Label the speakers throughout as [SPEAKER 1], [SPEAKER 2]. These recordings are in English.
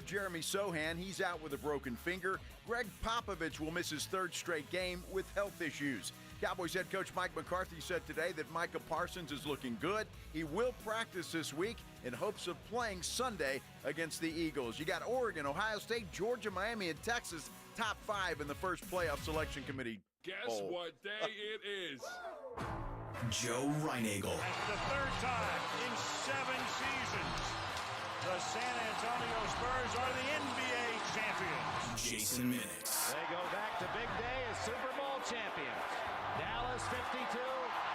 [SPEAKER 1] Jeremy Sohan, he's out with a broken finger. Greg Popovich will miss his third straight game with health issues. Cowboys head coach Mike McCarthy said today that Micah Parsons is looking good. He will practice this week in hopes of playing Sunday against the Eagles. You got Oregon, Ohio State, Georgia, Miami, and Texas top 5 in the first playoff selection committee.
[SPEAKER 2] Guess what day it is?
[SPEAKER 3] Joe Reinagel.
[SPEAKER 4] That's the third time in 7 seasons the San Antonio Spurs are the NBA champions.
[SPEAKER 3] Jason Minix.
[SPEAKER 4] They go back to big day as Super Bowl champions. Dallas 52,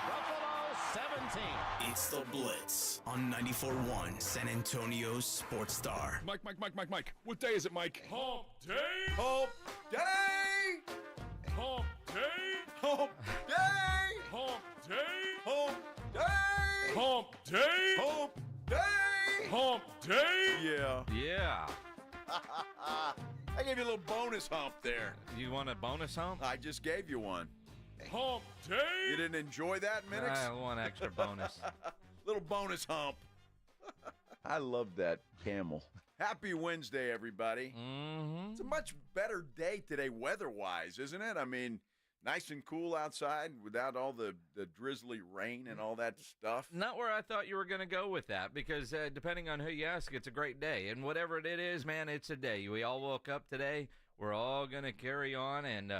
[SPEAKER 4] Buffalo 17.
[SPEAKER 3] It's the Blitz on 94.1 San Antonio's Sports Star.
[SPEAKER 2] Mike. What day is it, Mike? Hump day.
[SPEAKER 1] Hump day!
[SPEAKER 2] Hump day.
[SPEAKER 1] Hump day!
[SPEAKER 2] Hump day.
[SPEAKER 1] Hump day!
[SPEAKER 2] Hump day.
[SPEAKER 1] Hump day!
[SPEAKER 2] Hump day.
[SPEAKER 1] Yeah. I gave you a little bonus hump there.
[SPEAKER 5] You want a bonus hump?
[SPEAKER 1] I just gave you one.
[SPEAKER 2] Hump day.
[SPEAKER 1] You didn't enjoy that, Minix?
[SPEAKER 5] I want extra bonus.
[SPEAKER 1] Little bonus hump. I love that camel. Happy Wednesday, everybody.
[SPEAKER 5] Mm-hmm.
[SPEAKER 1] It's a much better day today weather-wise, isn't it? I mean, nice and cool outside without all the drizzly rain and all that stuff.
[SPEAKER 5] Not where I thought you were going to go with that, because depending on who you ask, it's a great day. And whatever it is, man, it's a day. We all woke up today. We're all going to carry on and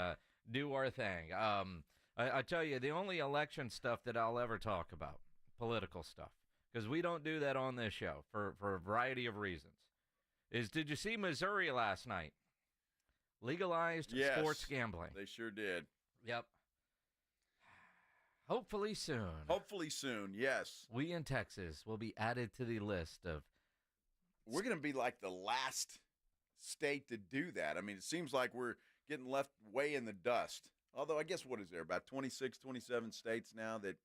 [SPEAKER 5] do our thing. I tell you, the only election stuff that I'll ever talk about, political stuff, because we don't do that on this show for a variety of reasons, is did you see Missouri last night? Legalized sports gambling.
[SPEAKER 1] They sure did.
[SPEAKER 5] Yep. Hopefully soon.
[SPEAKER 1] Hopefully soon, yes.
[SPEAKER 5] We in Texas will be added to the list of...
[SPEAKER 1] We're going to be like the last state to do that. I mean, it seems like we're getting left way in the dust. Although, I guess, what is there, about 26, 27 states now that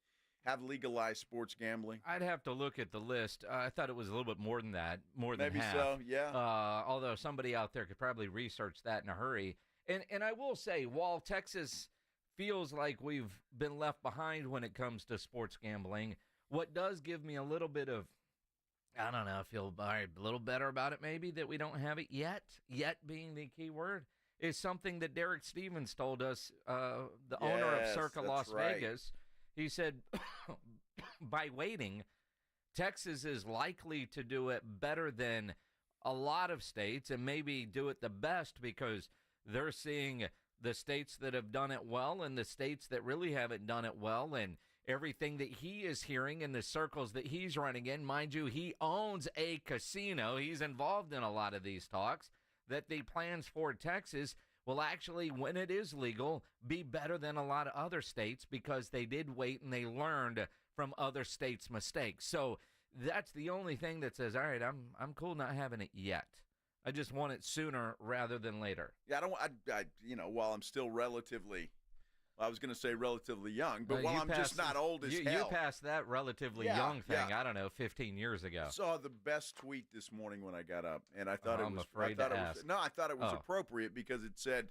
[SPEAKER 1] have legalized sports gambling?
[SPEAKER 5] I'd have to look at the list. I thought it was a little bit more than that, more than
[SPEAKER 1] Maybe
[SPEAKER 5] half.
[SPEAKER 1] so, yeah.
[SPEAKER 5] Although somebody out there could probably research that in a hurry. And I will say, while Texas feels like we've been left behind when it comes to sports gambling, what does give me a little bit of, I don't know, I feel a little better about it maybe, that we don't have it yet being the key word, is something that Derek Stevens told us, the owner of Circa Las Vegas. He said, by waiting, Texas is likely to do it better than a lot of states and maybe do it the best because they're seeing the states that have done it well and the states that really haven't done it well, and everything that he is hearing in the circles that he's running in. Mind you, he owns a casino. He's involved in a lot of these talks, that the plans for Texas will actually, when it is legal, be better than a lot of other states because they did wait and they learned from other states' mistakes. So that's the only thing that says, all right, I'm cool not having it yet. I just want it sooner rather than later.
[SPEAKER 1] Yeah, while I'm still relatively, I was going to say relatively young, but while I'm just not old as hell.
[SPEAKER 5] You passed that relatively young thing, I don't know, 15 years ago.
[SPEAKER 1] I saw the best tweet this morning when I got up, and I thought
[SPEAKER 5] I
[SPEAKER 1] thought it was appropriate because it said,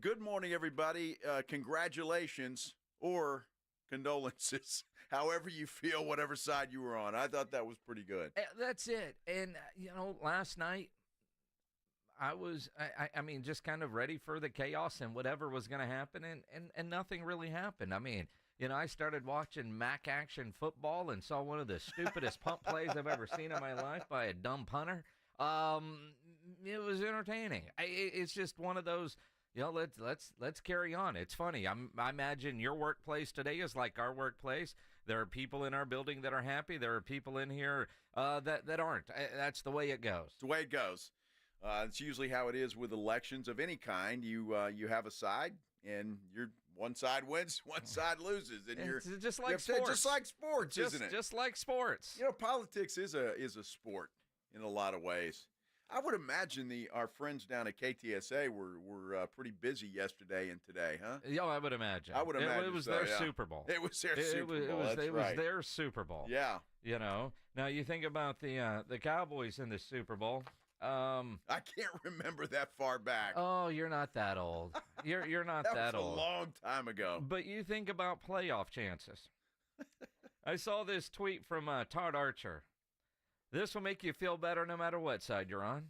[SPEAKER 1] good morning, everybody. Congratulations or condolences, however you feel, whatever side you were on. I thought that was pretty good.
[SPEAKER 5] That's it. And, last night, I was, I mean, just kind of ready for the chaos and whatever was going to happen, and nothing really happened. I mean, I started watching MAC action football and saw one of the stupidest punt plays I've ever seen in my life by a dumb punter. It was entertaining. It's just one of those, let's carry on. It's funny. I imagine your workplace today is like our workplace. There are people in our building that are happy. There are people in here that aren't. That's the way it goes.
[SPEAKER 1] It's the way it goes. It's usually how it is with elections of any kind. You have a side, and one side wins, one side loses, and
[SPEAKER 5] it's just like sports.
[SPEAKER 1] Just like sports, isn't it?
[SPEAKER 5] Just like sports.
[SPEAKER 1] Politics is a sport in a lot of ways. I would imagine our friends down at KTSA were pretty busy yesterday and today, huh?
[SPEAKER 5] Yeah, I would imagine. It was their Super Bowl.
[SPEAKER 1] It was their Super Bowl.
[SPEAKER 5] It was their Super Bowl.
[SPEAKER 1] Yeah.
[SPEAKER 5] Now you think about the Cowboys in the Super Bowl.
[SPEAKER 1] I can't remember that far back.
[SPEAKER 5] Oh, you're not that old. You're not that old.
[SPEAKER 1] That was a long time ago.
[SPEAKER 5] But you think about playoff chances. I saw this tweet from Todd Archer. This will make you feel better no matter what side you're on.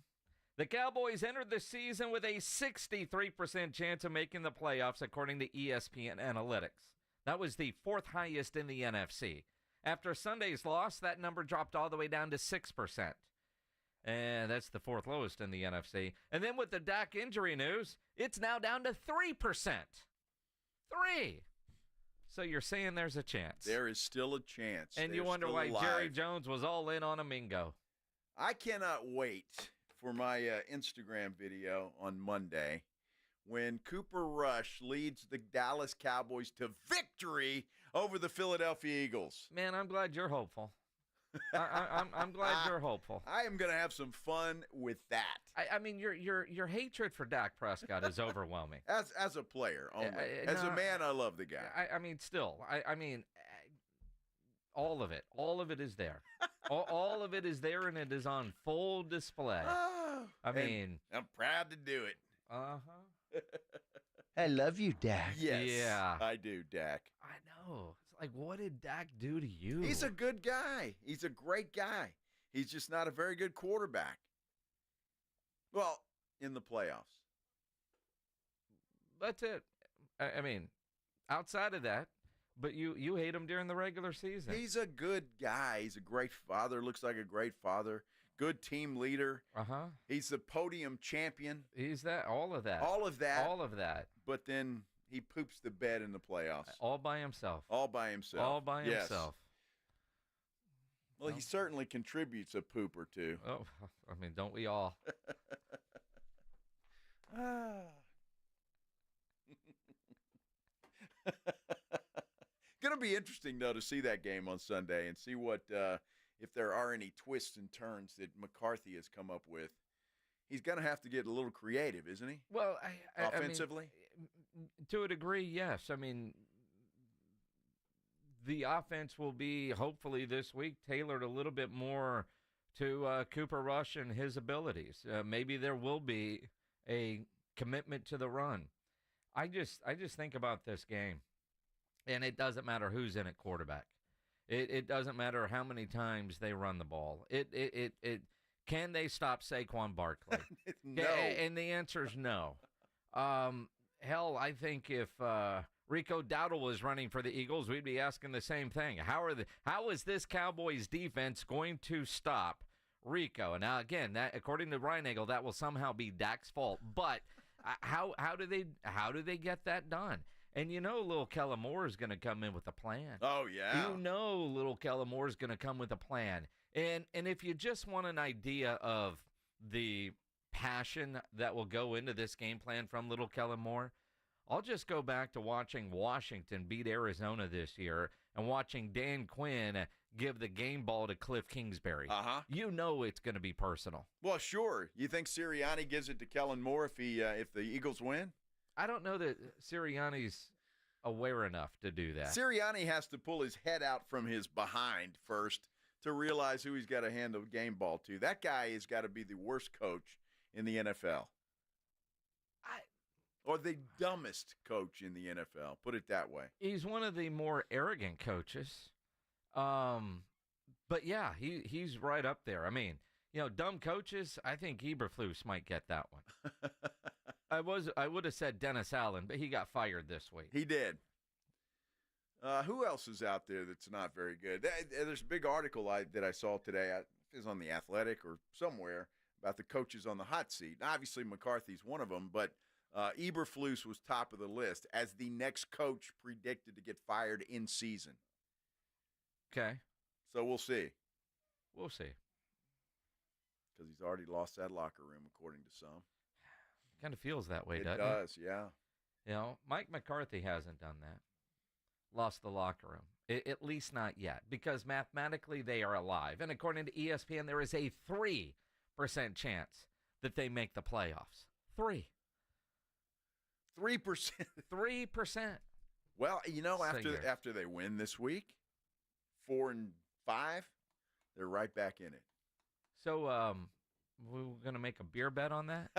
[SPEAKER 5] The Cowboys entered the season with a 63% chance of making the playoffs, according to ESPN Analytics. That was the fourth highest in the NFC. After Sunday's loss, that number dropped all the way down to 6%. And that's the fourth lowest in the NFC. And then with the Dak injury news, it's now down to 3%. 3. So you're saying there's a chance.
[SPEAKER 1] There is still a chance.
[SPEAKER 5] And
[SPEAKER 1] They're
[SPEAKER 5] you wonder
[SPEAKER 1] still
[SPEAKER 5] why
[SPEAKER 1] alive.
[SPEAKER 5] Jerry Jones was all in on a Mingo.
[SPEAKER 1] I cannot wait for my Instagram video on Monday when Cooper Rush leads the Dallas Cowboys to victory over the Philadelphia Eagles.
[SPEAKER 5] Man, I'm glad you're hopeful. I'm glad you're hopeful.
[SPEAKER 1] I am going to have some fun with that.
[SPEAKER 5] I mean, your hatred for Dak Prescott is overwhelming.
[SPEAKER 1] As a player only. As a man, I love the guy.
[SPEAKER 5] I mean, still, I mean, all of it is there. all of it is there, and it is on full display. I mean,
[SPEAKER 1] I'm proud to do it.
[SPEAKER 5] Uh-huh.
[SPEAKER 6] I love you, Dak.
[SPEAKER 1] Yes,
[SPEAKER 5] Yeah.
[SPEAKER 1] I do, Dak.
[SPEAKER 5] I know. It's like, what did Dak do to you?
[SPEAKER 1] He's a good guy. He's a great guy. He's just not a very good quarterback. Well, in the playoffs.
[SPEAKER 5] That's it. I mean, outside of that, but you hate him during the regular season.
[SPEAKER 1] He's a good guy. He's a great father. Looks like a great father. Good team leader.
[SPEAKER 5] Uh-huh.
[SPEAKER 1] He's the podium champion.
[SPEAKER 5] He's that. All of that.
[SPEAKER 1] All of that.
[SPEAKER 5] All of that.
[SPEAKER 1] But then he poops the bed in the playoffs.
[SPEAKER 5] All by himself.
[SPEAKER 1] All by himself.
[SPEAKER 5] All by
[SPEAKER 1] Yes.
[SPEAKER 5] himself.
[SPEAKER 1] Well, he certainly contributes a poop or two.
[SPEAKER 5] Oh, I mean, don't we all?
[SPEAKER 1] Going to be interesting, though, to see that game on Sunday and see what if there are any twists and turns that McCarthy has come up with. He's going to have to get a little creative, isn't he?
[SPEAKER 5] Well,
[SPEAKER 1] Offensively?
[SPEAKER 5] I mean, to a degree, yes. I mean, the offense will be, hopefully this week, tailored a little bit more to Cooper Rush and his abilities. Maybe there will be a commitment to the run. I just think about this game, and it doesn't matter who's in at quarterback. It doesn't matter how many times they run the ball. It can they stop Saquon Barkley?
[SPEAKER 1] No.
[SPEAKER 5] And the answer is no. Hell, I think if Rico Dowdle was running for the Eagles, we'd be asking the same thing. How is this Cowboys defense going to stop Rico? And now again, that according to Ryan Nagel, that will somehow be Dak's fault. But how do they get that done? And you know, little Kellen Moore is going to come in with a plan.
[SPEAKER 1] Oh yeah.
[SPEAKER 5] You know, little Kellen Moore is going to come with a plan. And if you just want an idea of the passion that will go into this game plan from little Kellen Moore, I'll just go back to watching Washington beat Arizona this year and watching Dan Quinn give the game ball to Cliff Kingsbury.
[SPEAKER 1] Uh-huh.
[SPEAKER 5] You know it's going to be personal.
[SPEAKER 1] Well, sure. You think Sirianni gives it to Kellen Moore if the Eagles win?
[SPEAKER 5] I don't know that Sirianni's aware enough to do that.
[SPEAKER 1] Sirianni has to pull his head out from his behind first to realize who he's got to hand the game ball to. That guy has got to be the worst coach in the NFL. Or the dumbest coach in the NFL. Put it that way.
[SPEAKER 5] He's one of the more arrogant coaches. But yeah, he's right up there. I mean, you know, dumb coaches, I think Eberflus might get that one. I would have said Dennis Allen, but he got fired this week.
[SPEAKER 1] He did. Who else is out there that's not very good? There's a big article that I saw today. It was on The Athletic or somewhere about the coaches on the hot seat. Obviously, McCarthy's one of them, but Eberflus was top of the list as the next coach predicted to get fired in season.
[SPEAKER 5] Okay.
[SPEAKER 1] So we'll see.
[SPEAKER 5] We'll see.
[SPEAKER 1] Because he's already lost that locker room, according to some.
[SPEAKER 5] Kind of feels that way,
[SPEAKER 1] It
[SPEAKER 5] doesn't
[SPEAKER 1] does, yeah.
[SPEAKER 5] You know, Mike McCarthy hasn't done that. Lost the locker room. At least not yet, because mathematically they are alive. And according to ESPN, there is a 3% chance that they make the playoffs. 3%. 3%.
[SPEAKER 1] Well, you know,
[SPEAKER 5] So
[SPEAKER 1] after they win this week, 4-5, they're right back in it.
[SPEAKER 5] So, we're going to make a beer bet on that?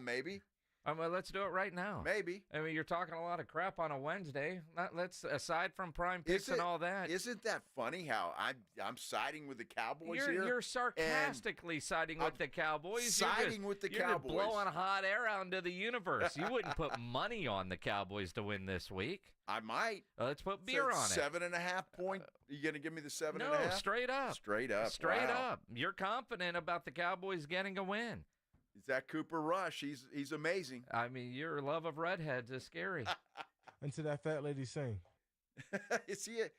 [SPEAKER 1] Maybe.
[SPEAKER 5] Well, let's do it right now.
[SPEAKER 1] Maybe.
[SPEAKER 5] I mean, you're talking a lot of crap on a Wednesday. Let's, aside from prime picks and all that.
[SPEAKER 1] Isn't that funny how I'm siding with the Cowboys here?
[SPEAKER 5] You're sarcastically siding with the Cowboys.
[SPEAKER 1] Siding with the Cowboys.
[SPEAKER 5] You're blowing hot air out into the universe. You wouldn't put money on the Cowboys to win this week.
[SPEAKER 1] I might.
[SPEAKER 5] Let's put beer on it.
[SPEAKER 1] 7.5 point. You going to give me the 7.5?
[SPEAKER 5] No, straight up.
[SPEAKER 1] Straight up.
[SPEAKER 5] Straight
[SPEAKER 1] Wow.
[SPEAKER 5] up. You're confident about the Cowboys getting a win.
[SPEAKER 1] Is that Cooper Rush? He's amazing.
[SPEAKER 5] I mean, your love of redheads is scary.
[SPEAKER 7] Until that fat lady sing.
[SPEAKER 1] Is he a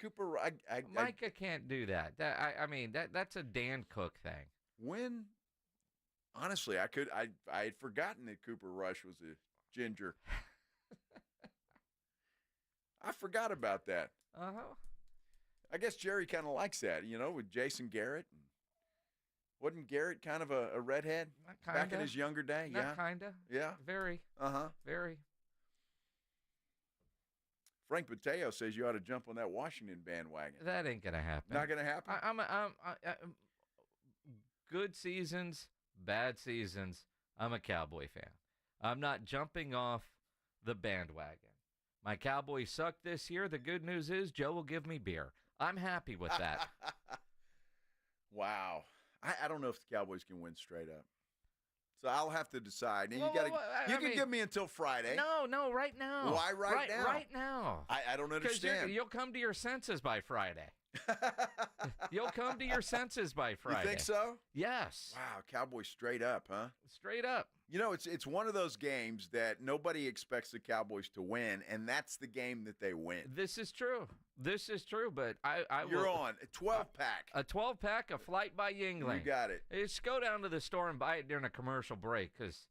[SPEAKER 1] Cooper Rush?
[SPEAKER 5] Micah can't do that. I mean, that's a Dan Cook thing.
[SPEAKER 1] When? Honestly, I had forgotten that Cooper Rush was a ginger. I forgot about that.
[SPEAKER 5] Uh-huh.
[SPEAKER 1] I guess Jerry kind of likes that, with Jason Garrett. Wasn't Garrett kind of a redhead back in his younger day?
[SPEAKER 5] Not kinda.
[SPEAKER 1] Yeah.
[SPEAKER 5] Very.
[SPEAKER 1] Uh-huh.
[SPEAKER 5] Very.
[SPEAKER 1] Frank Mateo says you ought to jump on that Washington bandwagon.
[SPEAKER 5] That ain't gonna happen.
[SPEAKER 1] Not gonna happen?
[SPEAKER 5] I'm good seasons, bad seasons. I'm a Cowboy fan. I'm not jumping off the bandwagon. My Cowboys suck this year. The good news is Joe will give me beer. I'm happy with that.
[SPEAKER 1] Wow. I don't know if the Cowboys can win straight up. So I'll have to decide. And you can give me until Friday.
[SPEAKER 5] No, right now.
[SPEAKER 1] Why right now?
[SPEAKER 5] Right now.
[SPEAKER 1] I don't understand.
[SPEAKER 5] Because you'll come to your senses by Friday. You'll come to your senses by Friday.
[SPEAKER 1] You think so?
[SPEAKER 5] Yes.
[SPEAKER 1] Wow, Cowboys straight up, huh?
[SPEAKER 5] Straight up.
[SPEAKER 1] It's one of those games that nobody expects the Cowboys to win, and that's the game that they win.
[SPEAKER 5] This is true. But
[SPEAKER 1] You're on a 12-pack.
[SPEAKER 5] A 12-pack, a flight by Yingling.
[SPEAKER 1] You got it.
[SPEAKER 5] Just go down to the store and buy it during a commercial break because,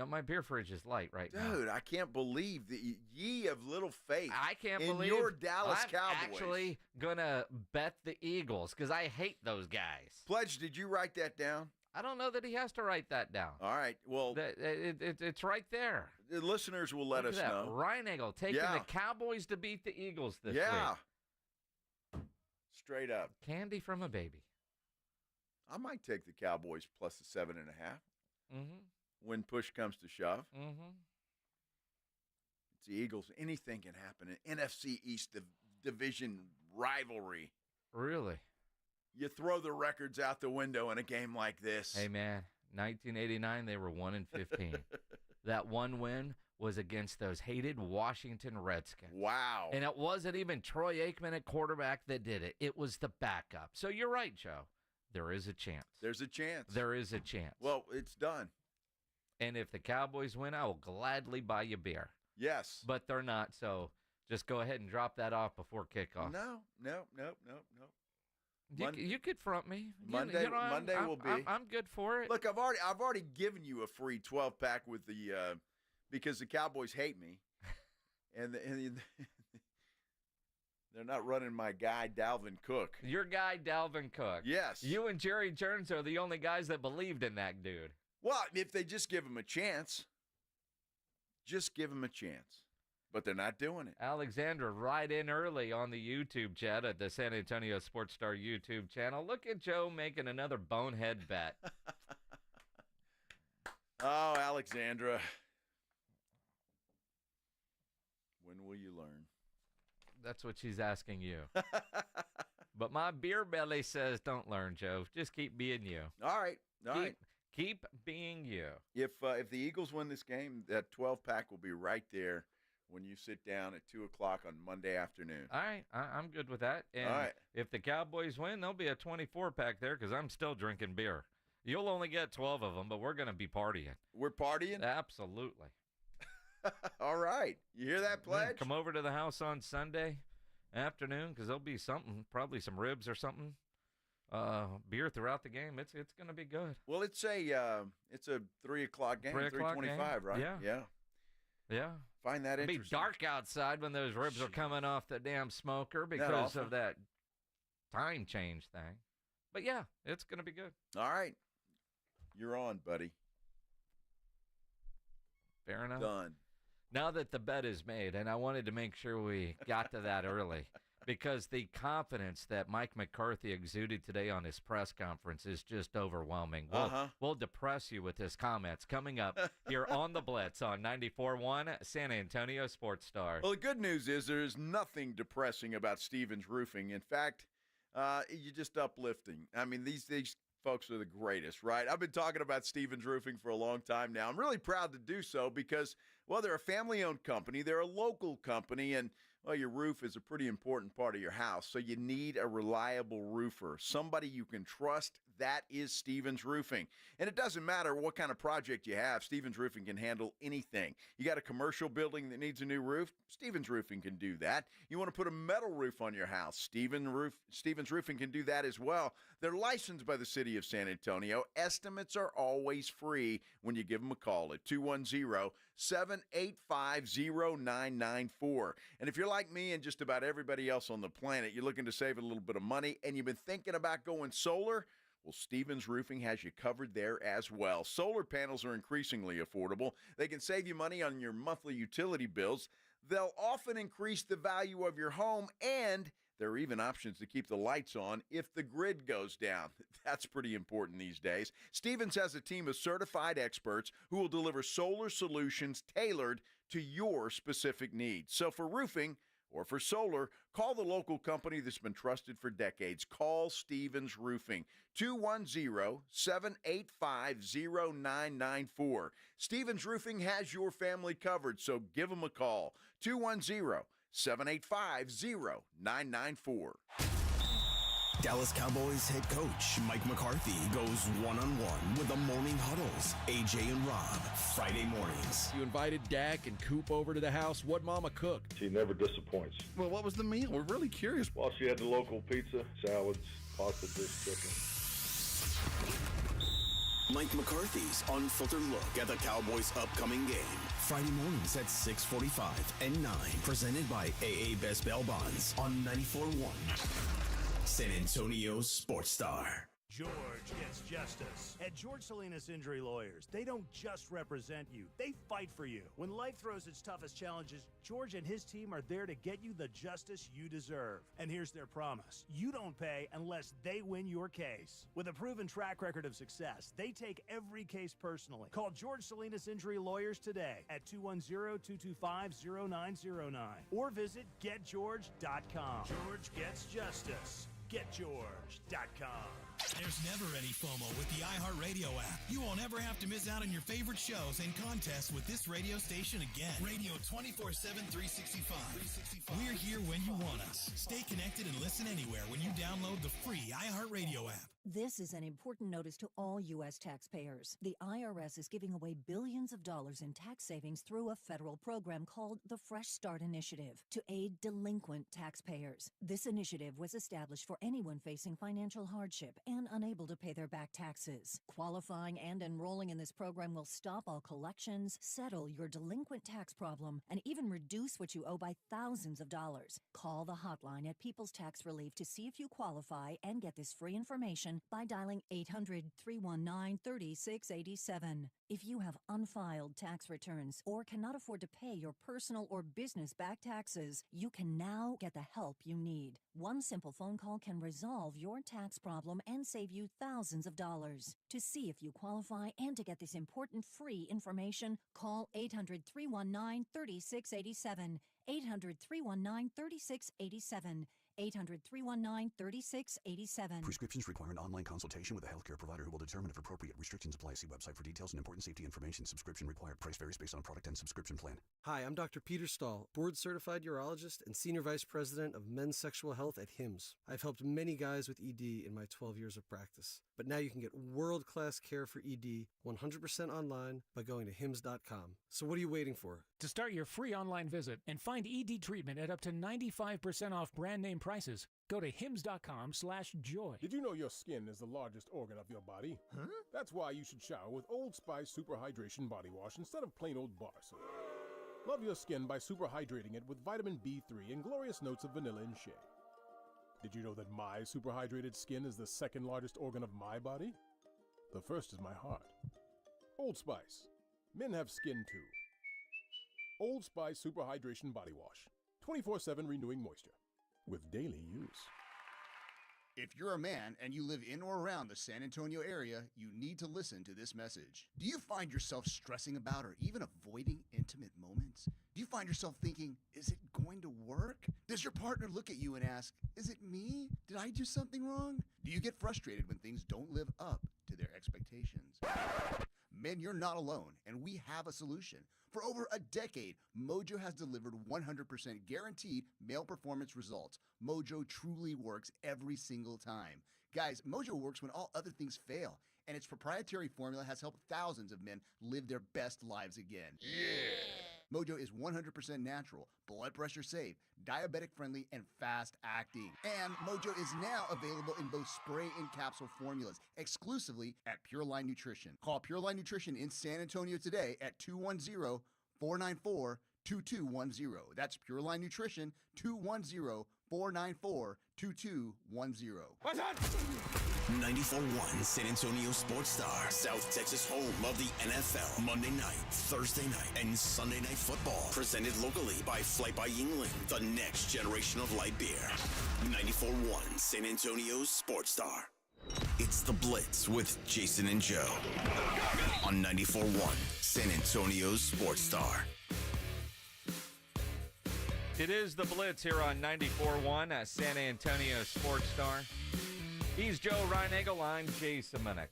[SPEAKER 5] my beer fridge is light right now.
[SPEAKER 1] Dude, I can't believe that ye of little faith.
[SPEAKER 5] I can't
[SPEAKER 1] in
[SPEAKER 5] believe
[SPEAKER 1] your Dallas
[SPEAKER 5] I'm
[SPEAKER 1] Cowboys.
[SPEAKER 5] actually gonna bet the Eagles because I hate those guys.
[SPEAKER 1] Pledge, did you write that down?
[SPEAKER 5] I don't know that he has to write that down.
[SPEAKER 1] All right. Well,
[SPEAKER 5] it's right there.
[SPEAKER 1] The listeners will let us know.
[SPEAKER 5] Ryan Eagle taking the Cowboys to beat the Eagles this week.
[SPEAKER 1] Straight up.
[SPEAKER 5] Candy from a baby.
[SPEAKER 1] I might take the Cowboys plus the 7.5.
[SPEAKER 5] Mm-hmm.
[SPEAKER 1] When push comes to shove.
[SPEAKER 5] Mm-hmm.
[SPEAKER 1] It's the Eagles. Anything can happen. An NFC East division rivalry.
[SPEAKER 5] Really?
[SPEAKER 1] You throw the records out the window in a game like this.
[SPEAKER 5] Hey, man, 1989, they were 1-15. That one win was against those hated Washington Redskins.
[SPEAKER 1] Wow.
[SPEAKER 5] And it wasn't even Troy Aikman at quarterback that did it. It was the backup. So you're right, Joe. There is a chance.
[SPEAKER 1] There's a chance.
[SPEAKER 5] There is a chance.
[SPEAKER 1] Well, it's done.
[SPEAKER 5] And if the Cowboys win, I will gladly buy you beer.
[SPEAKER 1] Yes.
[SPEAKER 5] But they're not, so just go ahead and drop that off before kickoff.
[SPEAKER 1] No.
[SPEAKER 5] You could front me.
[SPEAKER 1] Monday will be.
[SPEAKER 5] I'm good for it.
[SPEAKER 1] Look, I've already given you a free 12-pack with the because the Cowboys hate me, and they're not running my guy Dalvin Cook.
[SPEAKER 5] Your guy Dalvin Cook.
[SPEAKER 1] Yes.
[SPEAKER 5] You and Jerry Jones are the only guys that believed in that dude.
[SPEAKER 1] Well, if they just give him a chance, but they're not doing it.
[SPEAKER 5] Alexandra, right in early on the YouTube chat at the San Antonio Sports Star YouTube channel. Look at Joe making another bonehead bet.
[SPEAKER 1] Oh, Alexandra. When will you learn?
[SPEAKER 5] That's what she's asking you. But my beer belly says don't learn, Joe. Just keep being you.
[SPEAKER 1] All right.
[SPEAKER 5] Keep being you.
[SPEAKER 1] If the Eagles win this game, that 12-pack will be right there when you sit down at 2 o'clock on Monday afternoon.
[SPEAKER 5] All right. I'm good with that. And
[SPEAKER 1] all right.
[SPEAKER 5] If the Cowboys win, there'll be a 24-pack there because I'm still drinking beer. You'll only get 12 of them, but we're going to be partying.
[SPEAKER 1] We're partying?
[SPEAKER 5] Absolutely.
[SPEAKER 1] All right. You hear that, Pledge?
[SPEAKER 5] Come over to the house on Sunday afternoon because there'll be something, probably some ribs or something. Beer throughout the game. It's going to be good.
[SPEAKER 1] Well, it's a 3 o'clock game, 3:25, right?
[SPEAKER 5] Yeah.
[SPEAKER 1] Find that interesting.
[SPEAKER 5] It'll be dark outside when those ribs are coming off the damn smoker because of that time change thing. But yeah, it's going to be good.
[SPEAKER 1] All right. You're on, buddy.
[SPEAKER 5] Fair enough.
[SPEAKER 1] Done.
[SPEAKER 5] Now that the bet is made, and I wanted to make sure we got to that early because the confidence that Mike McCarthy exuded today on his press conference is just overwhelming. We'll depress you with his comments coming up here on the Blitz on 94.1 San Antonio Sports Star.
[SPEAKER 1] Well, the good news is there's nothing depressing about Stevens Roofing. In fact, you're just uplifting. I mean, these folks are the greatest, right? I've been talking about Stevens Roofing for a long time now. I'm really proud to do so because, well, they're a family-owned company. They're a local company, and, well, your roof is a pretty important part of your house, so you need a reliable roofer, somebody you can trust. That is Stevens Roofing. And it doesn't matter what kind of project you have, Stevens Roofing can handle anything. You got a commercial building that needs a new roof? Stevens Roofing can do that. You want to put a metal roof on your house? Stevens Roofing can do that as well. They're licensed by the city of San Antonio. Estimates are always free when you give them a call at 210-785-0994. And if you're like me and just about everybody else on the planet, you're looking to save a little bit of money and you've been thinking about going solar, well, Stevens Roofing has you covered there as well. Solar panels are increasingly affordable. They can save you money on your monthly utility bills. They'll often increase the value of your home, and there are even options to keep the lights on if the grid goes down. That's pretty important these days. Stevens has a team of certified experts who will deliver solar solutions tailored to your specific needs. So for roofing or for solar, call the local company that's been trusted for decades. Call Stevens Roofing, 210-785-0994. Stevens Roofing has your family covered, so give them a call, 210-785-0994.
[SPEAKER 3] Dallas Cowboys head coach Mike McCarthy goes one-on-one with the Morning Huddles, AJ and Rob, Friday mornings.
[SPEAKER 2] You invited Dak and Coop over to the house. What mama cooked?
[SPEAKER 8] She never disappoints.
[SPEAKER 2] Well, what was the meal? We're really curious.
[SPEAKER 8] Well, she had the local pizza, salads, pasta dish, chicken.
[SPEAKER 3] Mike McCarthy's unfiltered look at the Cowboys' upcoming game. Friday mornings at 6:45 and 9. Presented by AA Best Bail Bonds on 94.1 San Antonio Sports Star.
[SPEAKER 4] George gets justice. At George Salinas Injury Lawyers, they don't just represent you, they fight for you. When life throws its toughest challenges, George and his team are there to get you the justice you deserve. And here's their promise: you don't pay unless they win your case. With a proven track record of success, they take every case personally. Call George Salinas Injury Lawyers today at 210-225-0909 or visit getgeorge.com. George gets justice. GetGeorge.com.
[SPEAKER 9] There's never any FOMO with the iHeartRadio app. You won't ever have to miss out on your favorite shows and contests with this radio station again. Radio 24/7, 365. We're here when you want us. Stay connected and listen anywhere when you download the free iHeartRadio app.
[SPEAKER 10] This is an important notice to all U.S. taxpayers. The IRS is giving away billions of dollars in tax savings through a federal program called the Fresh Start Initiative to aid delinquent taxpayers. This initiative was established for anyone facing financial hardship and unable to pay their back taxes. Qualifying and enrolling in this program will stop all collections, settle your delinquent tax problem, and even reduce what you owe by thousands of dollars. Call the hotline at People's Tax Relief to see if you qualify and get this free information by dialing 800-319-3687. If you have unfiled tax returns or cannot afford to pay your personal or business back taxes, you can now get the help you need. One simple phone call can resolve your tax problem and save you thousands of dollars. To see if you qualify and to get this important free information, call 800-319-3687. 800-319-3687. 800-319-3687.
[SPEAKER 11] Prescriptions require an online consultation with a healthcare provider who will determine if appropriate. Restrictions apply. See website for details and important safety information. Subscription required. Price varies based on product and subscription plan.
[SPEAKER 12] Hi, I'm Dr. Peter Stahl, board-certified urologist and senior vice president of men's sexual health at HIMSS. I've helped many guys with ED in my 12 years of practice. But now you can get world-class care for ED 100% online by going to HIMSS.com. So what are you waiting for?
[SPEAKER 13] To start your free online visit and find ED treatment at up to 95% off brand name prices, go to hims.com/joy.
[SPEAKER 2] Did you know your skin is the largest organ of your body? Huh? That's why you should shower with Old Spice Super Hydration Body Wash instead of plain old bar soap. Love your skin by super hydrating it with vitamin B3 and glorious notes of vanilla and shea. Did you know that my super hydrated skin is the second largest organ of my body? The first is my heart. Old Spice. Men have skin too. Old Spice Super Hydration Body Wash. 24/7 renewing moisture. with daily use.
[SPEAKER 14] If you're a man and you live in or around the San Antonio area, you need to listen to this message. Do you find yourself stressing about or even avoiding intimate moments? Do you find yourself thinking, is it going to work? Does your partner look at you and ask, is it me? Did I do something wrong? Do you get frustrated when things don't live up to their expectations? Men, you're not alone, and we have a solution. For over a decade, Mojo has delivered 100% guaranteed male performance results. Mojo truly works every single time. Guys, Mojo works when all other things fail, and its proprietary formula has helped thousands of men live their best lives again. Yeah! Mojo is 100% natural, blood pressure safe, diabetic friendly, and fast acting. And Mojo is now available in both spray and capsule formulas, exclusively at Pure Line Nutrition. Call Pure Line Nutrition in San Antonio today at 210-494-2210. That's Pure Line Nutrition, 210-494-2210.
[SPEAKER 3] What's up? 94.1 San Antonio Sports Star, South Texas home of the NFL. Monday night, Thursday night, and Sunday night football. Presented locally by Flight by Yingling, the next generation of light beer. 94.1 San Antonio Sports Star. It's The Blitz with Jason and Joe on 94.1 San Antonio Sports Star.
[SPEAKER 5] It is The Blitz here on 94.1 San Antonio Sports Star. He's Joe Reinagel. I'm Jason Minix.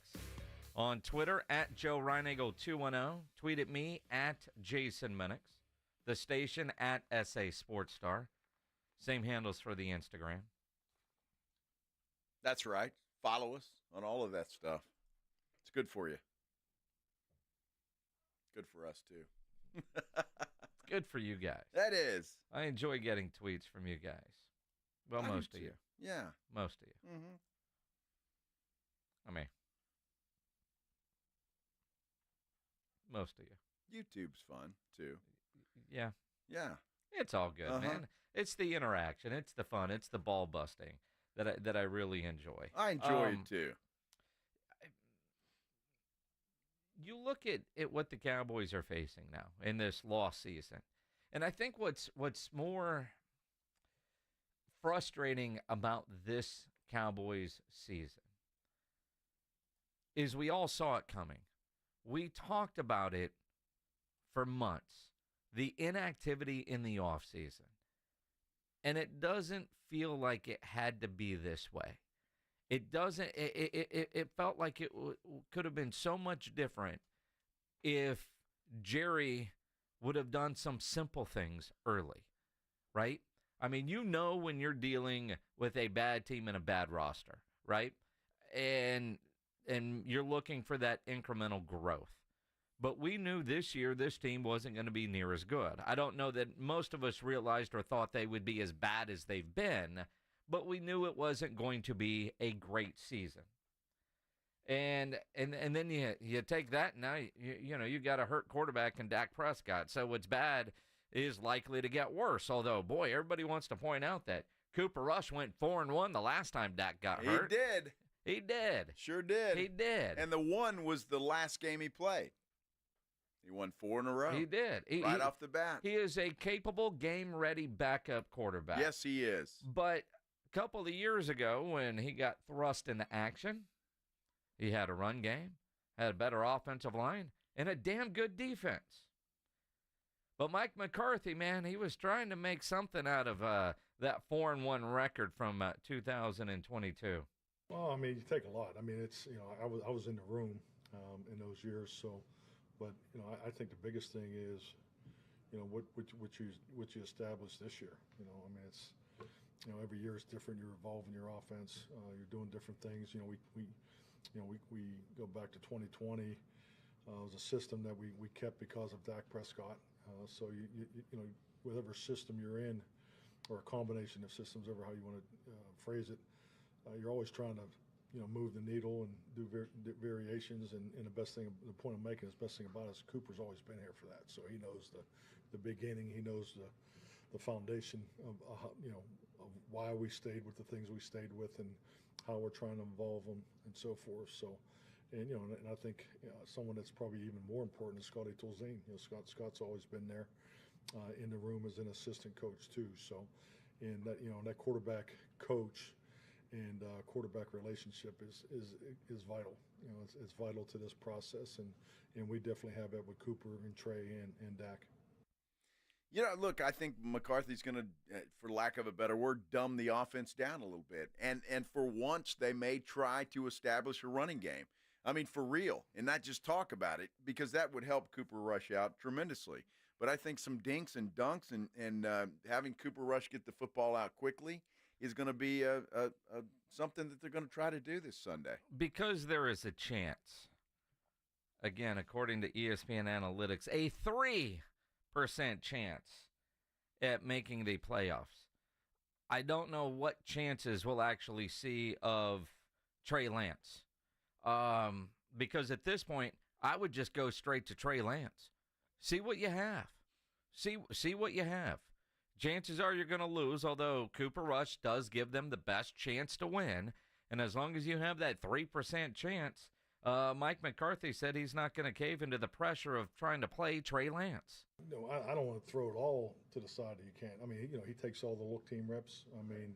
[SPEAKER 5] On Twitter, at Joe Reinagel210. Tweet at me, at Jason Minix. The station, at SA Sports Star. Same handles for the Instagram.
[SPEAKER 1] That's right. Follow us on all of that stuff. It's good for you. Good for us, too.
[SPEAKER 5] It's good for you guys.
[SPEAKER 1] That is.
[SPEAKER 5] I enjoy getting tweets from you guys. Well, most of you.
[SPEAKER 1] Yeah.
[SPEAKER 5] Most of you.
[SPEAKER 1] Mm-hmm.
[SPEAKER 5] I mean, most of you.
[SPEAKER 1] YouTube's fun, too.
[SPEAKER 5] Yeah.
[SPEAKER 1] Yeah.
[SPEAKER 5] It's all good, man. It's the interaction. It's the fun. It's the ball busting that I really enjoy.
[SPEAKER 1] I enjoy it, too.
[SPEAKER 5] You look at what the Cowboys are facing now in this lost season, and I think what's more frustrating about this Cowboys season is we all saw it coming. We talked about it for months, the inactivity in the offseason. And it doesn't feel like it had to be this way. It doesn't. It felt like it could have been so much different if Jerry would have done some simple things early, right? I mean, you know when you're dealing with a bad team and a bad roster, right? And you're looking for that incremental growth. But we knew this year this team wasn't going to be near as good. I don't know that most of us realized or thought they would be as bad as they've been, but we knew it wasn't going to be a great season. And then you take that, and now you got a hurt quarterback in Dak Prescott. So what's bad is likely to get worse. Although, boy, everybody wants to point out that Cooper Rush went 4-1 the last time Dak got hurt.
[SPEAKER 1] He did.
[SPEAKER 5] He did.
[SPEAKER 1] Sure did.
[SPEAKER 5] He did.
[SPEAKER 1] And the one was the last game he played. He won 4 in a row.
[SPEAKER 5] He did.
[SPEAKER 1] Right off the bat.
[SPEAKER 5] He is a capable, game-ready backup quarterback.
[SPEAKER 1] Yes, he is.
[SPEAKER 5] But a couple of years ago when he got thrust into action, he had a run game, had a better offensive line, and a damn good defense. But Mike McCarthy, man, he was trying to make something out of that 4-1 record from 2022.
[SPEAKER 8] Well, I mean, you take a lot. I mean, it's, I was in the room in those years, so, but, I think the biggest thing is, what you established this year. I mean, it's, every year is different. You're evolving your offense. You're doing different things. We go back to 2020. It was a system that we kept because of Dak Prescott. So whatever system you're in, or a combination of systems, ever how you want to phrase it, you're always trying to move the needle and do variations. And the point I'm making is the best thing about it is Cooper's always been here for that. So he knows the beginning. He knows the foundation of why we stayed with the things we stayed with and how we're trying to evolve them and so forth. So, and I think someone that's probably even more important is Scotty Tolzien. Scott's always been there in the room as an assistant coach too. So, and that that quarterback coach and quarterback relationship is vital. It's vital to this process, and we definitely have that with Cooper and Trey and Dak.
[SPEAKER 1] Look, I think McCarthy's going to, for lack of a better word, dumb the offense down a little bit. And for once, they may try to establish a running game. I mean, for real, and not just talk about it, because that would help Cooper Rush out tremendously. But I think some dinks and dunks and having Cooper Rush get the football out quickly is going to be something that they're going to try to do this Sunday.
[SPEAKER 5] Because there is a chance, again, according to ESPN Analytics, a 3% chance at making the playoffs. I don't know what chances we'll actually see of Trey Lance. Because at this point, I would just go straight to Trey Lance. See what you have. See what you have. Chances are you're going to lose, although Cooper Rush does give them the best chance to win. And as long as you have that 3% chance, Mike McCarthy said he's not going to cave into the pressure of trying to play Trey Lance.
[SPEAKER 8] No, I don't want to throw it all to the side that you can't. I mean, he takes all the look team reps. I mean,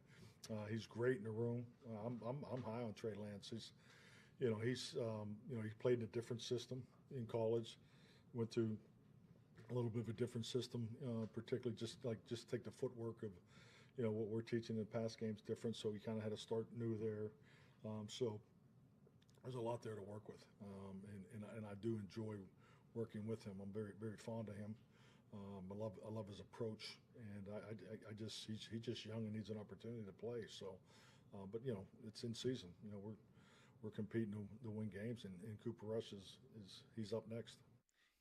[SPEAKER 8] he's great in the room. I'm high on Trey Lance. He played in a different system in college, went to a little bit of a different system, particularly just take the footwork of, what we're teaching in pass games different. So he kind of had to start new there. So there's a lot there to work with, and I do enjoy working with him. I'm very, very fond of him. I love his approach, and he's just young and needs an opportunity to play. So, but it's in season. We're competing to win games, and Cooper Rush he's up next.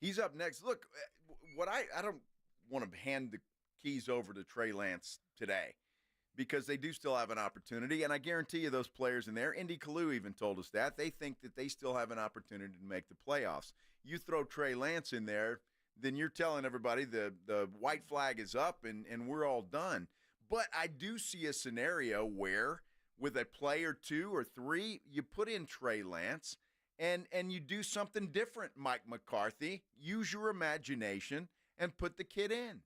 [SPEAKER 1] He's up next. Look, what I don't want to hand the keys over to Trey Lance today, because they do still have an opportunity, and I guarantee you those players in there, Indy Kalu even told us that, they think that they still have an opportunity to make the playoffs. You throw Trey Lance in there, then you're telling everybody the white flag is up and we're all done. But I do see a scenario where with a play or 2 or 3, you put in Trey Lance and you do something different, Mike McCarthy. Use your imagination and put the kid in.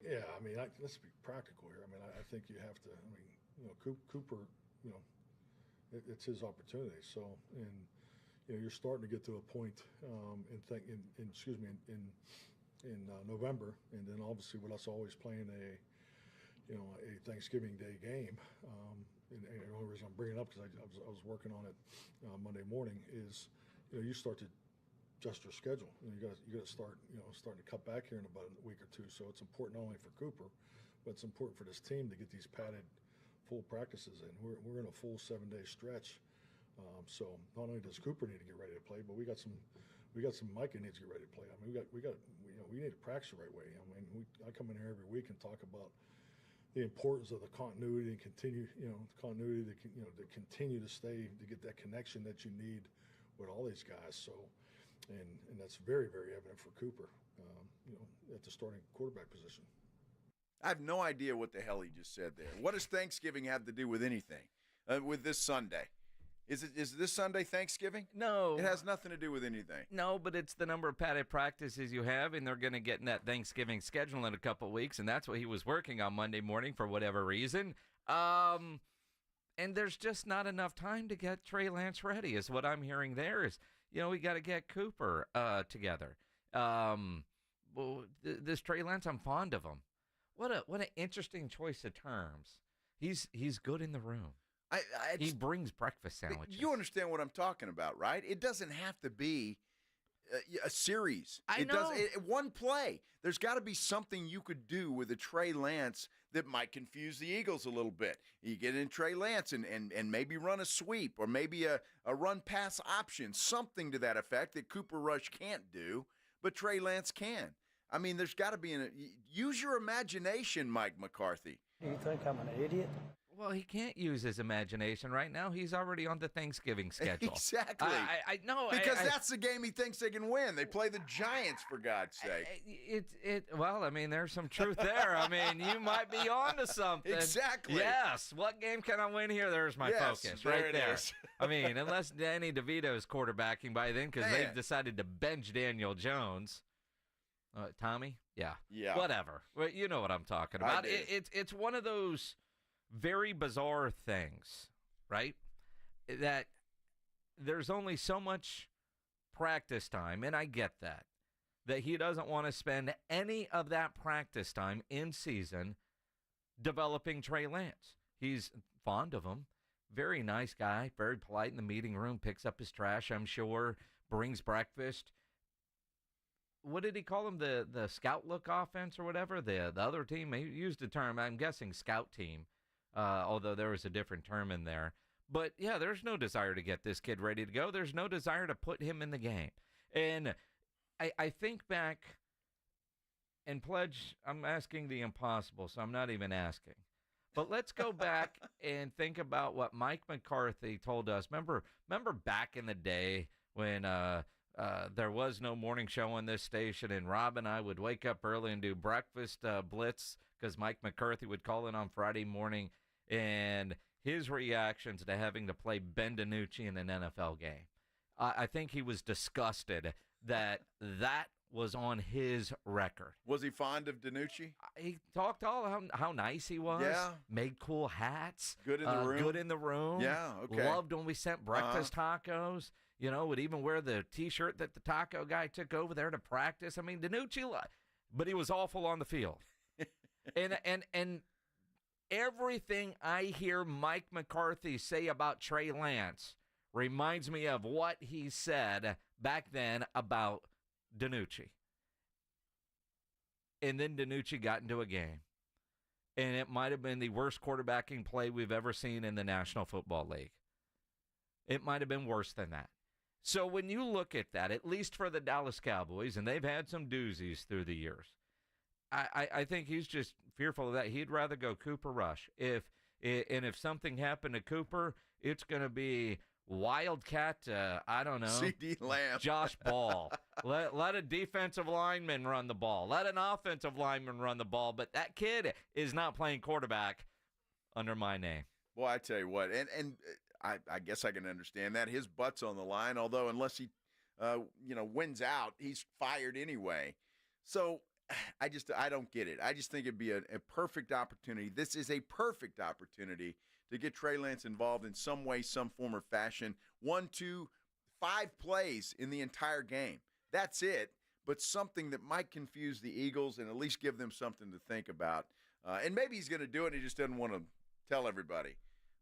[SPEAKER 8] Yeah, I mean, let's be practical here. I mean, I think you have to. I mean, Cooper, it's his opportunity. So, and you're starting to get to a point in November, and then obviously with us always playing a Thanksgiving Day game. And the only reason I'm bringing it up, because I was working on it Monday morning, is you start to adjust your schedule. You got to start starting to cut back here in about a week or 2. So it's important not only for Cooper, but it's important for this team to get these padded full practices in. We're in a full 7-day stretch. So not only does Cooper need to get ready to play, but we got some Micah needs to get ready to play. I mean, we need to practice the right way. I mean, I come in here every week and talk about the importance of the continuity and continue to continue to stay, to get that connection that you need with all these guys. So, and that's very, very evident for Cooper, at the starting quarterback position.
[SPEAKER 1] I have no idea what the hell he just said there. What does Thanksgiving have to do with anything? With this Sunday? Is this Sunday Thanksgiving?
[SPEAKER 5] No.
[SPEAKER 1] It has nothing to do with anything.
[SPEAKER 5] No, but it's the number of padded practices you have, and they're going to get in that Thanksgiving schedule in a couple of weeks, and that's what he was working on Monday morning for whatever reason. And there's just not enough time to get Trey Lance ready, is what I'm hearing there is, we got to get Cooper together. This Trey Lance, I'm fond of him. What an interesting choice of terms. He's good in the room. He brings breakfast sandwiches.
[SPEAKER 1] You understand what I'm talking about, right? It doesn't have to be a series.
[SPEAKER 5] I know.
[SPEAKER 1] One play. There's got to be something you could do with a Trey Lance that might confuse the Eagles a little bit. You get in Trey Lance and maybe run a sweep or maybe a run-pass option, something to that effect that Cooper Rush can't do, but Trey Lance can. I mean, there's got to be use your imagination, Mike McCarthy.
[SPEAKER 15] Do you think I'm an idiot?
[SPEAKER 5] Well, he can't use his imagination right now. He's already on the Thanksgiving schedule.
[SPEAKER 1] Exactly.
[SPEAKER 5] I know.
[SPEAKER 1] Because that's the game he thinks they can win. They play the Giants, for God's sake.
[SPEAKER 5] Well, I mean, there's some truth there. I mean, you might be on to something.
[SPEAKER 1] Exactly.
[SPEAKER 5] Yes. What game can I win here? There's my focus right there. I mean, unless Danny DeVito is quarterbacking by then, because they've decided to bench Daniel Jones. Tommy? Yeah.
[SPEAKER 1] Yeah.
[SPEAKER 5] Whatever. Well, you know what I'm talking about. It's one of those very bizarre things, right? That there's only so much practice time, and I get that he doesn't want to spend any of that practice time in season developing Trey Lance. He's fond of him. Very nice guy, very polite in the meeting room, picks up his trash, I'm sure, brings breakfast. What did he call them? The scout look offense or whatever? The other team, he used the term, I'm guessing scout team, although there was a different term in there. But, yeah, there's no desire to get this kid ready to go. There's no desire to put him in the game. And I think back, and Pledge, I'm asking the impossible, so I'm not even asking. But let's go back and think about what Mike McCarthy told us. Remember back in the day when there was no morning show on this station, and Rob and I would wake up early and do breakfast blitz because Mike McCarthy would call in on Friday morning, and his reactions to having to play Ben DiNucci in an NFL game. I think he was disgusted that was on his record.
[SPEAKER 1] Was he fond of DiNucci?
[SPEAKER 5] He talked all how nice he was.
[SPEAKER 1] Yeah.
[SPEAKER 5] Made cool hats.
[SPEAKER 1] Good in the room.
[SPEAKER 5] Good in the room.
[SPEAKER 1] Yeah, okay.
[SPEAKER 5] Loved when we sent breakfast tacos. You know, would even wear the T-shirt that the taco guy took over there to practice. I mean, DiNucci, but he was awful on the field. and everything I hear Mike McCarthy say about Trey Lance reminds me of what he said back then about DiNucci. And then DiNucci got into a game, and it might have been the worst quarterbacking play we've ever seen in the National Football League. It might have been worse than that. So when you look at that, at least for the Dallas Cowboys, and they've had some doozies through the years, I think he's just fearful of that. He'd rather go Cooper Rush. If something happened to Cooper, it's going to be Wildcat, I don't know.
[SPEAKER 1] CD Lamb.
[SPEAKER 5] Josh Ball. Let a defensive lineman run the ball. Let an offensive lineman run the ball. But that kid is not playing quarterback under my name.
[SPEAKER 1] Well, I tell you what, and I guess I can understand that. His butt's on the line, although unless he, wins out, he's fired anyway. So I don't get it. I just think it'd be a perfect opportunity. This is a perfect opportunity to get Trey Lance involved in some way, some form or fashion. 1, 2, 5 plays in the entire game. That's it, but something that might confuse the Eagles and at least give them something to think about. And maybe he's going to do it, he just doesn't want to tell everybody.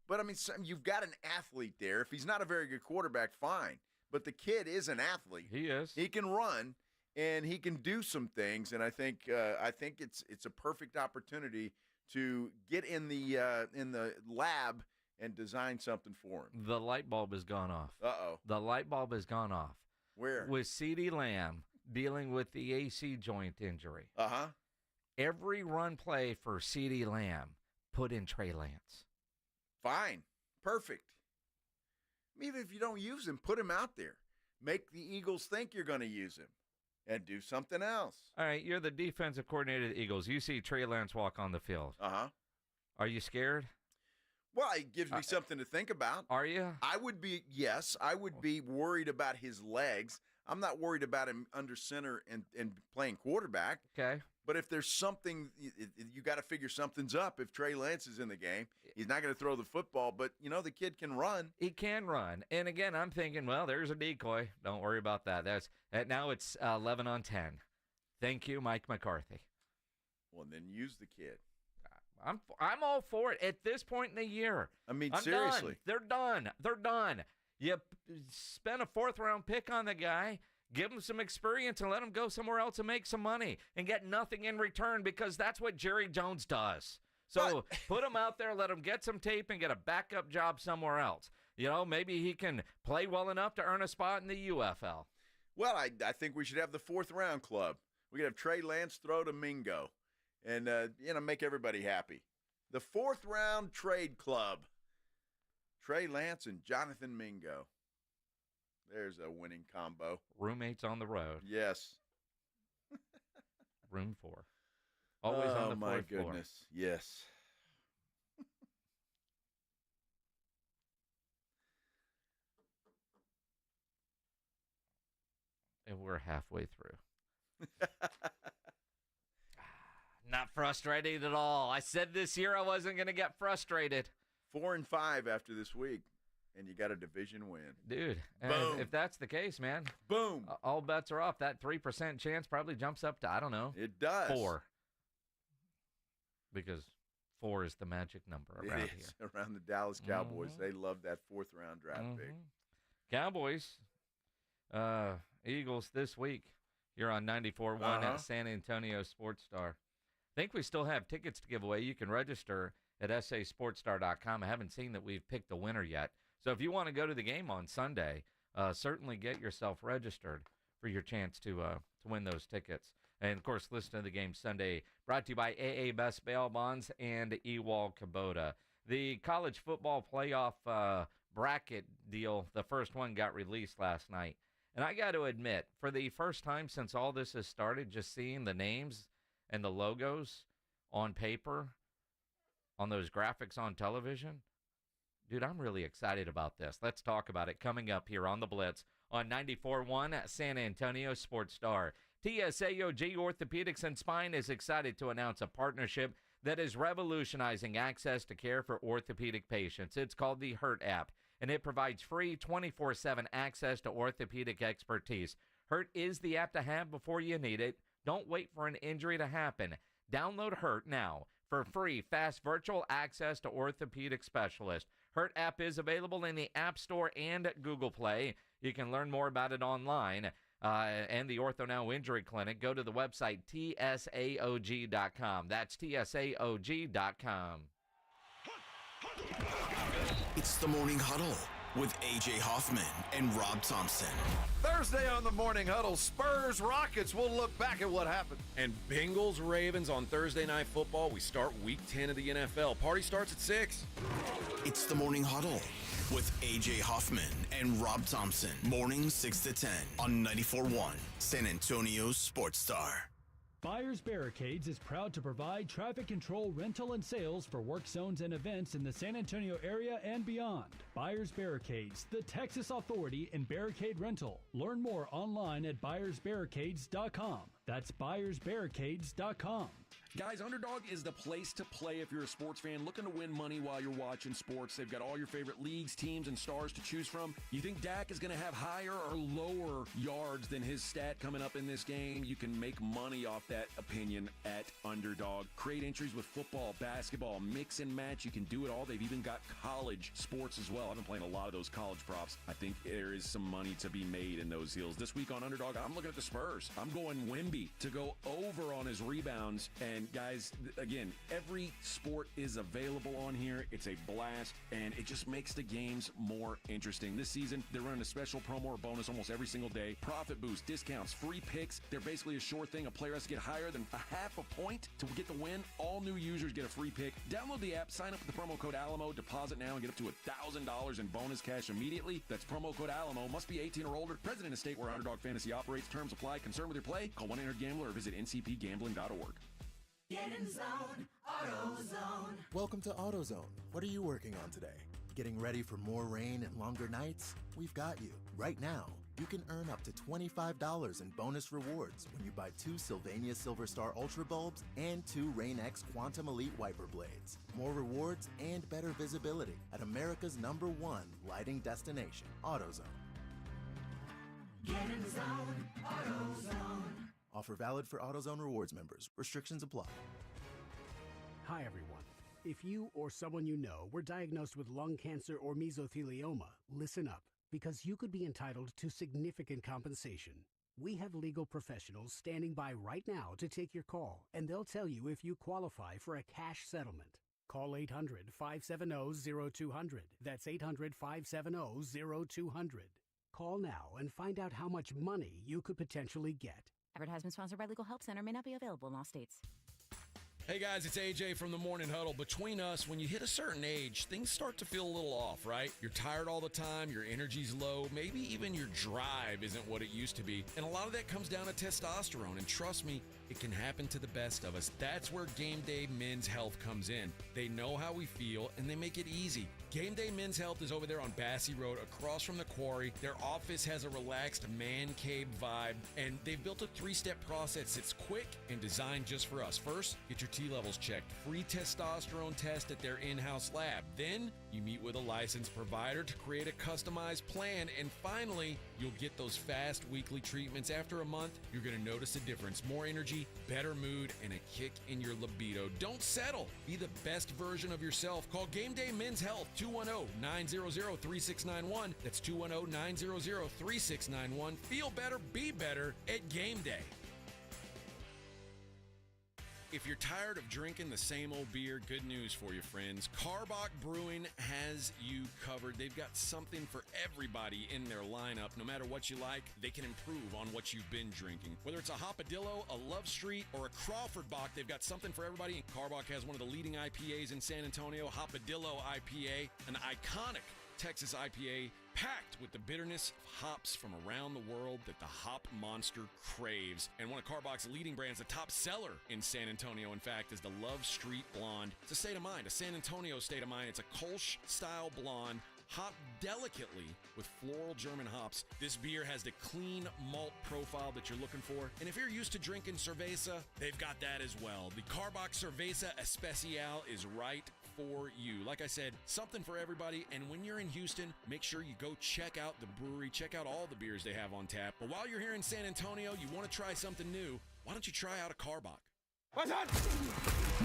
[SPEAKER 1] But, I mean, you've got an athlete there. If he's not a very good quarterback, fine. But the kid is an athlete.
[SPEAKER 5] He is.
[SPEAKER 1] He can run, and he can do some things, and I think it's a perfect opportunity to get in the lab and design something for him.
[SPEAKER 5] The light bulb has gone off.
[SPEAKER 1] Uh-oh.
[SPEAKER 5] The light bulb has gone off.
[SPEAKER 1] Where?
[SPEAKER 5] With CeeDee Lamb dealing with the AC joint injury.
[SPEAKER 1] Uh-huh.
[SPEAKER 5] Every run play for CeeDee Lamb, put in Trey Lance.
[SPEAKER 1] Fine. Perfect. Even if you don't use him, put him out there. Make the Eagles think you're going to use him. And do something else.
[SPEAKER 5] All right, you're the defensive coordinator of the Eagles. You see Trey Lance walk on the field.
[SPEAKER 1] Uh-huh.
[SPEAKER 5] Are you scared?
[SPEAKER 1] Well, it gives me something to think about.
[SPEAKER 5] Are you?
[SPEAKER 1] I would be, yes. I would be worried about his legs. I'm not worried about him under center and playing quarterback.
[SPEAKER 5] Okay.
[SPEAKER 1] But if there's something, you got to figure something's up. If Trey Lance is in the game, he's not going to throw the football, but, the kid can run.
[SPEAKER 5] He can run. And, again, I'm thinking, well, there's a decoy. Don't worry about that. Now it's 11 on 10. Thank you, Mike McCarthy.
[SPEAKER 1] Well, then use the kid.
[SPEAKER 5] I'm all for it at this point in the year.
[SPEAKER 1] I mean,
[SPEAKER 5] I'm
[SPEAKER 1] seriously.
[SPEAKER 5] Done. They're done. You spend a 4th-round pick on the guy. Give him some experience and let him go somewhere else and make some money and get nothing in return because that's what Jerry Jones does. So put him out there, let him get some tape and get a backup job somewhere else. Maybe he can play well enough to earn a spot in the UFL.
[SPEAKER 1] Well, I think we should have the 4th-round club. We could have Trey Lance throw to Mingo and, make everybody happy. The 4th-round trade club. Trey Lance and Jonathan Mingo. There's a winning combo.
[SPEAKER 5] Roommates on the road.
[SPEAKER 1] Yes.
[SPEAKER 5] Room 4. Always on the 4th floor.
[SPEAKER 1] Oh, my goodness. Yes.
[SPEAKER 5] And we're halfway through. Not frustrated at all. I said this year I wasn't going to get frustrated.
[SPEAKER 1] 4-5 after this week, and you got a division win.
[SPEAKER 5] Dude,
[SPEAKER 1] Boom.
[SPEAKER 5] if that's the case, man.
[SPEAKER 1] Boom.
[SPEAKER 5] All bets are off. That 3% chance probably jumps up to, I don't know.
[SPEAKER 1] It does.
[SPEAKER 5] 4. Because 4 is the magic number around here.
[SPEAKER 1] Around the Dallas Cowboys. They love that 4th-round draft pick.
[SPEAKER 5] Cowboys, Eagles this week here on 94.1 at San Antonio Sports Star. I think we still have tickets to give away. You can register at sasportstar.com. I haven't seen that we've picked the winner yet. So if you want to go to the game on Sunday, certainly get yourself registered for your chance to win those tickets. And, of course, listen to the game Sunday, brought to you by AA Best Bail Bonds and Ewald Kubota. The college football playoff bracket deal, the first one got released last night. And I got to admit, for the first time since all this has started, just seeing the names and the logos on paper, on those graphics on television, dude, I'm really excited about this. Let's talk about it coming up here on the Blitz on 94.1 at San Antonio Sports Star. TSAOG Orthopedics and Spine is excited to announce a partnership that is revolutionizing access to care for orthopedic patients. It's called the HURT app, and it provides free 24/7 access to orthopedic expertise. HURT is the app to have before you need it. Don't wait for an injury to happen. Download HURT now for free, fast virtual access to orthopedic specialists. HURT app is available in the App Store and Google Play. You can learn more about it online. And the Ortho Now Injury Clinic. Go to the website tsaog.com. That's tsaog.com.
[SPEAKER 3] It's the Morning Huddle with A.J. Hoffman and Rob Thompson.
[SPEAKER 15] Thursday on the Morning Huddle, Spurs Rockets. We'll look back at what happened.
[SPEAKER 16] And Bengals Ravens on Thursday Night Football. We start Week 10 of the NFL. Party starts at 6.
[SPEAKER 3] It's the Morning Huddle with A.J. Hoffman and Rob Thompson. Morning 6 to 10 on 94.1 San Antonio Sports Star.
[SPEAKER 17] Buyers Barricades is proud to provide traffic control, rental, and sales for work zones and events in the San Antonio area and beyond. Buyers Barricades, the Texas authority in barricade rental. Learn more online at buyersbarricades.com. That's buyersbarricades.com.
[SPEAKER 16] Guys, Underdog is the place to play if you're a sports fan looking to win money while you're watching sports. They've got all your favorite leagues, teams, and stars to choose from. You think Dak is going to have higher or lower yards than his stat coming up in this game? You can make money off that opinion at Underdog. Create entries with football, basketball, mix and match. You can do it all. They've even got college sports as well. I've been playing a lot of those college props. I think there is some money to be made in those deals. This week on Underdog, I'm looking at the Spurs. I'm going Wemby to go over on his rebounds. And guys, again, every sport is available on here. It's a blast, and it just makes the games more interesting. This season, they're running a special promo or bonus almost every single day. Profit boost, discounts, free picks. They're basically a sure thing. A player has to get higher than a half a point to get the win. All new users get a free pick. Download the app, sign up with the promo code Alamo, deposit now, and get up to $1,000 in bonus cash immediately. That's promo code Alamo. Must be 18 or older. Present in a state where Underdog Fantasy operates. Terms apply. Concerned with your play? Call 1-800-GAMBLER or visit ncpgambling.org.
[SPEAKER 18] Get in zone, AutoZone.
[SPEAKER 19] Welcome to AutoZone. What are you working on today? Getting ready for more rain and longer nights? We've got you. Right now, you can earn up to $25 in bonus rewards when you buy 2 Sylvania Silver Star Ultra bulbs and 2 Rain-X Quantum Elite wiper blades. More rewards and better visibility at America's #1 lighting destination, AutoZone.
[SPEAKER 18] Get in zone, AutoZone.
[SPEAKER 19] Offer valid for AutoZone Rewards members. Restrictions apply.
[SPEAKER 20] Hi, everyone. If you or someone you know were diagnosed with lung cancer or mesothelioma, listen up, because you could be entitled to significant compensation. We have legal professionals standing by right now to take your call, and they'll tell you if you qualify for a cash settlement. Call 800-570-0200. That's 800-570-0200. Call now and find out how much money you could potentially get.
[SPEAKER 21] Advertisement sponsored by Legal Help Center. May not be available in all states.
[SPEAKER 16] Hey guys, it's AJ from the Morning Huddle. Between us, when you hit a certain age, things start to feel a little off, right? You're tired all the time, your energy's low, maybe even your drive isn't what it used to be. And a lot of that comes down to testosterone, and trust me, it can happen to the best of us. That's where Game Day Men's Health comes in. They know how we feel, and they make it easy. Game Day Men's Health is over there on Bassey Road across from the quarry. Their office has a relaxed man cave vibe, and they've built a 3-step process that's quick and designed just for us. First, get your T levels checked. Free testosterone test at their in-house lab. Then, you meet with a licensed provider to create a customized plan. And finally, you'll get those fast weekly treatments. After a month, you're going to notice a difference. More energy, better mood, and a kick in your libido. Don't settle. Be the best version of yourself. Call Game Day Men's Health, 210-900-3691. That's 210-900-3691. Feel better, be better at Game Day. If you're tired of drinking the same old beer, good news for you, friends. Carbach Brewing has you covered. They've got something for everybody in their lineup. No matter what you like, they can improve on what you've been drinking. Whether it's a Hopadillo, a Love Street, or a Crawford Bock, they've got something for everybody. Carbach has one of the leading IPAs in San Antonio, Hopadillo IPA, an iconic Texas IPA packed with the bitterness of hops from around the world that the hop monster craves. And one of Carbach's leading brands, the top seller in San Antonio, in fact, is the Love Street Blonde. It's a state of mind, a San Antonio state of mind. It's a Kolsch-style blonde, hopped delicately with floral German hops. This beer has the clean malt profile that you're looking for. And if you're used to drinking cerveza, they've got that as well. The Carbach Cerveza Especial is right for you. Like I said, something for everybody. And when you're in Houston, make sure you go check out the brewery, check out all the beers they have on tap. But while you're here in San Antonio, you want to try something new, why don't you try out a Carbach?
[SPEAKER 3] What's up?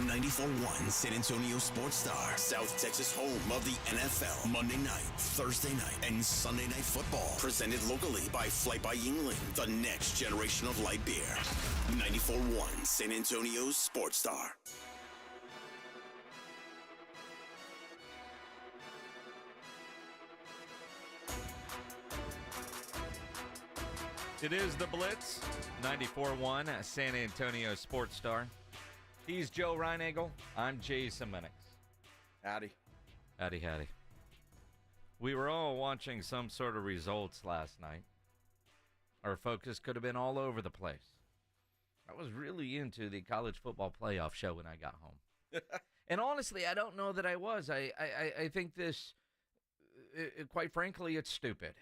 [SPEAKER 3] 94.1 San Antonio Sports Star, South Texas home of the NFL. Monday night, Thursday night, and Sunday night football. Presented locally by Flight by Yingling, the next generation of light beer. 94.1 San Antonio Sports Star.
[SPEAKER 5] It is the Blitz, 94.1 San Antonio Sports Star. He's Joe Reinagel. I'm Jason Minix.
[SPEAKER 1] Howdy.
[SPEAKER 5] Howdy, howdy. We were all watching some sort of results last night. Our focus could have been all over the place. I was really into the college football playoff show when I got home. And honestly, I don't know that I was. I think this, quite frankly, it's stupid.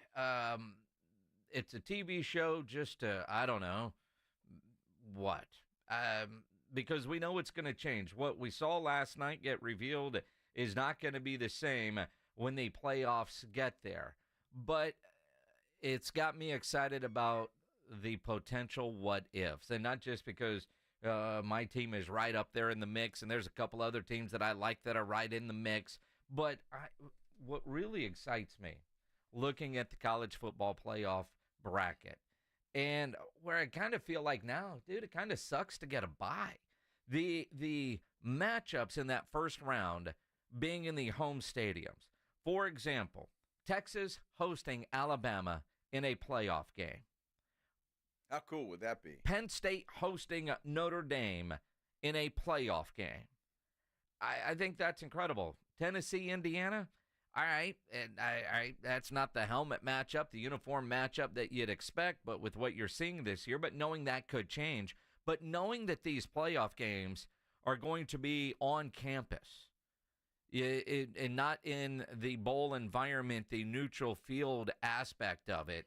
[SPEAKER 5] It's a TV show just to, I don't know, what? Because we know it's going to change. What we saw last night get revealed is not going to be the same when the playoffs get there. But it's got me excited about the potential what-ifs. And not just because my team is right up there in the mix, and there's a couple other teams that I like that are right in the mix. But what really excites me, looking at the college football playoff bracket, and where I kind of feel like now, dude, it kind of sucks to get a bye. The matchups in that first round being in the home stadiums. For example, Texas hosting Alabama in a playoff game.
[SPEAKER 1] How cool would that be?
[SPEAKER 5] Penn State hosting Notre Dame in a playoff game. I think that's incredible. Tennessee, Indiana. All right, and that's not the helmet matchup, the uniform matchup that you'd expect, but with what you're seeing this year, but knowing that could change, but knowing that these playoff games are going to be on campus and not in the bowl environment, the neutral field aspect of it,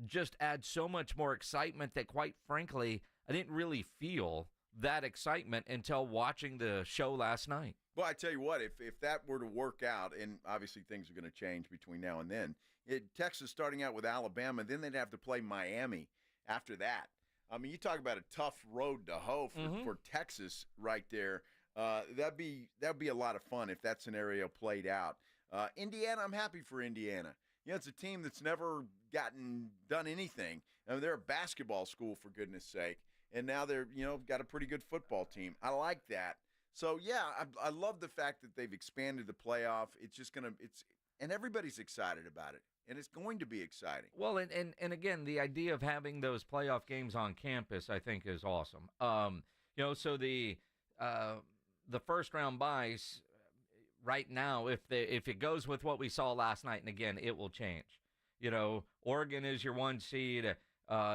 [SPEAKER 5] just adds so much more excitement that, quite frankly, I didn't really feel that excitement until watching the show last night.
[SPEAKER 1] Well, I tell you what, if that were to work out, and obviously things are going to change between now and then, Texas starting out with Alabama, then they'd have to play Miami after that. I mean, you talk about a tough road to hoe for Texas right there. That'd be a lot of fun if that scenario played out. Indiana, I'm happy for Indiana. You know, it's a team that's never done anything. I mean, they're a basketball school, for goodness sake, and now they're got a pretty good football team. I like that. So, yeah, I love the fact that they've expanded the playoff. It's just and everybody's excited about it, and it's going to be exciting.
[SPEAKER 5] Well, and again, the idea of having those playoff games on campus, I think, is awesome. So the first round buys right now, if it goes with what we saw last night, and again, it will change. Oregon is your 1 seed,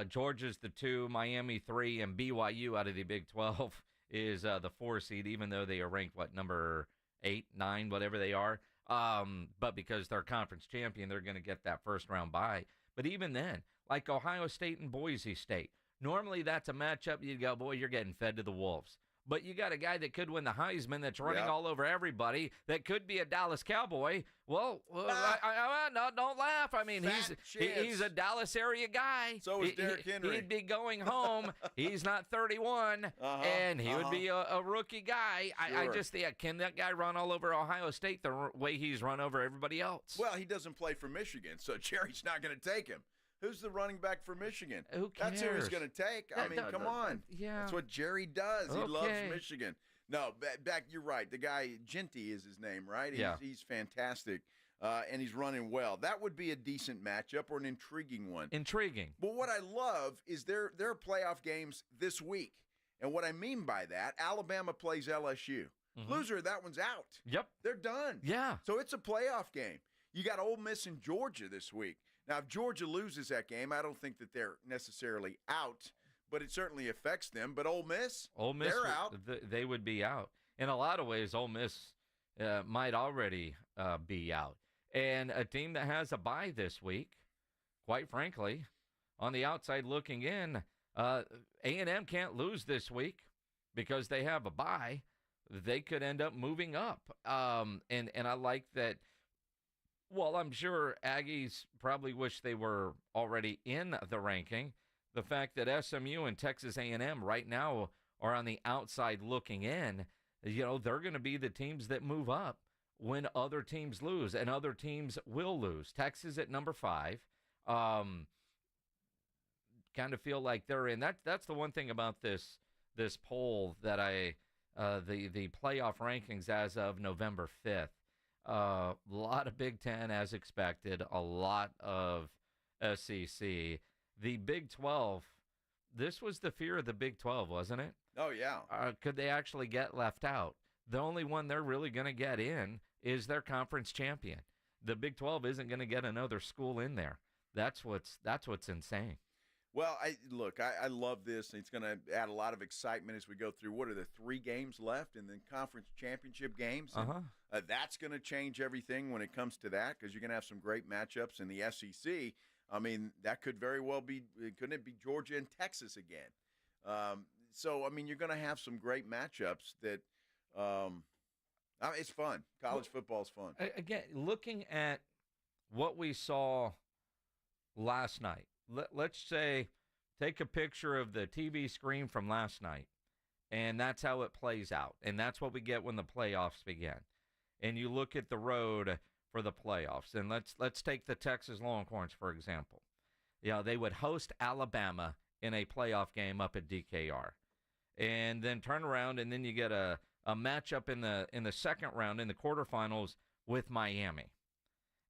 [SPEAKER 5] Georgia's the 2, Miami 3, and BYU out of the Big 12 is the 4 seed, even though they are ranked, number 8, 9, whatever they are. But because they're conference champion, they're going to get that first-round bye. But even then, like Ohio State and Boise State, normally that's a matchup you go, boy, you're getting fed to the wolves. But you got a guy that could win the Heisman that's running all over everybody, that could be a Dallas Cowboy. Well, no, don't laugh. I mean, he's a Dallas area guy.
[SPEAKER 1] So is Derrick Henry.
[SPEAKER 5] He'd be going home. He's not 31, and he would be a rookie guy.
[SPEAKER 1] Sure.
[SPEAKER 5] I just think, can that guy run all over Ohio State the way he's run over everybody else?
[SPEAKER 1] Well, he doesn't play for Michigan, so Jerry's not going to take him. Who's the running back for Michigan?
[SPEAKER 5] Who cares?
[SPEAKER 1] That's who he's going to take. I mean, come on.
[SPEAKER 5] Yeah.
[SPEAKER 1] That's what Jerry does. He loves Michigan. No, back. You're right. The guy, Genty is his name, right? He's fantastic, and he's running well. That would be a decent matchup or an intriguing one.
[SPEAKER 5] Intriguing.
[SPEAKER 1] But what I love is there are playoff games this week. And what I mean by that, Alabama plays LSU. Loser of that one's out.
[SPEAKER 5] Yep.
[SPEAKER 1] They're done.
[SPEAKER 5] Yeah.
[SPEAKER 1] So it's a playoff game. You got Ole Miss and Georgia this week. Now, if Georgia loses that game, I don't think that they're necessarily out, but it certainly affects them. But Ole Miss, they're out.
[SPEAKER 5] They would be out. In a lot of ways, Ole Miss might already be out. And a team that has a bye this week, quite frankly, on the outside looking in, A&M can't lose this week because they have a bye. They could end up moving up. And I like that. Well, I'm sure Aggies probably wish they were already in the ranking. The fact that SMU and Texas A&M right now are on the outside looking in, they're going to be the teams that move up when other teams lose, and other teams will lose. Texas at number 5. Kind of feel like they're in. That's the one thing about this poll that the playoff rankings as of November 5th. A lot of Big Ten as expected, a lot of SEC. The Big 12, this was the fear of the Big 12, wasn't it?
[SPEAKER 1] Oh, yeah.
[SPEAKER 5] Could they actually get left out? The only one they're really going to get in is their conference champion. The Big 12 isn't going to get another school in there. That's what's insane.
[SPEAKER 1] Well, I love this. It's going to add a lot of excitement as we go through. What are the 3 games left and then conference championship games? And, that's going to change everything when it comes to that because you're going to have some great matchups in the SEC. I mean, that could very well be – couldn't it be Georgia and Texas again? So, I mean, you're going to have some great matchups that it's fun. College football is fun.
[SPEAKER 5] Again, looking at what we saw last night, let's say take a picture of the TV screen from last night, and that's how it plays out. And that's what we get when the playoffs begin. And you look at the road for the playoffs. And let's take the Texas Longhorns, for example. They would host Alabama in a playoff game up at DKR. And then turn around, and then you get a matchup in the second round in the quarterfinals with Miami.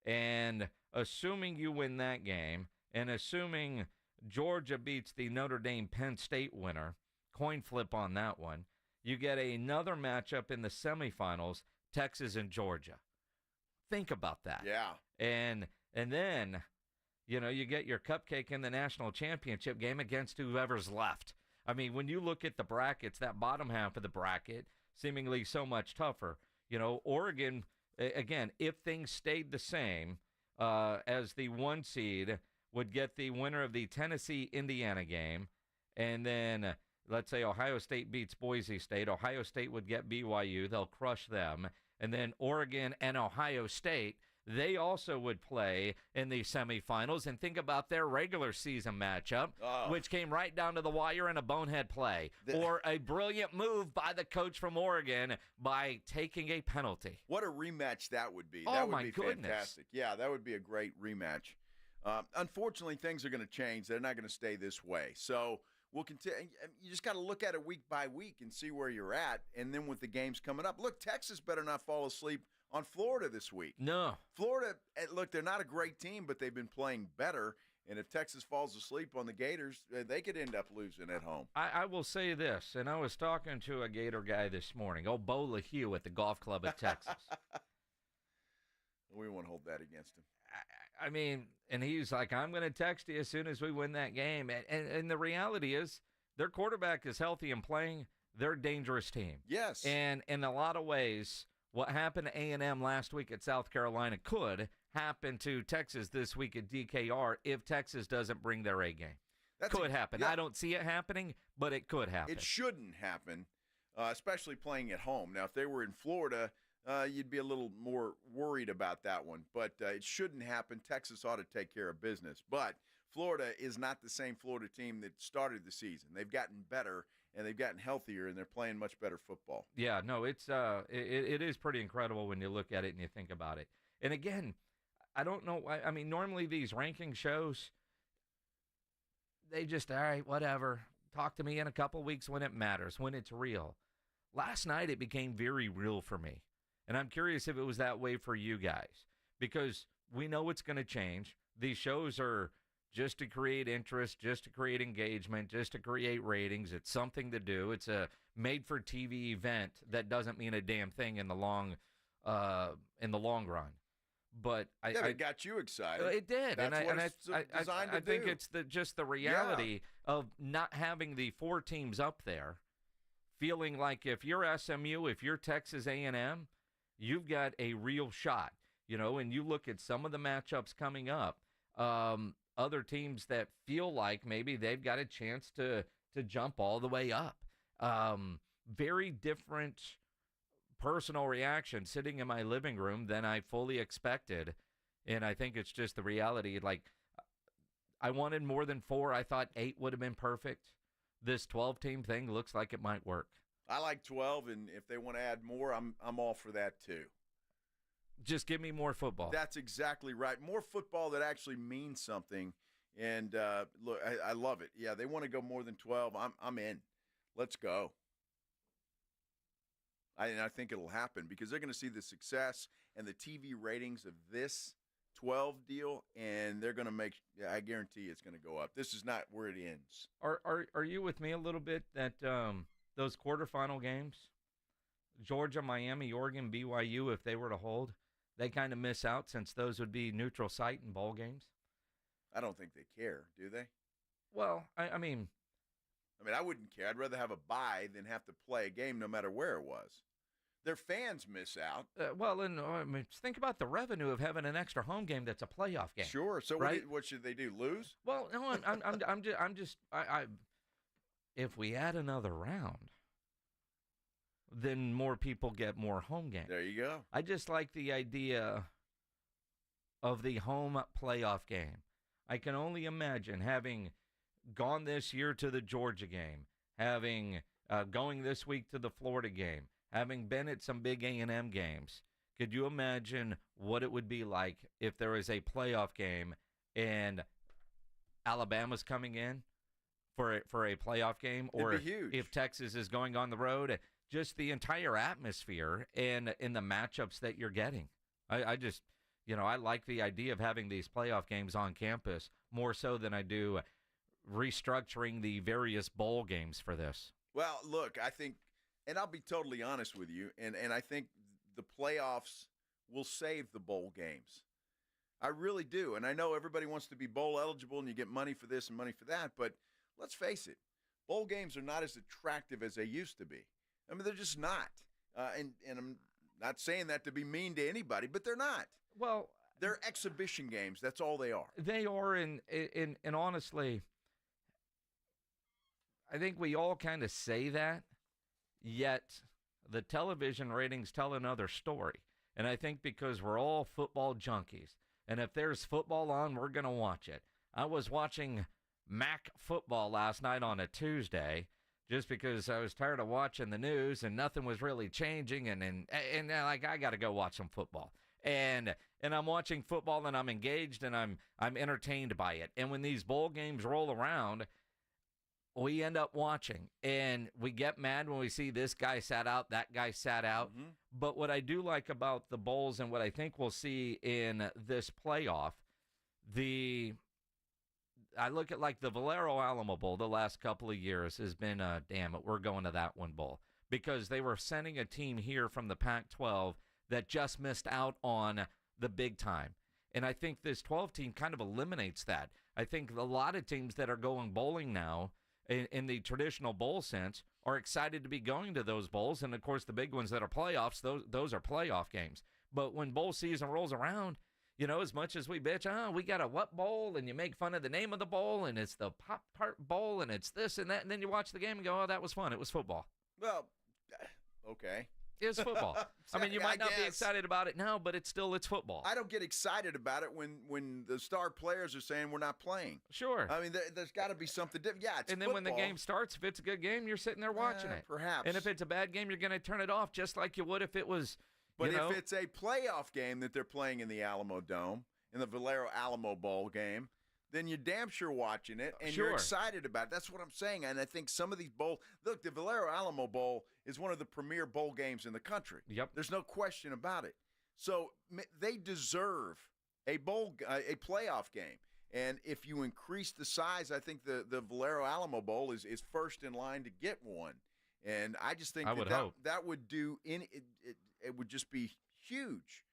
[SPEAKER 5] And assuming you win that game, and assuming Georgia beats the Notre Dame Penn State winner, coin flip on that one, you get another matchup in the semifinals, Texas and Georgia. Think about that.
[SPEAKER 1] Yeah.
[SPEAKER 5] And then, you get your cupcake in the national championship game against whoever's left. I mean, when you look at the brackets, that bottom half of the bracket, seemingly so much tougher. Oregon, again, if things stayed the same as the 1 seed, would get the winner of the Tennessee-Indiana game, and then let's say Ohio State beats Boise State. Ohio State would get BYU. They'll crush them. And then Oregon and Ohio State, they also would play in the semifinals. And think about their regular season matchup, which came right down to the wire in a bonehead play or a brilliant move by the coach from Oregon by taking a penalty.
[SPEAKER 1] What a rematch that would be.
[SPEAKER 5] Oh,
[SPEAKER 1] that would
[SPEAKER 5] my
[SPEAKER 1] be
[SPEAKER 5] goodness.
[SPEAKER 1] Fantastic. Yeah, that would be a great rematch. Unfortunately, things are going to change. They're not going to stay this way. So we'll continue. You just got to look at it week by week and see where you're at. And then with the games coming up, look, Texas better not fall asleep on Florida this week.
[SPEAKER 5] No.
[SPEAKER 1] Florida, look, they're not a great team, but they've been playing better. And if Texas falls asleep on the Gators, they could end up losing at home.
[SPEAKER 5] I will say this, and I was talking to a Gator guy this morning, Ballou at the golf club at Texas.
[SPEAKER 1] We won't hold that against him.
[SPEAKER 5] I mean, and he's like, I'm going to text you as soon as we win that game. And the reality is their quarterback is healthy and playing. They're a dangerous team.
[SPEAKER 1] Yes.
[SPEAKER 5] And in a lot of ways, What happened to A&M last week at South Carolina could happen to Texas this week at DKR if Texas doesn't bring their A game. Could happen.
[SPEAKER 1] Yeah.
[SPEAKER 5] I don't see it happening, but it could happen.
[SPEAKER 1] It shouldn't happen, especially playing at home. Now, if they were in Florida, you'd be a little more worried about that one. But it shouldn't happen. Texas ought to take care of business. But Florida is not the same Florida team that started the season. They've gotten better, and they've gotten healthier, and they're playing much better football.
[SPEAKER 5] Yeah, no, it is pretty incredible when you look at it and you think about it. And again, I don't know. I mean, normally these ranking shows, they just, all right, whatever. Talk to me in a couple weeks when it matters, when it's real. Last night it became very real for me. And I'm curious if it was that way for you guys, because we know it's going to change. These shows are just to create interest, just to create engagement, just to create ratings. It's something to do. It's a made-for-TV event that doesn't mean a damn thing in the long run. But
[SPEAKER 1] it got you excited.
[SPEAKER 5] It did,
[SPEAKER 1] That's what it's designed to do.
[SPEAKER 5] I think it's just the reality of not having the 4 teams up there, feeling like if you're SMU, if you're Texas A&M, you've got a real shot. And you look at some of the matchups coming up. Other teams that feel like maybe they've got a chance to jump all the way up. Very different personal reaction sitting in my living room than I fully expected. And I think it's just the reality. Like, I wanted more than 4. I thought 8 would have been perfect. This 12-team thing looks like it might work.
[SPEAKER 1] I like 12, and if they want to add more, I'm all for that too.
[SPEAKER 5] Just give me more football.
[SPEAKER 1] That's exactly right. More football that actually means something. And look, I love it. Yeah, they want to go more than 12. I'm in. Let's go. I think it'll happen because they're going to see the success and the TV ratings of this 12 deal, and they're going to make. Yeah, I guarantee it's going to go up. This is not where it ends.
[SPEAKER 5] Are you with me a little bit that those quarterfinal games, Georgia, Miami, Oregon, BYU, if they were to hold, they kind of miss out since those would be neutral site and bowl games?
[SPEAKER 1] I don't think they care, do they?
[SPEAKER 5] Well, I mean,
[SPEAKER 1] I wouldn't care. I'd rather have a bye than have to play a game no matter where it was. Their fans miss out.
[SPEAKER 5] Just think about the revenue of having an extra home game that's a playoff game.
[SPEAKER 1] Sure. So
[SPEAKER 5] right?
[SPEAKER 1] What should they do? Lose?
[SPEAKER 5] Well, no. If we add another round, then more people get more home games.
[SPEAKER 1] There you go.
[SPEAKER 5] I just like the idea of the home playoff game. I can only imagine having gone this year to the Georgia game, having going this week to the Florida game, having been at some big A&M games. Could you imagine what it would be like if there was a playoff game and Alabama's coming in for a playoff game, or
[SPEAKER 1] It'd be huge.
[SPEAKER 5] If Texas is going on the road? Just the entire atmosphere and in the matchups that you're getting. I just, I like the idea of having these playoff games on campus more so than I do restructuring the various bowl games for this.
[SPEAKER 1] Well, look, I think, and I'll be totally honest with you, and I think the playoffs will save the bowl games. I really do. And I know everybody wants to be bowl eligible and you get money for this and money for that, but let's face it, bowl games are not as attractive as they used to be. I mean, they're just not. And I'm not saying that to be mean to anybody, but they're not.
[SPEAKER 5] Well,
[SPEAKER 1] they're exhibition games. That's all they are.
[SPEAKER 5] They are, and honestly, I think we all kind of say that, yet the television ratings tell another story. And I think because we're all football junkies, and if there's football on, we're going to watch it. I was watching MAC football last night on a Tuesday, just because I was tired of watching the news and nothing was really changing, and like, I got to go watch some football. And I'm watching football and I'm engaged and I'm entertained by it. And when these bowl games roll around, we end up watching and we get mad when we see this guy sat out, that guy sat out. Mm-hmm. But what I do like about the bowls and what I think we'll see in this playoff, I look at like the Valero Alamo Bowl the last couple of years has been, damn it, we're going to that one bowl. Because they were sending a team here from the Pac-12 that just missed out on the big time. And I think this 12 team kind of eliminates that. I think a lot of teams that are going bowling now, in the traditional bowl sense are excited to be going to those bowls. And, of course, the big ones that are playoffs, those are playoff games. But when bowl season rolls around, you know, as much as we bitch, we got a what bowl, and you make fun of the name of the bowl, and it's the Pop-Tart Bowl, and it's this and that, and then you watch the game and go, oh, that was fun. It was football.
[SPEAKER 1] Well, okay.
[SPEAKER 5] It's football. I mean, you might not be excited about it now, but it's football.
[SPEAKER 1] I don't get excited about it when the star players are saying we're not playing.
[SPEAKER 5] Sure.
[SPEAKER 1] I mean, there's got to be something different. Yeah, it's
[SPEAKER 5] and then
[SPEAKER 1] football.
[SPEAKER 5] When the game starts, if it's a good game, you're sitting there watching it.
[SPEAKER 1] Perhaps.
[SPEAKER 5] And if it's a bad game, you're going to turn it off just like you would if it was,
[SPEAKER 1] But if it's a playoff game that they're playing in the Alamo Dome, in the Valero Alamo Bowl game, then you're damn sure watching it, and you're excited about it. That's what I'm saying. And I think some of these bowls – look, the Valero Alamo Bowl is one of the premier bowl games in the country.
[SPEAKER 5] Yep.
[SPEAKER 1] There's no question about it. So they deserve a playoff game. And if you increase the size, I think the Valero Alamo Bowl is first in line to get one. And I just think that would do – it would just be huge.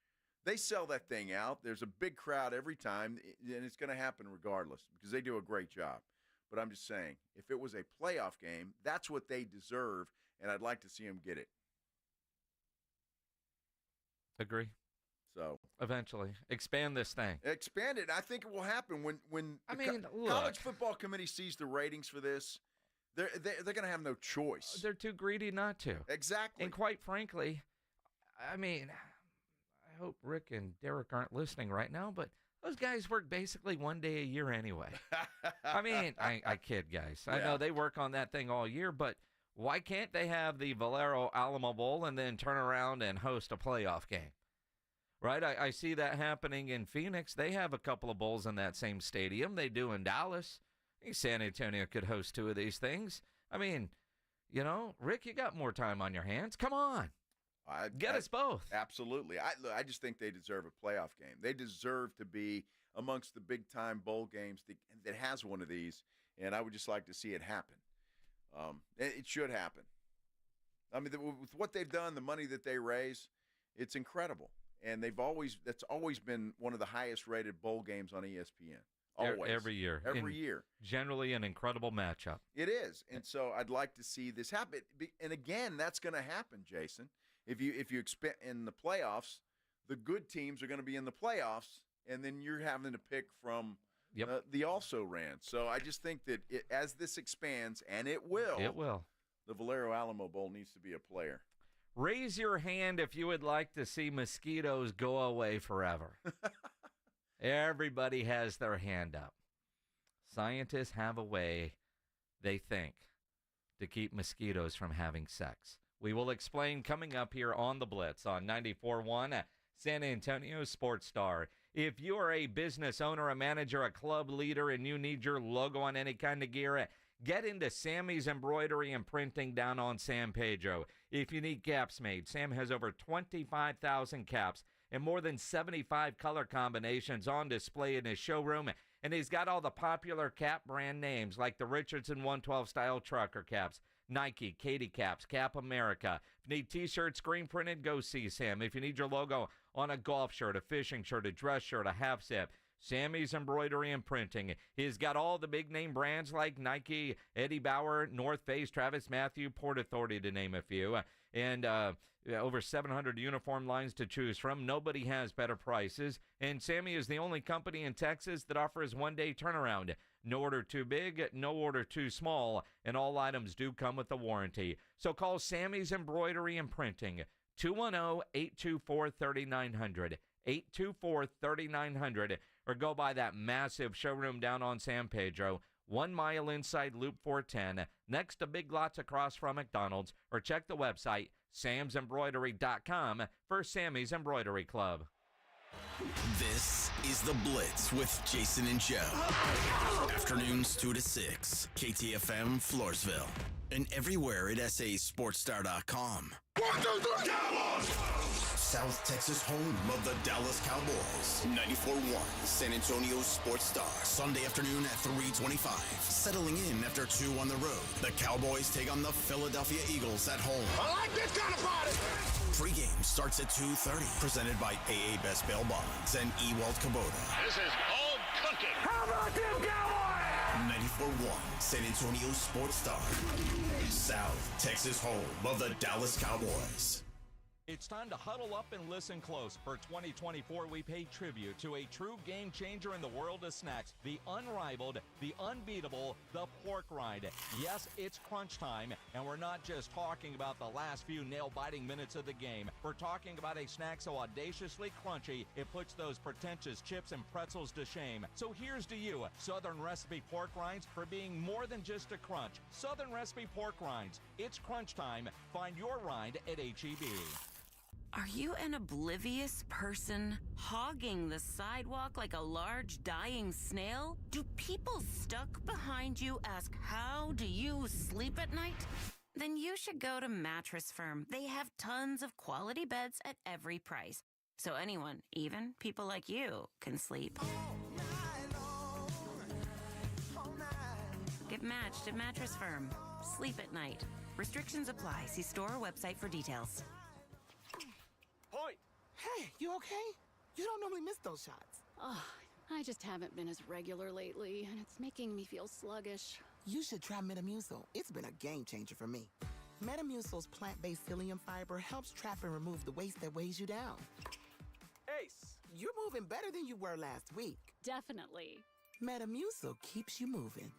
[SPEAKER 1] They sell that thing out. There's a big crowd every time, and it's going to happen regardless because they do a great job. But I'm just saying, if it was a playoff game, that's what they deserve, and I'd like to see them get it.
[SPEAKER 5] Agree.
[SPEAKER 1] So
[SPEAKER 5] eventually, expand this thing.
[SPEAKER 1] Expand it. I think it will happen when college football committee sees the ratings for this. They're going to have no choice.
[SPEAKER 5] They're too greedy not to.
[SPEAKER 1] Exactly.
[SPEAKER 5] And quite frankly, I mean, I hope Rick and Derek aren't listening right now, but those guys work basically one day a year anyway. I mean, I kid, guys. I know they work on that thing all year, but why can't they have the Valero Alamo Bowl and then turn around and host a playoff game? Right? I see that happening in Phoenix. They have a couple of bowls in that same stadium. They do in Dallas. I think San Antonio could host two of these things. I mean, you know, Rick, you got more time on your hands. Come on. Get us both.
[SPEAKER 1] Absolutely. I just think they deserve a playoff game. They deserve to be amongst the big-time bowl games that has one of these, and I would just like to see it happen. It should happen. I mean, with what they've done, the money that they raise, it's incredible. And that's always been one of the highest-rated bowl games on ESPN. Always.
[SPEAKER 5] Every year.
[SPEAKER 1] Every year.
[SPEAKER 5] Generally an incredible matchup.
[SPEAKER 1] It is. And so I'd like to see this happen. And again, that's going to happen, Jason. If you expect in the playoffs, the good teams are going to be in the playoffs, and then you're having to pick from the also ran. So I just think that as this expands, and it will, the Valero Alamo Bowl needs to be a player.
[SPEAKER 5] Raise your hand if you would like to see mosquitoes go away forever. Everybody has their hand up. Scientists have a way, they think, to keep mosquitoes from having sex. We will explain coming up here on The Blitz on 94.1 San Antonio Sports Star. If you are a business owner, a manager, a club leader, and you need your logo on any kind of gear, get into Sammy's Embroidery and Printing down on San Pedro. If you need caps made, Sam has over 25,000 caps and more than 75 color combinations on display in his showroom. And he's got all the popular cap brand names like the Richardson 112 style trucker caps, Nike, Katie Caps, Cap America. If you need T-shirts, screen printed, go see Sam. If you need your logo on a golf shirt, a fishing shirt, a dress shirt, a half zip, Sammy's Embroidery and Printing. He's got all the big name brands like Nike, Eddie Bauer, North Face, Travis Matthew, Port Authority, to name a few. And over 700 uniform lines to choose from. Nobody has better prices. And Sammy is the only company in Texas that offers one-day turnaround. No order too big, no order too small, and all items do come with a warranty. So call Sammy's Embroidery and Printing, 210-824-3900, 824-3900, or go by that massive showroom down on San Pedro, 1 mile inside Loop 410, next to Big Lots across from McDonald's, or check the website, samsembroidery.com, for Sammy's Embroidery Club.
[SPEAKER 3] This is The Blitz with Jason and Joe. Afternoons 2 to 6, KTFM Floresville, and everywhere at sasportstar.com. 1, 2, 3, Cowboys! South Texas home of the Dallas Cowboys. 94.1 San Antonio Sports Star. Sunday afternoon at 3:25. Settling in after 2 on the road. The Cowboys take on the Philadelphia Eagles at home.
[SPEAKER 18] I like this kind of party!
[SPEAKER 3] Pre-game starts at 2:30. Presented by AA Best Bail Bonds and Ewald Kubota.
[SPEAKER 18] This is home cooking. How about them Cowboys?
[SPEAKER 3] number one San Antonio sports star. South Texas home of the Dallas Cowboys.
[SPEAKER 6] It's time to huddle up and listen close. For 2024, we pay tribute to a true game changer in the world of snacks. The unrivaled, the unbeatable, the pork rind. Yes, it's crunch time, and we're not just talking about the last few nail-biting minutes of the game. We're talking about a snack so audaciously crunchy, it puts those pretentious chips and pretzels to shame. So here's to you, Southern Recipe Pork Rinds, for being more than just a crunch. Southern Recipe Pork Rinds. It's crunch time. Find your rind at H-E-B.
[SPEAKER 22] Are you an oblivious person hogging the sidewalk like a large dying snail? Do people stuck behind you ask, how do you sleep at night? Then you should go to Mattress Firm. They have tons of quality beds at every price. So anyone, even people like you, can sleep. Get matched at Mattress Firm. Sleep at night. Restrictions apply. See store or website for details.
[SPEAKER 23] Hey, you okay? You don't normally miss those shots.
[SPEAKER 24] Oh, I just haven't been as regular lately, and it's making me feel sluggish.
[SPEAKER 23] You should try Metamucil. It's been a game changer for me. Metamucil's plant-based psyllium fiber helps trap and remove the waste that weighs you down. Ace, you're moving better than you were last week.
[SPEAKER 24] Definitely.
[SPEAKER 23] Metamucil keeps you moving.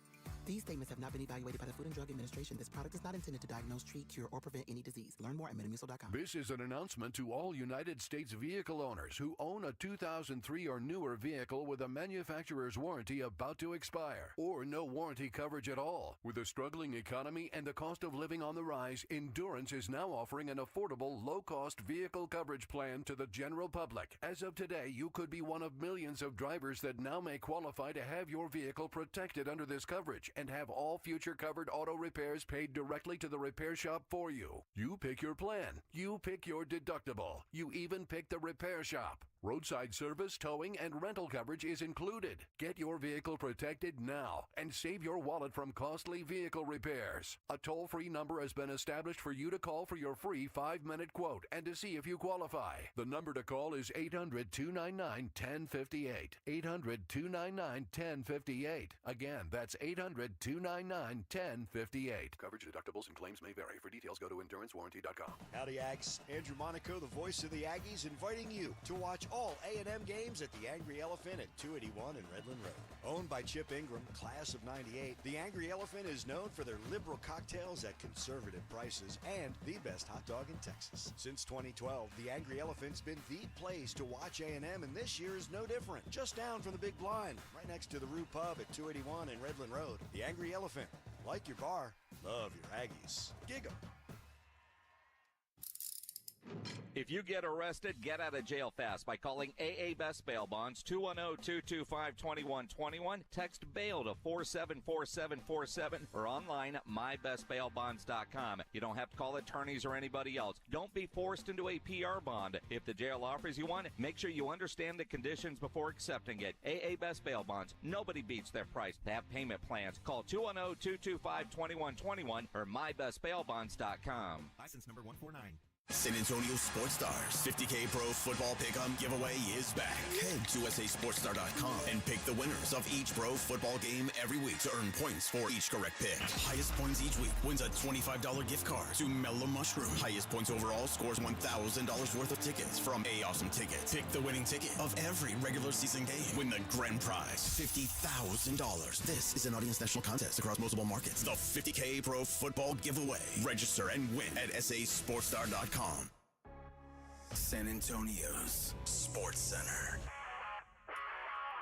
[SPEAKER 23] These statements have not been evaluated by the Food and Drug Administration. This product is not intended to diagnose, treat, cure, or prevent any disease. Learn more at metamucil.com.
[SPEAKER 25] This is an announcement to all United States vehicle owners who own a 2003 or newer vehicle with a manufacturer's warranty about to expire, or no warranty coverage at all. With a struggling economy and the cost of living on the rise, Endurance is now offering an affordable, low-cost vehicle coverage plan to the general public. As of today, you could be one of millions of drivers that now may qualify to have your vehicle protected under this coverage and have all future covered auto repairs paid directly to the repair shop for you. You pick your plan. You pick your deductible. You even pick the repair shop. Roadside service, towing, and rental coverage is included. Get your vehicle protected now and save your wallet from costly vehicle repairs. A toll-free number has been established for you to call for your free 5-minute quote and to see if you qualify. The number to call is 800-299-1058. 800-299-1058. Again, that's 800-299-1058. Coverage, deductibles, and claims may vary. For details, go to EnduranceWarranty.com.
[SPEAKER 26] Howdy, Ags. Andrew Monaco, the voice of the Aggies, inviting you to watch all A&M games at the Angry Elephant at 281 and Redland Road. Owned by Chip Ingram, class of '98, the Angry Elephant is known for their liberal cocktails at conservative prices and the best hot dog in Texas. Since 2012, the Angry Elephant's been the place to watch A&M, and this year is no different. Just down from the Big Blind, right next to the Rue Pub at 281 and Redland Road. The Angry Elephant. Like your bar, love your Aggies. Gig 'em.
[SPEAKER 6] If you get arrested, get out of jail fast by calling AA Best Bail Bonds, 210-225-2121. Text bail to 474747 or online at mybestbailbonds.com. You don't have to call attorneys or anybody else. Don't be forced into a PR bond. If the jail offers you one, make sure you understand the conditions before accepting it. AA Best Bail Bonds. Nobody beats their price. They have payment plans. Call 210-225-2121 or mybestbailbonds.com.
[SPEAKER 27] License number 149.
[SPEAKER 3] San Antonio Sports Stars 50K Pro Football Pick'em giveaway is back. Head to USASportsStar.com and pick the winners of each pro football game every week to earn points for each correct pick. Highest points each week wins a $25 gift card to Mellow Mushroom. Highest points overall scores $1,000 worth of tickets from A Awesome Tickets. Pick the winning ticket of every regular season game. Win the grand prize, $50,000. This is an audience national contest across multiple markets. The 50K Pro Football Giveaway. Register and win at SASportsStar.com. San Antonio's Sports Center.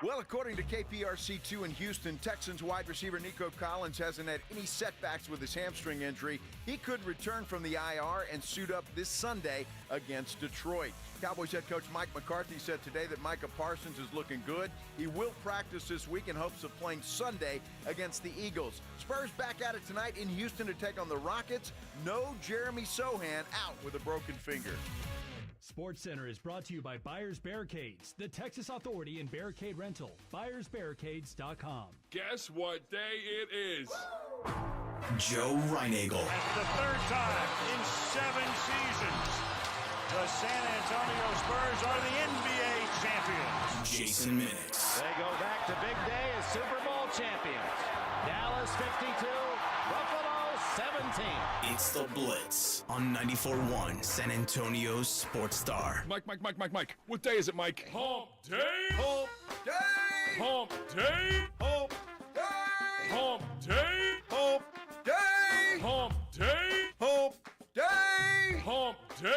[SPEAKER 1] Well, according to KPRC2 in Houston, Texans wide receiver Nico Collins hasn't had any setbacks with his hamstring injury. He could return from the IR and suit up this Sunday against Detroit. Cowboys head coach Mike McCarthy said today that Micah Parsons is looking good. He will practice this week in hopes of playing Sunday against the Eagles. Spurs back at it tonight in Houston to take on the Rockets. No Jeremy Sohan, out with a broken finger.
[SPEAKER 17] Sports Center is brought to you by Buyers Barricades, the Texas authority in barricade rental. BuyersBarricades.com.
[SPEAKER 28] Guess what day it is?
[SPEAKER 3] Joe Reinagel.
[SPEAKER 29] That's the third time in 7 seasons
[SPEAKER 4] The San Antonio Spurs are the NBA champions.
[SPEAKER 3] Jason Minix.
[SPEAKER 4] They go back to big day as Super Bowl champions. Dallas 52, Buffalo 17.
[SPEAKER 3] It's the Blitz on 94.1 San Antonio's Sports Star.
[SPEAKER 2] Mike. What day is it, Mike?
[SPEAKER 15] Hump day!
[SPEAKER 1] Hump day!
[SPEAKER 15] Hump day!
[SPEAKER 1] Hump day!
[SPEAKER 15] Hump day!
[SPEAKER 1] Hump day!
[SPEAKER 15] Hump day!
[SPEAKER 1] Hump day!
[SPEAKER 15] Hump day!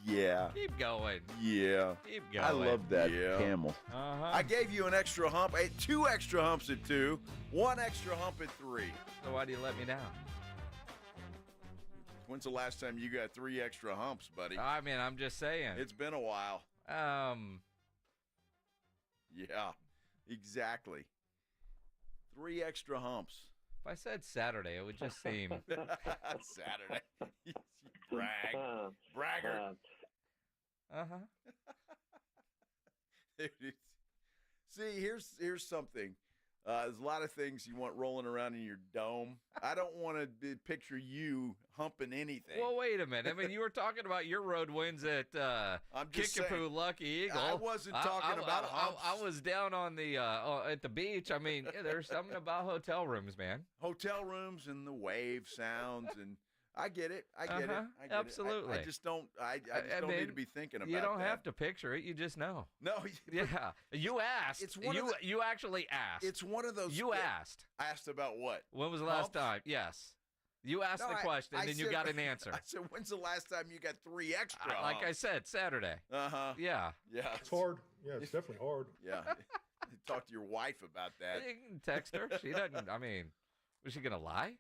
[SPEAKER 1] Yeah.
[SPEAKER 5] Keep going.
[SPEAKER 1] Yeah.
[SPEAKER 5] Keep going.
[SPEAKER 7] I love that
[SPEAKER 1] Yeah.
[SPEAKER 7] camel.
[SPEAKER 5] Uh-huh.
[SPEAKER 1] I gave you an extra hump, 2 extra humps at 2, 1 extra hump at 3.
[SPEAKER 5] So why do you let me down?
[SPEAKER 1] When's the last time you got 3 extra humps, buddy?
[SPEAKER 5] I mean, I'm just saying.
[SPEAKER 1] It's been a while. Yeah, exactly. 3 extra humps.
[SPEAKER 5] If I said Saturday, it would just seem.
[SPEAKER 1] Saturday. You Bragger.
[SPEAKER 5] Uh-huh.
[SPEAKER 1] See, here's something. There's a lot of things you want rolling around in your dome. I don't want to picture you humping anything.
[SPEAKER 5] Well, wait a minute. I mean, you were talking about your road wins at Kickapoo Lucky Eagle.
[SPEAKER 1] I wasn't talking about humps.
[SPEAKER 5] I was down on the at the beach. I mean, there's something about hotel rooms, man.
[SPEAKER 1] Hotel rooms and the wave sounds, and I get it. I get it. I get
[SPEAKER 5] Absolutely.
[SPEAKER 1] it. I just don't. I just don't need to be thinking about.
[SPEAKER 5] You don't
[SPEAKER 1] that.
[SPEAKER 5] have to picture it. You just know.
[SPEAKER 1] No.
[SPEAKER 5] Yeah. You asked.
[SPEAKER 1] It's one
[SPEAKER 5] you actually asked.
[SPEAKER 1] It's one of those.
[SPEAKER 5] You asked.
[SPEAKER 1] Asked about what?
[SPEAKER 5] When was the last time? Yes. You asked the question, and then you got an answer.
[SPEAKER 1] I said, when's the last time you got 3 extra?
[SPEAKER 5] Like I said, Saturday.
[SPEAKER 1] Uh-huh.
[SPEAKER 5] Yeah.
[SPEAKER 1] Yeah.
[SPEAKER 8] It's hard. Yeah, it's definitely hard.
[SPEAKER 1] Yeah. Talk to your wife about that.
[SPEAKER 5] You can text her. She doesn't. I mean, was she gonna lie?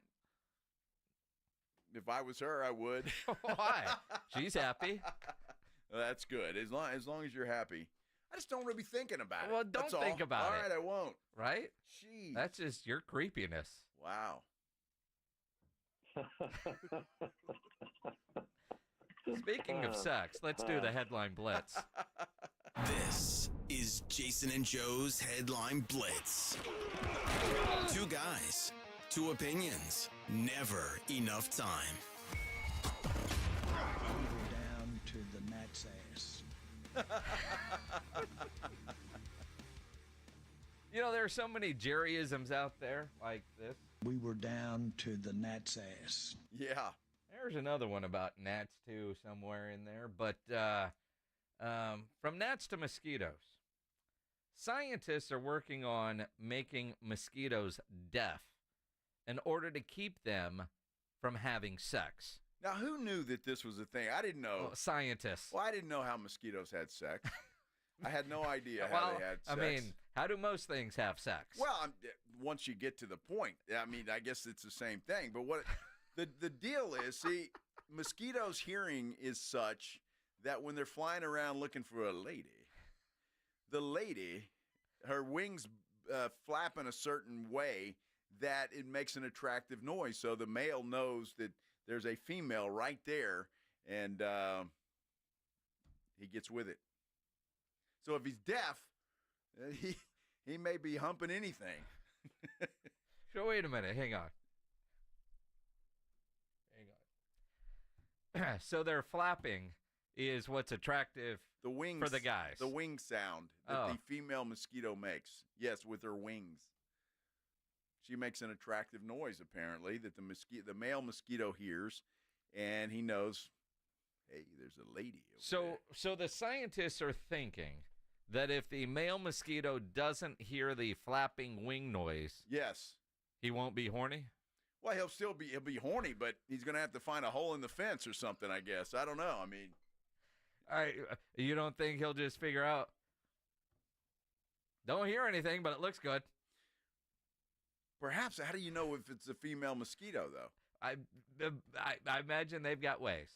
[SPEAKER 1] If I was her, I would.
[SPEAKER 5] Why? She's happy.
[SPEAKER 1] That's good. As long as you're happy. I just don't really be thinking about it.
[SPEAKER 5] Well, don't
[SPEAKER 1] That's
[SPEAKER 5] think
[SPEAKER 1] all.
[SPEAKER 5] about
[SPEAKER 1] All
[SPEAKER 5] it.
[SPEAKER 1] right, I won't.
[SPEAKER 5] Right?
[SPEAKER 1] Jeez.
[SPEAKER 5] That's just your creepiness.
[SPEAKER 1] Wow.
[SPEAKER 5] Speaking of sex, let's do the headline blitz.
[SPEAKER 3] This is Jason and Joe's Headline Blitz. 2 guys, 2 opinions, never enough time.
[SPEAKER 9] Down to the gnat's ass.
[SPEAKER 5] You know, there are so many Jerryisms out there like this.
[SPEAKER 9] We were down to the gnat's ass.
[SPEAKER 1] Yeah.
[SPEAKER 5] There's another one about gnats, too, somewhere in there. But from gnats to mosquitoes, scientists are working on making mosquitoes deaf in order to keep them from having sex.
[SPEAKER 1] Now, who knew that this was a thing? I didn't know.
[SPEAKER 5] Well, scientists.
[SPEAKER 1] Well, I didn't know how mosquitoes had sex. I had no idea how they had sex.
[SPEAKER 5] I mean, how do most things have sex?
[SPEAKER 1] Well, once you get to the point, I mean, I guess it's the same thing. But what the deal is, see, mosquitoes' hearing is such that when they're flying around looking for a lady, the lady, her wings flap in a certain way that it makes an attractive noise. So the male knows that there's a female right there, and he gets with it. So if he's deaf, he may be humping anything.
[SPEAKER 5] So wait a minute. Hang on. So their flapping is what's attractive
[SPEAKER 1] the wings,
[SPEAKER 5] for the guys.
[SPEAKER 1] The wing sound that the female mosquito makes. Yes, with her wings. She makes an attractive noise, apparently, that the male mosquito hears, and he knows, hey, there's a lady over there.
[SPEAKER 5] So the scientists are thinking that if the male mosquito doesn't hear the flapping wing noise,
[SPEAKER 1] yes,
[SPEAKER 5] he won't be horny?
[SPEAKER 1] Well, he'll be horny, but he's going to have to find a hole in the fence or something, I guess. I don't know. I mean,
[SPEAKER 5] you don't think he'll just figure out, don't hear anything, but it looks good?
[SPEAKER 1] Perhaps. How do you know if it's a female mosquito, though?
[SPEAKER 5] I imagine they've got ways.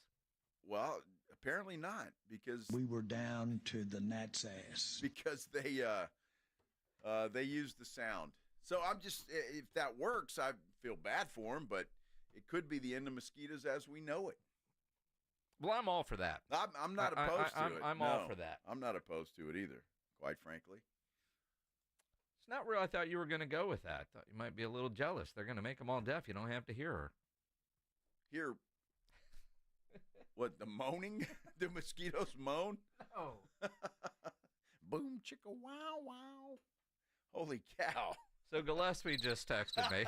[SPEAKER 1] Well, apparently not, because
[SPEAKER 9] we were down to the gnat's ass.
[SPEAKER 1] Because they use the sound. So I'm just, if that works, I feel bad for him, but it could be the end of mosquitoes as we know it.
[SPEAKER 5] Well, I'm all for that.
[SPEAKER 1] I'm not opposed to it.
[SPEAKER 5] I'm all for that.
[SPEAKER 1] I'm not opposed to it either, quite frankly.
[SPEAKER 5] It's not real. I thought you were going to go with that. Thought you might be a little jealous. They're going to make them all deaf. You don't have to hear her.
[SPEAKER 1] Hear What, the moaning? Do mosquitoes moan?
[SPEAKER 5] No.
[SPEAKER 1] Boom, chicka, wow, wow. Holy cow.
[SPEAKER 5] So Gillespie just texted me.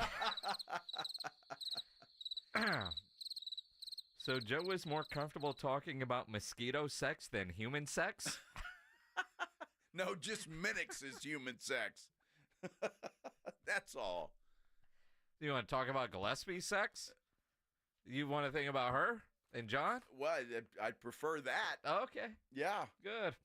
[SPEAKER 5] So Joe is more comfortable talking about mosquito sex than human sex?
[SPEAKER 1] No, just Minix is human sex. That's all.
[SPEAKER 5] You want to talk about Gillespie's sex? You want to think about her and John?
[SPEAKER 1] Well, I'd prefer that.
[SPEAKER 5] Okay.
[SPEAKER 1] Yeah.
[SPEAKER 5] Good.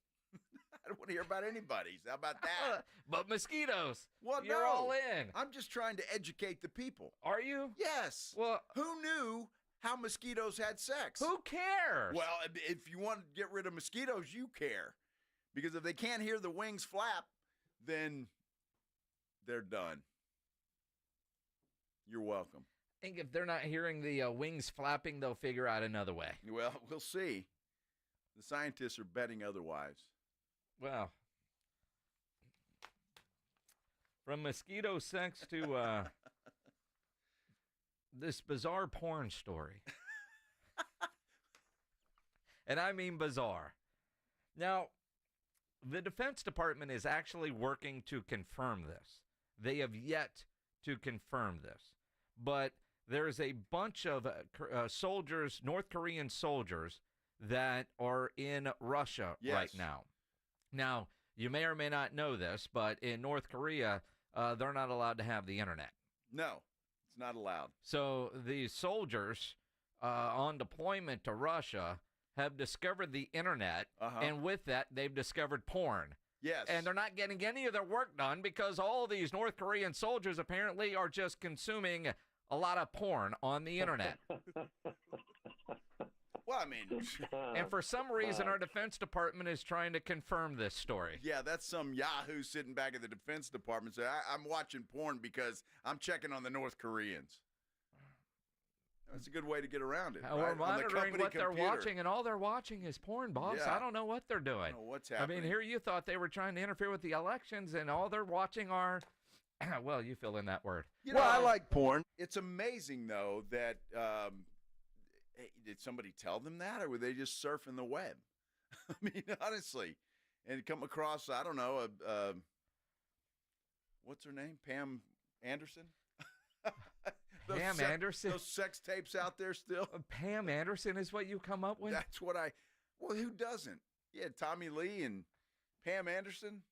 [SPEAKER 1] I don't want to hear about anybody's. How about that?
[SPEAKER 5] But mosquitoes.
[SPEAKER 1] Well,
[SPEAKER 5] You're
[SPEAKER 1] no.
[SPEAKER 5] all in.
[SPEAKER 1] I'm just trying to educate the people.
[SPEAKER 5] Are you?
[SPEAKER 1] Yes.
[SPEAKER 5] Well,
[SPEAKER 1] who knew how mosquitoes had sex?
[SPEAKER 5] Who cares?
[SPEAKER 1] Well, if you want to get rid of mosquitoes, you care. Because if they can't hear the wings flap, then they're done. You're welcome.
[SPEAKER 5] I think if they're not hearing the wings flapping, they'll figure out another way.
[SPEAKER 1] Well, we'll see. The scientists are betting otherwise.
[SPEAKER 5] Well, from mosquito sex to this bizarre porn story. And I mean bizarre. Now, the Defense Department is actually working to confirm this. They have yet to confirm this. But there's a bunch of soldiers, North Korean soldiers, that are in Russia right now. Now, you may or may not know this, but in North Korea, they're not allowed to have the internet.
[SPEAKER 1] No, it's not allowed.
[SPEAKER 5] So these soldiers on deployment to Russia have discovered the internet, and with that, they've discovered porn.
[SPEAKER 1] Yes.
[SPEAKER 5] And they're not getting any of their work done because all these North Korean soldiers apparently are just consuming a lot of porn on the internet.
[SPEAKER 1] Well, I mean.
[SPEAKER 5] And for some reason, our Defense Department is trying to confirm this story.
[SPEAKER 1] Yeah, that's some Yahoo sitting back at the Defense Department saying, I'm watching porn because I'm checking on the North Koreans. That's a good way to get around it.
[SPEAKER 5] We're
[SPEAKER 1] right?
[SPEAKER 5] monitoring what they're
[SPEAKER 1] computer.
[SPEAKER 5] watching, and all they're watching is porn, boss.
[SPEAKER 1] Yeah.
[SPEAKER 5] I don't know what they're doing.
[SPEAKER 1] I don't know what's happening.
[SPEAKER 5] I mean, here you thought they were trying to interfere with the elections, and all they're watching are, well, you fill in that word.
[SPEAKER 1] You know, I like porn. It's amazing, though, that hey, did somebody tell them that, or were they just surfing the web? I mean, honestly, and come across, I don't know, what's her name? Pam Anderson?
[SPEAKER 5] Pam Anderson?
[SPEAKER 1] Those sex tapes out there still?
[SPEAKER 5] Pam Anderson is what you come up with?
[SPEAKER 1] That's what well, who doesn't? Yeah, Tommy Lee and Pam Anderson.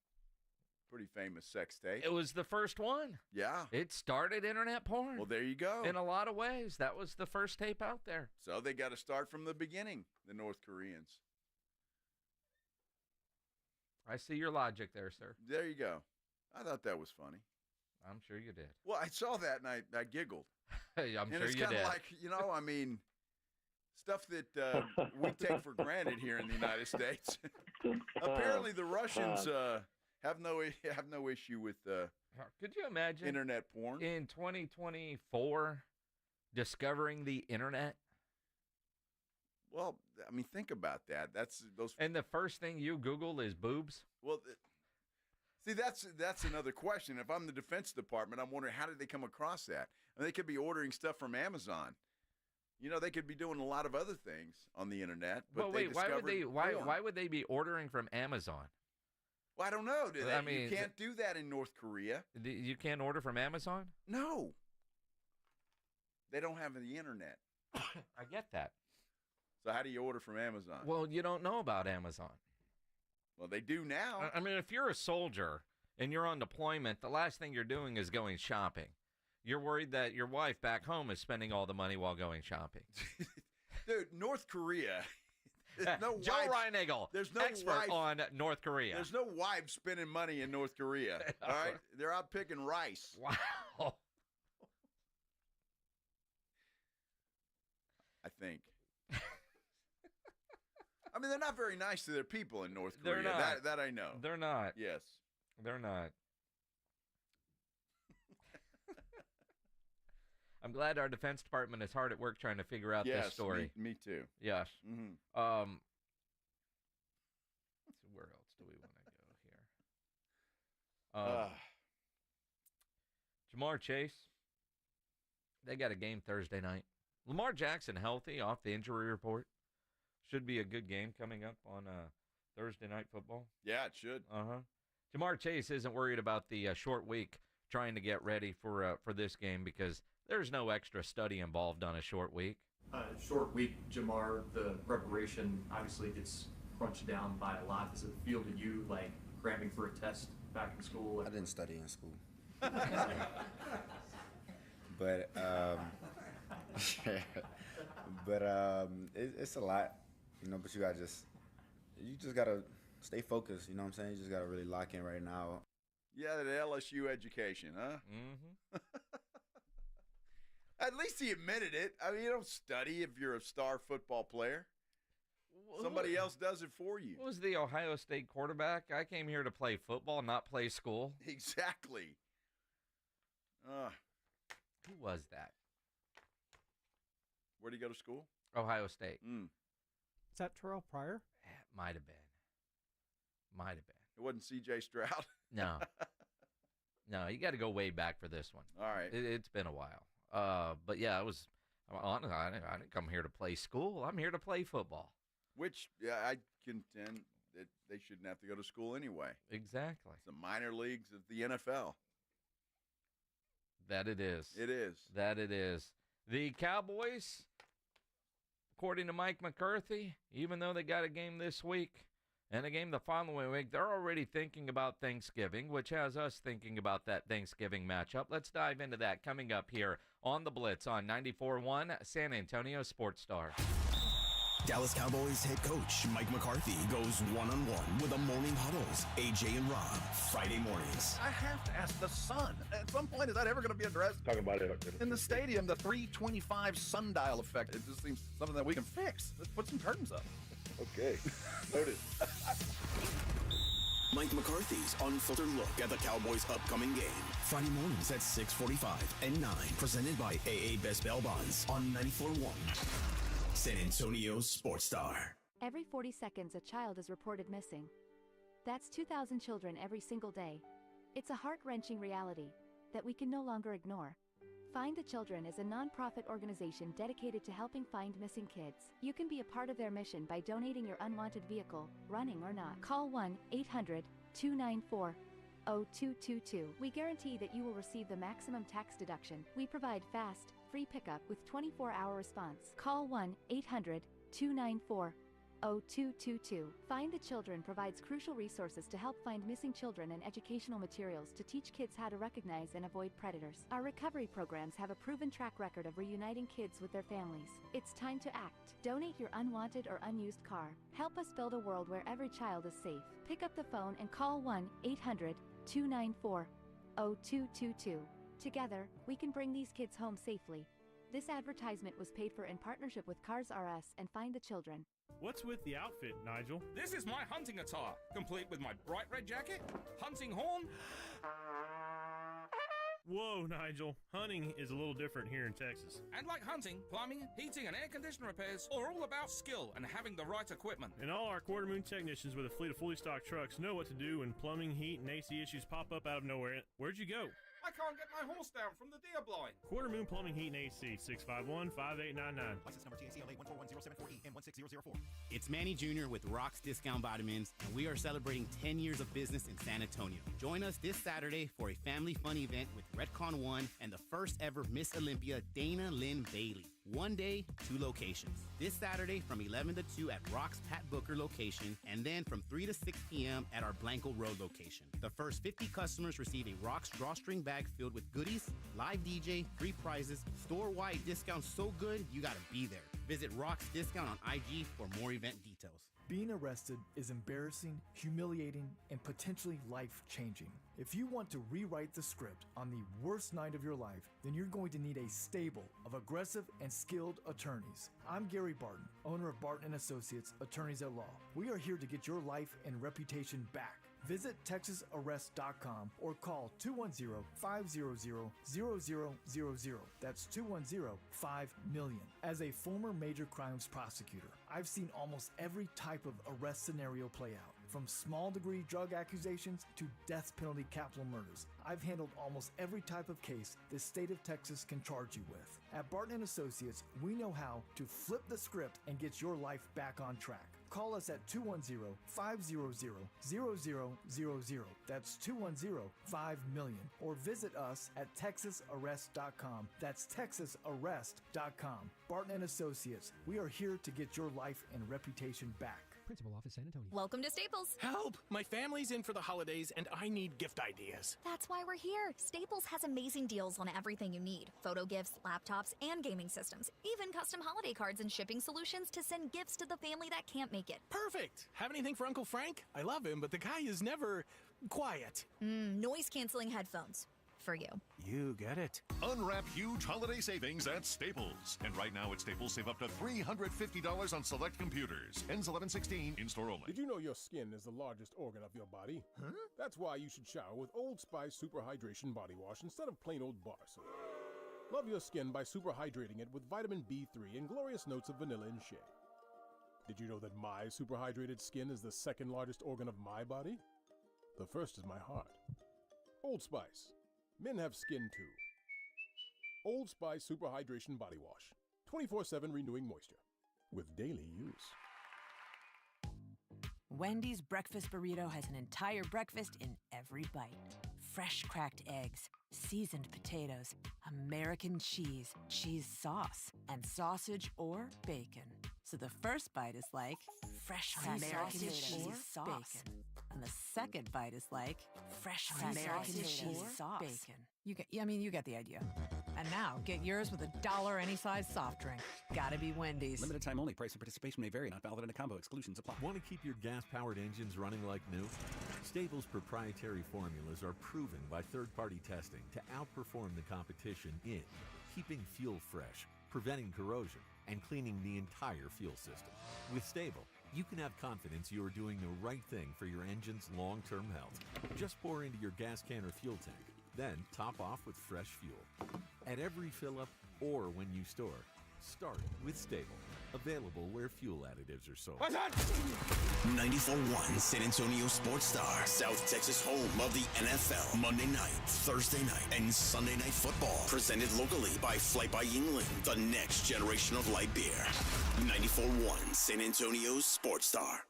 [SPEAKER 1] Pretty famous sex tape.
[SPEAKER 5] It was the first one.
[SPEAKER 1] Yeah.
[SPEAKER 5] It started internet porn.
[SPEAKER 1] Well, there you go.
[SPEAKER 5] In a lot of ways. That was the first tape out there.
[SPEAKER 1] So they got to start from the beginning, the North Koreans.
[SPEAKER 5] I see your logic there, sir.
[SPEAKER 1] There you go. I thought that was funny.
[SPEAKER 5] I'm sure you did.
[SPEAKER 1] Well, I saw that and I giggled.
[SPEAKER 5] Hey, I'm
[SPEAKER 1] and
[SPEAKER 5] sure
[SPEAKER 1] it's
[SPEAKER 5] you
[SPEAKER 1] kind
[SPEAKER 5] did.
[SPEAKER 1] of like, I mean, stuff that we take for granted here in the United States. Apparently, the Russians have no issue with
[SPEAKER 5] could you imagine
[SPEAKER 1] internet porn
[SPEAKER 5] in 2024 discovering the internet?
[SPEAKER 1] Well, I mean, think about that. That's those.
[SPEAKER 5] And the first thing you Google is boobs?
[SPEAKER 1] Well, see, that's another question. If I'm the Defense Department, I'm wondering how did they come across that? And they could be ordering stuff from Amazon. They could be doing a lot of other things on the internet. But
[SPEAKER 5] well, wait, why would they be ordering from Amazon?
[SPEAKER 1] Well, I don't know.
[SPEAKER 5] I mean,
[SPEAKER 1] you can't do that in North Korea.
[SPEAKER 5] You can't order from Amazon?
[SPEAKER 1] No. They don't have the internet.
[SPEAKER 5] I get that.
[SPEAKER 1] So how do you order from Amazon?
[SPEAKER 5] Well, you don't know about Amazon.
[SPEAKER 1] Well, they do now.
[SPEAKER 5] I mean, if you're a soldier and you're on deployment, the last thing you're doing is going shopping. You're worried that your wife back home is spending all the money while going shopping.
[SPEAKER 1] Dude, North Korea. No
[SPEAKER 5] Joe Reinagel,
[SPEAKER 1] there's no
[SPEAKER 5] expert on North Korea.
[SPEAKER 1] There's no wives spending money in North Korea. All right? They're out picking rice.
[SPEAKER 5] Wow.
[SPEAKER 1] I think. I mean, they're not very nice to their people in North Korea.
[SPEAKER 5] They're not.
[SPEAKER 1] That I know.
[SPEAKER 5] They're not.
[SPEAKER 1] Yes.
[SPEAKER 5] They're not. I'm glad our Defense Department is hard at work trying to figure out this story.
[SPEAKER 1] Me too.
[SPEAKER 5] Yes.
[SPEAKER 1] Mm-hmm.
[SPEAKER 5] So where else do we want to go here? Jamar Chase. They got a game Thursday night. Lamar Jackson healthy off the injury report. Should be a good game coming up on Thursday Night Football.
[SPEAKER 1] Yeah, it should.
[SPEAKER 5] Jamar Chase isn't worried about the short week trying to get ready for this game because there's no extra study involved on a short week.
[SPEAKER 7] Short week, Jamar, the preparation obviously gets crunched down by a lot. Does it feel to you like cramming for a test back in school?
[SPEAKER 10] I didn't study in school. But it's a lot, you know, but you just gotta stay focused, you know what I'm saying? You just gotta really lock in right now.
[SPEAKER 1] Yeah, the LSU education, huh?
[SPEAKER 5] Mm-hmm.
[SPEAKER 1] At least he admitted it. I mean, you don't study if you're a star football player. Somebody else does it for you.
[SPEAKER 5] What was the Ohio State quarterback? I came here to play football, not play school.
[SPEAKER 1] Exactly.
[SPEAKER 5] Who was that?
[SPEAKER 1] Where'd he go to school?
[SPEAKER 5] Ohio State.
[SPEAKER 11] Is that Terrell Pryor?
[SPEAKER 5] It might have been.
[SPEAKER 1] It wasn't C.J. Stroud?
[SPEAKER 5] No. No, you got to go way back for this one.
[SPEAKER 1] All right.
[SPEAKER 5] It's been a while. But, yeah, I didn't come here to play school. I'm here to play football.
[SPEAKER 1] Which, yeah, I contend that they shouldn't have to go to school anyway.
[SPEAKER 5] Exactly.
[SPEAKER 1] It's the minor leagues of the NFL.
[SPEAKER 5] That it is.
[SPEAKER 1] It is.
[SPEAKER 5] That it is. The Cowboys, according to Mike McCarthy, even though they got a game this week and a game the following week, they're already thinking about Thanksgiving, which has us thinking about that Thanksgiving matchup. Let's dive into that coming up here on The Blitz on 94.1 San Antonio Sports Star.
[SPEAKER 3] Dallas Cowboys head coach Mike McCarthy goes one-on-one with the Morning Huddles, AJ and Rob, Friday mornings.
[SPEAKER 12] I have to ask the sun. At some point, is that ever going to be addressed?
[SPEAKER 8] Talking about it.
[SPEAKER 12] In the stadium, the 325 sundial effect. It just seems something that we can fix. Let's put some curtains up.
[SPEAKER 8] Okay. Noted.
[SPEAKER 3] Mike McCarthy's unfiltered look at the Cowboys' upcoming game. Friday mornings at 6:45 and 9. Presented by AA Best Bail Bonds on 94.1 San Antonio Sports Star.
[SPEAKER 13] Every 40 seconds, a child is reported missing. That's 2,000 children every single day. It's a heart-wrenching reality that we can no longer ignore. Find the Children is a non-profit organization dedicated to helping find missing kids. You can be a part of their mission by donating your unwanted vehicle, running or not. Call 1-800-294-0222. We guarantee that you will receive the maximum tax deduction. We provide fast, free pickup with 24-hour response. Call 1-800-294-0222. Find the Children provides crucial resources to help find missing children and educational materials to teach kids how to recognize and avoid predators. Our recovery programs have a proven track record of reuniting kids with their families. It's time to act. Donate your unwanted or unused car. Help us build a world where every child is safe. Pick up the phone and call 1-800-294-0222. Together, we can bring these kids home safely. This advertisement was paid for in partnership with Cars R Us and Find the Children.
[SPEAKER 14] What's with the outfit, Nigel?
[SPEAKER 19] This is my hunting attire, complete with my bright red jacket, hunting horn.
[SPEAKER 14] Whoa, Nigel. Hunting is a little different here in Texas.
[SPEAKER 19] And like hunting, plumbing, heating, and air conditioner repairs are all about skill and having the right equipment.
[SPEAKER 14] And all our Quarter Moon technicians with a fleet of fully stocked trucks know what to do when plumbing, heat, and AC issues pop up out of nowhere. Where'd you go?
[SPEAKER 19] I can't get my horse down from the deer blind.
[SPEAKER 14] Quarter Moon Plumbing, Heat, and AC, 651-5899.
[SPEAKER 27] License number TACLA 141074E and 16004. It's Manny Jr. with Rock's Discount Vitamins, and we are celebrating 10 years of business in San Antonio. Join us this Saturday for a family fun event with Redcon 1 and the first ever Miss Olympia, Dana Lynn Bailey. One day, 2 locations. This Saturday from 11 to 2 at Rock's Pat Booker location, and then from 3 to 6 p.m. at our Blanco Road location. The first 50 customers receive a Rock's drawstring bag filled with goodies, live DJ, free prizes, store-wide discounts so good you gotta be there. Visit Rock's Discount on IG for more event details.
[SPEAKER 29] Being arrested is embarrassing, humiliating, and potentially life-changing. If you want to rewrite the script on the worst night of your life, then you're going to need a stable of aggressive and skilled attorneys. I'm Gary Barton, owner of Barton & Associates, Attorneys at Law. We are here to get your life and reputation back. Visit TexasArrest.com or call 210-500-0000. That's 210-5-million. As a former major crimes prosecutor, I've seen almost every type of arrest scenario play out, from small degree drug accusations to death penalty capital murders. I've handled almost every type of case the state of Texas can charge you with. At Barton & Associates, we know how to flip the script and get your life back on track. Call us at 210-500-0000. That's 210-5-million. Or visit us at texasarrest.com. That's texasarrest.com. Barton & Associates, we are here to get your life and reputation back.
[SPEAKER 16] Principal Office, San Antonio.
[SPEAKER 18] Welcome to Staples.
[SPEAKER 20] Help! My family's in for the holidays and I need gift ideas.
[SPEAKER 18] That's why we're here. Staples has amazing deals on everything you need. Photo gifts, laptops, and gaming systems. Even custom holiday cards and shipping solutions to send gifts to the family that can't make it.
[SPEAKER 20] Perfect! Have anything for Uncle Frank? I love him, but the guy is never quiet.
[SPEAKER 18] Noise-canceling headphones. For you.
[SPEAKER 20] You get it.
[SPEAKER 21] Unwrap huge holiday savings at Staples. And right now at Staples, save up to $350 on select computers. Ends 11/16, in-store only.
[SPEAKER 2] Did you know your skin is the largest organ of your body? Huh? That's why you should shower with Old Spice Super Hydration Body Wash instead of plain old bar soap. Love your skin by super hydrating it with vitamin B3 and glorious notes of vanilla and shea. Did you know that my super hydrated skin is the second largest organ of my body? The first is my heart. Old Spice. Men have skin too. Old Spice Super Hydration Body Wash. 24/7 renewing moisture. With daily use.
[SPEAKER 22] Wendy's breakfast burrito has an entire breakfast in every bite. Fresh cracked eggs, seasoned potatoes, American cheese, cheese sauce, and sausage or bacon. So the first bite is like fresh American cheese sauce. And the second bite is like fresh American cheese sauce. Bacon. You get the idea. And now, get yours with $1 any size soft drink. Gotta be Wendy's.
[SPEAKER 23] Limited time only. Price and participation may vary. Not valid in a combo. Exclusions apply.
[SPEAKER 24] Want to keep your gas-powered engines running like new? Staples' proprietary formulas are proven by third-party testing to outperform the competition in keeping fuel fresh, preventing corrosion, and cleaning the entire fuel system. With Stable, you can have confidence you are doing the right thing for your engine's long-term health. Just pour into your gas can or fuel tank, then top off with fresh fuel. At every fill-up or when you store, start with Stable. Available where fuel additives are sold.
[SPEAKER 3] 94.1 San Antonio Sports Star, South Texas home of the NFL. Monday night, Thursday night, and Sunday night football. Presented locally by Flight by Yingling, the next generation of light beer. 94.1 San Antonio Sports Star.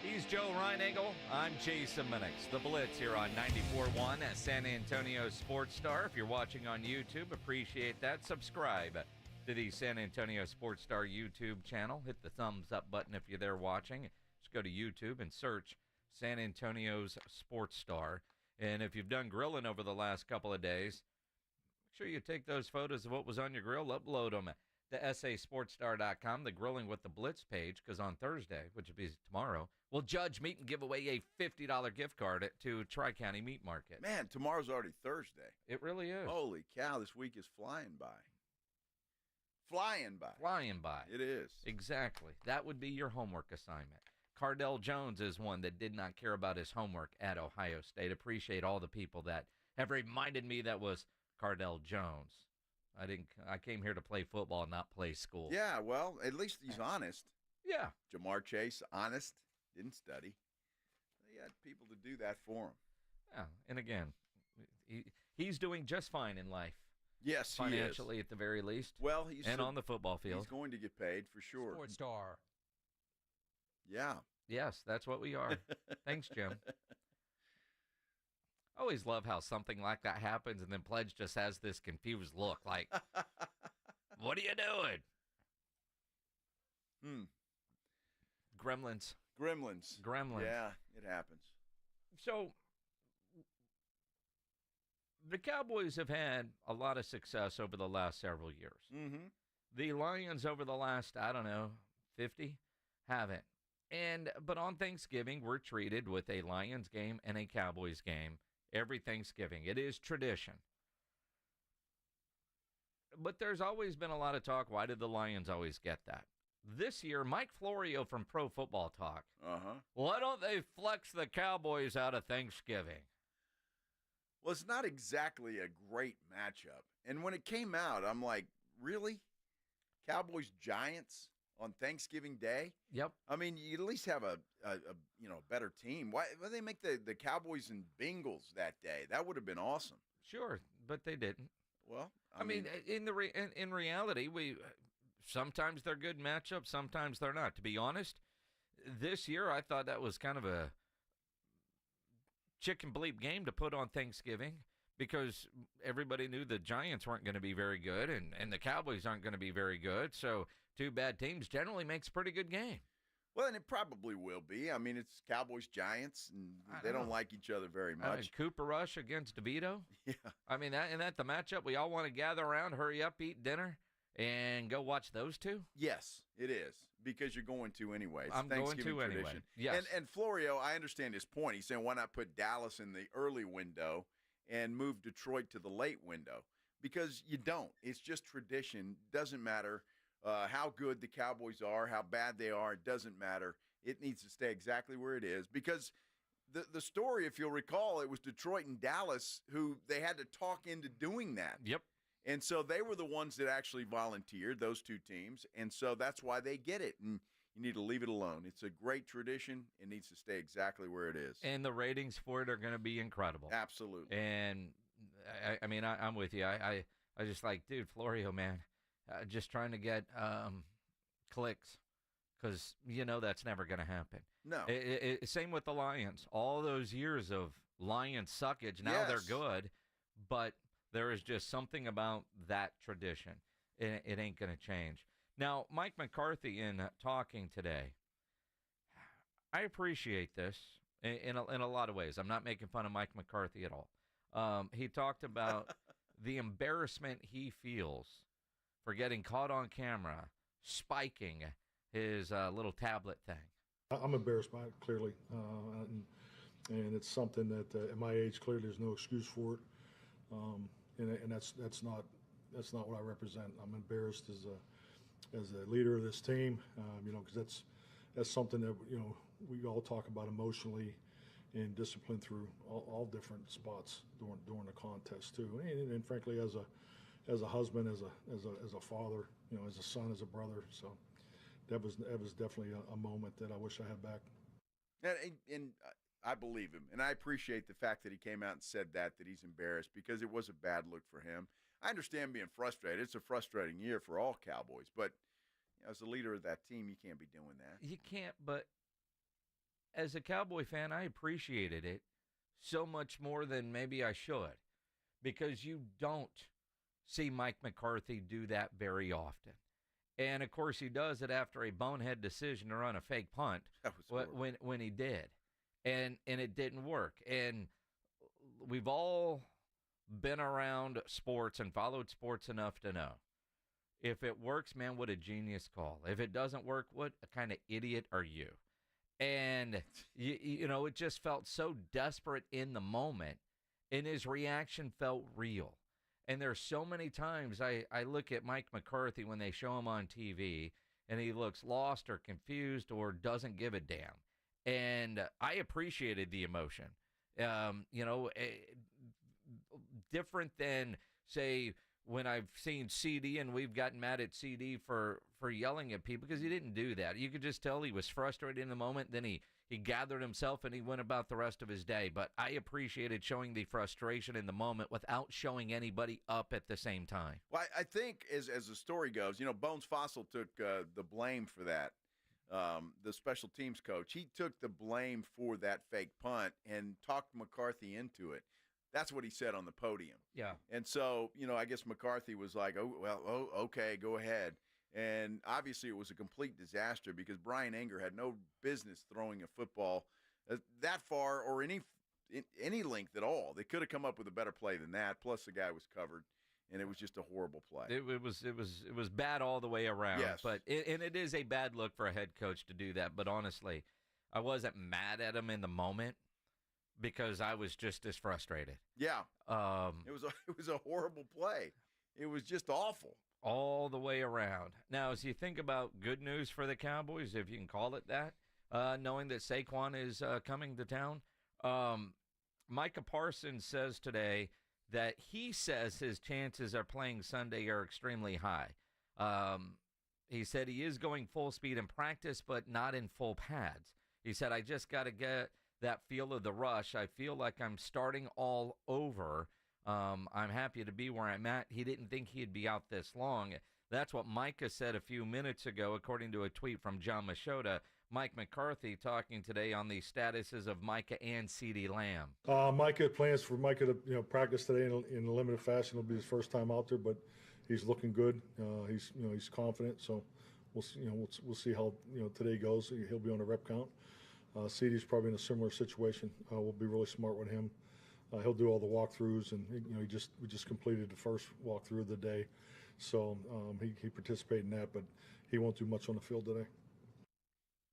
[SPEAKER 5] He's Joe Reinagel. I'm Jason Minix. The Blitz here on 94.1 at San Antonio Sports Star. If you're watching on YouTube, appreciate that. Subscribe to the San Antonio Sports Star YouTube channel. Hit the thumbs up button if you're there watching. Just go to YouTube and search San Antonio's Sports Star. And if you've done grilling over the last couple of days, make sure you take those photos of what was on your grill, upload them to sasportstar.com, the Grilling with the Blitz page, because on Thursday, which will be tomorrow, we'll judge meat and give away a $50 gift card to Tri-County Meat Market.
[SPEAKER 1] Man, tomorrow's already Thursday.
[SPEAKER 5] It really is.
[SPEAKER 1] Holy cow, this week is flying by. Flying by.
[SPEAKER 5] Flying by.
[SPEAKER 1] It is.
[SPEAKER 5] Exactly. That would be your homework assignment. Cardell Jones is one that did not care about his homework at Ohio State. Appreciate all the people that have reminded me that was Cardell Jones. I came here to play football, not play school.
[SPEAKER 1] Yeah, well, at least he's honest.
[SPEAKER 5] Yeah.
[SPEAKER 1] Jamar Chase, honest, didn't study. He had people to do that for him.
[SPEAKER 5] Yeah, and again, he's doing just fine in life.
[SPEAKER 1] Yes,
[SPEAKER 5] financially
[SPEAKER 1] he is.
[SPEAKER 5] At the very least.
[SPEAKER 1] Well,
[SPEAKER 5] on the football field.
[SPEAKER 1] He's going to get paid for sure.
[SPEAKER 16] Sports Star.
[SPEAKER 1] Yeah.
[SPEAKER 5] Yes, that's what we are. Thanks, Jim. I always love how something like that happens, and then Pledge just has this confused look, like, what are you doing? Gremlins.
[SPEAKER 1] Yeah, it happens.
[SPEAKER 5] So, the Cowboys have had a lot of success over the last several years.
[SPEAKER 1] Mm-hmm.
[SPEAKER 5] The Lions over the last, 50, haven't. But on Thanksgiving, we're treated with a Lions game and a Cowboys game every Thanksgiving. It is tradition. But there's always been a lot of talk, why did the Lions always get that? This year, Mike Florio from Pro Football Talk, why don't they flex the Cowboys out of Thanksgiving?
[SPEAKER 1] Well, it's not exactly a great matchup. And when it came out, I'm like, really? Cowboys-Giants on Thanksgiving Day.
[SPEAKER 5] Yep.
[SPEAKER 1] I mean, you at least have a better team. Why they make the Cowboys and Bengals that day? That would have been awesome.
[SPEAKER 5] Sure, but they didn't.
[SPEAKER 1] Well,
[SPEAKER 5] I mean, in reality, sometimes they're good matchups, sometimes they're not. To be honest, this year I thought that was kind of a chicken bleep game to put on Thanksgiving because everybody knew the Giants weren't going to be very good and the Cowboys aren't going to be very good. So two bad teams generally makes a pretty good game.
[SPEAKER 1] Well, and it probably will be. I mean, it's Cowboys-Giants, and they don't like each other very much.
[SPEAKER 5] Cooper Rush against DeVito.
[SPEAKER 1] Yeah.
[SPEAKER 5] I mean, that the matchup we all want to gather around, hurry up, eat dinner, and go watch those two?
[SPEAKER 1] Yes, it is, because you're going to anyway. It's
[SPEAKER 5] I'm going
[SPEAKER 1] Thanksgiving
[SPEAKER 5] to
[SPEAKER 1] tradition.
[SPEAKER 5] anyway. Yes.
[SPEAKER 1] And Florio, I understand his point. He's saying, why not put Dallas in the early window and move Detroit to the late window? Because you don't. It's just tradition. Doesn't matter how good the Cowboys are, how bad they are. It doesn't matter. It needs to stay exactly where it is. Because the story, if you'll recall, it was Detroit and Dallas who they had to talk into doing that.
[SPEAKER 5] Yep.
[SPEAKER 1] And so they were the ones that actually volunteered, those two teams. And so that's why they get it. And you need to leave it alone. It's a great tradition. It needs to stay exactly where it is.
[SPEAKER 5] And the ratings for it are going to be incredible.
[SPEAKER 1] Absolutely.
[SPEAKER 5] And, I mean, I'm with you. I just like, dude, Florio, man, just trying to get clicks because, that's never going to happen.
[SPEAKER 1] No.
[SPEAKER 5] Same with the Lions. All those years of Lions suckage, now they're good, but there is just something about that tradition. It ain't going to change. Now, Mike McCarthy, in talking today, I appreciate this in a lot of ways. I'm not making fun of Mike McCarthy at all. He talked about the embarrassment he feels for getting caught on camera spiking his little tablet thing.
[SPEAKER 8] I'm embarrassed by it, clearly. And it's something that at my age, clearly there's no excuse for it. And that's not what I represent. I'm embarrassed as a leader of this team, because that's something that we all talk about emotionally and discipline through all different spots during the contest too. And frankly, as a husband, as a father, as a son, as a brother. So that was definitely a moment that I wish I had back.
[SPEAKER 1] And I believe him, and I appreciate the fact that he came out and said that he's embarrassed because it was a bad look for him. I understand being frustrated. It's a frustrating year for all Cowboys, but as a leader of that team, you can't be doing that.
[SPEAKER 5] You can't, but as a Cowboy fan, I appreciated it so much more than maybe I should because you don't see Mike McCarthy do that very often. And, of course, he does it after a bonehead decision to run a fake punt when he did. And it didn't work. And we've all been around sports and followed sports enough to know. If it works, man, what a genius call. If it doesn't work, what kind of idiot are you? And, it just felt so desperate in the moment. And his reaction felt real. And there's so many times I look at Mike McCarthy when they show him on TV, and he looks lost or confused or doesn't give a damn. And I appreciated the emotion, different than, say, when I've seen CD and we've gotten mad at CD for yelling at people because he didn't do that. You could just tell he was frustrated in the moment. Then he gathered himself and he went about the rest of his day. But I appreciated showing the frustration in the moment without showing anybody up at the same time.
[SPEAKER 1] Well, I think as the story goes, Bones Fossil took the blame for that. The special teams coach, he took the blame for that fake punt and talked McCarthy into it. That's what he said on the podium.
[SPEAKER 5] Yeah.
[SPEAKER 1] And so, I guess McCarthy was like, okay, go ahead. And obviously it was a complete disaster because Brian Anger had no business throwing a football that far or any length at all. They could have come up with a better play than that. Plus the guy was covered. And it was just a horrible play.
[SPEAKER 5] It was bad all the way around.
[SPEAKER 1] Yes.
[SPEAKER 5] But it is a bad look for a head coach to do that. But honestly, I wasn't mad at him in the moment because I was just as frustrated.
[SPEAKER 1] Yeah. It was a horrible play. It was just awful.
[SPEAKER 5] All the way around. Now, as you think about good news for the Cowboys, if you can call it that, knowing that Saquon is coming to town, Micah Parsons says today that he says his chances of playing Sunday are extremely high. He said he is going full speed in practice, but not in full pads. He said, I just got to get that feel of the rush. I feel like I'm starting all over. I'm happy to be where I'm at. He didn't think he'd be out this long. That's what Micah said a few minutes ago, according to a tweet from John Machota. Mike McCarthy talking today on the statuses of Micah and CeeDee Lamb.
[SPEAKER 8] Micah plans for Micah to practice today in a limited fashion. It'll be his first time out there, but he's looking good. He's confident. So we'll see how today goes. He'll be on a rep count. CeeDee's probably in a similar situation. We'll be really smart with him. He'll do all the walkthroughs, and we just completed the first walkthrough of the day, so he participated in that, but he won't do much on the field today.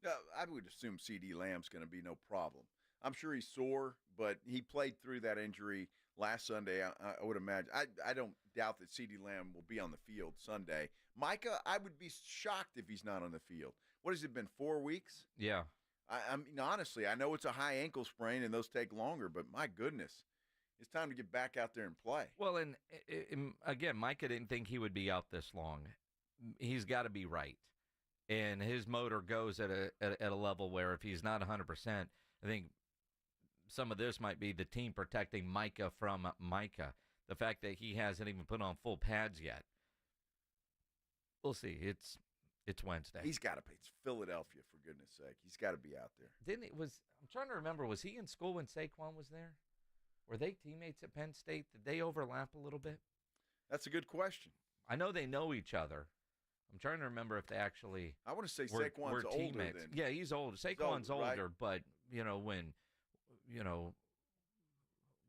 [SPEAKER 1] I would assume CeeDee Lamb's going to be no problem. I'm sure he's sore, but he played through that injury last Sunday. I would imagine. I don't doubt that CeeDee Lamb will be on the field Sunday. Micah, I would be shocked if he's not on the field. What has it been, 4 weeks?
[SPEAKER 5] Yeah.
[SPEAKER 1] I mean, honestly, I know it's a high ankle sprain and those take longer, but my goodness, it's time to get back out there and play.
[SPEAKER 5] Well, and again, Micah didn't think he would be out this long. He's got to be right. And his motor goes at a level where if he's not 100%, I think some of this might be the team protecting Micah from Micah. The fact that he hasn't even put on full pads yet. We'll see. It's Wednesday.
[SPEAKER 1] He's got to play. It's Philadelphia, for goodness sake. He's got to be out there.
[SPEAKER 5] I'm trying to remember, was he in school when Saquon was there? Were they teammates at Penn State? Did they overlap a little bit?
[SPEAKER 1] That's a good question.
[SPEAKER 5] I know they know each other. I'm trying to remember if they actually
[SPEAKER 1] I want to say
[SPEAKER 5] were
[SPEAKER 1] Saquon's older
[SPEAKER 5] teammates.
[SPEAKER 1] than.
[SPEAKER 5] Yeah, he's older. Saquon's older,
[SPEAKER 1] right?
[SPEAKER 5] but,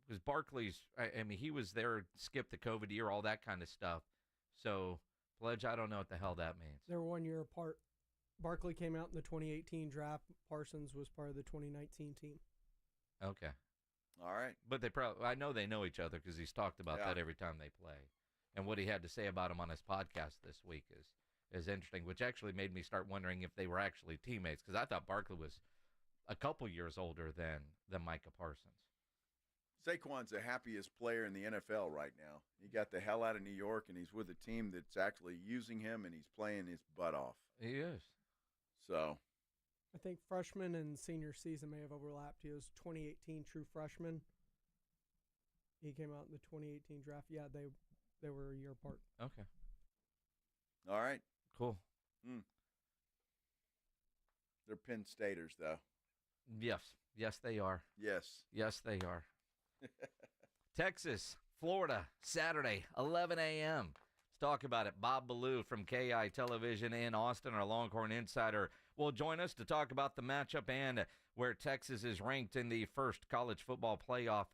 [SPEAKER 5] because Barkley's, I mean, he was there, skipped the COVID year, all that kind of stuff. So, Pledge, I don't know what the hell that means.
[SPEAKER 11] They're 1 year apart. Barkley came out in the 2018 draft. Parsons was part of the 2019 team.
[SPEAKER 5] Okay.
[SPEAKER 1] All right.
[SPEAKER 5] But I know they know each other because he's talked about that every time they play. And what he had to say about him on his podcast this week is interesting, which actually made me start wondering if they were actually teammates, because I thought Barkley was a couple years older than Micah Parsons.
[SPEAKER 1] Saquon's the happiest player in the NFL right now. He got the hell out of New York, and he's with a team that's actually using him, and he's playing his butt off.
[SPEAKER 5] He is.
[SPEAKER 1] So,
[SPEAKER 11] I think freshman and senior season may have overlapped. He was 2018 true freshman. He came out in the 2018 draft. Yeah, they were a year apart.
[SPEAKER 5] Okay.
[SPEAKER 1] All right.
[SPEAKER 5] Cool.
[SPEAKER 1] They're Penn Staters, though.
[SPEAKER 5] Yes. Yes, they are.
[SPEAKER 1] Yes.
[SPEAKER 5] Yes, they are. Texas, Florida, Saturday, 11 a.m. Let's talk about it. Bob Ballou from KI Television in Austin, our Longhorn insider, will join us to talk about the matchup and where Texas is ranked in the first college football playoff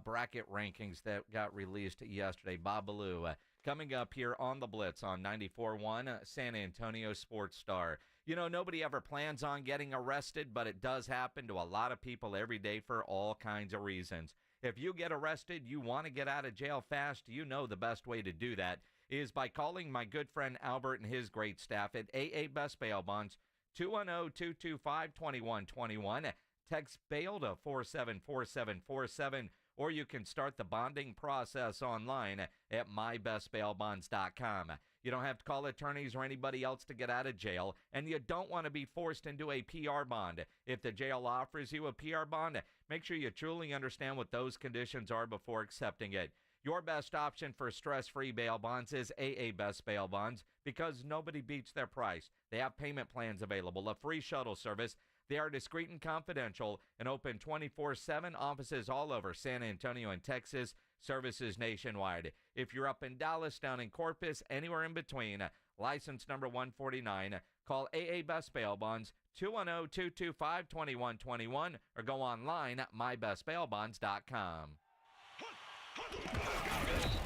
[SPEAKER 5] bracket rankings that got released yesterday. Bob Ballou coming up here on the Blitz on 94.1 San Antonio Sports Star. You know, nobody ever plans on getting arrested, but it does happen to a lot of people every day for all kinds of reasons. If you get arrested, you want to get out of jail fast, you know the best way to do that is by calling my good friend Albert and his great staff at AA Best Bail Bonds, 210-225-2121. Text bail to 474747, or you can start the bonding process online at mybestbailbonds.com. You don't have to call attorneys or anybody else to get out of jail, and you don't want to be forced into a PR bond. If the jail offers you a PR bond, make sure you truly understand what those conditions are before accepting it. Your best option for stress-free bail bonds is AA Best Bail Bonds, because nobody beats their price. They have payment plans available, a free shuttle service. They are discreet and confidential and open 24/7, offices all over San Antonio and Texas, services nationwide. If you're up in Dallas, down in Corpus, anywhere in between, license number 149, call AA Best Bail Bonds, 210-225-2121, or go online at mybestbailbonds.com.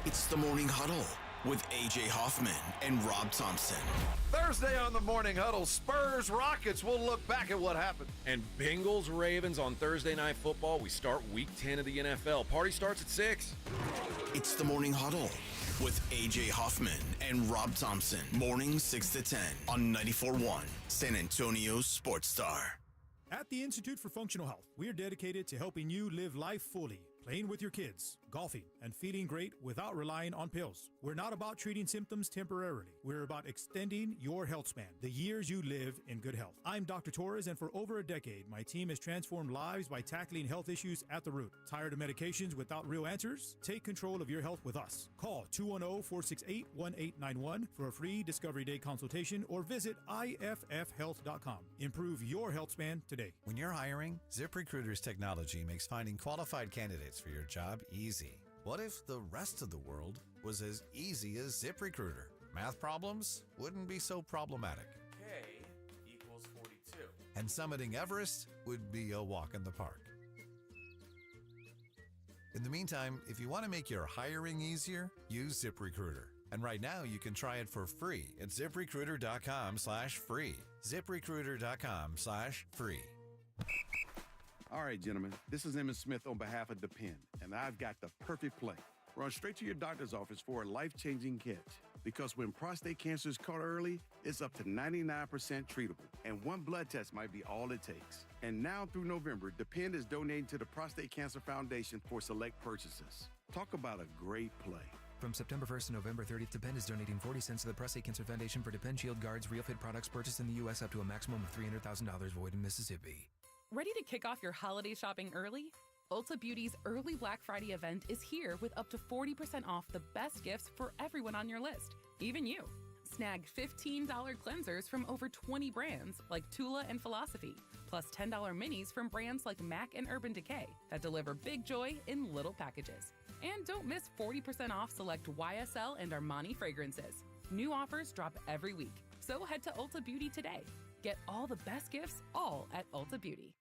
[SPEAKER 3] It's the Morning Huddle with A.J. Hoffman and Rob Thompson.
[SPEAKER 12] Thursday on the Morning Huddle, Spurs Rockets. We'll look back at what happened.
[SPEAKER 4] And Bengals Ravens on Thursday Night Football. We start Week 10 of the NFL. Party starts at 6.
[SPEAKER 3] It's the Morning Huddle with A.J. Hoffman and Rob Thompson. Mornings 6 to 10 on 94.1 San Antonio Sports Star.
[SPEAKER 6] At the Institute for Functional Health, we are dedicated to helping you live life fully, playing with your kids, golfing, and feeling great without relying on pills. We're not about treating symptoms temporarily. We're about extending your health span, the years you live in good health. I'm Dr. Torres, and for over a decade, my team has transformed lives by tackling health issues at the root. Tired of medications without real answers? Take control of your health with us. Call 210-468-1891 for a free Discovery Day consultation or visit iffhealth.com. Improve your health span today.
[SPEAKER 7] When you're hiring, ZipRecruiter's technology makes finding qualified candidates for your job easy. What if the rest of the world was as easy as ZipRecruiter? Math problems wouldn't be so problematic.
[SPEAKER 9] K equals 42.
[SPEAKER 7] And summiting Everest would be a walk in the park. In the meantime, if you want to make your hiring easier, use ZipRecruiter. And right now, you can try it for free at ZipRecruiter.com/free. ZipRecruiter.com/free.
[SPEAKER 15] All right, gentlemen, this is Emmett Smith on behalf of Depend, and I've got the perfect play. Run straight to your doctor's office for a life-changing catch. Because when prostate cancer is caught early, it's up to 99% treatable, and one blood test might be all it takes. And now through November, Depend is donating to the Prostate Cancer Foundation for select purchases. Talk about a great play.
[SPEAKER 16] From September 1st to November 30th, Depend is donating 40 cents to the Prostate Cancer Foundation for Depend Shield Guards Real Fit products purchased in the U.S. up to a maximum of $300,000 void in Mississippi.
[SPEAKER 17] Ready to kick off your holiday shopping early? Ulta Beauty's early Black Friday event is here with up to 40% off the best gifts for everyone on your list, even you. Snag $15 cleansers from over 20 brands like Tula and Philosophy, plus $10 minis from brands like MAC and Urban Decay that deliver big joy in little packages. And don't miss 40% off select YSL and Armani fragrances. New offers drop every week, so head to Ulta Beauty today. Get all the best gifts, all at Ulta Beauty.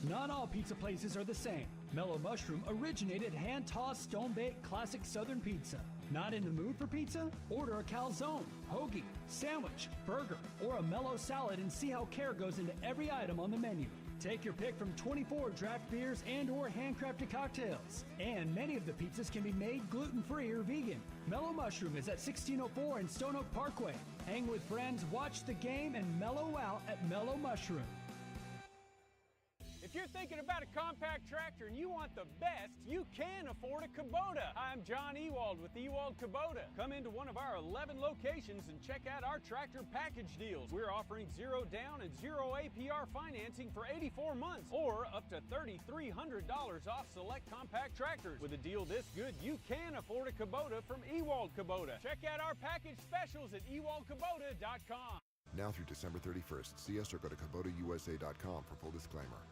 [SPEAKER 25] Not all pizza places are the same. Mellow Mushroom originated hand-tossed, stone-baked classic Southern pizza. Not in the mood for pizza? Order a calzone, hoagie, sandwich, burger, or a mellow salad and see how care goes into every item on the menu. Take your pick from 24 draft beers and or handcrafted cocktails. And many of the pizzas can be made gluten-free or vegan. Mellow Mushroom is at 1604 in Stone Oak Parkway. Hang with friends, watch the game, and mellow out at Mellow Mushroom.
[SPEAKER 26] If you're thinking about a compact tractor and you want the best, you can afford a Kubota. I'm John Ewald with Ewald Kubota. Come into one of our 11 locations and check out our tractor package deals. We're offering 0 down and 0 APR financing for 84 months or up to $3,300 off select compact tractors. With a deal this good, you can afford a Kubota from Ewald Kubota. Check out our package specials at ewaldkubota.com.
[SPEAKER 28] Now through December 31st, see us or go to KubotaUSA.com for full disclaimer.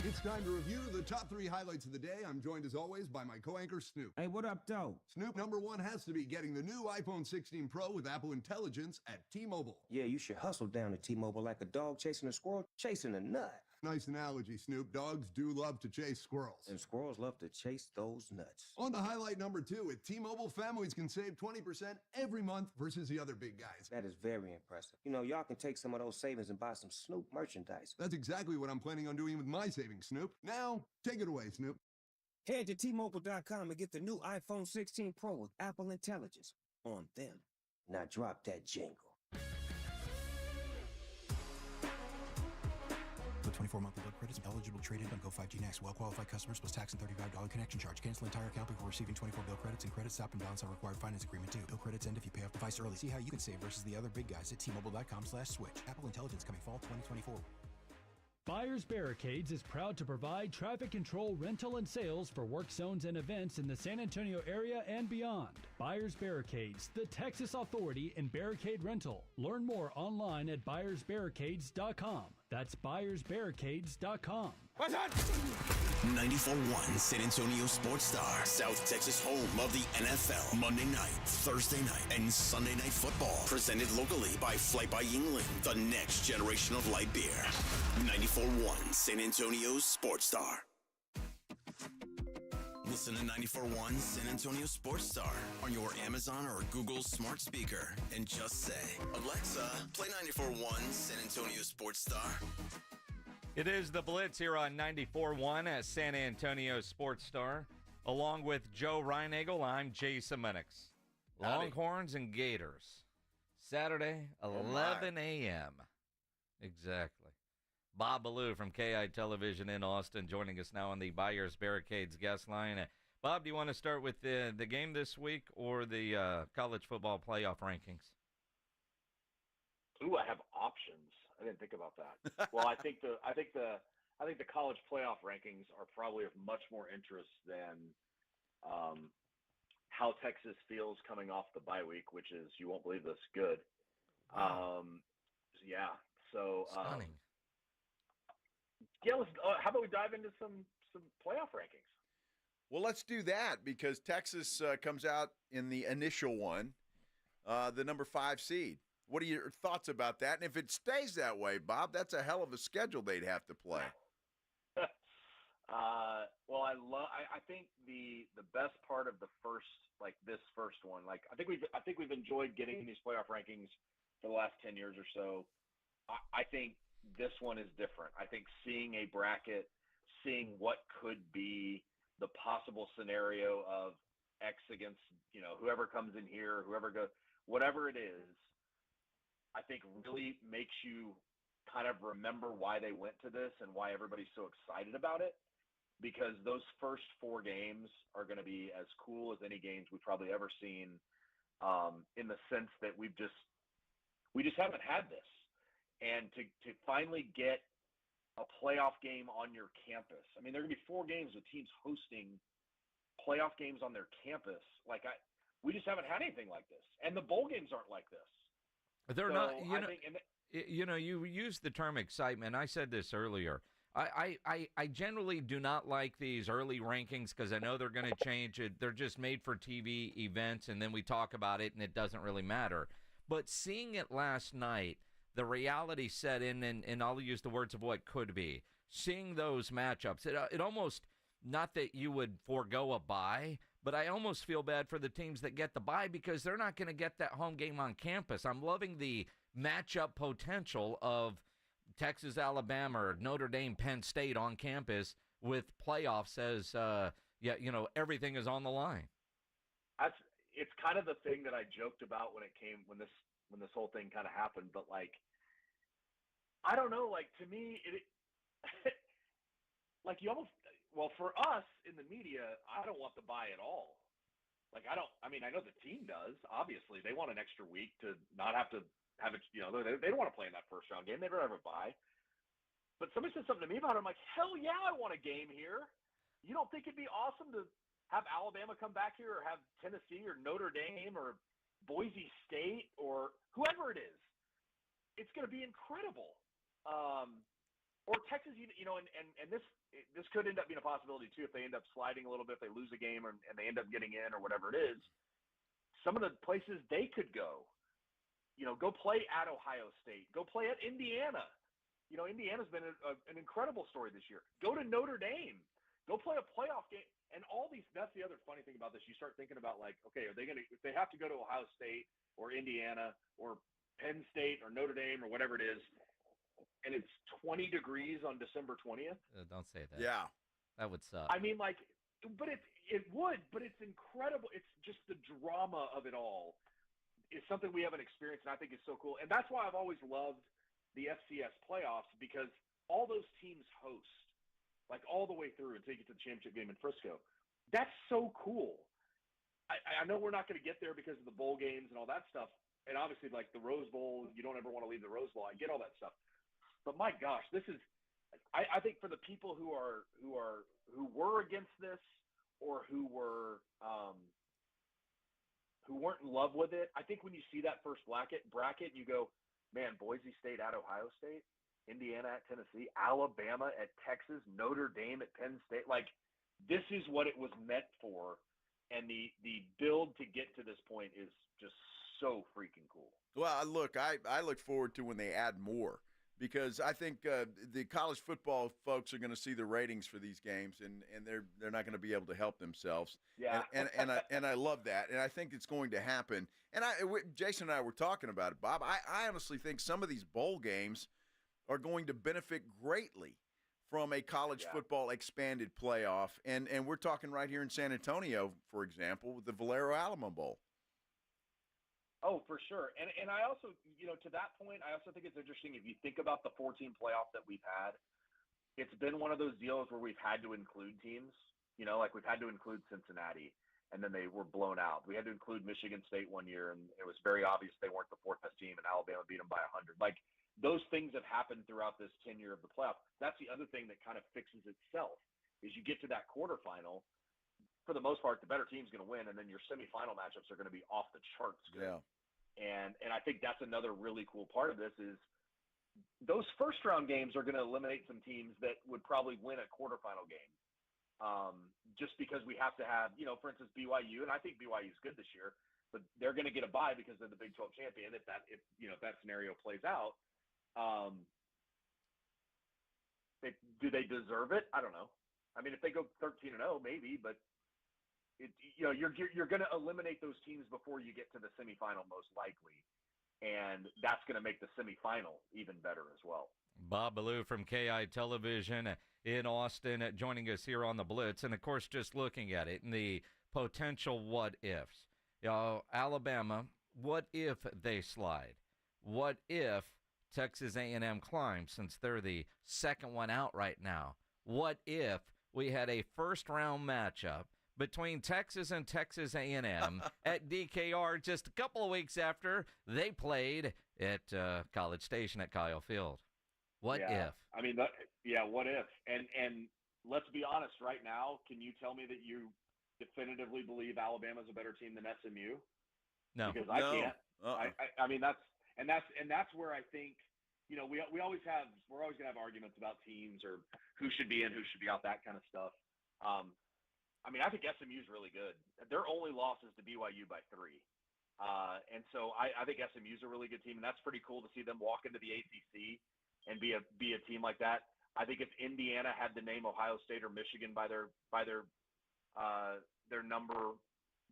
[SPEAKER 30] It's time to review the top 3 highlights of the day. I'm joined as always by my co-anchor Snoop.
[SPEAKER 31] Hey, what up, though?
[SPEAKER 30] Snoop, number 1 has to be getting the new iPhone 16 Pro with Apple Intelligence at T-Mobile.
[SPEAKER 31] Yeah, you should hustle down to T-Mobile like a dog chasing a squirrel, chasing a nut.
[SPEAKER 30] Nice analogy, Snoop. Dogs do love to chase squirrels.
[SPEAKER 31] And squirrels love to chase those nuts.
[SPEAKER 30] On to highlight number 2, at T-Mobile, families can save 20% every month versus the other big guys.
[SPEAKER 31] That is very impressive. You know, y'all can take some of those savings and buy some Snoop merchandise.
[SPEAKER 30] That's exactly what I'm planning on doing with my savings, Snoop. Now, take it away, Snoop.
[SPEAKER 31] Head to T-Mobile.com and get the new iPhone 16 Pro with Apple Intelligence on them. Now drop that jingle.
[SPEAKER 32] With 24 monthly bill credits, eligible trade-in on Go 5G Next. Well-qualified customers plus tax and $35 connection charge. Cancel entire account before receiving 24 bill credits, and credit stop and balance on required finance agreement too. Bill credits end if you pay off device early. See how you can save versus the other big guys at T-Mobile.com/switch. Apple Intelligence coming fall 2024.
[SPEAKER 25] Buyers Barricades is proud to provide traffic control, rental, and sales for work zones and events in the San Antonio area and beyond. Buyers Barricades, the Texas authority in barricade rental. Learn more online at buyersbarricades.com. That's buyersbarricades.com.
[SPEAKER 3] What's that? 94.1 San Antonio Sports Star, South Texas home of the NFL. Monday night, Thursday night, and Sunday night football. Presented locally by Flight by Yingling, the next generation of light beer. 94.1 San Antonio Sports Star. Listen to 94.1 San Antonio Sports Star on your Amazon or Google smart speaker and just say, Alexa, play 94.1 San Antonio Sports Star.
[SPEAKER 5] It is the Blitz here on 94.1 at San Antonio Sports Star. Along with Joe Reinagel, I'm Jason Minix. Longhorns and Gators. Saturday, 11 a.m. Exactly. Bob Ballou from KI Television in Austin, joining us now on the Buyers Barricades guest line. Bob, do you want to start with the game this week or the college football playoff rankings?
[SPEAKER 2] Ooh, I have options. I didn't think about that. Well, I think the college playoff rankings are probably of much more interest than how Texas feels coming off the bye week, which is, you won't believe this, good.
[SPEAKER 5] Wow.
[SPEAKER 2] Yeah. So
[SPEAKER 5] stunning.
[SPEAKER 2] Yeah, how about we dive into some playoff rankings?
[SPEAKER 1] Well, let's do that because Texas comes out in the initial one, the number 5 seed. What are your thoughts about that? And if it stays that way, Bob, that's a hell of a schedule they'd have to play.
[SPEAKER 2] Well, I think the best part of this first one, I think we've enjoyed getting these playoff rankings for the last 10 years or so. I think this one is different. I think seeing a bracket, seeing what could be the possible scenario of X against, whoever comes in here, whoever goes, whatever it is, I think really makes you kind of remember why they went to this and why everybody's so excited about it. Because those first 4 games are going to be as cool as any games we've probably ever seen, in the sense that we just haven't had this. And to finally get a playoff game on your campus. I mean, there are going to be 4 games with teams hosting playoff games on their campus. We just haven't had anything like this. And the bowl games aren't like this.
[SPEAKER 5] They're not, you used the term excitement. I said this earlier. I generally do not like these early rankings because I know they're going to change it. They're just made for TV events, and then we talk about it, and it doesn't really matter. But seeing it last night, the reality set in, and I'll use the words of what could be. Seeing those matchups, it almost, not that you would forego a bye, but I almost feel bad for the teams that get the bye because they're not going to get that home game on campus. I'm loving the matchup potential of Texas, Alabama, or Notre Dame, Penn State on campus with playoffs as, everything is on the line.
[SPEAKER 2] It's kind of the thing that I joked about when this whole thing kind of happened, but I don't know, to me, you almost, well, for us in the media, I don't want the bye at all. I know the team does, obviously. They want an extra week to not have to have it, they don't want to play in that first round game. They'd rather have a bye. But somebody said something to me about it. I'm like, hell yeah, I want a game here. You don't think it'd be awesome to have Alabama come back here, or have Tennessee or Notre Dame or Boise State or whoever it is? It's going to be incredible. Or Texas, and this could end up being a possibility too if they end up sliding a little bit, if they lose a game and they end up getting in or whatever it is. Some of the places they could go, go play at Ohio State, go play at Indiana. Indiana's been an incredible story this year. Go to Notre Dame, go play a playoff game. And all these, that's the other funny thing about this. You start thinking about okay, are they going to, if they have to go to Ohio State or Indiana or Penn State or Notre Dame or whatever it is, and it's 20 degrees on December 20th.
[SPEAKER 5] Don't say that.
[SPEAKER 1] Yeah.
[SPEAKER 5] That would suck.
[SPEAKER 2] I mean, but it would, but it's incredible. It's just the drama of it all is something we haven't experienced, and I think is so cool. And that's why I've always loved the FCS playoffs, because all those teams host, all the way through until you get to the championship game in Frisco. That's so cool. I know we're not going to get there because of the bowl games and all that stuff. And obviously, the Rose Bowl, you don't ever want to leave the Rose Bowl. I get all that stuff. But my gosh, this is, I think for the people who were against this, or who weren't in love with it, I think when you see that first bracket, you go, man, Boise State at Ohio State, Indiana at Tennessee, Alabama at Texas, Notre Dame at Penn State. This is what it was meant for, and the build to get to this point is just so freaking cool.
[SPEAKER 1] Well, look, I look forward to when they add more, because I think the college football folks are going to see the ratings for these games, and they're not going to be able to help themselves.
[SPEAKER 2] Yeah,
[SPEAKER 1] and I love that, and I think it's going to happen. And Jason and I were talking about it, Bob. I honestly think some of these bowl games are going to benefit greatly from a college football expanded playoff. And we're talking right here in San Antonio, for example, with the Valero Alamo Bowl.
[SPEAKER 2] Oh, for sure. And I also, to that point, I also think it's interesting if you think about the 14 playoff that we've had. It's been one of those deals where we've had to include teams, like we've had to include Cincinnati, and then they were blown out. We had to include Michigan State one year, and it was very obvious they weren't the fourth best team, and Alabama beat them by 100. Like, those things have happened throughout this tenure of the playoff. That's the other thing that kind of fixes itself, is you get to that quarterfinal. For the most part, the better team's going to win, and then your semifinal matchups are going to be off the charts good.
[SPEAKER 1] Yeah.
[SPEAKER 2] And I think that's another really cool part of this is those first-round games are going to eliminate some teams that would probably win a quarterfinal game. Just because we have to have, for instance, BYU, and I think BYU is good this year, but they're going to get a bye because they're the Big 12 champion. If that scenario plays out, do they deserve it? I don't know. I mean, if they go 13-0, maybe, but you're going to eliminate those teams before you get to the semifinal, most likely, and that's going to make the semifinal even better as well.
[SPEAKER 5] Bob Ballou from KI Television in Austin joining us here on the Blitz. And, of course, just looking at it and the potential what-ifs. Alabama, what if they slide? What if Texas A&M climbs, since they're the second one out right now? What if we had a first-round matchup between Texas and Texas A&M at DKR just a couple of weeks after they played at College Station at Kyle Field? What if?
[SPEAKER 2] I mean, what if? And let's be honest, right now, can you tell me that you definitively believe Alabama's a better team than SMU?
[SPEAKER 5] No.
[SPEAKER 2] Because I can't. I mean, that's where I think, we're always going to have arguments about teams or who should be in, who should be out, that kind of stuff. I mean, I think SMU's really good. Their only loss is to BYU by 3. And so I think SMU's a really good team, and that's pretty cool to see them walk into the ACC and be a team like that. I think if Indiana had to name Ohio State or Michigan by their number,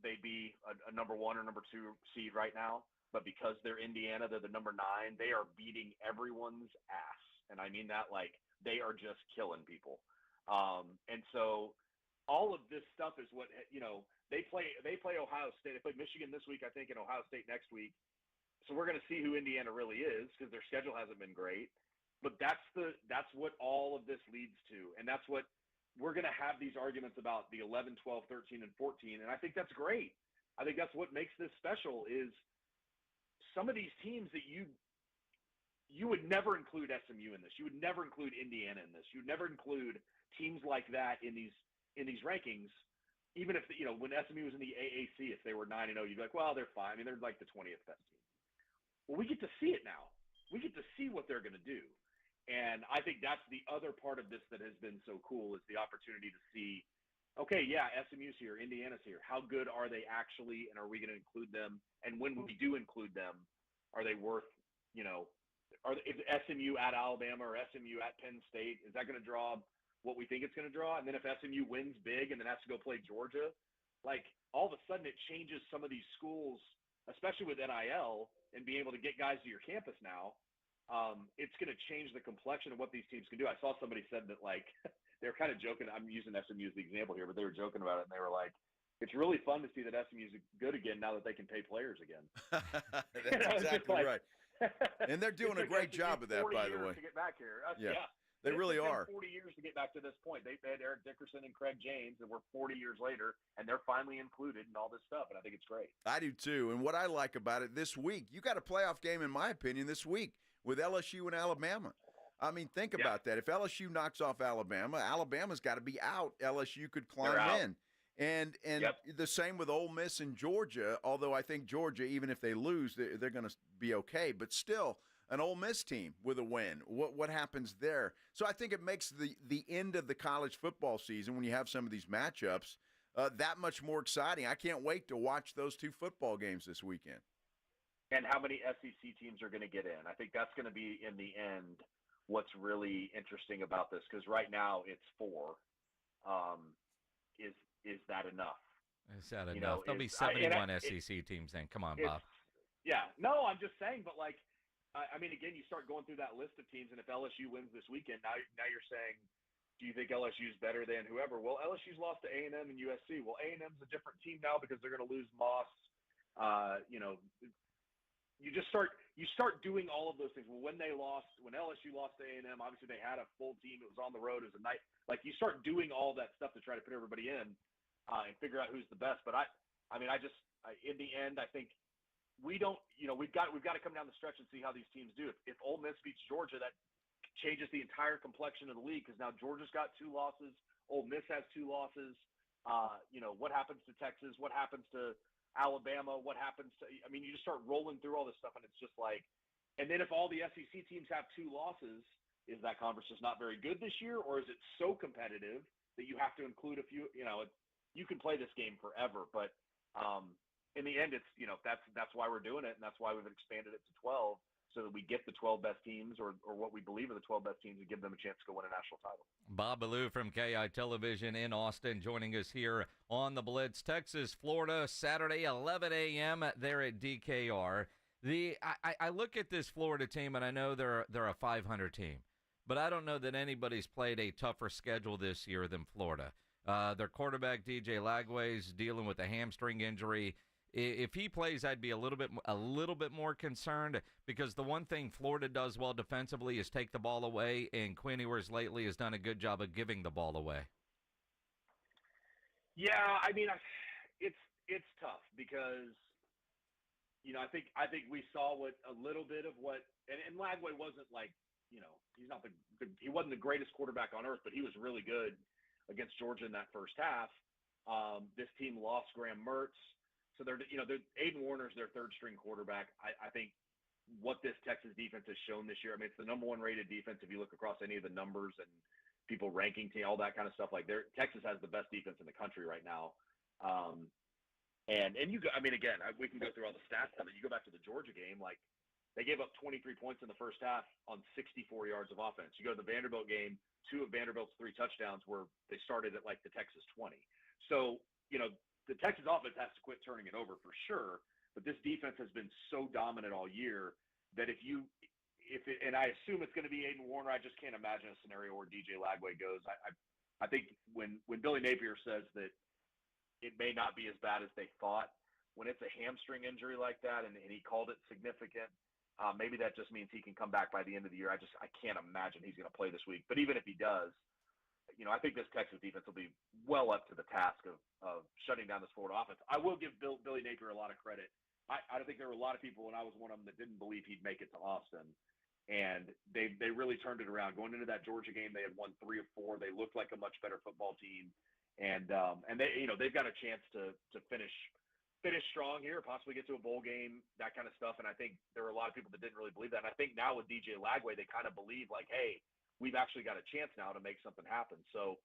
[SPEAKER 2] they'd be a number 1 or number 2 seed right now. But because they're Indiana, they're the number 9. They are beating everyone's ass, and I mean that like they are just killing people. And so all of this stuff is what they play Ohio State. They play Michigan this week, I think, and Ohio State next week. So we're going to see who Indiana really is because their schedule hasn't been great. But that's what all of this leads to, and that's what we're going to have these arguments about the 11, 12, 13, and 14, and I think that's great. I think that's what makes this special is some of these teams that you would never include SMU in this. You would never include Indiana in this. You would never include teams like that in these rankings. Even if when SMU was in the AAC, if they were 9-0, you'd be like, well, they're fine. I mean, they're like the 20th best team. Well, we get to see it now. We get to see what they're going to do. And I think that's the other part of this that has been so cool is the opportunity to see, okay, yeah, SMU's here, Indiana's here. How good are they actually, and are we going to include them? And when we do include them, are they worth, is SMU at Alabama or SMU at Penn State, is that going to draw what we think it's going to draw? And then if SMU wins big and then has to go play Georgia, like all of a sudden it changes some of these schools, especially with NIL and being able to get guys to your campus now. It's going to change the complexion of what these teams can do. I saw somebody said that, like, they were kind of joking. I'm using SMU as the example here, but they were joking about it, and they were like, it's really fun to see that SMU's good again now that they can pay players again.
[SPEAKER 1] That's exactly right. And they're doing a great job of that, by the way.
[SPEAKER 2] To get back here.
[SPEAKER 1] Yeah. They really are.
[SPEAKER 2] 40 years to get back to this point. They had Eric Dickerson and Craig James, and we're 40 years later, and they're finally included in all this stuff, and I think it's great.
[SPEAKER 1] I do, too. And what I like about it this week, you got a playoff game, in my opinion, this week with LSU and Alabama. I mean, think about that. If LSU knocks off Alabama, Alabama's got to be out. LSU could climb in. And the same with Ole Miss and Georgia, although I think Georgia, even if they lose, they're going to be okay. But still, an Ole Miss team with a win, what happens there? So I think it makes the end of the college football season, when you have some of these matchups, that much more exciting. I can't wait to watch those 2 football games this weekend.
[SPEAKER 2] And how many SEC teams are going to get in. I think that's going to be, in the end, what's really interesting about this, because right now it's 4. Is that enough?
[SPEAKER 5] Is that enough? There'll be 71 SEC teams then. Come on, Bob.
[SPEAKER 2] Yeah. No, I'm just saying, but like, I mean, again, you start going through that list of teams, and if LSU wins this weekend, now you're saying, do you think LSU's better than whoever? Well, LSU's lost to A&M and USC. Well, A&M's a different team now because they're going to lose Moss. you start doing all of those things. Well, when LSU lost to A&M, obviously they had a full team. It was on the road. It was a night. Like, you start doing all that stuff to try to put everybody in and figure out who's the best. But in the end, I think we've got to come down the stretch and see how these teams do. If Ole Miss beats Georgia, that changes the entire complexion of the league, because now Georgia's got 2 losses. Ole Miss has 2 losses. What happens to Texas? What happens to Alabama? What happens to – I mean, you just start rolling through all this stuff, and it's just like – and then if all the SEC teams have 2 losses, is that conference just not very good this year, or is it so competitive that you have to include a few – you can play this game forever, but in the end, it's that's why we're doing it, and that's why we've expanded it to 12, so that we get the 12 best teams, or what we believe are the 12 best teams, and give them a chance to go win a national title.
[SPEAKER 5] Bob Ballou from KI Television in Austin joining us here on the Blitz. Texas, Florida, Saturday, 11 a.m. there at DKR. I look at this Florida team, and I know they're a 500 team, but I don't know that anybody's played a tougher schedule this year than Florida. Their quarterback, DJ Lagway, is dealing with a hamstring injury. If he plays, I'd be a little bit more concerned, because the one thing Florida does well defensively is take the ball away, and Quinn Ewers lately has done a good job of giving the ball away.
[SPEAKER 2] Yeah, I mean, it's tough because I think we saw a little bit of what, and Lagway wasn't like, he wasn't the greatest quarterback on earth, but he was really good against Georgia in that first half. This team lost Graham Mertz. So Aiden Warner's their third-string quarterback. I think what this Texas defense has shown this year, I mean, it's the number 1 rated defense if you look across any of the numbers and people ranking team, all that kind of stuff. Like, Texas has the best defense in the country right now. We can go through all the stats of it. You go back to the Georgia game, like, they gave up 23 points in the first half on 64 yards of offense. You go to the Vanderbilt game, 2 of Vanderbilt's 3 touchdowns were they started at like the Texas 20. So, the Texas offense has to quit turning it over for sure, but this defense has been so dominant all year that and I assume it's going to be Aiden Warner. I just can't imagine a scenario where DJ Lagway goes. I think when Billy Napier says that it may not be as bad as they thought, when it's a hamstring injury like that, and he called it significant, maybe that just means he can come back by the end of the year. I can't imagine he's going to play this week. But even if he does, I think this Texas defense will be well up to the task of shutting down this Florida offense. I will give Billy Napier a lot of credit. I think there were a lot of people, and I was one of them, that didn't believe he'd make it to Austin. And they really turned it around. Going into that Georgia game, they had won 3 of 4. They looked like a much better football team. And they've got a chance to finish strong here, possibly get to a bowl game, that kind of stuff. And I think there were a lot of people that didn't really believe that. And I think now with DJ Lagway, they kind of believe, like, hey, we've actually got a chance now to make something happen. So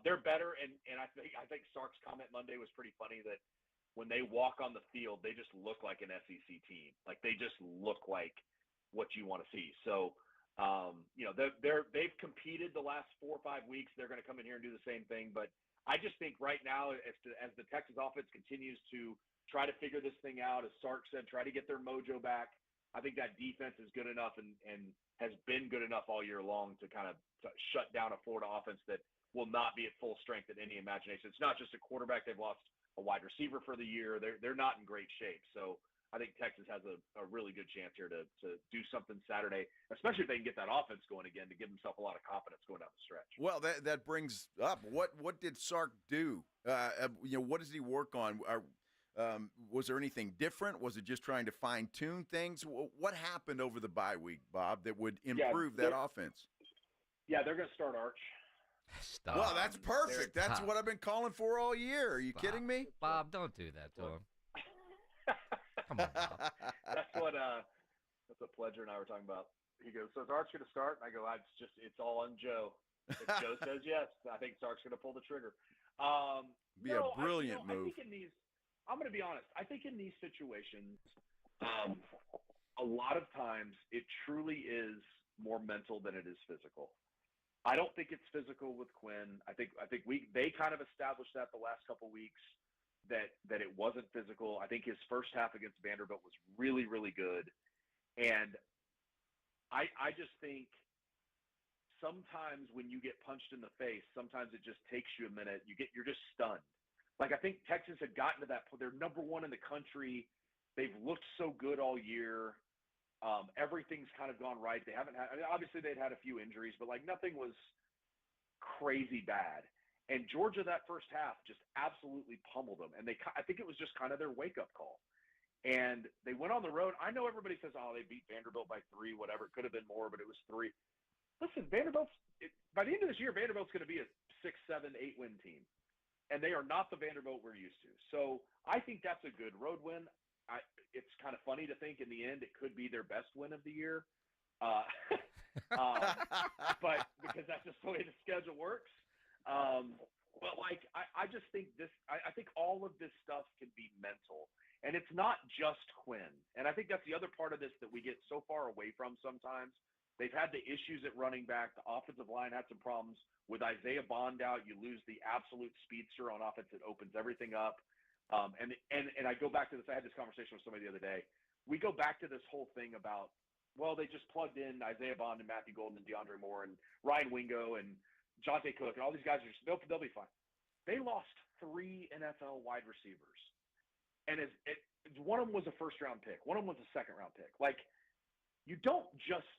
[SPEAKER 2] they're better, and I think Sark's comment Monday was pretty funny, that when they walk on the field, they just look like an SEC team. Like, they just look like what you want to see. So they've competed the last 4 or 5 weeks. They're going to come in here and do the same thing. But I just think right now, as the Texas offense continues to try to figure this thing out, as Sark said, try to get their mojo back, I think that defense is good enough and has been good enough all year long to kind of shut down a Florida offense that will not be at full strength in any imagination. It's not just a quarterback. They've lost a wide receiver for the year. They're not in great shape. So I think Texas has a really good chance here to do something Saturday, especially if they can get that offense going again, to give himself a lot of confidence going down the stretch.
[SPEAKER 1] Well, that brings up, what did Sark do? What does he work on? Was there anything different? Was it just trying to fine-tune things? What happened over the bye week, Bob, that would improve that offense?
[SPEAKER 2] Yeah, they're going to start Arch.
[SPEAKER 5] Stop.
[SPEAKER 1] Well, that's perfect. That's what I've been calling for all year. Are you kidding me?
[SPEAKER 5] Bob, don't do that to him. Come on, Bob.
[SPEAKER 2] That's what Pledger and I were talking about. He goes, so is Arch going to start? And I go, it's all on Joe. If Joe says yes, I think Sark's going to pull the trigger.
[SPEAKER 1] Be a brilliant move.
[SPEAKER 2] I'm going to be honest. I think in these situations, a lot of times it truly is more mental than it is physical. I don't think it's physical with Quinn. I think they kind of established that the last couple weeks that it wasn't physical. I think his first half against Vanderbilt was really, really good. And I just think sometimes when you get punched in the face, sometimes it just takes you a minute. You're just stunned. Like, I think Texas had gotten to that point. They're number 1 in the country. They've looked so good all year. Everything's kind of gone right. They haven't had, I mean, obviously they'd had a few injuries, but like nothing was crazy bad. And Georgia that first half just absolutely pummeled them. And I think it was just kind of their wake-up call. And they went on the road. I know everybody says, oh, they beat Vanderbilt by 3, whatever. It could have been more, but it was 3. Listen, by the end of this year, Vanderbilt's going to be a 6, 7, 8-win team. And they are not the Vanderbilt we're used to. So I think that's a good road win. It's kind of funny to think in the end it could be their best win of the year. But because that's just the way the schedule works. But like, I just think I think all of this stuff can be mental, and it's not just Quinn. And I think that's the other part of this that we get so far away from sometimes. They've had the issues at running back. The offensive line had some problems with Isaiah Bond out. You lose the absolute speedster on offense that opens everything up. And I go back to this. I had this conversation with somebody the other day. We go back to this whole thing about, well, they just plugged in Isaiah Bond and Matthew Golden and DeAndre Moore and Ryan Wingo and Jonte Cook and all these guys they'll be fine. They lost 3 NFL wide receivers, and one of them was a first-round pick. One of them was a second-round pick. Like, you don't just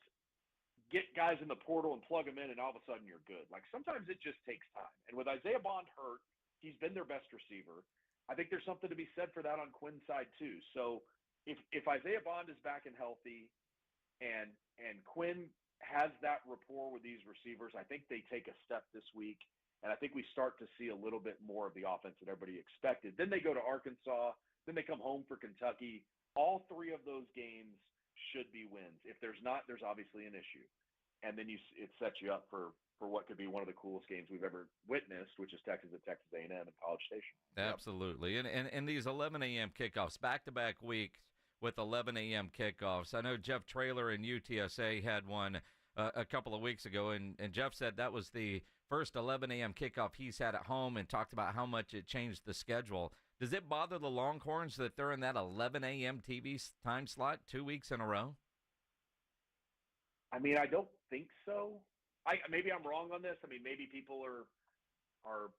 [SPEAKER 2] get guys in the portal and plug them in, and all of a sudden you're good. Like, sometimes it just takes time. And with Isaiah Bond hurt, he's been their best receiver. I think there's something to be said for that on Quinn's side too. So if Isaiah Bond is back and healthy, and Quinn has that rapport with these receivers, I think they take a step this week, and I think we start to see a little bit more of the offense that everybody expected. Then they go to Arkansas, then they come home for Kentucky. All 3 of those games should be wins. If there's not, there's obviously an issue, and then it sets you up for what could be one of the coolest games we've ever witnessed, which is Texas at Texas A&M and College Station.
[SPEAKER 5] Absolutely. And these 11 a.m. kickoffs, back-to-back weeks with 11 a.m. kickoffs. I know Jeff Traylor and UTSA had one a couple of weeks ago, and Jeff said that was the first 11 a.m. kickoff he's had at home and talked about how much it changed the schedule. Does it bother the Longhorns that they're in that 11 a.m. TV time slot 2 weeks in a row?
[SPEAKER 2] I mean, I don't think so. Maybe I'm wrong on this. I mean, maybe people are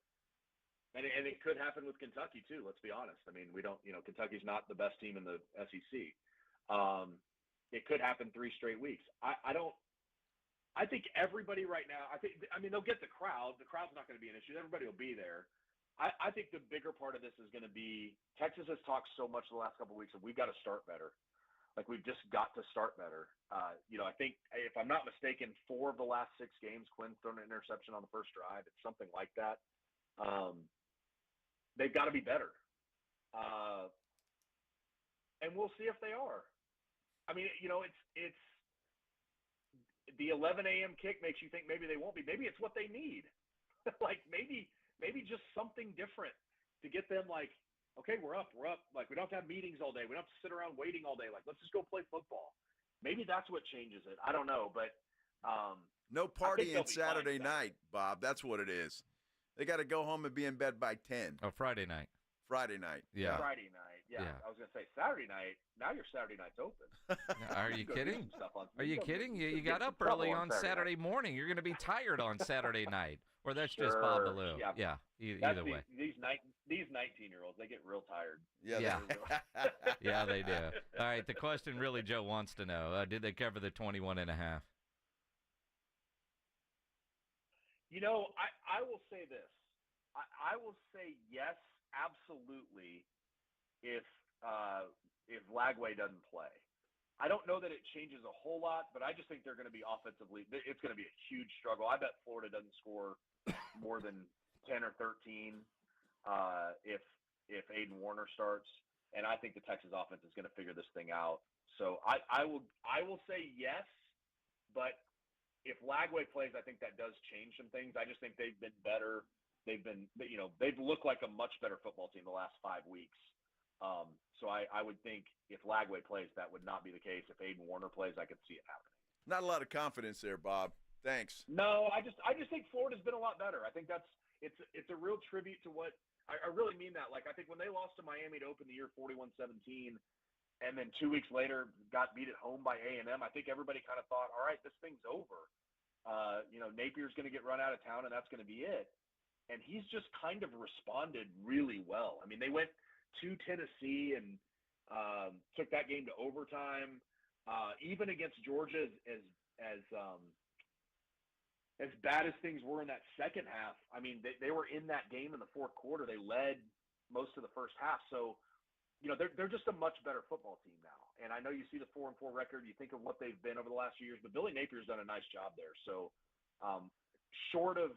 [SPEAKER 2] and it could happen with Kentucky too. Let's be honest. I mean, Kentucky's not the best team in the SEC. It could happen 3 straight weeks. I think everybody right now, they'll get the crowd. The crowd's not going to be an issue. Everybody will be there. I think the bigger part of this is going to be Texas has talked so much the last couple of weeks that we've got to start better. Like, we've just got to start better. I think, if I'm not mistaken, 4 of the last 6 games, Quinn's thrown an interception on the first drive. It's something like that. They've got to be better. And we'll see if they are. I mean, it's the 11 a.m. kick makes you think maybe they won't be. Maybe it's what they need. Like, maybe just something different to get them like, okay, we're up. Like, we don't have to have meetings all day. We don't have to sit around waiting all day. Like, let's just go play football. Maybe that's what changes it. I don't know, but
[SPEAKER 1] no partying Saturday night, Bob. That's what it is. They got to go home and be in bed by 10.
[SPEAKER 5] Oh, Friday night. Yeah.
[SPEAKER 2] Friday night. Yeah. I was going to say Saturday night. Now your Saturday night's open.
[SPEAKER 5] Are you kidding? Are you kidding? You got up early on Saturday morning. You're going to be tired on Saturday night. Or that's just Bob Ballou. Yeah. Either way.
[SPEAKER 2] These 19-year-olds, they get real tired.
[SPEAKER 5] Yeah. Yeah, they do. All right. The question really Joe wants to know, did they cover the 21.5?
[SPEAKER 2] I will say this. I will say yes, absolutely, if Lagway doesn't play. I don't know that it changes a whole lot, but I just think they're going to be offensively. It's going to be a huge struggle. I bet Florida doesn't score more than 10 or 13 if Aiden Warner starts, and I think the Texas offense is going to figure this thing out. So I will say yes, but if Lagway plays, I think that does change some things. I just think they've been better. They've looked like a much better football team the last 5 weeks. So I would think if Lagway plays, that would not be the case. If Aiden Warner plays, I could see it happening.
[SPEAKER 1] Not a lot of confidence there, Bob. Thanks.
[SPEAKER 2] No, I just think Florida's been a lot better. I think it's a real tribute to what I really mean that. Like, I think when they lost to Miami to open the year 41-17, and then 2 weeks later got beat at home by A&M, I think everybody kind of thought, all right, this thing's over. Napier's going to get run out of town, and that's going to be it. And he's just kind of responded really well. I mean, they went to Tennessee, and took that game to overtime. Even against Georgia, as bad as things were in that second half, I mean, they were in that game in the fourth quarter. They led most of the first half. So, they're just a much better football team now. And I know you see the 4-4 record. You think of what they've been over the last few years, but Billy Napier's done a nice job there. So, short of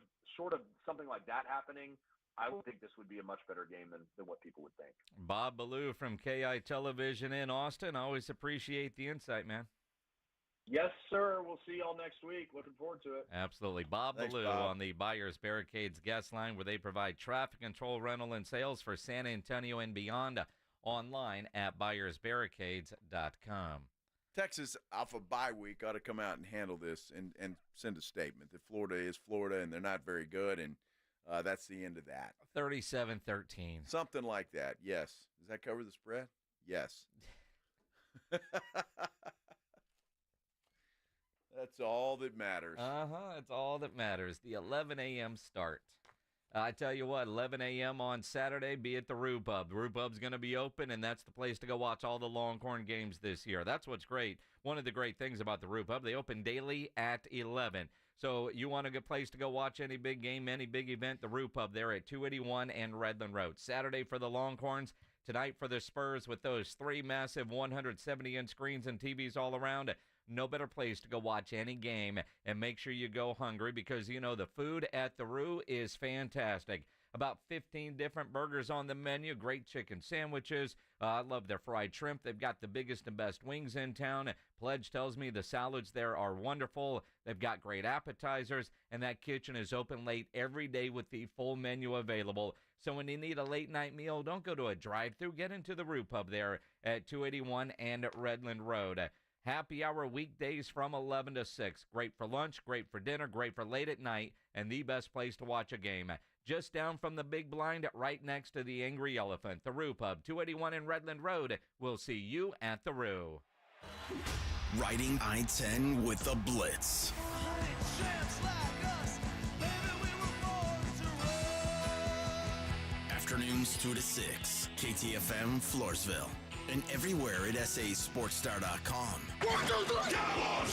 [SPEAKER 2] something like that happening, I would think this would be a much better game than what people would think.
[SPEAKER 5] Bob Ballou from KI Television in Austin. Always appreciate the insight, man.
[SPEAKER 2] Yes, sir. We'll see y'all next week. Looking forward to it.
[SPEAKER 5] Absolutely. Bob Ballou on the Buyers Barricades guest line, where they provide traffic control, rental, and sales for San Antonio and beyond, online at buyersbarricades.com.
[SPEAKER 1] Texas, off a bye week, ought to come out and handle this and send a statement that Florida is Florida and they're not very good, and that's the end of that.
[SPEAKER 5] 37-13.
[SPEAKER 1] Something like that, yes. Does that cover the spread? Yes. That's all that matters.
[SPEAKER 5] That's all that matters. The 11 a.m. start. I tell you what, 11 a.m. on Saturday, be at the Rue Pub. The Rue Pub's going to be open, and that's the place to go watch all the Longhorn games this year. That's what's great. One of the great things about the Rue Pub, they open daily at 11. So you want a good place to go watch any big game, any big event, the Rue Pub there at 281 and Redland Road. Saturday for the Longhorns, tonight for the Spurs with those 3 massive 170-inch screens and TVs all around. No better place to go watch any game, and make sure you go hungry because, the food at the Rue is fantastic. About 15 different burgers on the menu, great chicken sandwiches. I love their fried shrimp. They've got the biggest and best wings in town. Pledge tells me the salads there are wonderful. They've got great appetizers, and that kitchen is open late every day with the full menu available. So when you need a late-night meal, don't go to a drive-thru. Get into the Rue Pub there at 281 and Redland Road. Happy hour weekdays from 11 to 6. Great for lunch, great for dinner, great for late at night, and the best place to watch a game. Just down from the big blind, right next to the Angry Elephant, the Rue Pub, 281 in Redland Road. We'll see you at the Rue.
[SPEAKER 3] Riding I-10 with the Blitz. Afternoons 2 to 6. KTFM Floresville. And everywhere at sasportstar.com.
[SPEAKER 10] 1, 2, 3, Cowboys!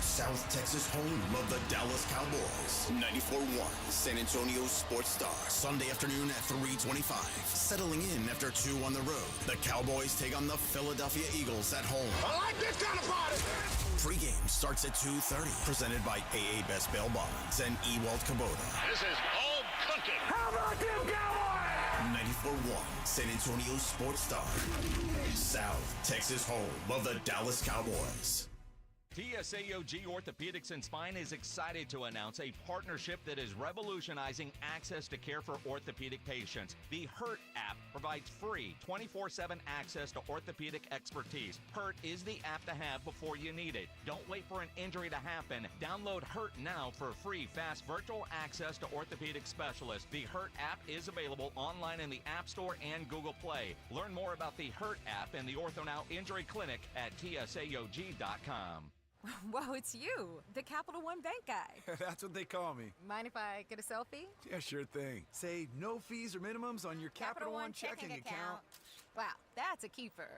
[SPEAKER 3] South Texas home of the Dallas Cowboys. 94.1 San Antonio Sports Star. Sunday afternoon at 3:25. Settling in after 2 on the road. The Cowboys take on the Philadelphia Eagles at home.
[SPEAKER 10] I like this kind of party!
[SPEAKER 3] Pre-game starts at 2:30. Presented by AA Best Bail Bonds and Ewald Kubota.
[SPEAKER 10] This is home cooking. How about them Cowboys?
[SPEAKER 3] 94.1 San Antonio Sports Star. South Texas home of the Dallas Cowboys.
[SPEAKER 13] TSAOG Orthopedics and Spine is excited to announce a partnership that is revolutionizing access to care for orthopedic patients. The HURT app provides free 24/7 access to orthopedic expertise. HURT is the app to have before you need it. Don't wait for an injury to happen. Download HURT now for free, fast virtual access to orthopedic specialists. The HURT app is available online in the App Store and Google Play. Learn more about the HURT app and the OrthoNow Injury Clinic at TSAOG.com.
[SPEAKER 14] Whoa, it's you, the Capital One Bank guy.
[SPEAKER 18] That's what they call me.
[SPEAKER 14] Mind if I get a selfie?
[SPEAKER 18] Yeah, sure thing. Say no fees or minimums on your Capital One checking account.
[SPEAKER 14] Wow, that's a keeper.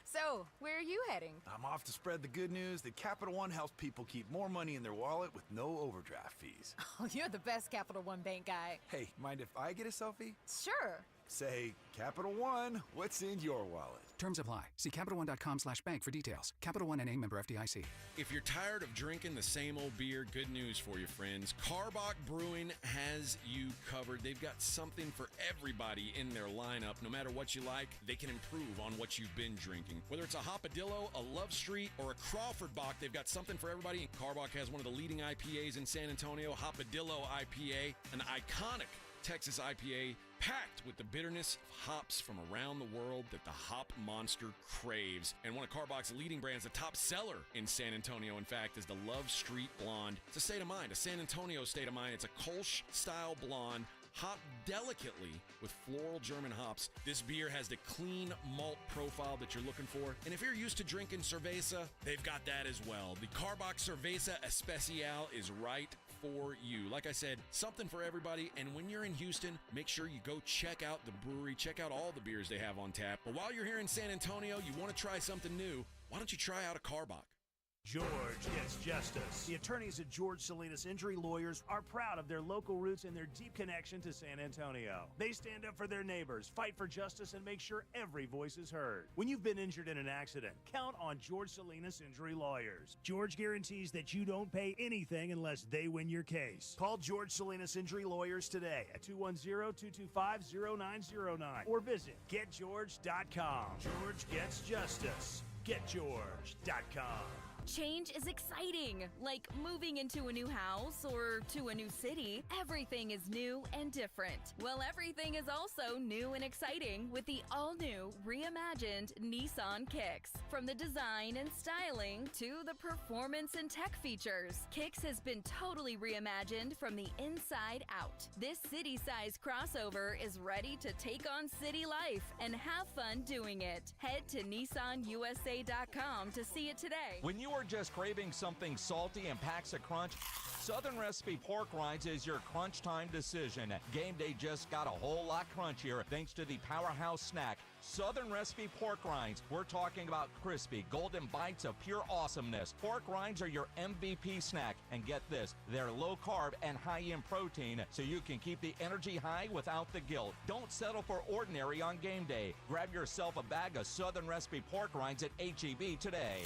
[SPEAKER 14] So, where are you heading?
[SPEAKER 18] I'm off to spread the good news that Capital One helps people keep more money in their wallet with no overdraft fees.
[SPEAKER 14] Oh, you're the best Capital One Bank guy.
[SPEAKER 18] Hey, mind if I get a selfie?
[SPEAKER 14] Sure.
[SPEAKER 18] Say, Capital One, what's in your wallet?
[SPEAKER 16] Terms apply. See CapitalOne.com/bank for details. Capital One NA, member FDIC.
[SPEAKER 4] If you're tired of drinking the same old beer, good news for you, friends. Carbach Brewing has you covered. They've got something for everybody in their lineup. No matter what you like, they can improve on what you've been drinking. Whether it's a Hopadillo, a Love Street, or a Crawford Bock, they've got something for everybody. Carbach has one of the leading IPAs in San Antonio, Hopadillo IPA, an iconic Texas IPA packed with the bitterness of hops from around the world that the hop monster craves. And one of Carbach's leading brands, the top seller in San Antonio, in fact, is the Love Street Blonde. It's a state of mind, a San Antonio state of mind. It's a Kolsch-style blonde, hopped delicately with floral German hops. This beer has the clean malt profile that you're looking for. And if you're used to drinking cerveza, they've got that as well. The Carbach Cerveza Especial is right for you. Like I said, something for everybody. And when you're in Houston, make sure you go check out the brewery, check out all the beers they have on tap. But while you're here in San Antonio, you want to try something new, why don't you try out a Carbach?
[SPEAKER 6] George gets justice. The attorneys at George Salinas Injury Lawyers are proud of their local roots and their deep connection to San Antonio. They stand up for their neighbors, fight for justice, and make sure every voice is heard. When you've been injured in an accident, count on George Salinas Injury Lawyers. George guarantees that you don't pay anything unless they win your case. Call George Salinas Injury Lawyers today at 210-225-0909 or visit getgeorge.com. George gets justice. Getgeorge.com.
[SPEAKER 8] Change is exciting, like moving into a new house or to a new city. Everything is new and different. Well, everything is also new and exciting with the all-new, reimagined Nissan Kicks. From the design and styling to the performance and tech features, Kicks has been totally reimagined from the inside out. This city-size crossover is ready to take on city life and have fun doing it. Head to NissanUSA.com to see it today.
[SPEAKER 13] When you are just craving something salty and packs a crunch, Southern Recipe Pork Rinds is your crunch time decision. Game day just got a whole lot crunchier thanks to the powerhouse snack, Southern Recipe Pork Rinds. We're talking about crispy, golden bites of pure awesomeness. Pork rinds are your MVP snack. And get this, they're low carb and high in protein, so you can keep the energy high without the guilt. Don't settle for ordinary on game day. Grab yourself a bag of Southern Recipe Pork Rinds at H-E-B today.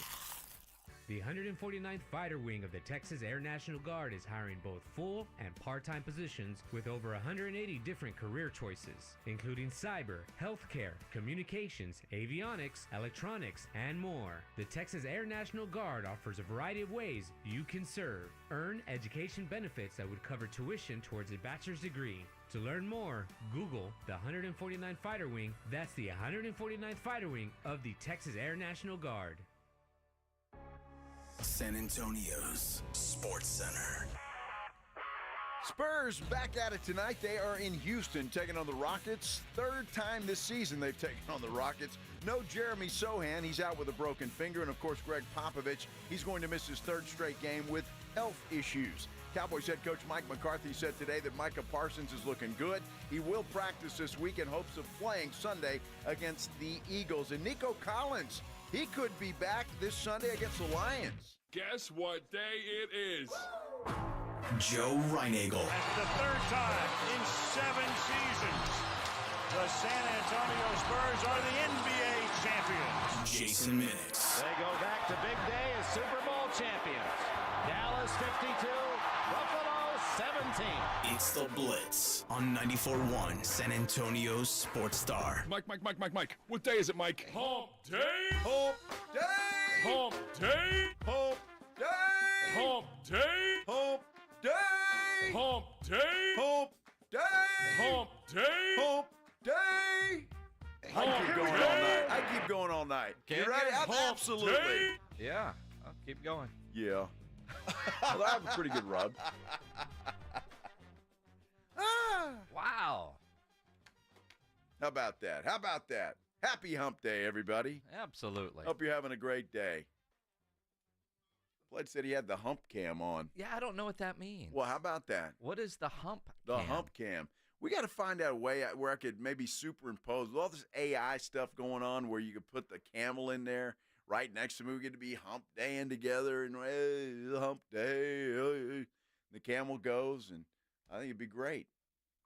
[SPEAKER 11] The 149th Fighter Wing of the Texas Air National Guard is hiring both full and part-time positions with over 180 different career choices, including cyber, healthcare, communications, avionics, electronics, and more. The Texas Air National Guard offers a variety of ways you can serve. Earn education benefits that would cover tuition towards a bachelor's degree. To learn more, Google the 149th Fighter Wing. That's the 149th Fighter Wing of the Texas Air National Guard.
[SPEAKER 3] San Antonio's Sports Center.
[SPEAKER 1] Spurs back at it tonight. They are in Houston taking on the Rockets. Third time this season they've taken on the Rockets. No Jeremy Sohan. He's out with a broken finger. And, of course, Greg Popovich. He's going to miss his third straight game with health issues. Cowboys head coach Mike McCarthy said today that Micah Parsons is looking good. He will practice this week in hopes of playing Sunday against the Eagles. And Nico Collins, he could be back this Sunday against the Lions.
[SPEAKER 12] Guess what day it is?
[SPEAKER 3] Joe Reinagle.
[SPEAKER 6] That's the third time in 7 seasons, the San Antonio Spurs are the NBA champions.
[SPEAKER 3] Jason Minix.
[SPEAKER 19] They go back to big day as Super Bowl champions. Dallas 52, Buffalo 17.
[SPEAKER 3] It's the Blitz on 94.1 San Antonio's Sports Star.
[SPEAKER 12] Mike. What day is it, Mike? Hump day.
[SPEAKER 1] Hump day.
[SPEAKER 12] Hump day.
[SPEAKER 1] Hump day.
[SPEAKER 12] Hump day.
[SPEAKER 1] Hump day.
[SPEAKER 12] Hump day.
[SPEAKER 1] Hump day.
[SPEAKER 12] Hump day.
[SPEAKER 1] Hump day. I keep going all night.
[SPEAKER 5] Can
[SPEAKER 1] you ready?
[SPEAKER 5] you?
[SPEAKER 1] Absolutely.
[SPEAKER 12] Day.
[SPEAKER 5] Yeah, I'll keep going.
[SPEAKER 1] Yeah. Well, I have a pretty good rub.
[SPEAKER 5] Wow.
[SPEAKER 1] How about that? Happy hump day, everybody.
[SPEAKER 5] Absolutely.
[SPEAKER 1] Hope you're having a great day. Pledge said he had the hump cam on.
[SPEAKER 5] Yeah, I don't know what that means.
[SPEAKER 1] Well, how about that?
[SPEAKER 5] What is the hump
[SPEAKER 1] The
[SPEAKER 5] cam?
[SPEAKER 1] hump cam. We got to find out a way where I could maybe superimpose with all this AI stuff going on where you could put the camel in there right next to me. We get to be hump daying together and hey, hump day. The camel goes, and I think it'd be great.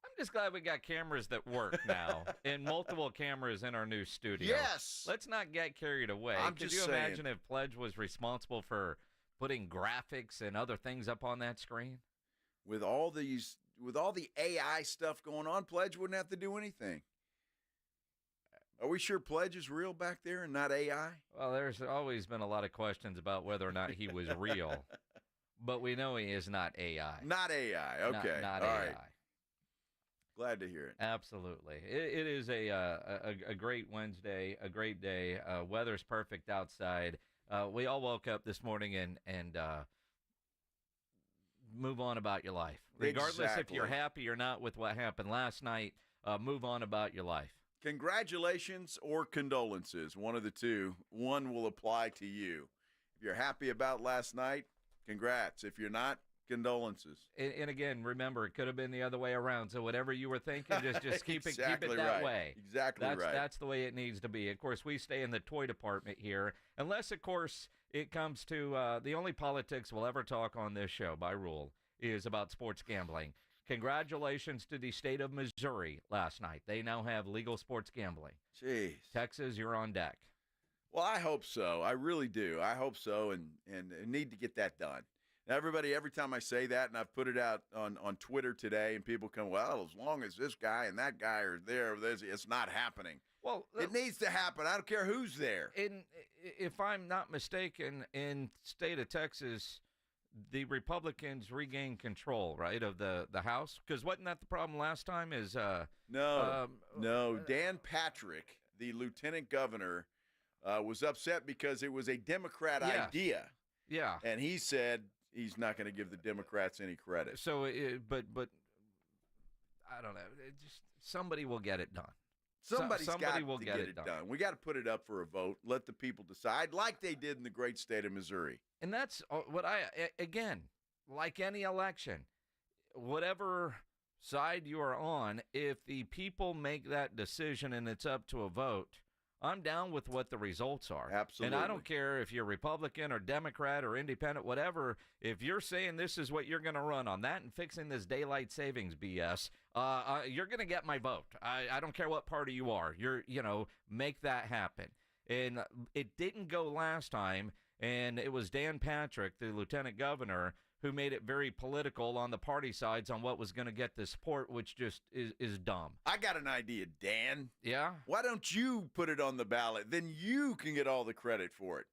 [SPEAKER 5] I'm just glad we got cameras that work now and multiple cameras in our new studio.
[SPEAKER 1] Yes.
[SPEAKER 5] Let's not get carried away. Could you imagine if Pledge was responsible for putting graphics and other things up on that screen?
[SPEAKER 1] With all the AI stuff going on, Pledge wouldn't have to do anything. Are we sure Pledge is real back there and not AI?
[SPEAKER 5] Well, there's always been a lot of questions about whether or not he was real. But we know he is not AI.
[SPEAKER 1] Not AI. Okay.
[SPEAKER 5] Not
[SPEAKER 1] all
[SPEAKER 5] AI.
[SPEAKER 1] Right. Glad to hear it.
[SPEAKER 5] Absolutely. It is a great Wednesday, a great day. Weather's perfect outside. We all woke up this morning and move on about your life. Regardless if you're happy or not with what happened last night, move on about your life.
[SPEAKER 1] Congratulations or condolences, one of the two. One will apply to you. If you're happy about last night, congrats. If you're not, condolences.
[SPEAKER 5] And again, remember, it could have been the other way around. So whatever you were thinking, just keep it that way.
[SPEAKER 1] Exactly right.
[SPEAKER 5] That's the way it needs to be. Of course, we stay in the toy department here, unless, of course, it comes to the only politics we'll ever talk on this show by rule is about sports gambling. Congratulations to the state of Missouri last night. They now have legal sports gambling.
[SPEAKER 1] Jeez.
[SPEAKER 5] Texas, you're on deck.
[SPEAKER 1] Well, I hope so. I really do. I hope so, and need to get that done. Now, everybody, every time I say that, and I've put it out on Twitter today, and people come, well, as long as this guy and that guy are there, it's not happening.
[SPEAKER 5] Well,
[SPEAKER 1] it needs to happen. I don't care who's there.
[SPEAKER 5] If I'm not mistaken, in state of Texas, the Republicans regained control, right, of the House? Because wasn't that the problem last time?
[SPEAKER 1] No. Dan Patrick, the lieutenant governor, was upset because it was a Democrat idea.
[SPEAKER 5] Yeah.
[SPEAKER 1] And he said he's not going to give the Democrats any credit.
[SPEAKER 5] So, but I don't know. Somebody will get it done.
[SPEAKER 1] Somebody
[SPEAKER 5] will
[SPEAKER 1] get it done. We got to put it up for a vote. Let the people decide, like they did in the great state of Missouri.
[SPEAKER 5] And that's what again, like any election, whatever side you are on, if the people make that decision and it's up to a vote, I'm down with what the results are.
[SPEAKER 1] Absolutely.
[SPEAKER 5] And I don't care if you're Republican or Democrat or independent, whatever. If you're saying this is what you're going to run on that and fixing this daylight savings BS, you're going to get my vote. I don't care what party you are. Make that happen. And it didn't go last time, and it was Dan Patrick, the lieutenant governor, who made it very political on the party sides on what was going to get the support, which just is dumb.
[SPEAKER 1] I got an idea, Dan.
[SPEAKER 5] Yeah?
[SPEAKER 1] Why don't you put it on the ballot? Then you can get all the credit for it.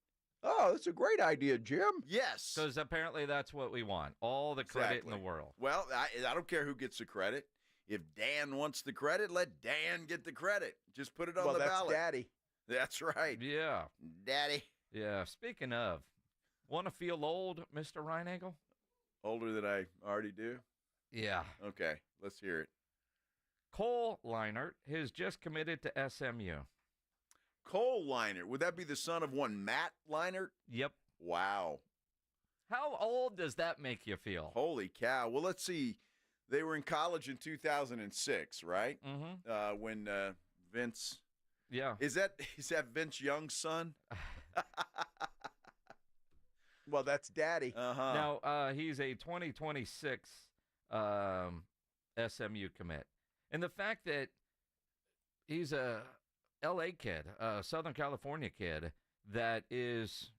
[SPEAKER 7] Oh, that's a great idea, Jim.
[SPEAKER 1] Yes.
[SPEAKER 5] Because apparently that's what we want, all the credit in the world.
[SPEAKER 1] Well, I don't care who gets the credit. If Dan wants the credit, let Dan get the credit. Just put it on the ballot.
[SPEAKER 7] Daddy.
[SPEAKER 1] That's right.
[SPEAKER 5] Yeah.
[SPEAKER 1] Daddy.
[SPEAKER 5] Yeah. Speaking of, want to feel old, Mr. Reinagel?
[SPEAKER 1] Older than I already do?
[SPEAKER 5] Yeah.
[SPEAKER 1] Okay, let's hear it.
[SPEAKER 5] Cole Leinart has just committed to SMU.
[SPEAKER 1] Cole Leinart. Would that be the son of one Matt Leinart?
[SPEAKER 5] Yep.
[SPEAKER 1] Wow.
[SPEAKER 5] How old does that make you feel?
[SPEAKER 1] Holy cow. Well, let's see. They were in college in 2006, right?
[SPEAKER 5] Mm-hmm.
[SPEAKER 1] When Vince.
[SPEAKER 5] Yeah.
[SPEAKER 1] Is that Vince Young's son?
[SPEAKER 7] Well, that's Daddy.
[SPEAKER 1] Uh-huh.
[SPEAKER 5] Now, he's a 2026 SMU commit. And the fact that he's a L.A. kid, a Southern California kid that is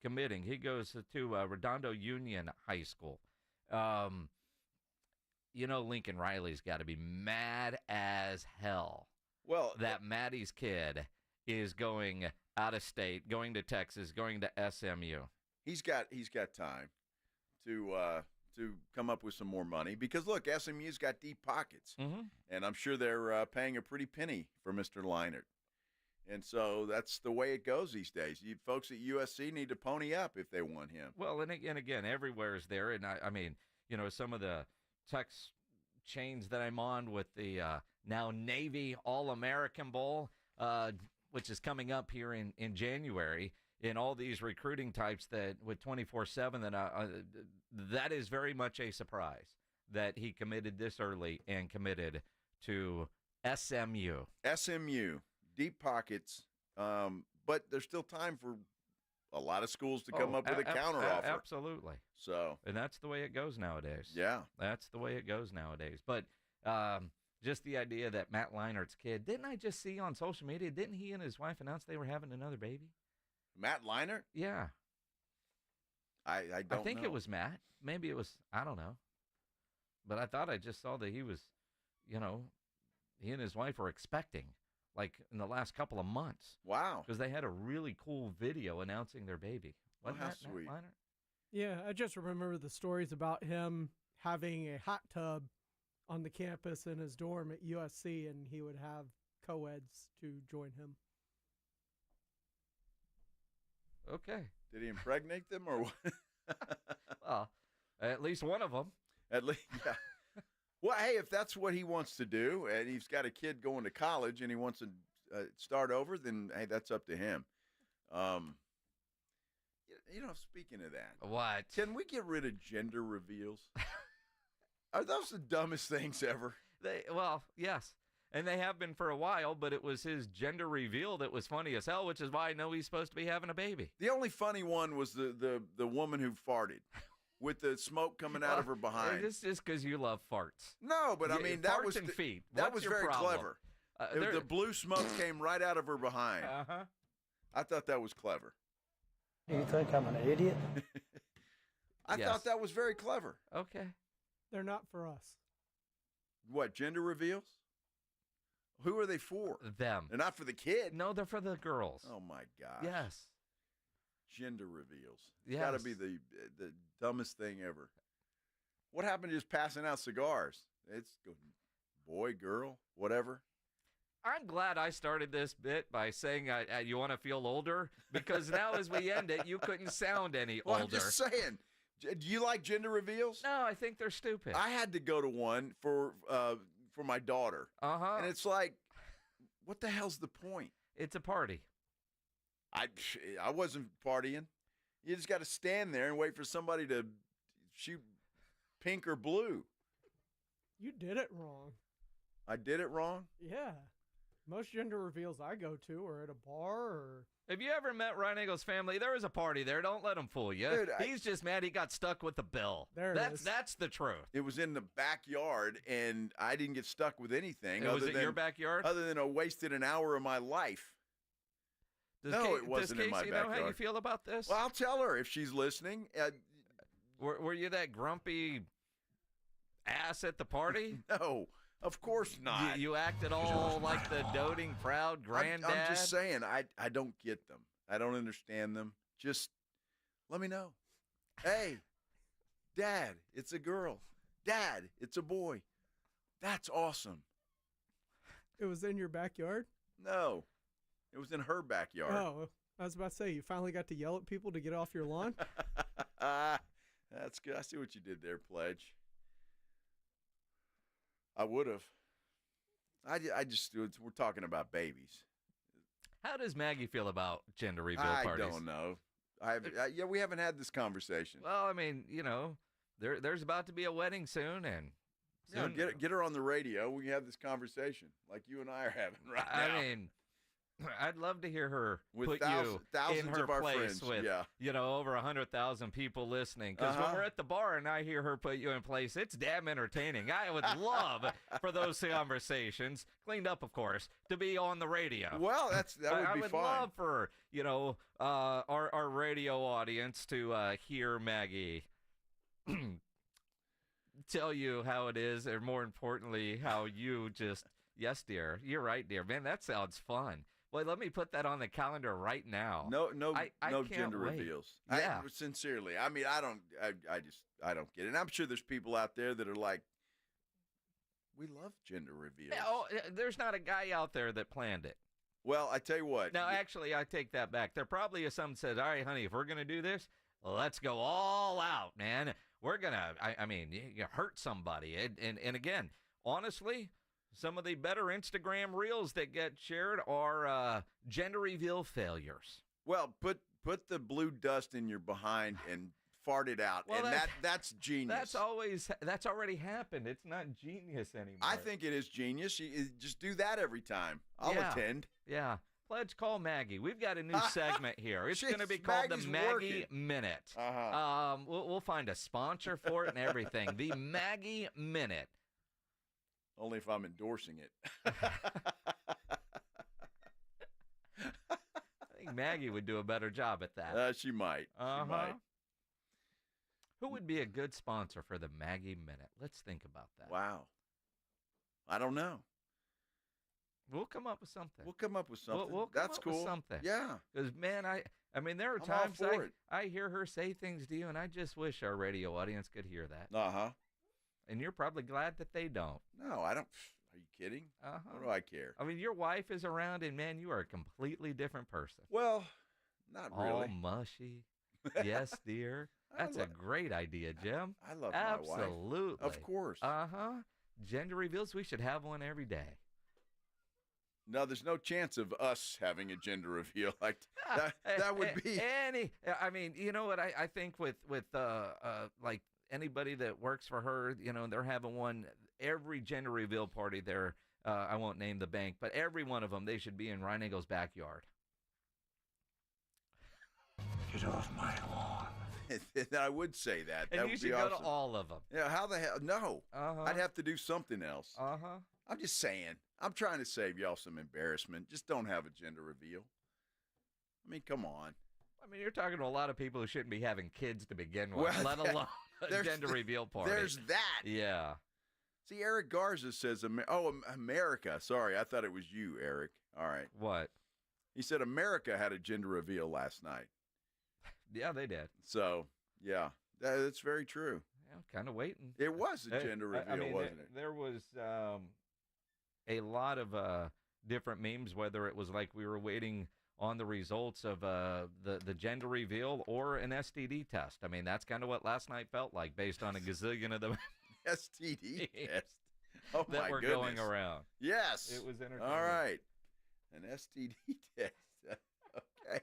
[SPEAKER 5] committing. He goes to Redondo Union High School. Lincoln Riley's got to be mad as hell.
[SPEAKER 1] Well,
[SPEAKER 5] that Maddie's kid is going out of state, going to Texas, going to SMU.
[SPEAKER 1] He's got time to come up with some more money because, look, SMU's got deep pockets.
[SPEAKER 5] Mm-hmm.
[SPEAKER 1] And I'm sure they're paying a pretty penny for Mr. Leinart. And so that's the way it goes these days. You folks at USC need to pony up if they want him.
[SPEAKER 5] Well, and again, everywhere is there. And I mean, some of the text chains that I'm on with the now Navy All-American Bowl, which is coming up here in January, in all these recruiting types that with 24/7, that is very much a surprise that he committed this early and committed to SMU.
[SPEAKER 1] SMU, deep pockets, but there's still time for a lot of schools to come up with a counteroffer.
[SPEAKER 5] Absolutely.
[SPEAKER 1] So,
[SPEAKER 5] and that's the way it goes nowadays.
[SPEAKER 1] Yeah,
[SPEAKER 5] that's the way it goes nowadays. But just the idea that Matt Leinart's kid, didn't I just see on social media? Didn't he and his wife announce they were having another baby?
[SPEAKER 1] Matt Leinart?
[SPEAKER 5] Yeah.
[SPEAKER 1] I
[SPEAKER 5] think it was Matt. Maybe it was, I don't know. But I thought I just saw that he was, he and his wife were expecting, like, in the last couple of months.
[SPEAKER 1] Wow.
[SPEAKER 5] Because they had a really cool video announcing their baby.
[SPEAKER 1] Well, how sweet.
[SPEAKER 5] Matt Leinart?
[SPEAKER 9] Yeah, I just remember the stories about him having a hot tub on the campus in his dorm at USC, and he would have co-eds to join him.
[SPEAKER 5] Okay.
[SPEAKER 1] Did he impregnate them or what?
[SPEAKER 5] Well, at least one of them.
[SPEAKER 1] At least, yeah. Well, hey, if that's what he wants to do, and he's got a kid going to college and he wants to start over, then, hey, that's up to him. Speaking of that.
[SPEAKER 5] What?
[SPEAKER 1] Can we get rid of gender reveals? Are those the dumbest things ever?
[SPEAKER 5] Yes. And they have been for a while, but it was his gender reveal that was funny as hell, which is why I know he's supposed to be having a baby.
[SPEAKER 1] The only funny one was the woman who farted with the smoke coming out of her behind.
[SPEAKER 5] It's just because you love farts.
[SPEAKER 1] No, but I mean, that
[SPEAKER 5] farts
[SPEAKER 1] was
[SPEAKER 5] and feet.
[SPEAKER 1] That
[SPEAKER 5] What's
[SPEAKER 1] was
[SPEAKER 5] your
[SPEAKER 1] very
[SPEAKER 5] problem?
[SPEAKER 1] clever. The blue smoke came right out of her behind.
[SPEAKER 5] Uh-huh.
[SPEAKER 1] I thought that was clever.
[SPEAKER 15] Do you think I'm an idiot?
[SPEAKER 1] I thought that was very clever.
[SPEAKER 5] Okay.
[SPEAKER 9] They're not for us.
[SPEAKER 1] What, gender reveals? Who are they for?
[SPEAKER 5] Them.
[SPEAKER 1] They're not for the kid.
[SPEAKER 5] No, they're for the girls.
[SPEAKER 1] Oh, my gosh.
[SPEAKER 5] Yes.
[SPEAKER 1] Gender reveals. It's
[SPEAKER 5] Yes.
[SPEAKER 1] got to be the dumbest thing ever. What happened to just passing out cigars? It's boy, girl, whatever.
[SPEAKER 5] I'm glad I started this bit by saying you want to feel older, because now as we end it, you couldn't sound any older.
[SPEAKER 1] I'm just saying. Do you like gender reveals?
[SPEAKER 5] No, I think they're stupid.
[SPEAKER 1] I had to go to one for my daughter.
[SPEAKER 5] Uh-huh.
[SPEAKER 1] And it's like, what the hell's the point?
[SPEAKER 5] It's a party.
[SPEAKER 1] I wasn't partying. You just got to stand there and wait for somebody to shoot pink or blue.
[SPEAKER 9] You did it wrong.
[SPEAKER 1] I did it wrong?
[SPEAKER 9] Yeah. Most gender reveals I go to are at a bar or...
[SPEAKER 5] Have you ever met Ryan Eagle's family? There was a party there. Don't let him fool you.
[SPEAKER 1] Dude,
[SPEAKER 5] He's just mad he got stuck with the bill. That's the truth.
[SPEAKER 1] It was in the backyard, and I didn't get stuck with anything.
[SPEAKER 5] Was it your backyard?
[SPEAKER 1] Other than I wasted an hour of my life. It wasn't in my backyard.
[SPEAKER 5] Does Casey know how you feel about this?
[SPEAKER 1] Well, I'll tell her if she's listening.
[SPEAKER 5] Were you that grumpy ass at the party?
[SPEAKER 1] No, of course not.
[SPEAKER 5] You acted all like the doting, proud granddad.
[SPEAKER 1] I'm just saying, I don't get them. I don't understand them. Just let me know. Hey, Dad, it's a girl. Dad, it's a boy. That's awesome.
[SPEAKER 9] It was in your backyard?
[SPEAKER 1] No, it was in her backyard.
[SPEAKER 9] Oh, I was about to say, you finally got to yell at people to get off your lawn?
[SPEAKER 1] That's good. I see what you did there, Pledge. I would have. I just, we're talking about babies.
[SPEAKER 5] How does Maggie feel about gender reveal parties?
[SPEAKER 1] I don't know. We haven't had this conversation.
[SPEAKER 5] Well, I mean, there's about to be a wedding soon, and soon,
[SPEAKER 1] get her on the radio. We can have this conversation like you and I are having right now.
[SPEAKER 5] I mean, I'd love to hear her
[SPEAKER 1] with
[SPEAKER 5] put
[SPEAKER 1] thousands
[SPEAKER 5] in her
[SPEAKER 1] of our
[SPEAKER 5] place
[SPEAKER 1] friends.
[SPEAKER 5] with, over 100,000 people listening. Because when we're at the bar and I hear her put you in place, it's damn entertaining. I would love for those conversations, cleaned up, of course, to be on the radio.
[SPEAKER 1] Well, that would be
[SPEAKER 5] I would
[SPEAKER 1] fine.
[SPEAKER 5] love for, our radio audience to hear Maggie tell you how it is, or more importantly, how you just, yes, dear, you're right, dear. Man, that sounds fun. Well, let me put that on the calendar right now.
[SPEAKER 1] No
[SPEAKER 5] I
[SPEAKER 1] gender
[SPEAKER 5] wait.
[SPEAKER 1] reveals.
[SPEAKER 5] Yeah.
[SPEAKER 1] Sincerely. I mean, I don't get it. And I'm sure there's people out there that are like, we love gender reveals.
[SPEAKER 5] Oh, there's not a guy out there that planned it.
[SPEAKER 1] Well, I tell you what.
[SPEAKER 5] Now, actually, I take that back. There probably is some that says, all right, honey, if we're going to do this, let's go all out, man. We're going to, I mean, you hurt somebody. And again, honestly, some of the better Instagram reels that get shared are gender reveal failures.
[SPEAKER 1] Well, put the blue dust in your behind and fart it out,
[SPEAKER 5] well,
[SPEAKER 1] and that's genius.
[SPEAKER 5] That's already happened. It's not genius anymore.
[SPEAKER 1] I think it is genius. You just do that every time. I'll attend.
[SPEAKER 5] Yeah. Pledge, call Maggie. We've got a new segment here. It's going to be called
[SPEAKER 1] Maggie's
[SPEAKER 5] the Maggie
[SPEAKER 1] working.
[SPEAKER 5] Minute.
[SPEAKER 1] Uh-huh.
[SPEAKER 5] We'll find a sponsor for it and everything. The Maggie Minute.
[SPEAKER 1] Only if I'm endorsing it.
[SPEAKER 5] I think Maggie would do a better job at that.
[SPEAKER 1] She might.
[SPEAKER 5] Uh-huh.
[SPEAKER 1] She might.
[SPEAKER 5] Who would be a good sponsor for the Maggie Minute? Let's think about that.
[SPEAKER 1] Wow. I don't know.
[SPEAKER 5] We'll come up with something.
[SPEAKER 1] We'll come up with something.
[SPEAKER 5] We'll come
[SPEAKER 1] That's
[SPEAKER 5] up
[SPEAKER 1] cool.
[SPEAKER 5] with something.
[SPEAKER 1] Yeah.
[SPEAKER 5] Because, man, I mean, there are
[SPEAKER 1] I'm all
[SPEAKER 5] times
[SPEAKER 1] for it.
[SPEAKER 5] I hear her say things to you, and I just wish our radio audience could hear that.
[SPEAKER 1] Uh-huh.
[SPEAKER 5] And you're probably glad that they don't.
[SPEAKER 1] No, I don't. Are you kidding?
[SPEAKER 5] Uh-huh.
[SPEAKER 1] What do I care?
[SPEAKER 5] I mean, your wife is around, and, man, you are a completely different person.
[SPEAKER 1] Well, not really.
[SPEAKER 5] All mushy. Yes, dear. That's a great idea, Jim.
[SPEAKER 1] I love my wife.
[SPEAKER 5] Absolutely.
[SPEAKER 1] Of course.
[SPEAKER 5] Uh-huh. Gender reveals, we should have one every day.
[SPEAKER 1] No, there's no chance of us having a gender reveal. Like that would be
[SPEAKER 5] I mean, you know what? I think with like anybody that works for her, you know, they're having one every gender reveal party there. I won't name the bank, but every one of them, they should be in Ryan Eagle's backyard.
[SPEAKER 10] Get off my lawn.
[SPEAKER 1] I would say that.
[SPEAKER 5] And
[SPEAKER 1] that
[SPEAKER 5] you
[SPEAKER 1] would
[SPEAKER 5] should
[SPEAKER 1] be
[SPEAKER 5] go
[SPEAKER 1] awesome.
[SPEAKER 5] to all of them.
[SPEAKER 1] Yeah, how the hell? No.
[SPEAKER 5] Uh-huh.
[SPEAKER 1] I'd have to do something else.
[SPEAKER 5] Uh-huh.
[SPEAKER 1] I'm just saying. I'm trying to save y'all some embarrassment. Just don't have a gender reveal. I mean, come on.
[SPEAKER 5] I mean, you're talking to a lot of people who shouldn't be having kids to begin with,
[SPEAKER 1] Well,
[SPEAKER 5] let alone a gender reveal party.
[SPEAKER 1] There's that.
[SPEAKER 5] Yeah.
[SPEAKER 1] See, Eric Garza says, America. Sorry, I thought it was you, Eric. All right.
[SPEAKER 5] What?
[SPEAKER 1] He said America had a gender reveal last night.
[SPEAKER 5] Yeah, they did.
[SPEAKER 1] So, yeah, that's very true.
[SPEAKER 5] Yeah, kind of waiting.
[SPEAKER 1] It was a gender reveal, wasn't it?
[SPEAKER 5] There was a lot of different memes, whether it was like we were waiting on the results of the gender reveal or an STD test. I mean, that's kind of what last night felt like based on a gazillion of the
[SPEAKER 1] STD test. Oh,
[SPEAKER 5] that
[SPEAKER 1] my
[SPEAKER 5] were
[SPEAKER 1] goodness.
[SPEAKER 5] going around.
[SPEAKER 1] Yes.
[SPEAKER 5] It was entertaining.
[SPEAKER 1] All right. An STD test. Okay.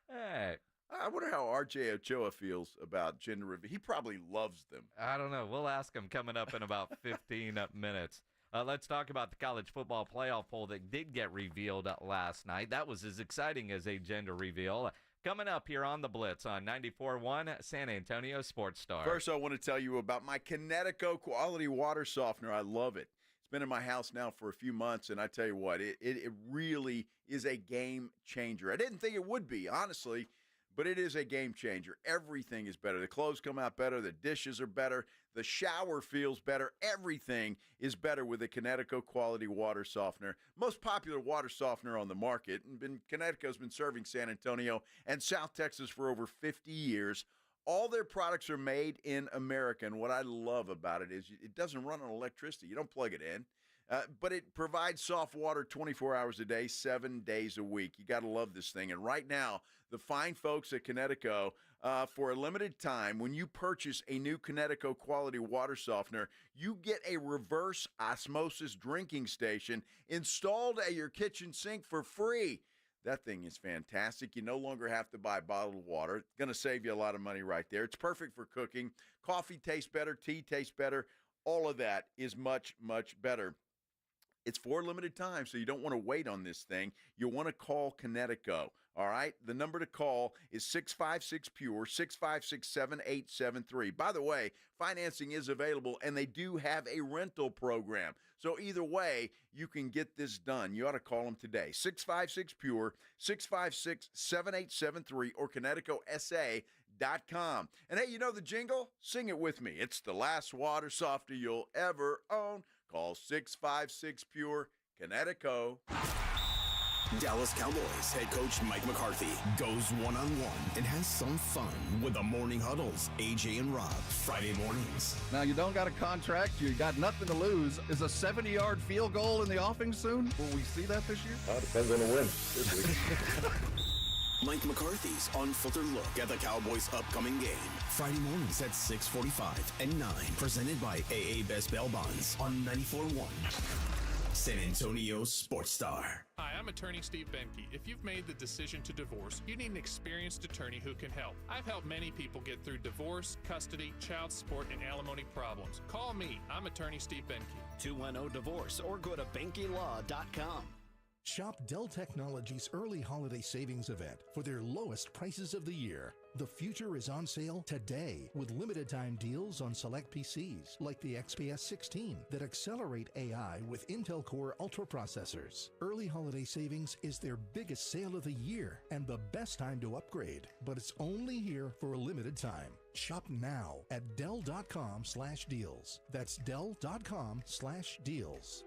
[SPEAKER 5] Hey.
[SPEAKER 1] I wonder how RJ Ochoa feels about gender reveal. He probably loves them.
[SPEAKER 5] I don't know. We'll ask him coming up in about 15 minutes. Let's talk about the college football playoff poll that did get revealed last night. That was as exciting as a gender reveal. Coming up here on the Blitz on 94.1 San Antonio Sports Star.
[SPEAKER 1] First, I want to tell you about my Connecticut quality water softener. I love it. It's been in my house now for a few months, and I tell you what, it really is a game changer. I didn't think it would be, honestly, but it is a game changer. Everything is better. The clothes come out better. The dishes are better. The shower feels better. Everything is better with a Connecticut quality water softener. Most popular water softener on the market. And Connecticut's been serving San Antonio and South Texas for over 50 years. All their products are made in America. And what I love about it is it doesn't run on electricity. You don't plug it in. But it provides soft water 24 hours a day, 7 days a week. You got to love this thing. And right now, the fine folks at Connecticut, for a limited time, when you purchase a new Connecticut quality water softener, you get a reverse osmosis drinking station installed at your kitchen sink for free. That thing is fantastic. You no longer have to buy bottled water. It's going to save you a lot of money right there. It's perfect for cooking. Coffee tastes better. Tea tastes better. All of that is much, much better. It's for a limited time, so you don't want to wait on this thing. You want to call Connecticut, all right? The number to call is 656-PURE, 656-7873. By the way, financing is available, and they do have a rental program. So either way, you can get this done. You ought to call them today, 656-PURE, 656-7873, or ConnecticutSA.com. And hey, you know the jingle? Sing it with me. It's the last water softener you'll ever own. Call 656-PURE, Connecticut.
[SPEAKER 3] Dallas Cowboys head coach Mike McCarthy goes one-on-one and has some fun with the morning huddles. AJ and Rob, Friday mornings.
[SPEAKER 17] Now, you don't got a contract. You got nothing to lose. Is a 70-yard field goal in the offing soon? Will we see that this year?
[SPEAKER 20] Depends on the win this week.
[SPEAKER 3] Mike McCarthy's unfiltered look at the Cowboys' upcoming game. Friday mornings at 6:45 and 9. Presented by AA Best Bail Bonds on 94.1 San Antonio Sports Star.
[SPEAKER 21] Hi, I'm attorney Steve Benke. If you've made the decision to divorce, you need an experienced attorney who can help. I've helped many people get through divorce, custody, child support, and alimony problems. Call me. I'm attorney Steve Benke.
[SPEAKER 22] 210-DIVORCE or go to BenkeLaw.com.
[SPEAKER 23] Shop Dell Technologies' early holiday savings event for their lowest prices of the year. The future is on sale today with limited time deals on select PCs like the XPS 16 that accelerate AI with Intel Core Ultra processors. Early holiday savings is their biggest sale of the year and the best time to upgrade, but it's only here for a limited time. Shop now at Dell.com/deals. That's Dell.com/deals.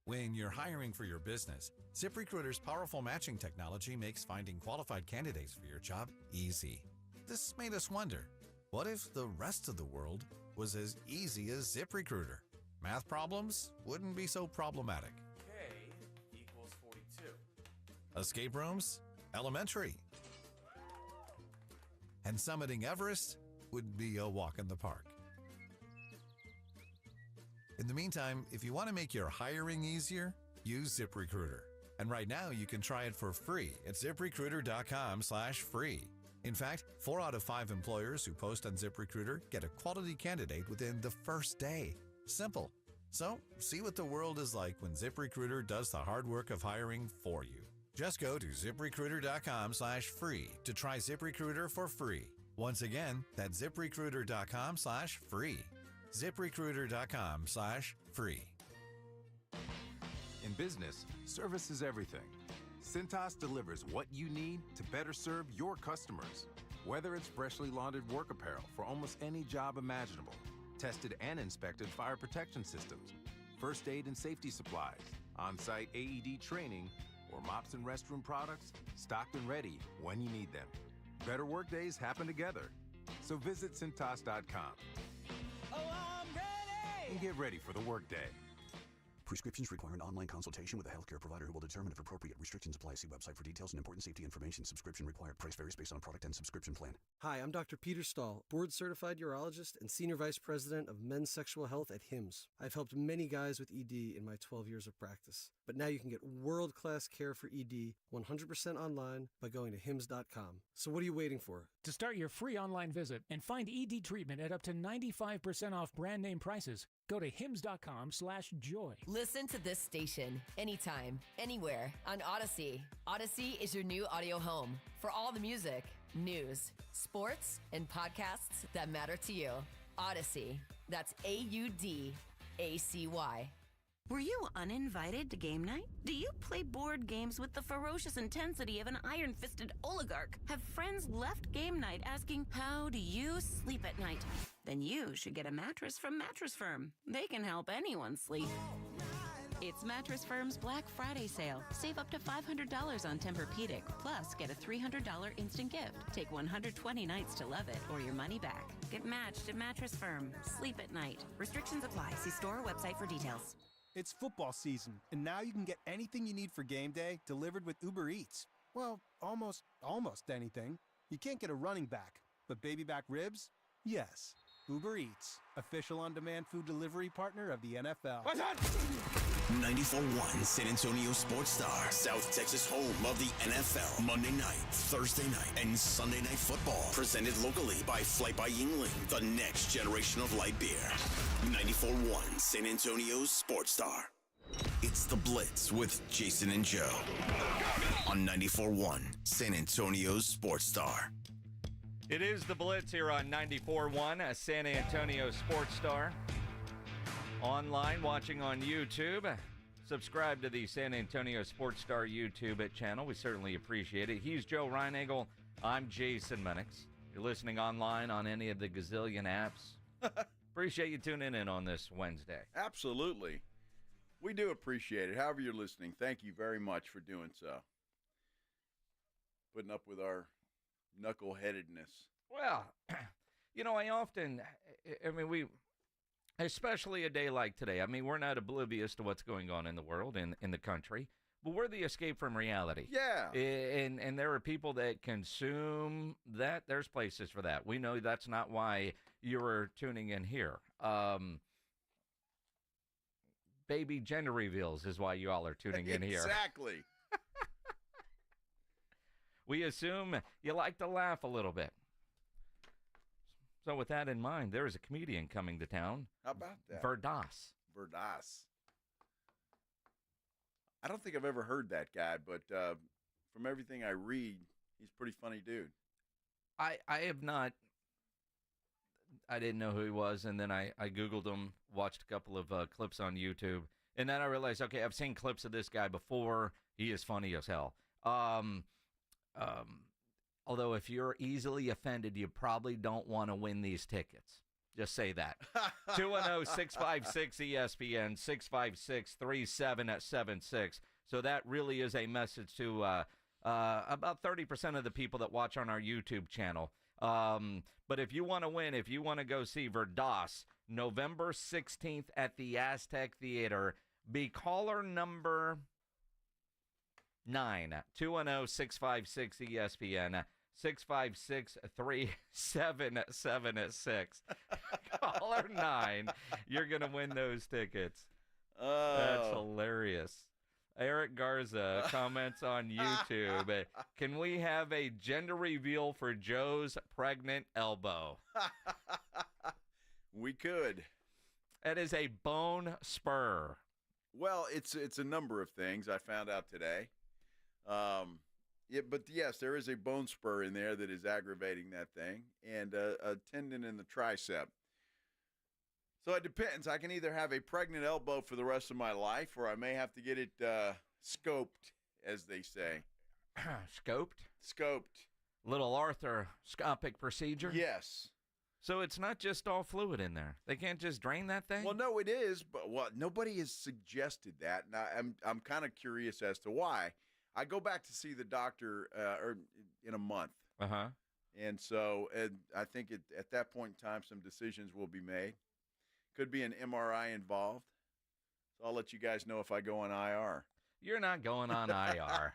[SPEAKER 24] When you're hiring for your business, ZipRecruiter's powerful matching technology makes finding qualified candidates for your job easy. This made us wonder, what if the rest of the world was as easy as ZipRecruiter? Math problems wouldn't be so problematic.
[SPEAKER 26] K equals 42.
[SPEAKER 24] Escape rooms? Elementary. And summiting Everest would be a walk in the park. In the meantime, if you want to make your hiring easier, use ZipRecruiter. And right now, you can try it for free at ZipRecruiter.com/free. In fact, 4 out of 5 employers who post on ZipRecruiter get a quality candidate within the first day. Simple. So, see what the world is like when ZipRecruiter does the hard work of hiring for you. Just go to ZipRecruiter.com/free to try ZipRecruiter for free. Once again, that's ZipRecruiter.com/free. ZipRecruiter.com/free.
[SPEAKER 2] In business, service is everything. Cintas delivers what you need to better serve your customers. Whether it's freshly laundered work apparel for almost any job imaginable, tested and inspected fire protection systems, first aid and safety supplies, on-site AED training, or mops and restroom products, stocked and ready when you need them. Better work days happen together. So visit Cintas.com.
[SPEAKER 19] I'm ready!
[SPEAKER 2] And get ready for the workday.
[SPEAKER 3] Prescriptions require an online consultation with a healthcare provider who will determine if appropriate. Restrictions apply. See website for details and important safety information. Subscription required. Price varies based on product and subscription plan.
[SPEAKER 4] Hi, I'm Dr. Peter Stahl, board-certified urologist and Senior Vice President of Men's Sexual Health at HIMSS. I've helped many guys with ED in my 12 years of practice. But now you can get world-class care for ED 100% online by going to HIMSS.com. So what are you waiting for?
[SPEAKER 14] To start your free online visit and find ED treatment at up to 95% off brand name prices, go to hims.com/joy.
[SPEAKER 16] Listen to this station anytime, anywhere on Odyssey. Odyssey is your new audio home for all the music, news, sports, and podcasts that matter to you. Odyssey. That's AUDACY.
[SPEAKER 18] Were you uninvited to game night? Do you play board games with the ferocious intensity of an iron-fisted oligarch? Have friends left game night asking, how do you sleep at night? Then you should get a mattress from Mattress Firm. They can help anyone sleep. It's Mattress Firm's Black Friday sale. Save up to $500 on Tempur-Pedic, plus get a $300 instant gift. Take 120 nights to love it or your money back. Get matched at Mattress Firm. Sleep at night. Restrictions apply. See store or website for details.
[SPEAKER 25] It's football season, and now you can get anything you need for game day delivered with Uber Eats. Well, almost anything. You can't get a running back, but baby back ribs? Yes. Uber Eats, official on-demand food delivery partner of the NFL.
[SPEAKER 3] 94.1 San Antonio Sports Star, South Texas home of the NFL. Monday night, Thursday night, and Sunday night football. Presented locally by Flight by Yingling, the next generation of light beer. 94.1 San Antonio Sports Star. It's The Blitz with Jason and Joe on 94.1 San Antonio Sports Star.
[SPEAKER 5] It is The Blitz here on 94.1, a San Antonio Sports Star. Online, watching on YouTube. Subscribe to the San Antonio Sports Star YouTube channel. We certainly appreciate it. He's Joe Reinagle. I'm Jason Minix. You're listening online on any of the gazillion apps. Appreciate you tuning in on this Wednesday.
[SPEAKER 1] Absolutely. We do appreciate it. However you're listening, thank you very much for doing so. Putting up with our knuckleheadedness.
[SPEAKER 5] Well, especially a day like today. I mean, we're not oblivious to what's going on in the world, in the country, but we're the escape from reality.
[SPEAKER 1] Yeah.
[SPEAKER 5] And there are people that consume that. There's places for that. We know that's not why you're tuning in here. Baby gender reveals is why you all are tuning in here.
[SPEAKER 1] Exactly.
[SPEAKER 5] We assume you like to laugh a little bit. So with that in mind, there is a comedian coming to town.
[SPEAKER 1] How about that?
[SPEAKER 5] Verdas.
[SPEAKER 1] I don't think I've ever heard that guy, but from everything I read, he's a pretty funny dude.
[SPEAKER 5] I have not. I didn't know who he was, and then I Googled him, watched a couple of clips on YouTube, and then I realized, okay, I've seen clips of this guy before. He is funny as hell. Although if you're easily offended, you probably don't want to win these tickets. Just say that. 210-656-ESPN, 656-3776. So that really is a message to about 30% of the people that watch on our YouTube channel. But if you want to win, if you want to go see Verdas, November 16th at the Aztec Theater, be caller number 9, 210-656-ESPN, 656-3776. Caller 9, you're going to win those tickets.
[SPEAKER 1] Oh.
[SPEAKER 5] That's hilarious. Eric Garza comments on YouTube, can we have a gender reveal for Joe's pregnant elbow?
[SPEAKER 1] We could.
[SPEAKER 5] That is a bone spur.
[SPEAKER 1] Well, it's a number of things I found out today. But yes, there is a bone spur in there that is aggravating that thing, and a tendon in the tricep. So it depends. I can either have a pregnant elbow for the rest of my life, or I may have to get it scoped, as they say.
[SPEAKER 5] Scoped?
[SPEAKER 1] Scoped.
[SPEAKER 5] Little arthroscopic procedure?
[SPEAKER 1] Yes.
[SPEAKER 5] So it's not just all fluid in there. They can't just drain that thing?
[SPEAKER 1] Well, no, it is, but nobody has suggested that, and I'm kind of curious as to why. I go back to see the doctor in a month.
[SPEAKER 5] Uh-huh.
[SPEAKER 1] And so I think at that point in time, some decisions will be made. Could be an MRI involved. So I'll let you guys know if I go on IR.
[SPEAKER 5] You're not going on IR.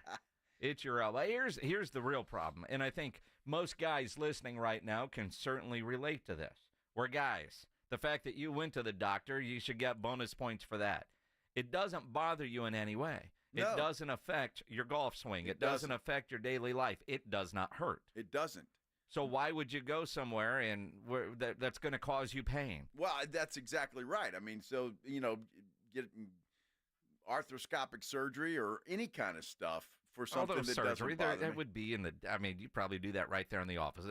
[SPEAKER 5] It's your elbow. Here's the real problem, and I think most guys listening right now can certainly relate to this. We're guys. The fact that you went to the doctor, you should get bonus points for that. It doesn't bother you in any way.
[SPEAKER 1] No.
[SPEAKER 5] It doesn't affect your golf swing. It doesn't affect your daily life. It does not hurt.
[SPEAKER 1] It doesn't.
[SPEAKER 5] So why would you go somewhere and that's going to cause you pain?
[SPEAKER 1] Well, that's exactly right. I mean, so, getting arthroscopic surgery or any kind of stuff for something that
[SPEAKER 5] surgery,
[SPEAKER 1] doesn't bother me.
[SPEAKER 5] That would be you probably do that right there in the office.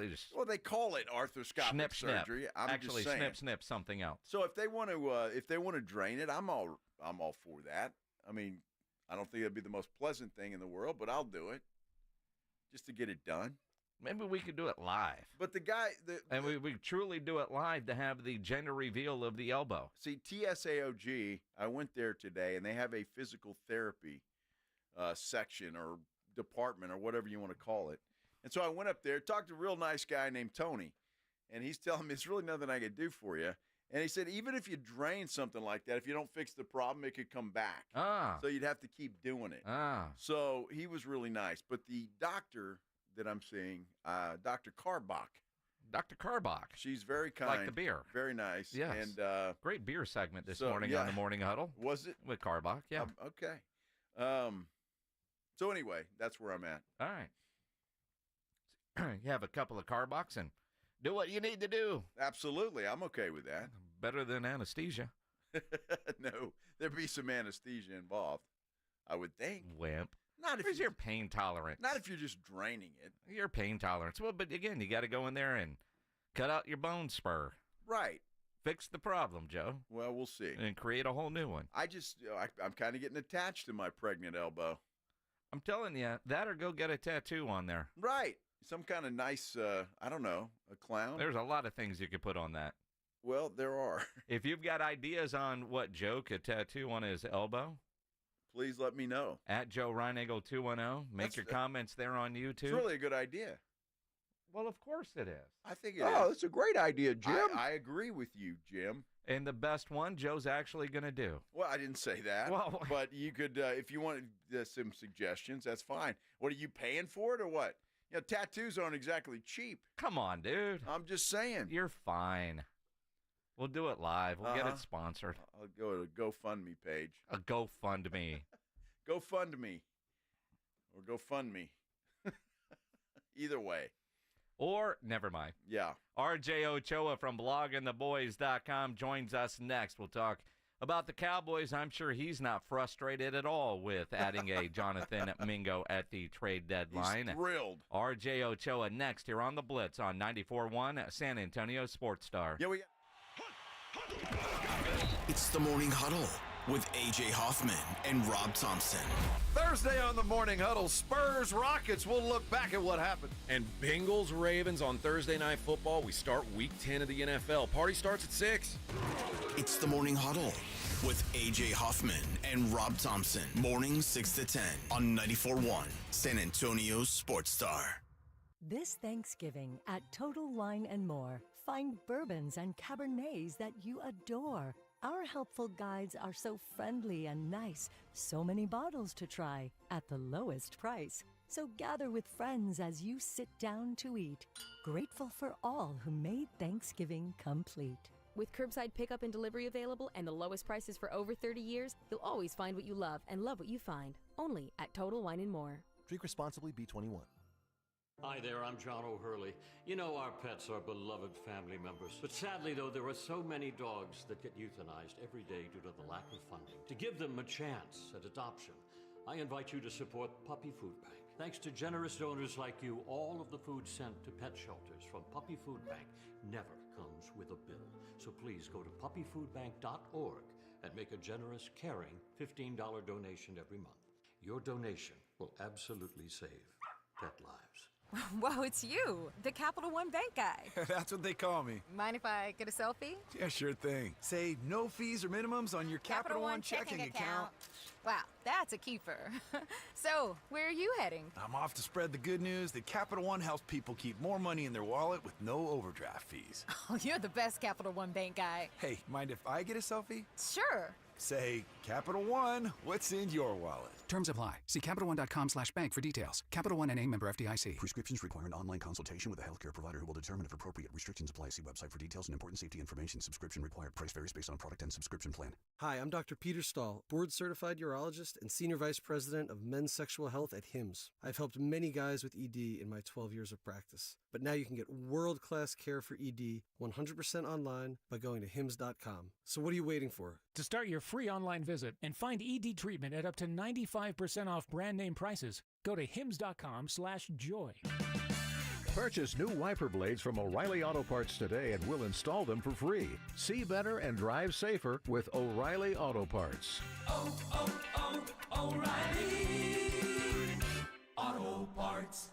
[SPEAKER 1] They call it arthroscopic surgery.
[SPEAKER 5] Snip.
[SPEAKER 1] I'm
[SPEAKER 5] Actually,
[SPEAKER 1] just saying.
[SPEAKER 5] snip something else.
[SPEAKER 1] So if they want to drain it, I'm all for that. I mean, I don't think it'd be the most pleasant thing in the world, but I'll do it just to get it done.
[SPEAKER 5] Maybe we could do it live.
[SPEAKER 1] But the guy...
[SPEAKER 5] And we truly do it live to have the gender reveal of the elbow.
[SPEAKER 1] See, TSAOG, I went there today, and they have a physical therapy section or department or whatever you want to call it. And so I went up there, talked to a real nice guy named Tony, and he's telling me it's really nothing I could do for you. And he said, even if you drain something like that, if you don't fix the problem, it could come back. So you'd have to keep doing it. So he was really nice. But the doctor that I'm seeing, Dr. Carbach.
[SPEAKER 5] Dr. Carbach.
[SPEAKER 1] She's very kind.
[SPEAKER 5] Like the beer.
[SPEAKER 1] Very nice.
[SPEAKER 5] Yes.
[SPEAKER 1] And
[SPEAKER 5] great beer segment this morning on the Morning Huddle.
[SPEAKER 1] Was it?
[SPEAKER 5] With Carbach, yeah.
[SPEAKER 1] Okay. So anyway, that's where I'm at.
[SPEAKER 5] All right. You have a couple of Carbachs and do what you need to do.
[SPEAKER 1] Absolutely. I'm okay with that.
[SPEAKER 5] Better than anesthesia.
[SPEAKER 1] No, there'd be some anesthesia involved, I would think.
[SPEAKER 5] Wimp.
[SPEAKER 1] Not if
[SPEAKER 5] Where's your pain tolerance?
[SPEAKER 1] Not if you're just draining it.
[SPEAKER 5] Your pain tolerance. Well, but again, you got to go in there and cut out your bone spur.
[SPEAKER 1] Right.
[SPEAKER 5] Fix the problem, Joe.
[SPEAKER 1] Well, we'll see.
[SPEAKER 5] And create a whole new one.
[SPEAKER 1] I'm kind of getting attached to my pregnant elbow.
[SPEAKER 5] I'm telling you, that or go get a tattoo on there.
[SPEAKER 1] Right. Some kind of nice, I don't know, a clown.
[SPEAKER 5] There's a lot of things you could put on that.
[SPEAKER 1] Well, there are.
[SPEAKER 5] If you've got ideas on what Joe could tattoo on his elbow,
[SPEAKER 1] please let me know.
[SPEAKER 5] At Joe Reinagle 210. Make your comments there on YouTube.
[SPEAKER 1] It's really a good idea.
[SPEAKER 5] Well, of course it is.
[SPEAKER 1] I think it is.
[SPEAKER 6] Oh, that's a great idea, Jim.
[SPEAKER 1] I agree with you, Jim.
[SPEAKER 5] And the best one Joe's actually going to do.
[SPEAKER 1] Well, I didn't say that.
[SPEAKER 5] Well,
[SPEAKER 1] but you could, if you wanted some suggestions, that's fine. What, are you paying for it or what? Tattoos aren't exactly cheap.
[SPEAKER 5] Come on, dude.
[SPEAKER 1] I'm just saying.
[SPEAKER 5] You're fine. We'll do it live. We'll get it sponsored.
[SPEAKER 1] I'll go to a GoFundMe page.
[SPEAKER 5] A GoFundMe.
[SPEAKER 1] GoFundMe. Or GoFundMe. Either way.
[SPEAKER 5] Or, never mind.
[SPEAKER 1] Yeah.
[SPEAKER 5] RJ Ochoa from bloggingtheboys.com joins us next. We'll talk about the Cowboys. I'm sure he's not frustrated at all with adding a Jonathan Mingo at the trade deadline.
[SPEAKER 1] He's thrilled.
[SPEAKER 5] RJ Ochoa next here on the Blitz on 94.1 San Antonio Sports Star.
[SPEAKER 1] Yeah,
[SPEAKER 3] It's the Morning Huddle with A.J. Hoffman and Rob Thompson.
[SPEAKER 17] Thursday on the Morning Huddle, Spurs Rockets. We'll look back at what happened.
[SPEAKER 7] And Bengals Ravens on Thursday Night Football. We start Week 10 of the NFL. Party starts at 6.
[SPEAKER 3] It's the Morning Huddle with A.J. Hoffman and Rob Thompson. Morning 6 to 10 on 94.1 San Antonio Sports Star.
[SPEAKER 8] This Thanksgiving at Total Wine & More, find bourbons and Cabernets that you adore. Our helpful guides are so friendly and nice. So many bottles to try at the lowest price. So gather with friends as you sit down to eat, grateful for all who made Thanksgiving complete.
[SPEAKER 6] With curbside pickup and delivery available and the lowest prices for over 30 years, you'll always find what you love and love what you find. Only at Total Wine & More.
[SPEAKER 9] Drink responsibly, B21.
[SPEAKER 11] Hi there, I'm John O'Hurley. You know our pets are beloved family members. But sadly, though, there are so many dogs that get euthanized every day due to the lack of funding. To give them a chance at adoption, I invite you to support Puppy Food Bank. Thanks to generous donors like you, all of the food sent to pet shelters from Puppy Food Bank never comes with a bill. So please go to puppyfoodbank.org and make a generous, caring $15 donation every month. Your donation will absolutely save pet lives.
[SPEAKER 12] Whoa, it's you, the Capital One Bank guy.
[SPEAKER 13] That's what they call me.
[SPEAKER 12] Mind if I get a selfie?
[SPEAKER 13] Yeah, sure thing. Say no fees or minimums on your Capital One checking account.
[SPEAKER 12] Wow, that's a keeper. So, where are you heading?
[SPEAKER 13] I'm off to spread the good news that Capital One helps people keep more money in their wallet with no overdraft fees.
[SPEAKER 12] Oh, you're the best Capital One Bank guy.
[SPEAKER 13] Hey, mind if I get a selfie?
[SPEAKER 12] Sure.
[SPEAKER 13] Say, Capital One, what's in your wallet?
[SPEAKER 15] Terms apply. See CapitalOne.com/bank for details. Capital One N.A. member FDIC.
[SPEAKER 3] Prescriptions require an online consultation with a healthcare provider who will determine if appropriate. Restrictions apply. See website for details and important safety information. Subscription required. Price varies based on product and subscription plan.
[SPEAKER 4] Hi, I'm Dr. Peter Stahl, board-certified urologist and senior vice president of men's sexual health at HIMSS. I've helped many guys with ED in my 12 years of practice. But now you can get world-class care for ED 100% online by going to hims.com. So what are you waiting for?
[SPEAKER 14] To start your free online visit and find ED treatment at up to 95% off brand name prices, go to hims.com/joy.
[SPEAKER 27] Purchase new wiper blades from O'Reilly Auto Parts today and we'll install them for free. See better and drive safer with O'Reilly Auto Parts.
[SPEAKER 28] O'Reilly Auto Parts.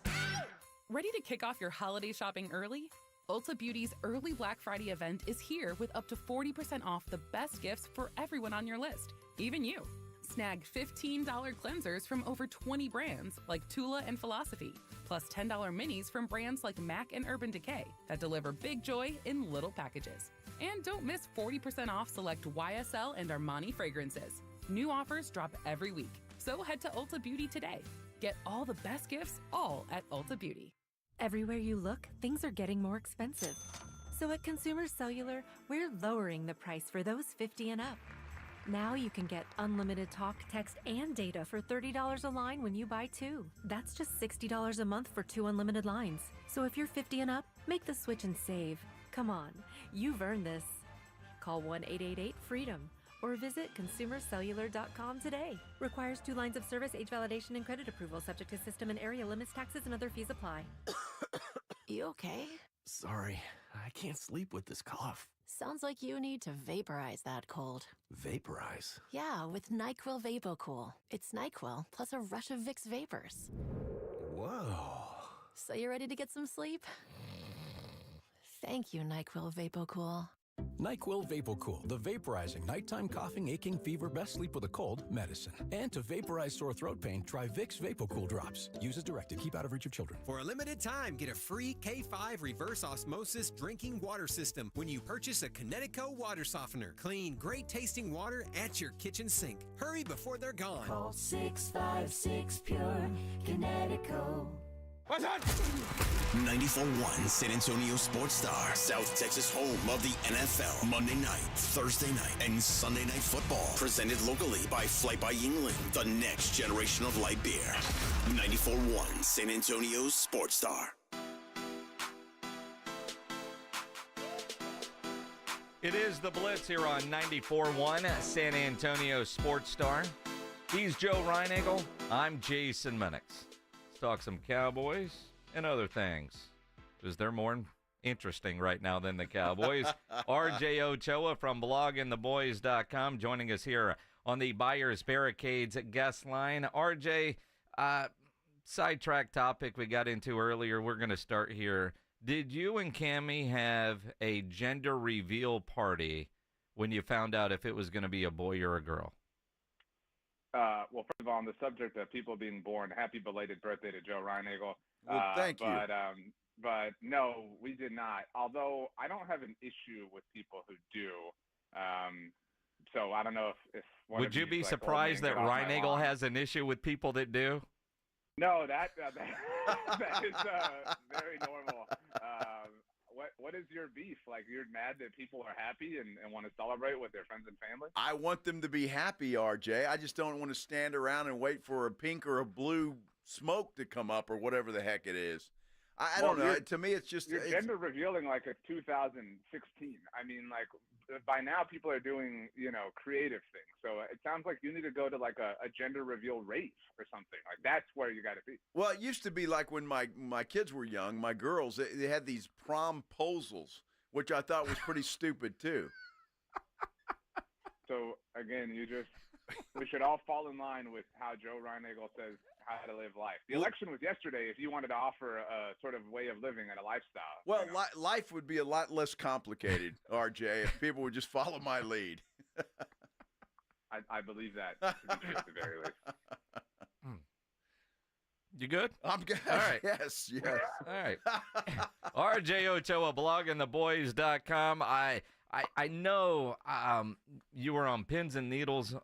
[SPEAKER 29] Ready to kick off your holiday shopping early? Ulta Beauty's early Black Friday event is here with up to 40% off the best gifts for everyone on your list, even you. Snag $15 cleansers from over 20 brands like Tula and Philosophy, plus $10 minis from brands like MAC and Urban Decay that deliver big joy in little packages. And don't miss 40% off select YSL and Armani fragrances. New offers drop every week, so head to Ulta Beauty today. Get all the best gifts, all at Ulta Beauty.
[SPEAKER 30] Everywhere you look, things are getting more expensive. So at Consumer Cellular, we're lowering the price for those 50 and up. Now you can get unlimited talk, text, and data for $30 a line when you buy two. That's just $60 a month for 2 unlimited lines. So if you're 50 and up, make the switch and save. Come on, you've earned this. Call 1-888-FREEDOM or visit consumercellular.com today. Requires 2 lines of service, age validation, and credit approval, subject to system and area limits, taxes, and other fees apply.
[SPEAKER 31] You okay?
[SPEAKER 32] Sorry, I can't sleep with this cough.
[SPEAKER 31] Sounds like you need to vaporize that cold.
[SPEAKER 32] Vaporize?
[SPEAKER 31] Yeah, with NyQuil VapoCool. It's NyQuil plus a rush of Vicks vapors.
[SPEAKER 32] Whoa.
[SPEAKER 31] So you ready to get some sleep? Thank you, NyQuil VapoCool.
[SPEAKER 33] NyQuil VapoCool, the vaporizing nighttime coughing, aching, fever, best sleep with a cold medicine. And to vaporize sore throat pain, try Vicks VapoCool drops. Use as directed. Keep out of reach of children.
[SPEAKER 34] For a limited time, get a free K5 reverse osmosis drinking water system when you purchase a Connecticut water softener. Clean, great tasting water at your kitchen sink. Hurry before they're gone.
[SPEAKER 28] Call 656 Pure Connecticut.
[SPEAKER 34] What's on?
[SPEAKER 3] 94.1 San Antonio Sports Star, South Texas home of the NFL. Monday night, Thursday night, and Sunday night football. Presented locally by Flight by Yingling, the next generation of light beer. 94.1 San Antonio Sports Star.
[SPEAKER 5] It is the Blitz here on 94.1 San Antonio Sports Star. He's Joe Reinagle. I'm Jason Minix. Let's talk some Cowboys and other things, because they're more interesting right now than the Cowboys. RJ Ochoa from bloggingtheboys.com joining us here on the Buyers Barricades guest line. RJ, sidetrack topic we got into earlier. We're going to start here. Did you and Cammie have a gender reveal party when you found out if it was going to be a boy or a girl?
[SPEAKER 35] Well, first of all, on the subject of people being born, happy belated birthday to Joe Reinagle.
[SPEAKER 1] Well, thank you.
[SPEAKER 35] But no, we did not. Although I don't have an issue with people who do. So I don't know if one
[SPEAKER 5] would you be surprised that Reinagle has an issue with people that do?
[SPEAKER 35] No, that is very normal. What is your beef? Like, you're mad that people are happy and want to celebrate with their friends and family?
[SPEAKER 1] I want them to be happy, RJ. I just don't want to stand around and wait for a pink or a blue smoke to come up or whatever the heck it is. I don't know. To me, it's just
[SPEAKER 35] you're gender revealing like it's 2016. I mean, like by now people are doing creative things. So it sounds like you need to go to like a gender reveal rave or something. Like that's where you got to be.
[SPEAKER 1] Well, it used to be like when my kids were young, my girls, they had these promposals, which I thought was pretty stupid too.
[SPEAKER 35] So again, we should all fall in line with how Joe Reinagle says how to live life. The election was yesterday if you wanted to offer a sort of way of living and a lifestyle.
[SPEAKER 1] Well, life would be a lot less complicated, RJ, if people would just follow my lead.
[SPEAKER 35] I believe that, to be true at the very least.
[SPEAKER 5] You good?
[SPEAKER 1] I'm good.
[SPEAKER 5] All right.
[SPEAKER 1] Yes.
[SPEAKER 5] All right. RJ Ochoa, bloggingtheboys.com. I know you were on pins and needles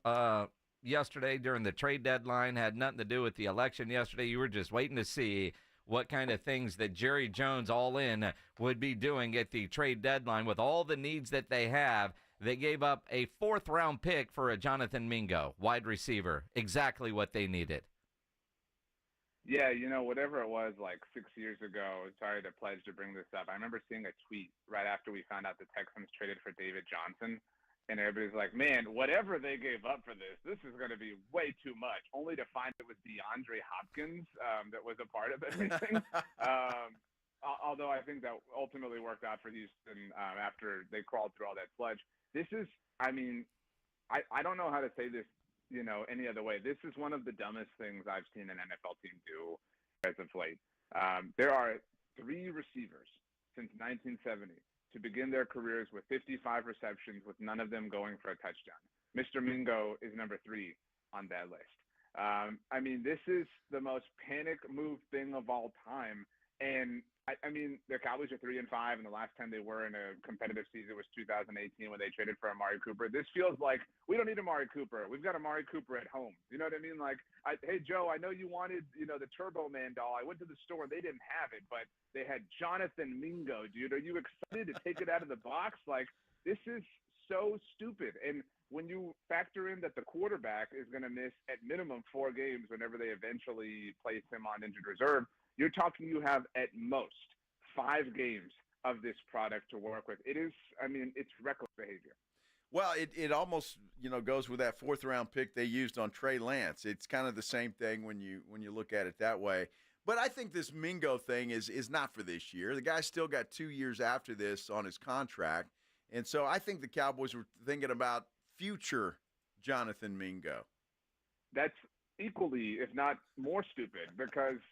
[SPEAKER 5] yesterday during the trade deadline. Had nothing to do with the election yesterday. You were just waiting to see what kind of things that Jerry Jones all in would be doing at the trade deadline with all the needs that they have. They gave up a 4th-round pick for a Jonathan Mingo, wide receiver, exactly what they needed.
[SPEAKER 35] Yeah, whatever it was like 6 years ago, sorry to pledge to bring this up. I remember seeing a tweet right after we found out the Texans traded for David Johnson. And everybody's like, man, whatever they gave up for this is going to be way too much, only to find it was DeAndre Hopkins that was a part of everything. Although I think that ultimately worked out for Houston after they crawled through all that sludge. This is, I don't know how to say this, any other way. This is one of the dumbest things I've seen an NFL team do as of late. There are 3 receivers since 1970 to begin their careers with 55 receptions, with none of them going for a touchdown. Mr. Mingo is number 3 on that list. This is the most panic move thing of all time. And the Cowboys are 3-5, and the last time they were in a competitive season was 2018 when they traded for Amari Cooper. This feels like we don't need Amari Cooper. We've got Amari Cooper at home. You know what I mean? Like, hey, Joe, I know you wanted, the Turbo Man doll. I went to the store and they didn't have it, but they had Jonathan Mingo, dude. Are you excited to take it out of the box? Like, this is so stupid. And when you factor in that the quarterback is going to miss at minimum 4 games whenever they eventually place him on injured reserve, you're talking you have at most 5 games of this product to work with. It is, it's reckless behavior.
[SPEAKER 1] Well, it almost, goes with that 4th-round pick they used on Trey Lance. It's kind of the same thing when you look at it that way. But I think this Mingo thing is not for this year. The guy's still got 2 years after this on his contract. And so I think the Cowboys were thinking about future Jonathan Mingo.
[SPEAKER 35] That's equally, if not more stupid, because,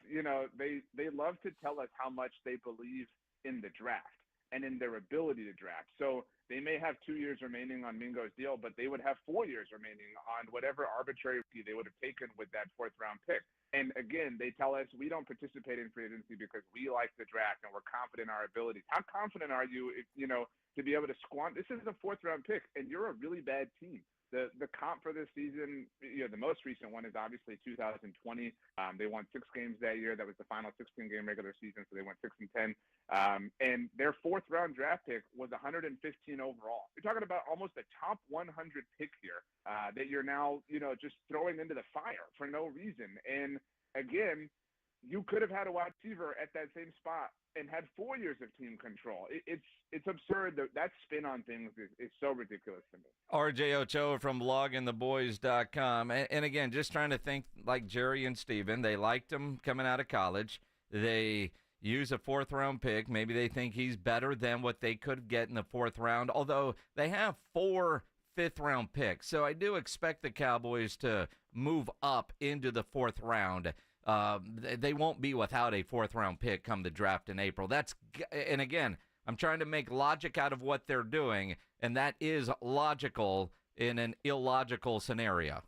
[SPEAKER 35] they love to tell us how much they believe in the draft and in their ability to draft. So they may have 2 years remaining on Mingo's deal, but they would have 4 years remaining on whatever arbitrary fee they would have taken with that 4th-round pick. And again, they tell us we don't participate in free agency because we like the draft and we're confident in our abilities. How confident are you, to be able to squander? This is a 4th-round pick, and you're a really bad team. The comp for this season, the most recent one is obviously 2020. They won 6 games that year. That was the final 16-game regular season, so they went 6-10. And their 4th-round draft pick was 115 overall. You're talking about almost a top 100 pick here that you're now, just throwing into the fire for no reason. And again, you could have had a wide receiver at that same spot and had 4 years of team control. It's absurd. That spin on things is so ridiculous to me.
[SPEAKER 5] RJ Ochoa from bloggingtheboys.com. And again, just trying to think like Jerry and Steven. They liked him coming out of college. They use a 4th-round pick. Maybe they think he's better than what they could get in the 4th round, although they have 4 5th-round picks. So I do expect the Cowboys to move up into the 4th round. They won't be without a 4th-round pick come the draft in April. And again, I'm trying to make logic out of what they're doing, and that is logical in an illogical scenario.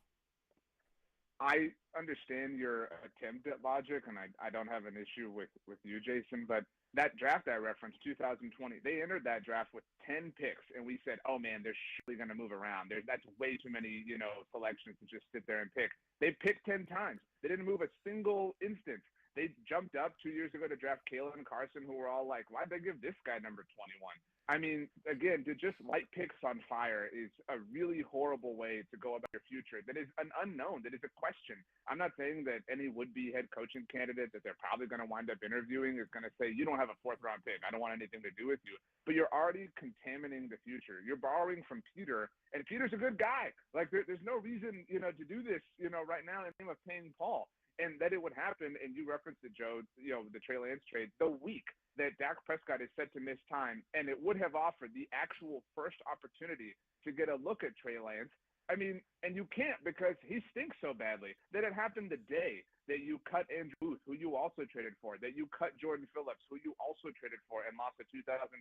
[SPEAKER 35] I understand your attempt at logic, and I don't have an issue with you, Jason, but that draft I referenced, 2020, they entered that draft with 10 picks, and we said, oh, man, they're surely going to move around. That's way too many, selections to just sit there and pick. They picked 10 times. They didn't move a single instance. They jumped up 2 years ago to draft Kalen Carson, who were all like, why'd they give this guy number 21? I mean, again, to just light picks on fire is a really horrible way to go about your future. That is an unknown. That is a question. I'm not saying that any would-be head coaching candidate that they're probably going to wind up interviewing is going to say, you don't have a fourth-round pick. I don't want anything to do with you. But you're already contaminating the future. You're borrowing from Peter, and Peter's a good guy. Like, there's no reason, to do this, right now in the name of paying Paul. And that it would happen, and you referenced it, Joe, the Trey Lance trade, the week that Dak Prescott is set to miss time, and it would have offered the actual first opportunity to get a look at Trey Lance. I mean, and you can't because he stinks so badly. That it happened the day that you cut Andrew Booth, who you also traded for, that you cut Jordan Phillips, who you also traded for and lost a 2026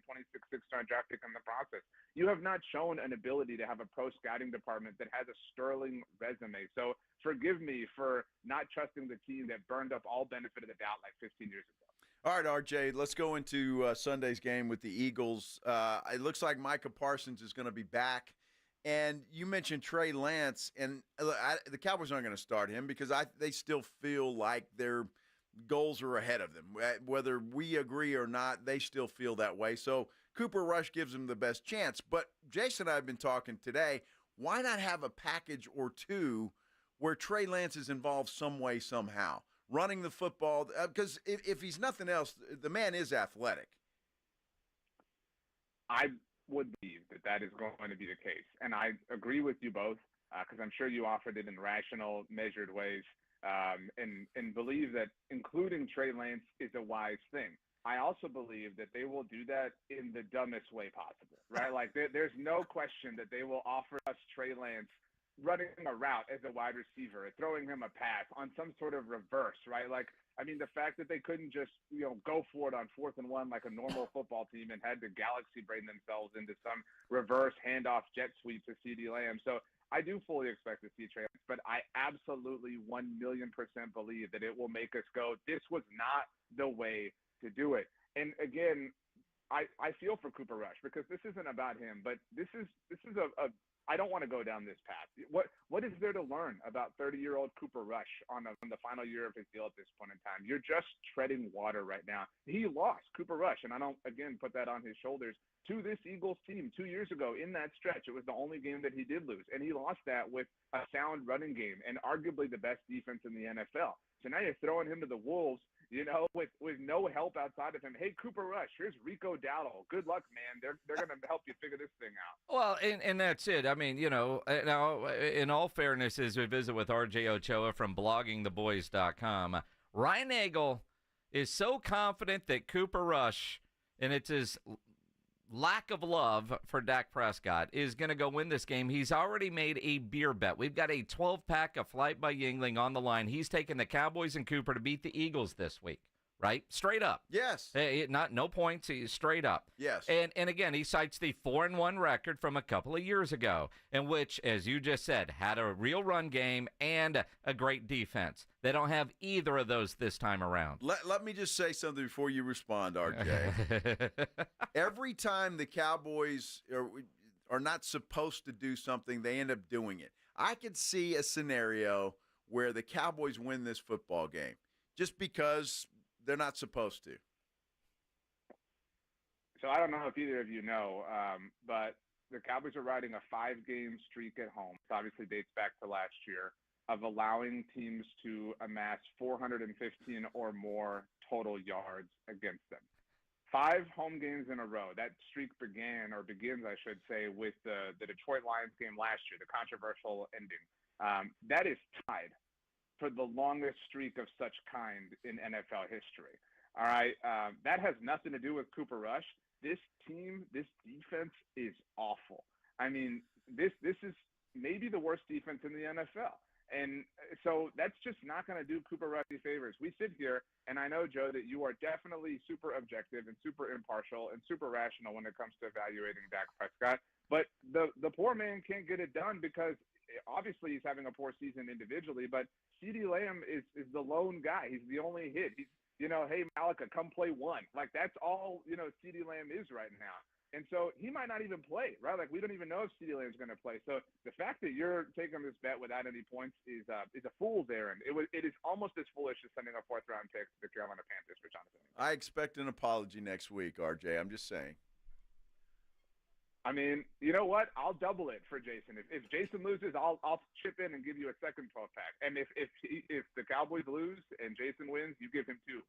[SPEAKER 35] six-star draft pick in the process. You have not shown an ability to have a pro scouting department that has a sterling resume. So forgive me for not trusting the team that burned up all benefit of the doubt like 15 years ago.
[SPEAKER 1] All right, RJ, let's go into Sunday's game with the Eagles. It looks like Micah Parsons is going to be back. And you mentioned Trey Lance, and the Cowboys aren't going to start him because they still feel like their goals are ahead of them. Whether we agree or not, they still feel that way. So Cooper Rush gives them the best chance. But Jason and I have been talking today, why not have a package or two where Trey Lance is involved some way, somehow, running the football? Because if he's nothing else, the man is athletic.
[SPEAKER 35] I would believe that is going to be the case. And I agree with you both because I'm sure you offered it in rational, measured ways and believe that including Trey Lance is a wise thing. I also believe that they will do that in the dumbest way possible, right? Like there's no question that they will offer us Trey Lance running a route as a wide receiver, throwing him a pass on some sort of reverse, right? Like, I mean, the fact that they couldn't just, go for it on 4th and 1 like a normal football team and had to galaxy brain themselves into some reverse handoff jet sweep to CeeDee Lamb. So I do fully expect to see Trey Lance, but I absolutely 1,000,000% believe that it will make us go, this was not the way to do it. And again, I feel for Cooper Rush because this isn't about him, but this is a I don't want to go down this path. What is there to learn about 30-year-old Cooper Rush on the final year of his deal at this point in time? You're just treading water right now. He lost Cooper Rush, and I don't, again, put that on his shoulders, to this Eagles team 2 years ago in that stretch. It was the only game that he did lose, and he lost that with a sound running game and arguably the best defense in the NFL. So now you're throwing him to the Wolves, with no help outside of him. Hey, Cooper Rush, here's Rico Dowdle. Good luck, man. They're going to help you figure this thing out.
[SPEAKER 5] Well, and that's it. I mean, now, in all fairness, as we visit with RJ Ochoa from bloggingtheboys.com, Ryan Nagel is so confident that Cooper Rush, and it's his lack of love for Dak Prescott, is going to go win this game. He's already made a beer bet. We've got a 12-pack of Flight by Yingling on the line. He's taking the Cowboys and Cooper to beat the Eagles this week, right? Straight up.
[SPEAKER 1] Yes.
[SPEAKER 5] No points, straight up.
[SPEAKER 1] Yes.
[SPEAKER 5] And again, he cites the 4-1 record from a couple of years ago, in which, as you just said, had a real run game and a great defense. They don't have either of those this time around.
[SPEAKER 1] Let me just say something before you respond, RJ. Every time the Cowboys are not supposed to do something, they end up doing it. I could see a scenario where the Cowboys win this football game just because they're not supposed to.
[SPEAKER 35] So I don't know if either of you know, but the Cowboys are riding a 5-game streak at home. It obviously dates back to last year, of allowing teams to amass 415 or more total yards against them. 5 home games in a row. That streak begins, I should say, with the Detroit Lions game last year, the controversial ending. That is tied for the longest streak of such kind in NFL history. All right. That has nothing to do with Cooper Rush. This team, this defense is awful. I mean, this is maybe the worst defense in the NFL. And so that's just not going to do Cooper Rush any favors. We sit here, and I know, Joe, that you are definitely super objective and super impartial and super rational when it comes to evaluating Dak Prescott. But the poor man can't get it done because obviously he's having a poor season individually, but CeeDee Lamb is the lone guy. He's the only hit. He's, hey, Malika, come play one. Like, that's all, CeeDee Lamb is right now. And so he might not even play, right? Like, we don't even know if CeeDee Lamb's going to play. So the fact that you're taking this bet without any points is a fool's errand. It is almost as foolish as sending a fourth-round pick to the Carolina Panthers for Jonathan Mingo.
[SPEAKER 1] I expect an apology next week, RJ. I'm just saying.
[SPEAKER 35] I mean, you know what? I'll double it for Jason. If Jason loses, I'll chip in and give you a second 12-pack. And if the Cowboys lose and Jason wins, you give him 2.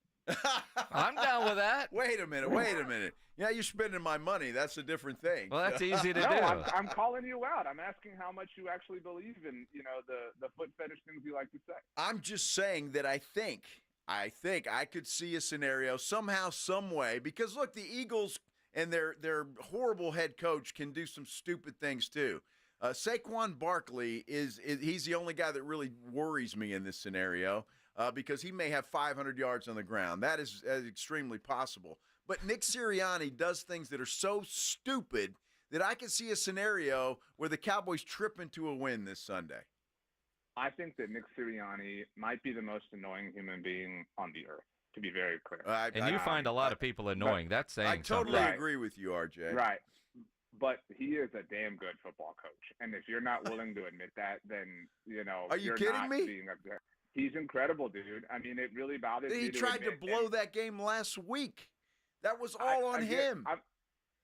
[SPEAKER 5] I'm down with that.
[SPEAKER 1] Wait a minute. Yeah, you're spending my money. That's a different thing.
[SPEAKER 5] Well, that's easy to do.
[SPEAKER 35] I'm calling you out. I'm asking how much you actually believe in, the foot fetish things you like to say.
[SPEAKER 1] I'm just saying that I think I could see a scenario somehow, some way, because look, the Eagles and their horrible head coach can do some stupid things too. Saquon Barkley he's the only guy that really worries me in this scenario because he may have 500 yards on the ground. That is extremely possible. But Nick Sirianni does things that are so stupid that I can see a scenario where the Cowboys trip into a win this Sunday.
[SPEAKER 35] I think that Nick Sirianni might be the most annoying human being on the earth, to be very clear.
[SPEAKER 5] And you find a lot of people annoying. That's saying
[SPEAKER 1] something. I totally
[SPEAKER 35] Right.
[SPEAKER 1] agree with you, RJ.
[SPEAKER 35] Right. But he is a damn good football coach. And if you're not willing to admit that, then,
[SPEAKER 1] Are you
[SPEAKER 35] you're
[SPEAKER 1] kidding
[SPEAKER 35] not
[SPEAKER 1] me?
[SPEAKER 35] being He's incredible, dude. I mean, it really bothers me.
[SPEAKER 1] He tried to blow that game last week. That was all on him.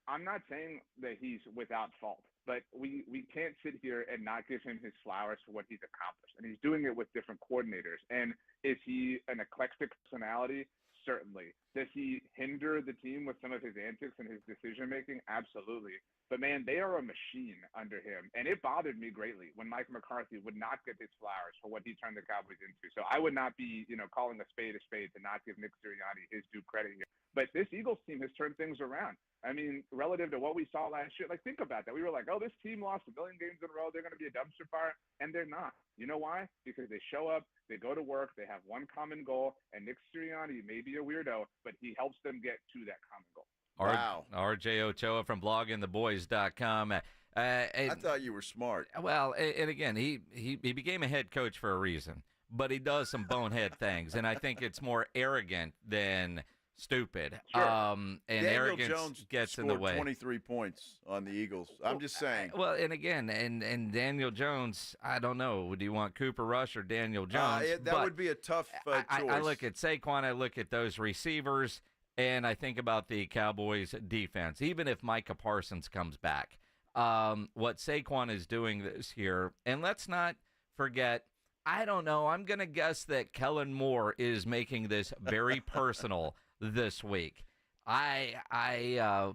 [SPEAKER 35] I'm not saying that he's without fault, but we can't sit here and not give him his flowers for what he's accomplished. And he's doing it with different coordinators. And is he an eclectic personality? Certainly. Does he hinder the team with some of his antics and his decision-making? Absolutely. But, man, they are a machine under him. And it bothered me greatly when Mike McCarthy would not get his flowers for what he turned the Cowboys into. So I would not be, calling a spade to not give Nick Sirianni his due credit here. But this Eagles team has turned things around. I mean, relative to what we saw last year, like, think about that. We were like, oh, this team lost a million games in a row. They're going to be a dumpster fire. And they're not. You know why? Because they show up, they go to work, they have one common goal, and Nick Sirianni may be a weirdo, but he helps them get to that common goal.
[SPEAKER 1] Wow.
[SPEAKER 5] RJ Ochoa from bloggingtheboys.com.
[SPEAKER 1] I thought you were smart.
[SPEAKER 5] Well, and again, he became a head coach for a reason, but he does some bonehead things, and I think it's more arrogant than stupid.
[SPEAKER 1] Sure.
[SPEAKER 5] And
[SPEAKER 1] Daniel
[SPEAKER 5] arrogance
[SPEAKER 1] Jones
[SPEAKER 5] gets in the way.
[SPEAKER 1] 23 points on the Eagles. I'm just saying.
[SPEAKER 5] Well, and again, and Daniel Jones, I don't know. Do you want Cooper Rush or Daniel Jones?
[SPEAKER 1] That would be a tough choice.
[SPEAKER 5] I look at Saquon, I look at those receivers, and I think about the Cowboys' defense. Even if Micah Parsons comes back, what Saquon is doing this year, and let's not forget, I don't know, I'm going to guess that Kellen Moore is making this very personal this week. I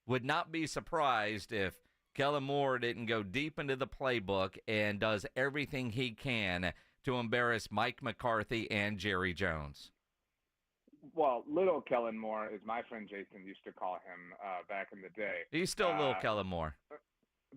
[SPEAKER 5] would not be surprised if Kellen Moore didn't go deep into the playbook and does everything he can to embarrass Mike McCarthy and Jerry Jones.
[SPEAKER 35] Well, little Kellen Moore, as my friend Jason used to call him back in the day.
[SPEAKER 5] He's still little Kellen Moore.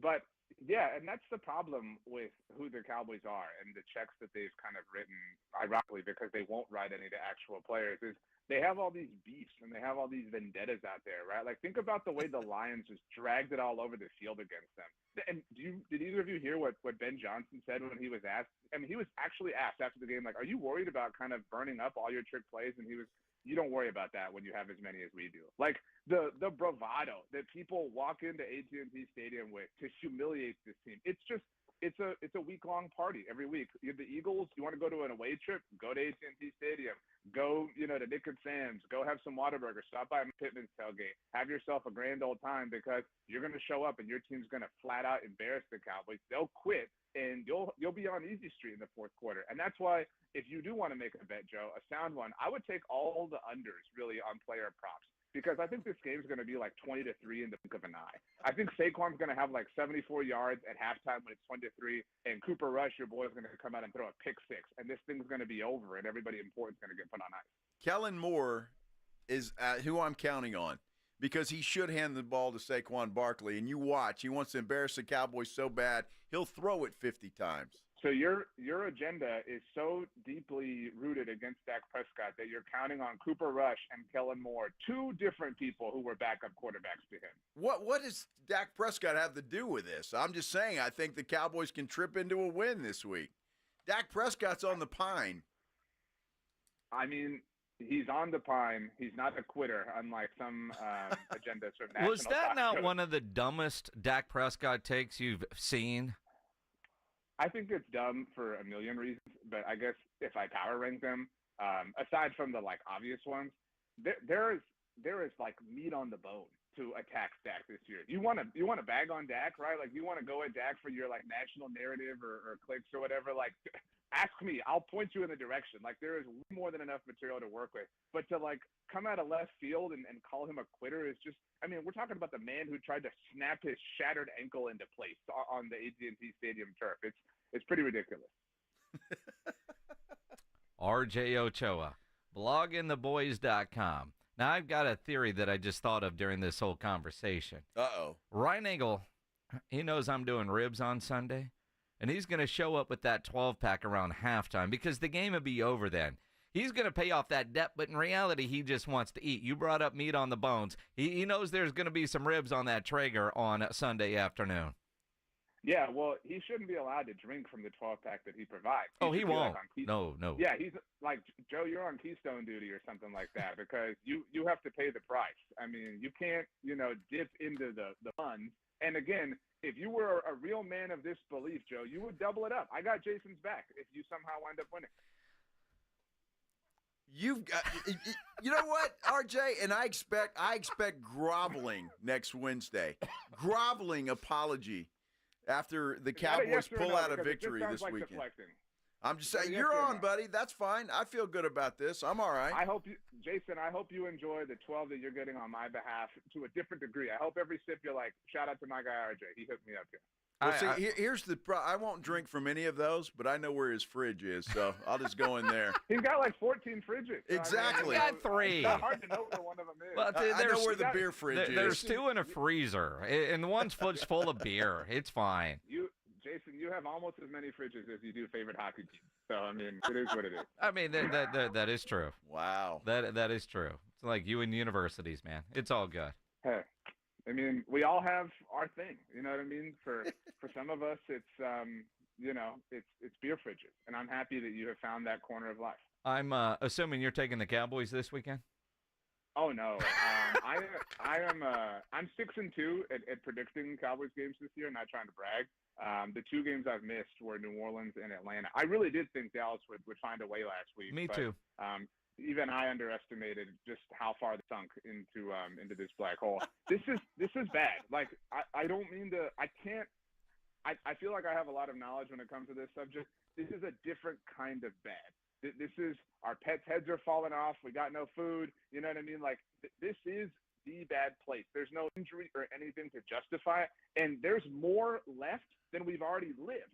[SPEAKER 35] But, yeah, and that's the problem with who the Cowboys are and the checks that they've kind of written, ironically, because they won't write any to actual players, is they have all these beefs and they have all these vendettas out there, right? Like, think about the way the Lions just dragged it all over the field against them. And did either of you hear what Ben Johnson said when he was asked? I mean, he was actually asked after the game, like, are you worried about kind of burning up all your trick plays? And he was, you don't worry about that when you have as many as we do. Like, the bravado that people walk into AT&T Stadium with to humiliate this team. It's just, it's a week-long party every week. You have the Eagles, you want to go to an away trip, go to AT&T Stadium. Go, to Nick and Sam's. Go have some Whataburger. Stop by Pittman's tailgate. Have yourself a grand old time because you're going to show up and your team's going to flat out embarrass the Cowboys. They'll quit, and you'll be on easy street in the fourth quarter. And that's why if you do want to make a bet, Joe, a sound one, I would take all the unders really on player props. Because I think this game's going to be like 20-3 in the blink of an eye. I think Saquon's going to have like 74 yards at halftime when it's 20-3, and Cooper Rush, your boy, is going to come out and throw a pick six, and this thing's going to be over, and everybody important's going to get put on ice.
[SPEAKER 1] Kellen Moore is who I'm counting on because he should hand the ball to Saquon Barkley, and you watch. He wants to embarrass the Cowboys so bad, he'll throw it 50 times.
[SPEAKER 35] So your agenda is so deeply rooted against Dak Prescott that you're counting on Cooper Rush and Kellen Moore, two different people who were backup quarterbacks to him.
[SPEAKER 1] What does Dak Prescott have to do with this? I'm just saying I think the Cowboys can trip into a win this week. Dak Prescott's on the pine.
[SPEAKER 35] I mean, he's on the pine. He's not a quitter, unlike some agendas from national
[SPEAKER 5] Was that
[SPEAKER 35] talk
[SPEAKER 5] not
[SPEAKER 35] shows.
[SPEAKER 5] one of the dumbest Dak Prescott takes you've seen?
[SPEAKER 35] I think it's dumb for a million reasons, but I guess if I power rank them, aside from the obvious ones, there is like meat on the bone to attack Dak this year. You want to bag on Dak, right? Like you want to go at Dak for your national narrative or clicks or whatever. Ask me, I'll point you in the direction. There is more than enough material to work with. But to come out of left field and call him a quitter is just, we're talking about the man who tried to snap his shattered ankle into place on the AT&T Stadium turf. It's pretty ridiculous.
[SPEAKER 5] RJ Ochoa, bloggingtheboys.com. Now, I've got a theory that I just thought of during this whole conversation.
[SPEAKER 1] Uh-oh.
[SPEAKER 5] Ryan Nagel, he knows I'm doing ribs on Sunday, and he's going to show up with that 12-pack around halftime because the game will be over then. He's going to pay off that debt, but in reality, he just wants to eat. You brought up meat on the bones. He knows there's going to be some ribs on that Traeger on Sunday afternoon.
[SPEAKER 35] Yeah, well, he shouldn't be allowed to drink from the 12-pack that he provides.
[SPEAKER 5] He won't. No.
[SPEAKER 35] Yeah, he's Joe, you're on Keystone duty or something like that because you have to pay the price. You can't, dip into the funds. And again, if you were a real man of this belief, Joe, you would double it up. I got Jason's back if you somehow wind up winning.
[SPEAKER 1] You've got, you know what, RJ, and I expect groveling next Wednesday. Groveling apology after the Cowboys pull out a victory this weekend.
[SPEAKER 35] Deflecting.
[SPEAKER 1] I'm just saying, you're on, buddy. That's fine. I feel good about this. I'm all right.
[SPEAKER 35] Jason, I hope you enjoy the 12 that you're getting on my behalf to a different degree. I hope every sip you're like, shout out to my guy RJ. He hooked me up here.
[SPEAKER 1] Well, here's the I won't drink from any of those, but I know where his fridge is, so I'll just go in there.
[SPEAKER 35] He's got 14 fridges. So
[SPEAKER 1] Exactly.
[SPEAKER 5] I got 3.
[SPEAKER 35] It's not hard to know where one of them is.
[SPEAKER 5] Well,
[SPEAKER 1] I know where the beer fridge is.
[SPEAKER 5] There's 2 in a freezer, and the one's full of beer. It's fine.
[SPEAKER 35] Jason, you have almost as many fridges as you do favorite hockey teams. So, it is what it is.
[SPEAKER 5] That is true.
[SPEAKER 1] Wow.
[SPEAKER 5] That is true. It's like you in universities, man. It's all good.
[SPEAKER 35] Hey, we all have our thing. You know what I mean? For some of us, it's it's beer fridges, and I'm happy that you have found that corner of life.
[SPEAKER 5] I'm assuming you're taking the Cowboys this weekend.
[SPEAKER 35] Oh no, I'm 6-2 at predicting Cowboys games this year. Not trying to brag. The 2 games I've missed were New Orleans and Atlanta. I really did think Dallas would find a way last week.
[SPEAKER 5] Me too.
[SPEAKER 35] Even I underestimated just how far they sunk into this black hole. This is bad. I don't mean to. I can't. I feel like I have a lot of knowledge when it comes to this subject. This is a different kind of bad. This is our pets' heads are falling off. We got no food. You know what I mean? This is the bad place. There's no injury or anything to justify it, and there's more left than we've already lived.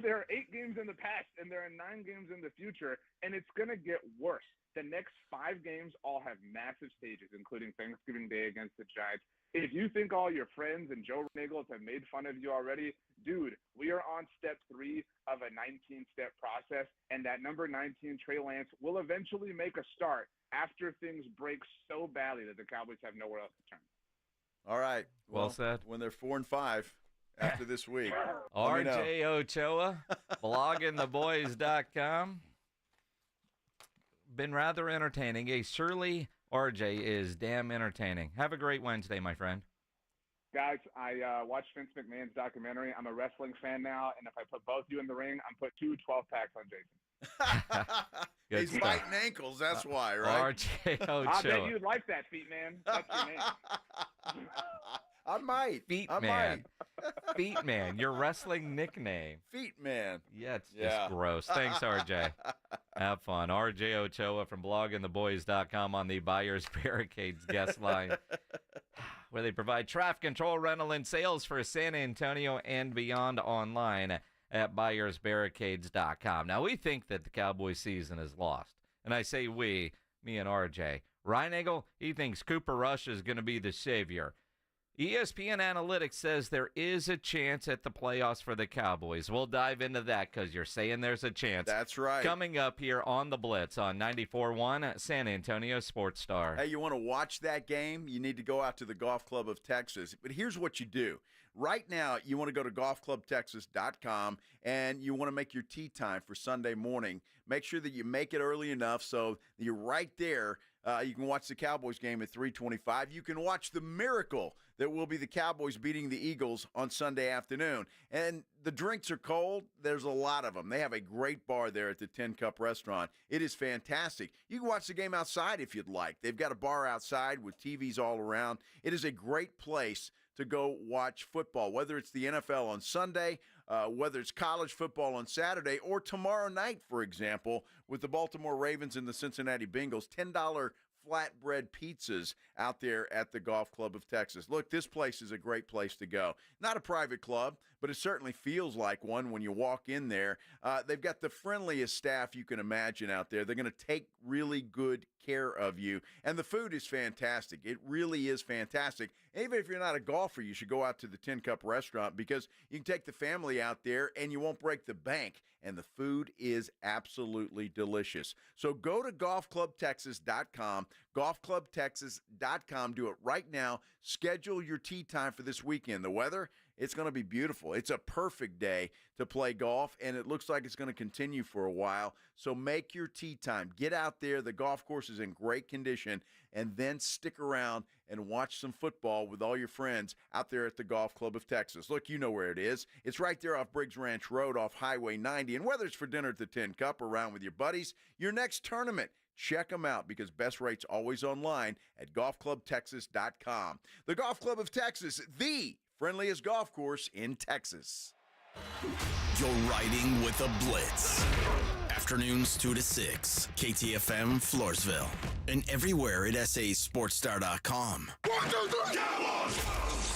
[SPEAKER 35] There are 8 games in the past, and there are 9 games in the future, and it's going to get worse. The next 5 games all have massive stages, including Thanksgiving Day against the Giants. If you think all your friends and Joe Nagels have made fun of you already, dude, we are on step 3 of a 19-step process, and that number 19, Trey Lance, will eventually make a start after things break so badly that the Cowboys have nowhere else to turn.
[SPEAKER 1] All right.
[SPEAKER 5] Well said.
[SPEAKER 1] When they're 4-5 after this week.
[SPEAKER 5] RJ Ochoa, bloggingtheboys.com. Been rather entertaining. Surely RJ is damn entertaining. Have a great Wednesday, my friend.
[SPEAKER 35] Guys, I watched Vince McMahon's documentary. I'm a wrestling fan now, and if I put both you in the ring, I'm put 2 12-packs on Jason.
[SPEAKER 1] He's biting ankles, that's why, right?
[SPEAKER 5] RJ Ochoa.
[SPEAKER 35] I bet you'd like that, Feet Man. That's your name.
[SPEAKER 1] I might.
[SPEAKER 5] Feet Man. Feet Man, your wrestling nickname.
[SPEAKER 1] Feet Man.
[SPEAKER 5] Yeah, it's just gross. Thanks, RJ. Have fun. RJ Ochoa from bloggingtheboys.com on the Buyers Barricades guest line, where they provide traffic control, rental, and sales for San Antonio and beyond online at buyersbarricades.com. Now, we think that the Cowboys season is lost. And I say we, me and RJ. Ryan Nagel, he thinks Cooper Rush is going to be the savior. ESPN Analytics says there is a chance at the playoffs for the Cowboys. We'll dive into that because you're saying there's a chance.
[SPEAKER 1] That's right.
[SPEAKER 5] Coming up here on The Blitz on 94.1 San Antonio Sports Star.
[SPEAKER 1] Hey, you want to watch that game? You need to go out to the Golf Club of Texas. But here's what you do. Right now, you want to go to golfclubtexas.com, and you want to make your tee time for Sunday morning. Make sure that you make it early enough so you're right there. You can watch the Cowboys game at 3:25. You can watch the miracle that will be the Cowboys beating the Eagles on Sunday afternoon. And the drinks are cold. There's a lot of them. They have a great bar there at the 10 Cup restaurant. It is fantastic. You can watch the game outside if you'd like. They've got a bar outside with TVs all around. It is a great place to go watch football, whether it's the NFL on Sunday, whether it's college football on Saturday, or tomorrow night, for example, with the Baltimore Ravens and the Cincinnati Bengals, $10 flatbread pizzas out there at the Golf Club of Texas. Look, this place is a great place to go. Not a private club, but it certainly feels like one when you walk in there. They've got the friendliest staff you can imagine out there. They're going to take really good care of you. And the food is fantastic. It really is fantastic. Even if you're not a golfer, you should go out to the 10 Cup restaurant because you can take the family out there and you won't break the bank. And the food is absolutely delicious. So go to golfclubtexas.com, golfclubtexas.com. Do it right now. Schedule your tee time for this weekend. The weather, it's going to be beautiful. It's a perfect day to play golf, and it looks like it's going to continue for a while. So make your tee time. Get out there. The golf course is in great condition, and then stick around and watch some football with all your friends out there at the Golf Club of Texas. Look, you know where it is. It's right there off Briggs Ranch Road off Highway 90. And whether it's for dinner at the 10 Cup or around with your buddies, your next tournament, check them out because best rates always online at golfclubtexas.com. The Golf Club of Texas, the friendliest golf course in Texas.
[SPEAKER 3] You're riding with the Blitz. Afternoons 2 to 6, KTFM Floresville. And everywhere at sasportstar.com. 1, 2, 3, Cowboys!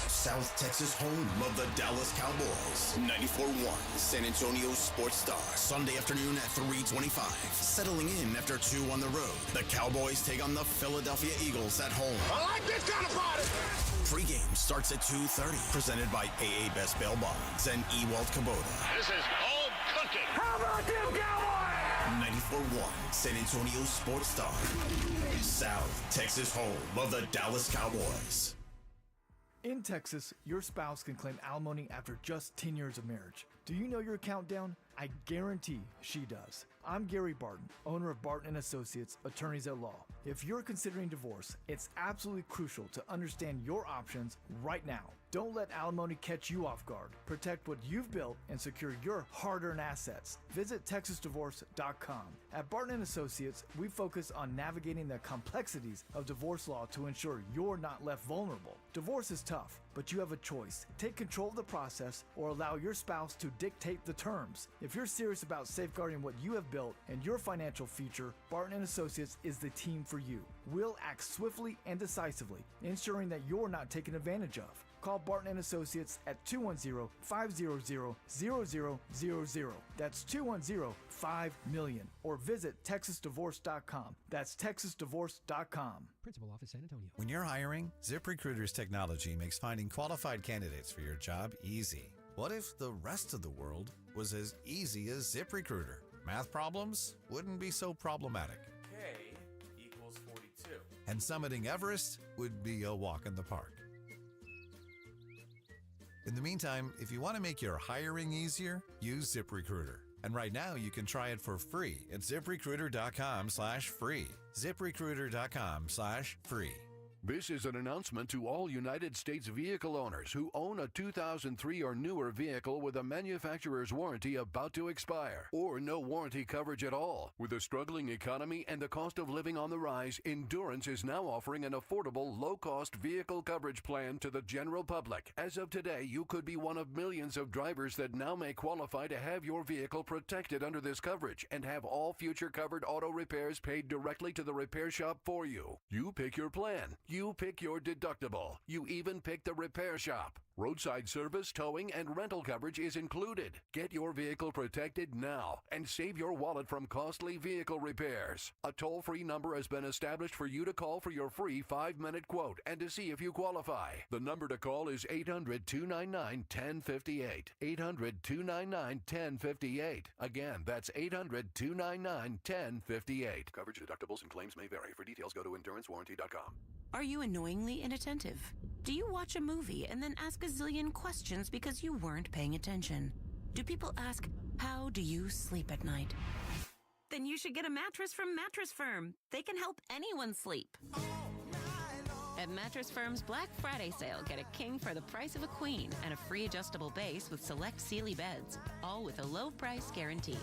[SPEAKER 3] South Texas home of the Dallas Cowboys. 94.1 San Antonio Sports Star. Sunday afternoon at 3:25. Settling in after 2 on the road. The Cowboys take on the Philadelphia Eagles at home.
[SPEAKER 28] I like this kind of party.
[SPEAKER 3] Pre-game starts at 2:30. Presented by AA Best Bail Bonds and Ewald Kubota.
[SPEAKER 28] This is home cooking. How about them Cowboys?
[SPEAKER 3] 94.1 San Antonio Sports Star. South Texas home of the Dallas Cowboys.
[SPEAKER 2] In Texas, your spouse can claim alimony after just 10 years of marriage. Do you know your countdown? I guarantee she does. I'm Gary Barton, owner of Barton & Associates, attorneys at law. If you're considering divorce, it's absolutely crucial to understand your options right now. Don't let alimony catch you off guard. Protect what you've built and secure your hard-earned assets. Visit TexasDivorce.com. At Barton & Associates, we focus on navigating the complexities of divorce law to ensure you're not left vulnerable. Divorce is tough, but you have a choice. Take control of the process or allow your spouse to dictate the terms. If you're serious about safeguarding what you have built and your financial future, Barton & Associates is the team for you. We'll act swiftly and decisively, ensuring that you're not taken advantage of. Call Barton & Associates at 210-500-0000. That's 210-5-million. Or visit TexasDivorce.com. That's TexasDivorce.com.
[SPEAKER 7] Principal Office, San Antonio.
[SPEAKER 9] When you're hiring, ZipRecruiter's technology makes finding qualified candidates for your job easy. What if the rest of the world was as easy as ZipRecruiter? Math problems wouldn't be so problematic.
[SPEAKER 10] K equals 42.
[SPEAKER 9] And summiting Everest would be a walk in the park. In the meantime, if you want to make your hiring easier, use ZipRecruiter. And right now, you can try it for free at ZipRecruiter.com/free. ZipRecruiter.com/free.
[SPEAKER 27] This is an announcement to all United States vehicle owners who own a 2003 or newer vehicle with a manufacturer's warranty about to expire or no warranty coverage at all. With a struggling economy and the cost of living on the rise, Endurance is now offering an affordable, low-cost vehicle coverage plan to the general public. As of today, you could be one of millions of drivers that now may qualify to have your vehicle protected under this coverage and have all future covered auto repairs paid directly to the repair shop for you. You pick your plan. You pick your deductible. You even pick the repair shop. Roadside service, towing, and rental coverage is included. Get your vehicle protected now and save your wallet from costly vehicle repairs. A toll-free number has been established for you to call for your free 5-minute quote and to see if you qualify. The number to call is 800-299-1058. 800-299-1058. Again, that's 800-299-1058. Coverage, deductibles, and claims may vary. For details, go to endurancewarranty.com.
[SPEAKER 6] Are you annoyingly inattentive? Do you watch a movie and then ask a zillion questions because you weren't paying attention? Do people ask, how do you sleep at night? Then you should get a mattress from Mattress Firm. They can help anyone sleep. At Mattress Firm's Black Friday sale, get a king for the price of a queen and a free adjustable base with select Sealy beds, all with a low price guarantee.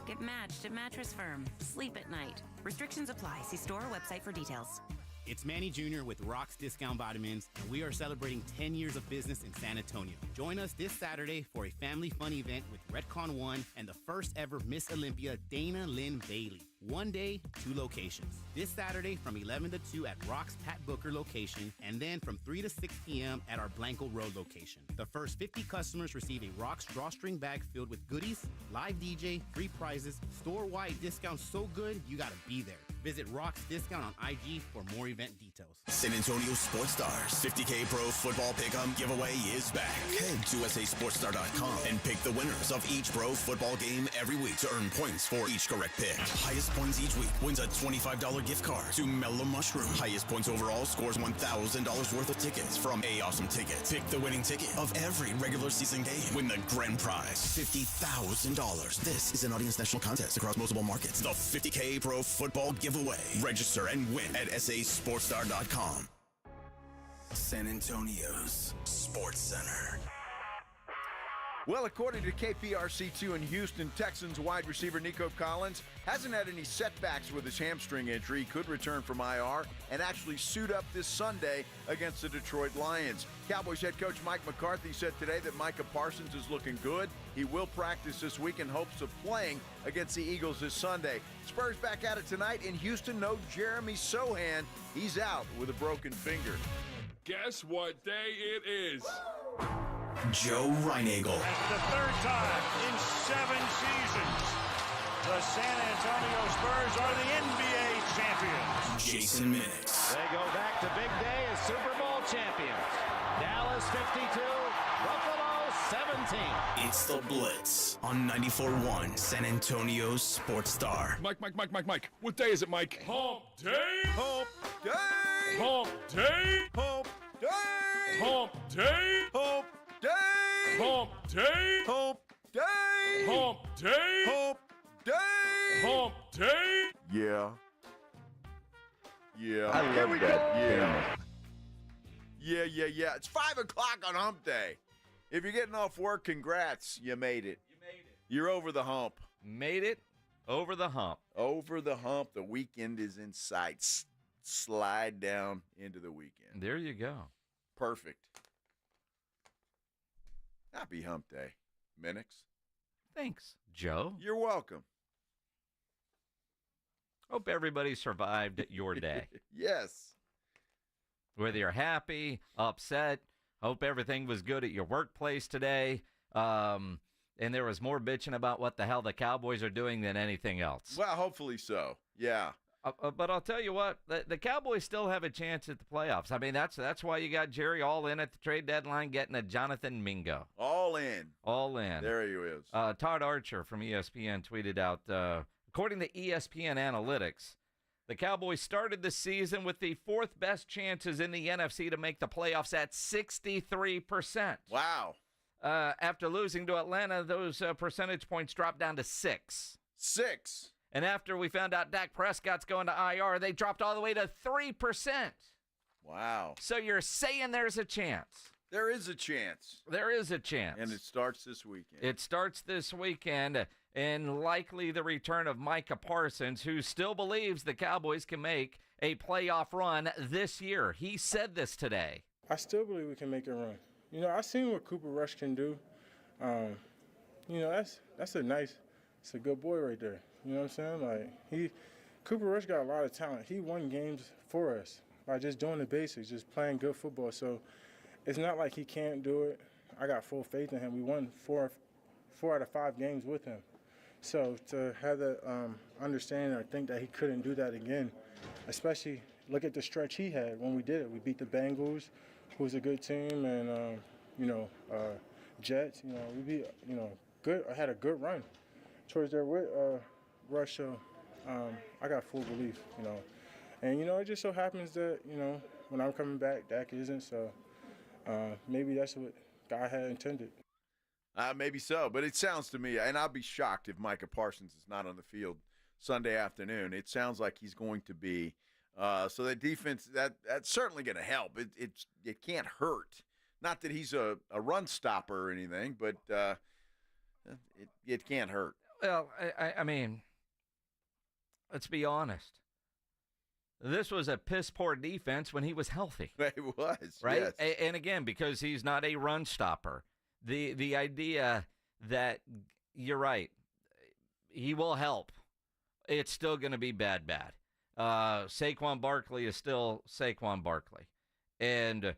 [SPEAKER 6] Get matched at Mattress Firm. Sleep at night. Restrictions apply. See store or website for details.
[SPEAKER 7] It's Manny Jr. with Rock's Discount Vitamins, and we are celebrating 10 years of business in San Antonio. Join us this Saturday for a family fun event with Redcon 1 and the first ever Miss Olympia, Dana Lynn Bailey. 1 day, 2 locations. This Saturday from 11 to 2 at Rock's Pat Booker location, and then from 3 to 6 p.m. at our Blanco Road location. The first 50 customers receive a Rock's drawstring bag filled with goodies, live DJ, free prizes, store-wide discounts so good you gotta be there. Visit Rock's Discount on IG for more event details.
[SPEAKER 3] San Antonio Sports Stars 50K Pro Football Pick'em giveaway is back. Head to sasportstar.com and pick the winners of each pro football game every week to earn points for each correct pick. Highest points each week wins a $25 gift card to Mellow Mushroom. Highest points overall scores $1,000 worth of tickets from A Awesome Tickets. Pick the winning ticket of every regular season game. Win the grand prize, $50,000. This is an audience national contest across multiple markets. The 50K Pro Football Giveaway. Register and win at sasportstar.com. San Antonio's Sports Center.
[SPEAKER 1] Well, according to KPRC2 in Houston, Texans wide receiver Nico Collins hasn't had any setbacks with his hamstring injury. He could return from IR and actually suit up this Sunday against the Detroit Lions. Cowboys head coach Mike McCarthy said today that Micah Parsons is looking good. He will practice this week in hopes of playing against the Eagles this Sunday. Spurs back at it tonight in Houston. No Jeremy Sohan. He's out with a broken finger.
[SPEAKER 8] Guess what day it is?
[SPEAKER 3] Joe Reinagel.
[SPEAKER 28] That's the third time in 7 seasons the San Antonio Spurs are the NBA champions.
[SPEAKER 3] Jason Minix.
[SPEAKER 28] They go back to big day as Super Bowl champions. Dallas 52, Buffalo 17.
[SPEAKER 3] It's the Blitz on 94.1 San Antonio's Sports Star.
[SPEAKER 8] Mike. What day is it, Mike? Hump day.
[SPEAKER 1] Hump day.
[SPEAKER 8] Hump day.
[SPEAKER 1] Hump day.
[SPEAKER 8] Hump day.
[SPEAKER 1] Hump day.
[SPEAKER 8] Hump day.
[SPEAKER 1] Hump day.
[SPEAKER 8] Hump day.
[SPEAKER 1] Hump day.
[SPEAKER 8] Hump day.
[SPEAKER 1] Yeah. Yeah.
[SPEAKER 11] I love that.
[SPEAKER 1] Yeah. It's 5 o'clock on hump day. If you're getting off work, congrats. You made it. You're over the hump.
[SPEAKER 5] Made it over the hump.
[SPEAKER 1] Over the hump. The weekend is in sight. Slide down into the weekend.
[SPEAKER 5] There you go.
[SPEAKER 1] Perfect. Happy hump day, Minix.
[SPEAKER 5] Thanks, Joe.
[SPEAKER 1] You're welcome.
[SPEAKER 5] Hope everybody survived your day.
[SPEAKER 1] Yes.
[SPEAKER 5] Whether you're happy, upset, hope everything was good at your workplace today. And there was more bitching about what the hell the Cowboys are doing than anything else.
[SPEAKER 1] Well, hopefully so. Yeah.
[SPEAKER 5] But I'll tell you what, the Cowboys still have a chance at the playoffs. I mean, that's why you got Jerry all in at the trade deadline getting a Jonathan Mingo.
[SPEAKER 1] All in.
[SPEAKER 5] There
[SPEAKER 1] he is.
[SPEAKER 5] Todd Archer from ESPN tweeted out, according to ESPN Analytics, the Cowboys started the season with the 4th best chances in the NFC to make the playoffs at 63%.
[SPEAKER 1] Wow.
[SPEAKER 5] After losing to Atlanta, those percentage points dropped down to 6.
[SPEAKER 1] 6.
[SPEAKER 5] And after we found out Dak Prescott's going to IR, they dropped all the way to 3%.
[SPEAKER 1] Wow.
[SPEAKER 5] So you're saying there's a chance.
[SPEAKER 1] There is a chance.
[SPEAKER 5] There is a chance.
[SPEAKER 1] And it starts this weekend.
[SPEAKER 5] It starts this weekend, and likely the return of Micah Parsons, who still believes the Cowboys can make a playoff run this year. He said this today.
[SPEAKER 16] I still believe we can make a run. You know, I've seen what Cooper Rush can do. You know, that's a good boy right there. You know what I'm saying? Like Cooper Rush got a lot of talent. He won games for us. by just doing the basics, just playing good football. So it's not like he can't do it. I got full faith in him. We won four out of 5 games with him. So to have that understanding or think that he couldn't do that again, especially look at the stretch he had when we did it. We beat the Bengals, who was a good team, and Jets. We beat good. I had a good run towards there with Rush. So I got full belief, and it just so happens that when I'm coming back, Dak isn't. So maybe that's what God had intended.
[SPEAKER 1] Maybe so, but it sounds to me, and I'll be shocked if Micah Parsons is not on the field Sunday afternoon. It sounds like he's going to be. So that defense, that's certainly going to help. It can't hurt. Not that he's a run stopper or anything, but it can't hurt.
[SPEAKER 5] Well, I mean, let's be honest. This was a piss-poor defense when he was healthy.
[SPEAKER 1] It was,
[SPEAKER 5] right?
[SPEAKER 1] Yes.
[SPEAKER 5] And again, because he's not a run stopper. The idea that you're right, he will help. It's still going to be bad. Saquon Barkley is still Saquon Barkley, and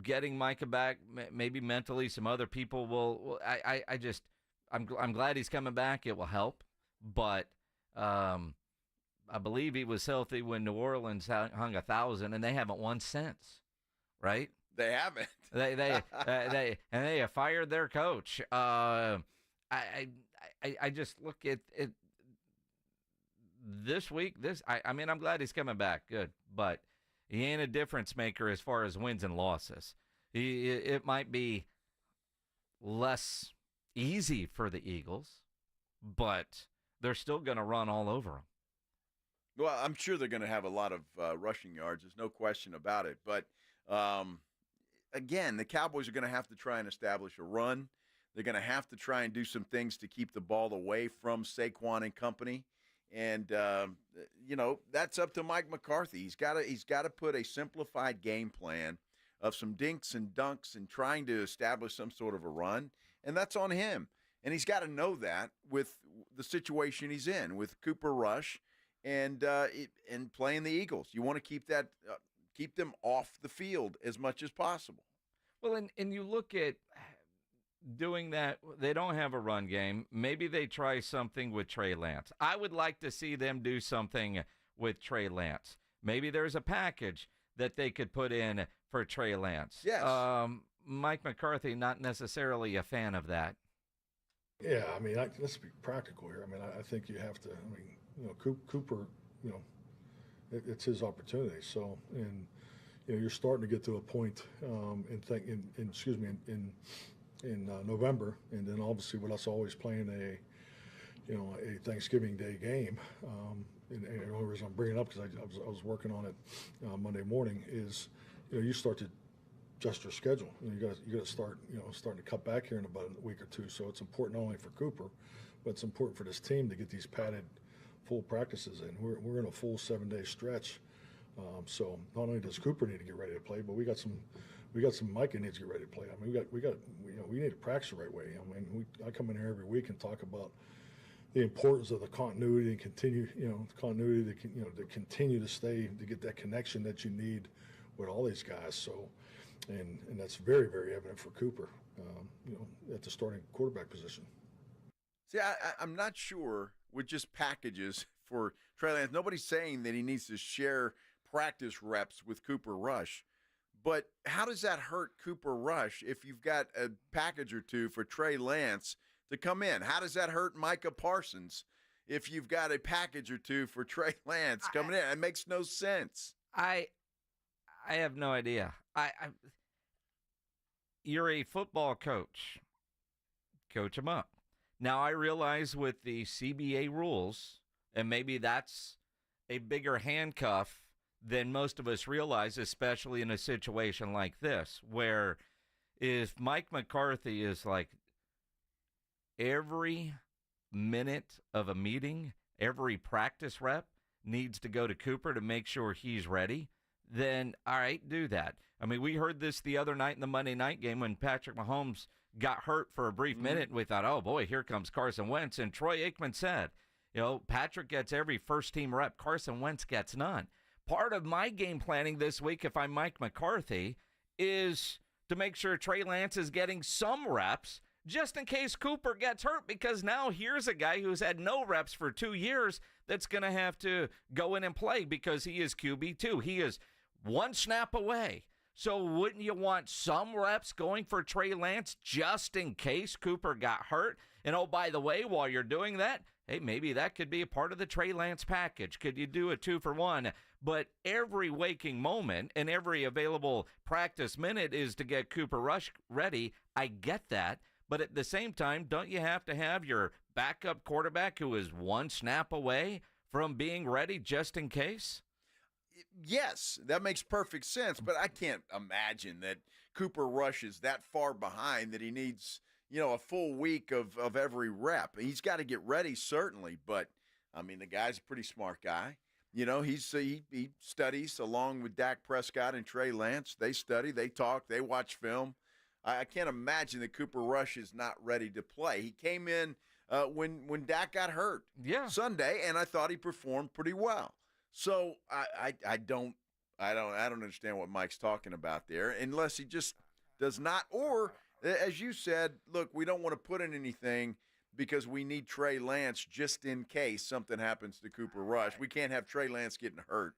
[SPEAKER 5] getting Micah back, maybe mentally, some other people will. I'm glad he's coming back. It will help, but I believe he was healthy when New Orleans hung 1,000, and they haven't won since, right?
[SPEAKER 1] They haven't.
[SPEAKER 5] They have fired their coach. I just look at it this week. I mean, I'm glad he's coming back. Good, but he ain't a difference maker as far as wins and losses. It might be less easy for the Eagles, but they're still going to run all over them.
[SPEAKER 1] Well, I'm sure they're going to have a lot of rushing yards. There's no question about it. But again, the Cowboys are going to have to try and establish a run. They're going to have to try and do some things to keep the ball away from Saquon and company. And, that's up to Mike McCarthy. He's got to put a simplified game plan of some dinks and dunks and trying to establish some sort of a run. And that's on him. And he's got to know that with the situation he's in, with Cooper Rush and playing the Eagles. You want to keep them off the field as much as possible.
[SPEAKER 5] Well, and you look at doing that, they don't have a run game. Maybe they try something with Trey Lance. I would like to see them do something with Trey Lance. Maybe there's a package that they could put in for Trey Lance.
[SPEAKER 1] Yes.
[SPEAKER 4] Mike McCarthy, not necessarily a fan of that.
[SPEAKER 11] Yeah, I mean, let's be practical here. I mean, I think you have to. I mean, Cooper, it's his opportunity. So, and you're starting to get to a point in November, and then obviously with us always playing a Thanksgiving Day game. And the only reason I'm bringing it up because I was working on it Monday morning is you start to adjust your schedule. You got to start starting to cut back here in about a week or two. So it's important not only for Cooper, but it's important for this team to get these padded full practices in. We're in a full 7-day stretch. So not only does Cooper need to get ready to play, but we got some Micah needs to get ready to play. I mean, we need to practice the right way. I mean, I come in here every week and talk about the importance of the continuity and continue to continue to stay to get that connection that you need with all these guys. So, and that's very, very evident for Cooper, at the starting quarterback position.
[SPEAKER 1] See, I'm not sure with just packages for Trey Lance. Nobody's saying that he needs to share practice reps with Cooper Rush. But how does that hurt Cooper Rush if you've got a package or two for Trey Lance to come in? How does that hurt Micah Parsons if you've got a package or two for Trey Lance coming in? It makes no sense.
[SPEAKER 5] I have no idea. You're a football coach. Coach him up. Now, I realize with the CBA rules, and maybe that's a bigger handcuff than most of us realize, especially in a situation like this, where if Mike McCarthy is like every minute of a meeting, every practice rep needs to go to Cooper to make sure he's ready, then all right, do that. I mean, we heard this the other night in the Monday night game when Patrick Mahomes got hurt for a brief minute, and we thought, oh boy, here comes Carson Wentz. And Troy Aikman said, Patrick gets every first team rep, Carson Wentz gets none. part of my game planning this week, if I'm Mike McCarthy, is to make sure Trey Lance is getting some reps just in case Cooper gets hurt, because now here's a guy who's had no reps for 2 years that's going to have to go in and play because he is QB2. He is one snap away. So wouldn't you want some reps going for Trey Lance just in case Cooper got hurt? And, oh, by the way, while you're doing that, hey, maybe that could be a part of the Trey Lance package. Could you do a 2-for-1? But every waking moment and every available practice minute is to get Cooper Rush ready. I get that. But at the same time, don't you have to have your backup quarterback who is one snap away from being ready just in case?
[SPEAKER 1] Yes, that makes perfect sense, but I can't imagine that Cooper Rush is that far behind that he needs, a full week of every rep. He's got to get ready, certainly, but, the guy's a pretty smart guy. He studies along with Dak Prescott and Trey Lance. They study, they talk, they watch film. I can't imagine that Cooper Rush is not ready to play. He came in when Dak got hurt Sunday, and I thought he performed pretty well. So I don't understand what Mike's talking about there, unless he just does not. Or, as you said, look, we don't want to put in anything because we need Trey Lance just in case something happens to Cooper Rush. We can't have Trey Lance getting hurt.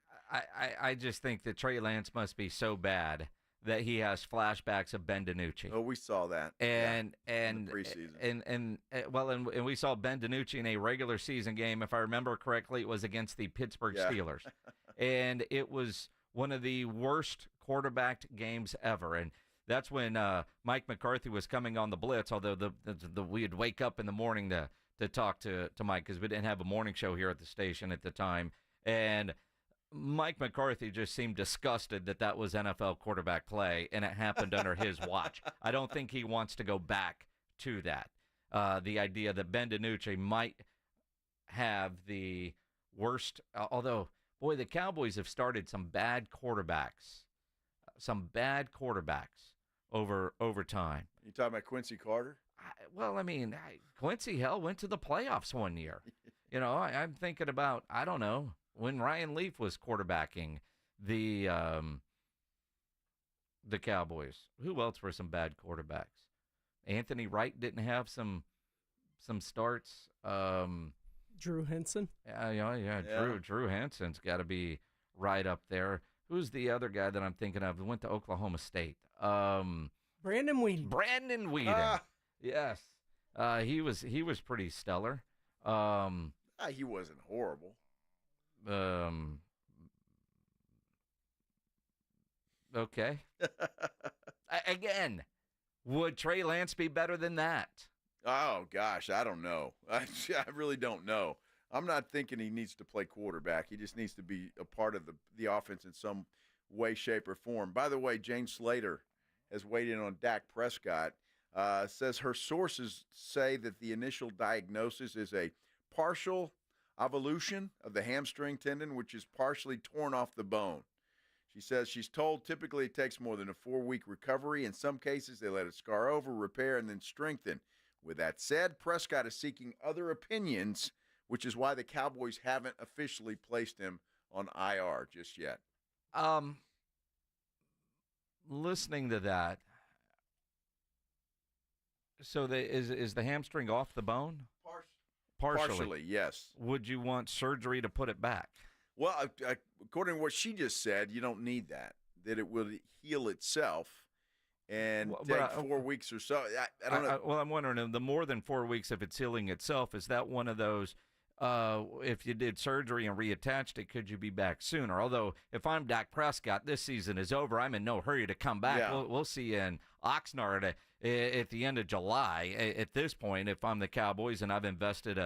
[SPEAKER 5] I just think that Trey Lance must be so bad that he has flashbacks of Ben DiNucci.
[SPEAKER 1] Oh, we saw that.
[SPEAKER 5] And
[SPEAKER 1] in the preseason.
[SPEAKER 5] And we saw Ben DiNucci in a regular season game. If I remember correctly, it was against the Pittsburgh Steelers. And it was one of the worst quarterbacked games ever. And that's when Mike McCarthy was coming on the blitz, although we'd wake up in the morning to talk to Mike because we didn't have a morning show here at the station at the time. And Mike McCarthy just seemed disgusted that was NFL quarterback play, and it happened under his watch. I don't think he wants to go back to that. The idea that Ben DiNucci might have the worst, although, boy, the Cowboys have started some bad quarterbacks over time.
[SPEAKER 1] You talking about Quincy Carter?
[SPEAKER 5] Quincy, hell, went to the playoffs one year. I'm thinking about, I don't know, when Ryan Leaf was quarterbacking the Cowboys. Who else were some bad quarterbacks? Anthony Wright didn't have some starts.
[SPEAKER 12] Drew Henson.
[SPEAKER 5] Drew Henson's got to be right up there. Who's the other guy that I'm thinking of? Who went to Oklahoma State?
[SPEAKER 12] Brandon Weeden.
[SPEAKER 5] Brandon Weeden. Yes. He was pretty stellar.
[SPEAKER 1] He wasn't horrible.
[SPEAKER 5] Okay. Again, would Trey Lance be better than that?
[SPEAKER 1] Oh, gosh, I don't know. I really don't know. I'm not thinking he needs to play quarterback. He just needs to be a part of the offense in some way, shape, or form. By the way, Jane Slater has weighed in on Dak Prescott. Says her sources say that the initial diagnosis is a partial evolution of the hamstring tendon, which is partially torn off the bone. She says she's told typically it takes more than a 4-week recovery. In some cases, they let it scar over, repair, and then strengthen. With that said, Prescott is seeking other opinions, which is why the Cowboys haven't officially placed him on IR just yet.
[SPEAKER 5] Listening to that, so is the hamstring off the bone? Partially,
[SPEAKER 1] yes.
[SPEAKER 5] Would you want surgery to put it back?
[SPEAKER 1] Well, according to what she just said, you don't need that. That it will heal itself and take 4 weeks or so. I don't know.
[SPEAKER 5] I'm wondering, the more than 4 weeks, if it's healing itself, is that one of those, if you did surgery and reattached it, could you be back sooner? Although, if I'm Dak Prescott, this season is over. I'm in no hurry to come back.
[SPEAKER 1] Yeah.
[SPEAKER 5] We'll see you in Oxnard at the end of July. At this point, if I'm the Cowboys and I've invested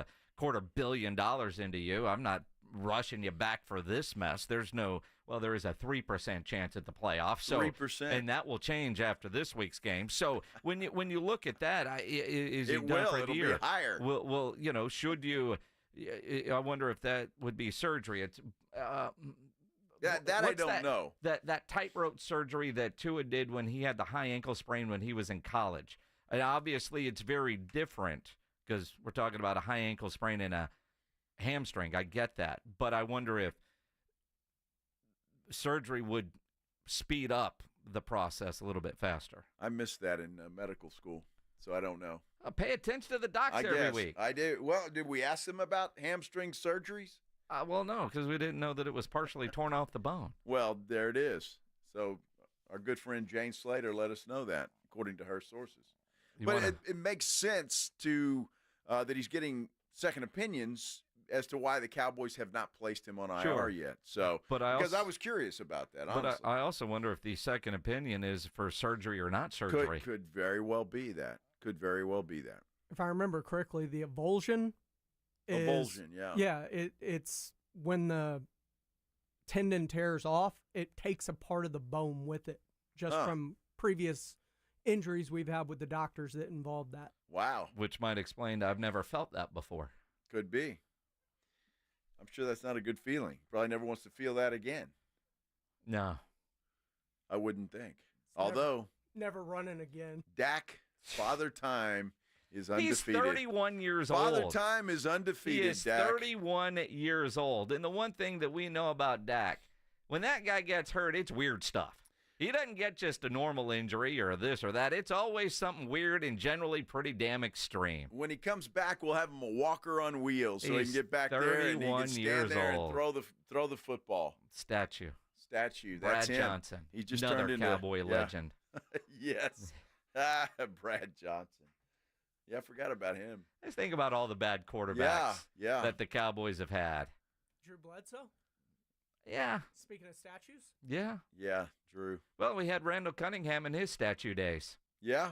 [SPEAKER 5] $250 million into you, I'm not rushing you back for this mess. There is a 3% chance at the playoffs. So
[SPEAKER 1] 3%.
[SPEAKER 5] And that will change after this week's game. So when you look at that, is he done for the year?
[SPEAKER 1] It'll be higher.
[SPEAKER 5] Well, should you? I wonder if that would be surgery. It's
[SPEAKER 1] that I don't know.
[SPEAKER 5] That tightrope surgery that Tua did when he had the high ankle sprain when he was in college. And obviously, it's very different because we're talking about a high ankle sprain and a hamstring. I get that, but I wonder if surgery would speed up the process a little bit faster.
[SPEAKER 1] I missed that in medical school, so I don't know.
[SPEAKER 5] Pay attention to the docs every week.
[SPEAKER 1] I did. Well, did we ask them about hamstring surgeries?
[SPEAKER 5] Well, no, because we didn't know that it was partially torn off the bone.
[SPEAKER 1] Well, there it is. So our good friend Jane Slater let us know that, according to her sources. It makes sense to that he's getting second opinions as to why the Cowboys have not placed him on IR yet. So, because I was curious about that, honestly.
[SPEAKER 5] But I also wonder if the second opinion is for surgery or not surgery.
[SPEAKER 1] Could very well be that. Could very well be that.
[SPEAKER 12] If I remember correctly, the avulsion is...
[SPEAKER 1] yeah.
[SPEAKER 12] Yeah, it's when the tendon tears off, it takes a part of the bone with it, just from previous injuries we've had with the doctors that involved that.
[SPEAKER 1] Wow.
[SPEAKER 5] Which might explain I've never felt that before.
[SPEAKER 1] Could be. I'm sure that's not a good feeling. Probably never wants to feel that again.
[SPEAKER 5] No.
[SPEAKER 1] I wouldn't think. Although.
[SPEAKER 12] Never running again.
[SPEAKER 1] Dak, Father Time, is undefeated.
[SPEAKER 5] He's 31 years old.
[SPEAKER 1] Father Time is undefeated,
[SPEAKER 5] He is
[SPEAKER 1] Dak.
[SPEAKER 5] 31 years old. And the one thing that we know about Dak, when that guy gets hurt, it's weird stuff. He doesn't get just a normal injury or this or that. It's always something weird and generally pretty damn extreme.
[SPEAKER 1] When he comes back, we'll have him a walker on wheels so he can get back there and he can stand there and throw the football.
[SPEAKER 5] Statue.
[SPEAKER 1] That's
[SPEAKER 5] Brad
[SPEAKER 1] him.
[SPEAKER 5] Johnson.
[SPEAKER 1] He just
[SPEAKER 5] another
[SPEAKER 1] turned into
[SPEAKER 5] Cowboy legend.
[SPEAKER 1] Yes. Brad Johnson. Yeah, I forgot about him.
[SPEAKER 5] Just think about all the bad quarterbacks that the Cowboys have had.
[SPEAKER 12] Drew Bledsoe?
[SPEAKER 5] Yeah.
[SPEAKER 12] Speaking of statues?
[SPEAKER 5] Yeah.
[SPEAKER 1] Yeah, Drew.
[SPEAKER 5] Well, we had Randall Cunningham in his statue days.
[SPEAKER 1] Yeah.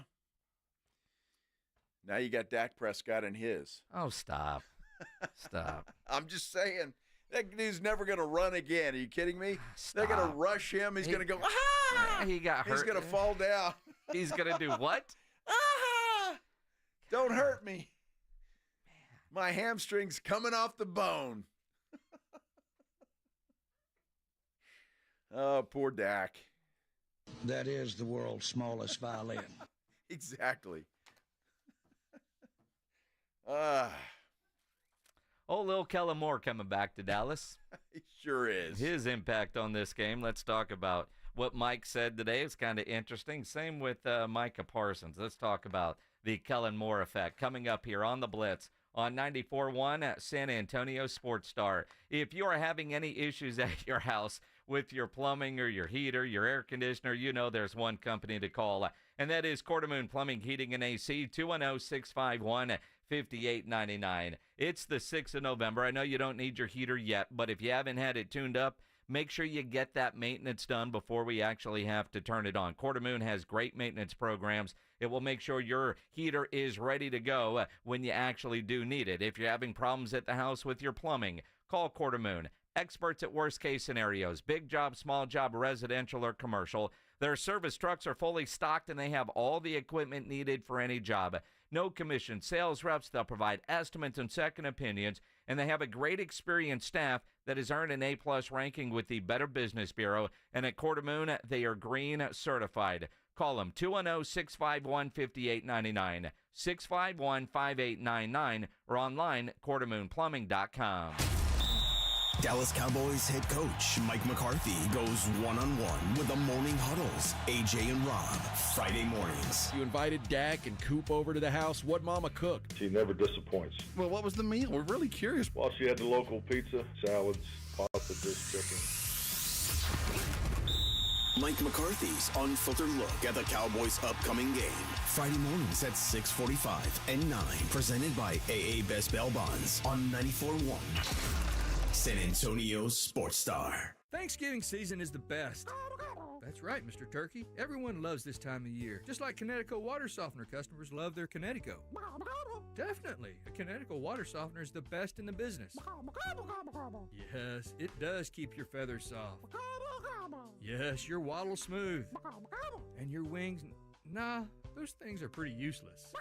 [SPEAKER 1] Now you got Dak Prescott in his.
[SPEAKER 5] Oh, stop. Stop.
[SPEAKER 1] I'm just saying, that dude's never going to run again. Are you kidding me?
[SPEAKER 5] Stop.
[SPEAKER 1] They're going to rush him. He's going to go, ah!
[SPEAKER 5] He got hurt.
[SPEAKER 1] He's going to fall down.
[SPEAKER 5] He's going to do what?
[SPEAKER 1] Ah! Don't hurt me. My hamstring's coming off the bone. Oh, poor Dak.
[SPEAKER 13] That is the world's smallest violin.
[SPEAKER 1] Exactly.
[SPEAKER 5] Lil Kellen Moore coming back to Dallas.
[SPEAKER 1] He sure is.
[SPEAKER 5] His impact on this game. Let's talk about what Mike said today. It's kind of interesting. Same with Micah Parsons. Let's talk about the Kellen Moore effect coming up here on the Blitz on 94.1 at San Antonio Sports Star. If you are having any issues at your house with your plumbing or your heater, your air conditioner, you know there's one company to call, and that is Quartermoon Plumbing, Heating, and AC, 210-651-5899. It's the 6th of November. I know you don't need your heater yet, but if you haven't had it tuned up, make sure you get that maintenance done before we actually have to turn it on. Quartermoon has great maintenance programs. It will make sure your heater is ready to go when you actually do need it. If you're having problems at the house with your plumbing, call Quartermoon. Experts at worst-case scenarios, big job, small job, residential or commercial. Their service trucks are fully stocked, and they have all the equipment needed for any job. No commission sales reps. They'll provide estimates and second opinions, and they have a great experienced staff that has earned an A-plus ranking with the Better Business Bureau. And at Quartermoon, they are green certified. Call them 210-651-5899, 651-5899, or online, quartermoonplumbing.com.
[SPEAKER 3] Dallas Cowboys head coach Mike McCarthy goes one-on-one with the Morning Huddles, AJ and Rob, Friday mornings.
[SPEAKER 14] You invited Dak and Coop over to the house. What Mama cooked?
[SPEAKER 11] She never disappoints.
[SPEAKER 14] Well, what was the meal? We're really curious.
[SPEAKER 11] Well, she had the local pizza, salads, pasta, dish chicken.
[SPEAKER 3] Mike McCarthy's unfiltered look at the Cowboys' upcoming game. Friday mornings at 6:45 and 9. Presented by AA Best Bail Bonds on 94.1. San Antonio Sports Star.
[SPEAKER 15] Thanksgiving season is the best. That's right, Mr. Turkey. Everyone loves this time of year. Just like Connecticut water softener customers love their Connecticut. Definitely. A Connecticut water softener is the best in the business. Yes, it does keep your feathers soft. Yes, your waddle smooth. And your wings, nah, those things are pretty useless.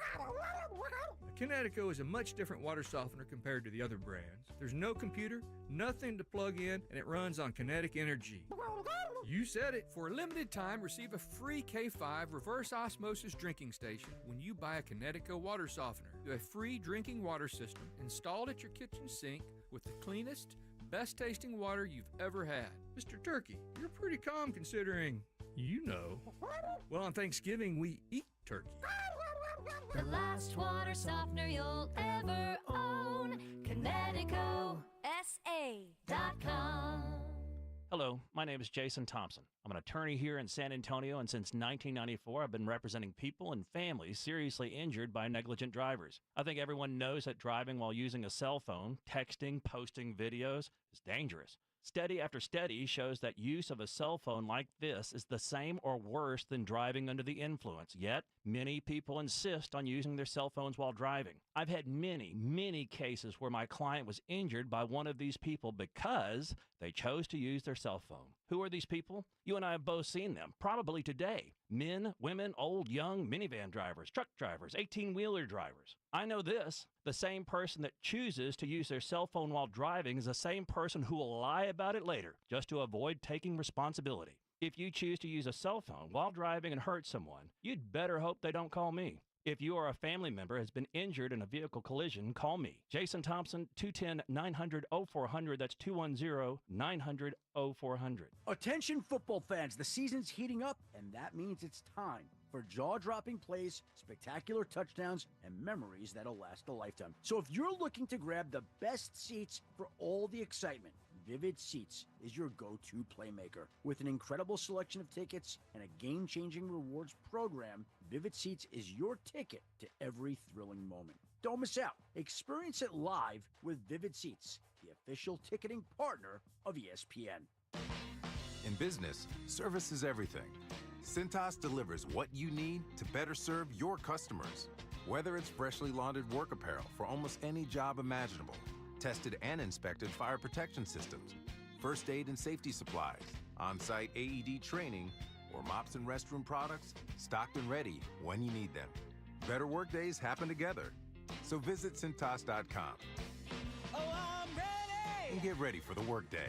[SPEAKER 15] Connecticut is a much different water softener compared to the other brands. There's no computer, nothing to plug in, and it runs on kinetic energy. You said it. For a limited time, receive a free K5 reverse osmosis drinking station when you buy a Connecticut water softener. A free drinking water system installed at your kitchen sink with the cleanest, best tasting water you've ever had. Mr. Turkey, you're pretty calm considering, you know. Well, on Thanksgiving, we eat turkey.
[SPEAKER 17] The last water softener you'll ever own. ConnecticutSA.com.
[SPEAKER 18] Hello, my name is Jason Thompson. I'm an attorney here in San Antonio, and since 1994, I've been representing people and families seriously injured by negligent drivers. I think everyone knows that driving while using a cell phone, texting, posting videos is dangerous. Study after study shows that use of a cell phone like this is the same or worse than driving under the influence. Yet, many people insist on using their cell phones while driving. I've had many cases where my client was injured by one of these people because they chose to use their cell phone. Who are these people? You and I have both seen them, probably today. Men, women, old, young, minivan drivers, truck drivers, 18-wheeler drivers. I know this. The same person that chooses to use their cell phone while driving is the same person who will lie about it later, just to avoid taking responsibility. If you choose to use a cell phone while driving and hurt someone, you'd better hope they don't call me. If you or a family member has been injured in a vehicle collision, call me. Jason Thompson, 210-900-0400. That's 210-900-0400.
[SPEAKER 19] Attention football fans, the season's heating up, and that means it's time for jaw-dropping plays, spectacular touchdowns, and memories that'll last a lifetime. So if you're looking to grab the best seats for all the excitement, Vivid Seats is your go-to playmaker. With an incredible selection of tickets and a game-changing rewards program, Vivid Seats is your ticket to every thrilling moment. Don't miss out. Experience it live with Vivid Seats, the official ticketing partner of ESPN.
[SPEAKER 20] In business, service is everything. Cintas delivers what you need to better serve your customers. Whether it's freshly laundered work apparel for almost any job imaginable, tested and inspected fire protection systems, first aid and safety supplies, on-site AED training, or mops and restroom products, stocked and ready when you need them. Better work days happen together. So visit Cintas.com.
[SPEAKER 19] Oh, I'm ready!
[SPEAKER 20] And get ready for the workday.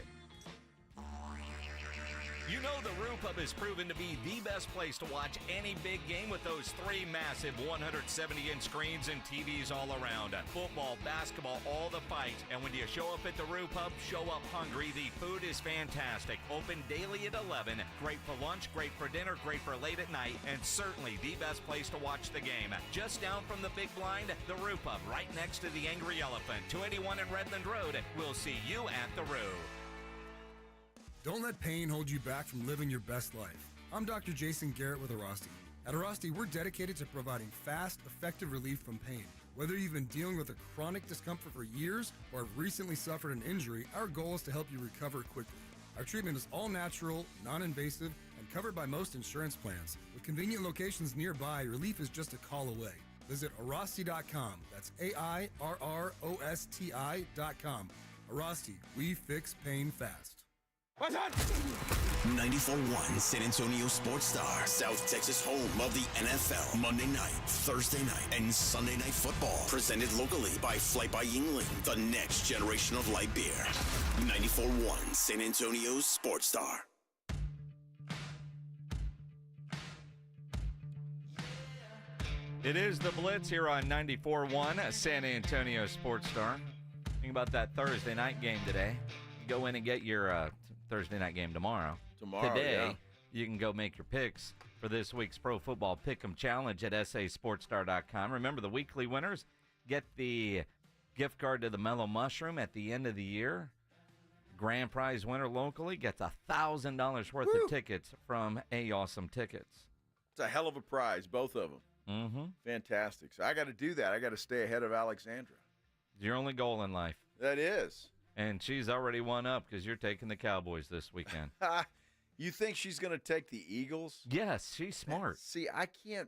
[SPEAKER 5] You know the Roo Pub is proven to be the best place to watch any big game with those 3 massive 170-inch screens and TVs all around. Football, basketball, all the fights. And when you show up at the Roo Pub, show up hungry. The food is fantastic. Open daily at 11. Great for lunch, great for dinner, great for late at night, and certainly the best place to watch the game. Just down from the big blind, the Roo Pub, right next to the Angry Elephant. 281 in Redland Road. We'll see you at the Roo.
[SPEAKER 21] Don't let pain hold you back from living your best life. I'm Dr. Jason Garrett with Arasti. At Arasti, we're dedicated to providing fast, effective relief from pain. Whether you've been dealing with a chronic discomfort for years or have recently suffered an injury, our goal is to help you recover quickly. Our treatment is all natural, non-invasive, and covered by most insurance plans. With convenient locations nearby, relief is just a call away. Visit Arasti.com. That's AIRROSTI.com. Arasti, we fix pain fast.
[SPEAKER 3] 94.1 San Antonio Sports Star, South Texas home of the NFL. Monday night, Thursday night, and Sunday night football. Presented locally by Flight by Yingling, the next generation of light beer. 94.1 San Antonio Sports Star.
[SPEAKER 5] It is the Blitz here on 94.1 San Antonio Sports Star. Think about that Thursday night game today. Go in and get your Thursday night game tomorrow. Today,
[SPEAKER 1] yeah.
[SPEAKER 5] You can go make your picks for this week's Pro Football Pick'em Challenge at sasportstar.com. Remember, the weekly winners get the gift card to the Mellow Mushroom at the end of the year. Grand prize winner locally gets $1,000 worth of tickets from A Awesome Tickets.
[SPEAKER 1] It's a hell of a prize, both of them.
[SPEAKER 5] Mm-hmm.
[SPEAKER 1] Fantastic. So I got to do that. I got to stay ahead of Alexandra.
[SPEAKER 5] Your only goal in life.
[SPEAKER 1] That is.
[SPEAKER 5] And she's already won up because you're taking the Cowboys this weekend.
[SPEAKER 1] You think she's going to take the Eagles?
[SPEAKER 5] Yes, she's smart.
[SPEAKER 1] See, I can't.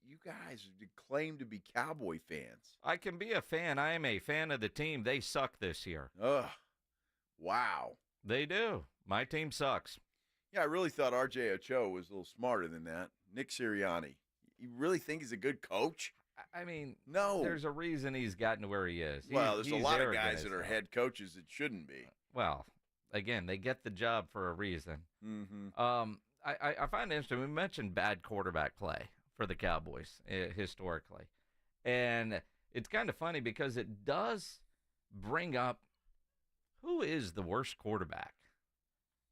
[SPEAKER 1] You guys claim to be Cowboy fans.
[SPEAKER 5] I can be a fan. I am a fan of the team. They suck this year.
[SPEAKER 1] Ugh. Wow.
[SPEAKER 5] They do. My team sucks.
[SPEAKER 1] Yeah, I really thought R.J. Ochoa was a little smarter than that. Nick Sirianni. You really think he's a good coach?
[SPEAKER 5] I mean,
[SPEAKER 1] no.
[SPEAKER 5] There's a reason he's gotten to where he is.
[SPEAKER 1] Well, there's a lot of guys that are head coaches that shouldn't be.
[SPEAKER 5] Well, again, they get the job for a reason.
[SPEAKER 1] Mm-hmm.
[SPEAKER 5] I find it interesting. We mentioned bad quarterback play for the Cowboys historically. And it's kind of funny because it does bring up who is the worst quarterback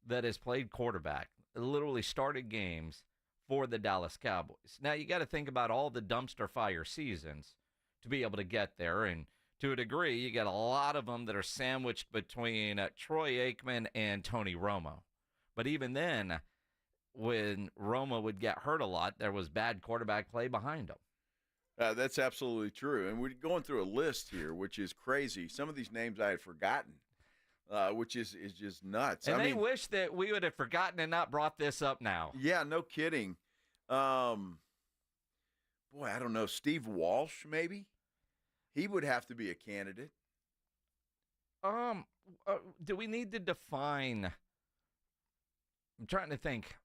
[SPEAKER 5] that has played quarterback, literally started games for the Dallas Cowboys? Now, you got to think about all the dumpster fire seasons to be able to get there. And to a degree, you get a lot of them that are sandwiched between Troy Aikman and Tony Romo. But even then, when Romo would get hurt a lot, there was bad quarterback play behind him.
[SPEAKER 1] That's absolutely true. And we're going through a list here, which is crazy. Some of these names I had forgotten, which is just nuts.
[SPEAKER 5] And I mean, wish that we would have forgotten and not brought this up now.
[SPEAKER 1] Yeah, no kidding. Boy, I don't know. Steve Walsh, maybe? He would have to be a candidate.
[SPEAKER 5] Do we need to define? I'm trying to think.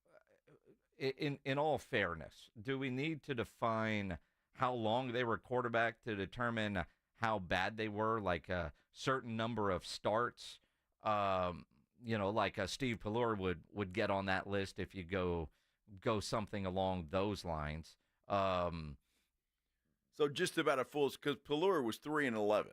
[SPEAKER 5] In all fairness, do we need to define how long they were quarterback to determine how bad they were? Like a certain number of starts, like Steve Pallur would get on that list if you go something along those lines.
[SPEAKER 1] So just about a full, because Pallur was 3-11.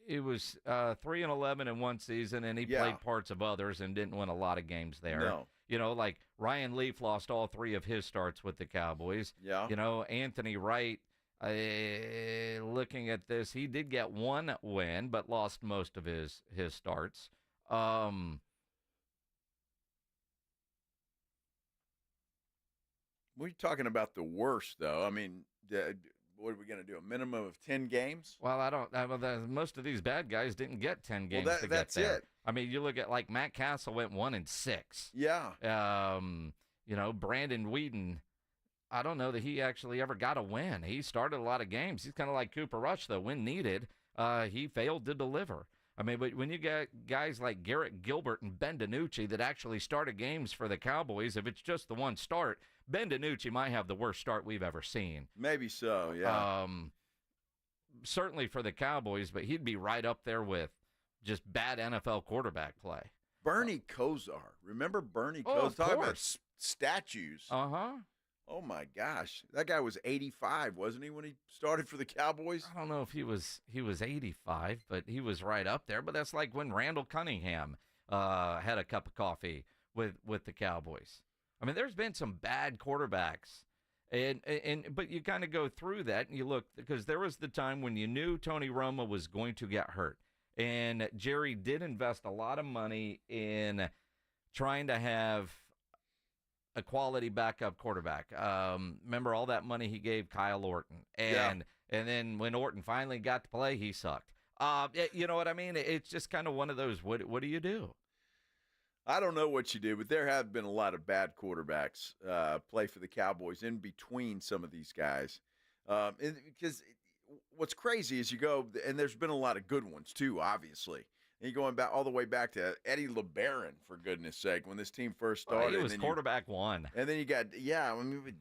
[SPEAKER 5] It was 3-11 in one season, and he played parts of others and didn't win a lot of games there.
[SPEAKER 1] No.
[SPEAKER 5] Like Ryan Leaf lost all 3 of his starts with the Cowboys.
[SPEAKER 1] Yeah.
[SPEAKER 5] Anthony Wright, looking at this, he did get 1 win, but lost most of his starts.
[SPEAKER 1] What are you talking about the worst, though? I mean, what are we going to do, a minimum of 10 games?
[SPEAKER 5] Well, most of these bad guys didn't get 10 games to get
[SPEAKER 1] that's
[SPEAKER 5] there.
[SPEAKER 1] It.
[SPEAKER 5] I mean, you look at, like, Matt Castle went 1-6.
[SPEAKER 1] Yeah.
[SPEAKER 5] Brandon Whedon, I don't know that he actually ever got a win. He started a lot of games. He's kind of like Cooper Rush, though. When needed, he failed to deliver. I mean, but when you got guys like Garrett Gilbert and Ben DiNucci that actually started games for the Cowboys, if it's just the one start, Ben DiNucci might have the worst start we've ever seen.
[SPEAKER 1] Maybe so, yeah.
[SPEAKER 5] Certainly for the Cowboys, but he'd be right up there with just bad NFL quarterback play.
[SPEAKER 1] Bernie Kosar. Remember Bernie Kosar?
[SPEAKER 5] Of
[SPEAKER 1] Talking about
[SPEAKER 5] course.
[SPEAKER 1] Statues.
[SPEAKER 5] Uh-huh.
[SPEAKER 1] Oh, my gosh. That guy was 85, wasn't he, when he started for the Cowboys?
[SPEAKER 5] I don't know if he was 85, but he was right up there. But that's like when Randall Cunningham had a cup of coffee with the Cowboys. I mean, there's been some bad quarterbacks. But you kind of go through that and you look, because there was the time when you knew Tony Romo was going to get hurt. And Jerry did invest a lot of money in trying to have a quality backup quarterback. Remember all that money he gave Kyle Orton. And then when Orton finally got to play, he sucked. You know what I mean? It's just kind of one of those, what do you do?
[SPEAKER 1] I don't know what you do, but there have been a lot of bad quarterbacks play for the Cowboys in between some of these guys. Because what's crazy is you go, and there's been a lot of good ones too, obviously. And you're going back all the way back to Eddie LeBaron, for goodness sake, when this team first started.
[SPEAKER 5] He was quarterback 1.
[SPEAKER 1] And then you got,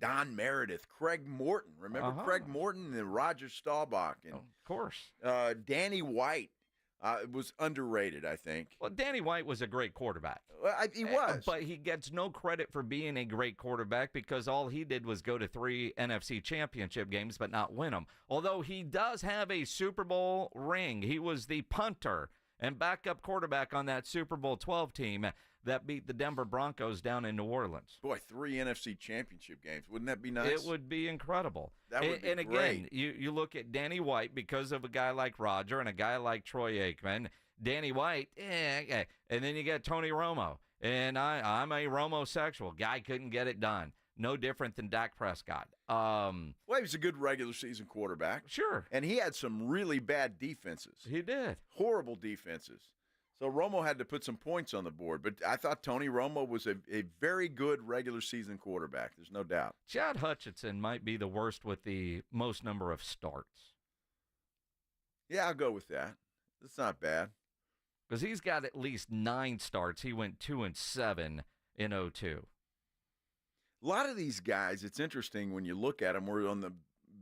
[SPEAKER 1] Don Meredith, Craig Morton. Remember Craig Morton and Roger Staubach? And,
[SPEAKER 5] of course.
[SPEAKER 1] Danny White was underrated, I think.
[SPEAKER 5] Well, Danny White was a great quarterback.
[SPEAKER 1] He was.
[SPEAKER 5] But he gets no credit for being a great quarterback because all he did was go to 3 NFC championship games but not win them. Although he does have a Super Bowl ring. He was the punter and backup quarterback on that Super Bowl 12 team that beat the Denver Broncos down in New Orleans.
[SPEAKER 1] Boy, 3 NFC championship games. Wouldn't that be nice?
[SPEAKER 5] It would be incredible.
[SPEAKER 1] That would be
[SPEAKER 5] great. Again, you look at Danny White because of a guy like Roger and a guy like Troy Aikman. Danny White, and then you get Tony Romo. And I'm a Romo-sexual. Guy couldn't get it done. No different than Dak Prescott.
[SPEAKER 1] Well, he was a good regular season quarterback.
[SPEAKER 5] Sure.
[SPEAKER 1] And he had some really bad defenses.
[SPEAKER 5] He did.
[SPEAKER 1] Horrible defenses. So Romo had to put some points on the board. But I thought Tony Romo was a very good regular season quarterback. There's no doubt.
[SPEAKER 5] Chad Hutchinson might be the worst with the most number of starts.
[SPEAKER 1] Yeah, I'll go with that. That's not bad.
[SPEAKER 5] Because he's got at least 9 starts. He went 2-7 in 2002.
[SPEAKER 1] A lot of these guys, it's interesting when you look at them, were on the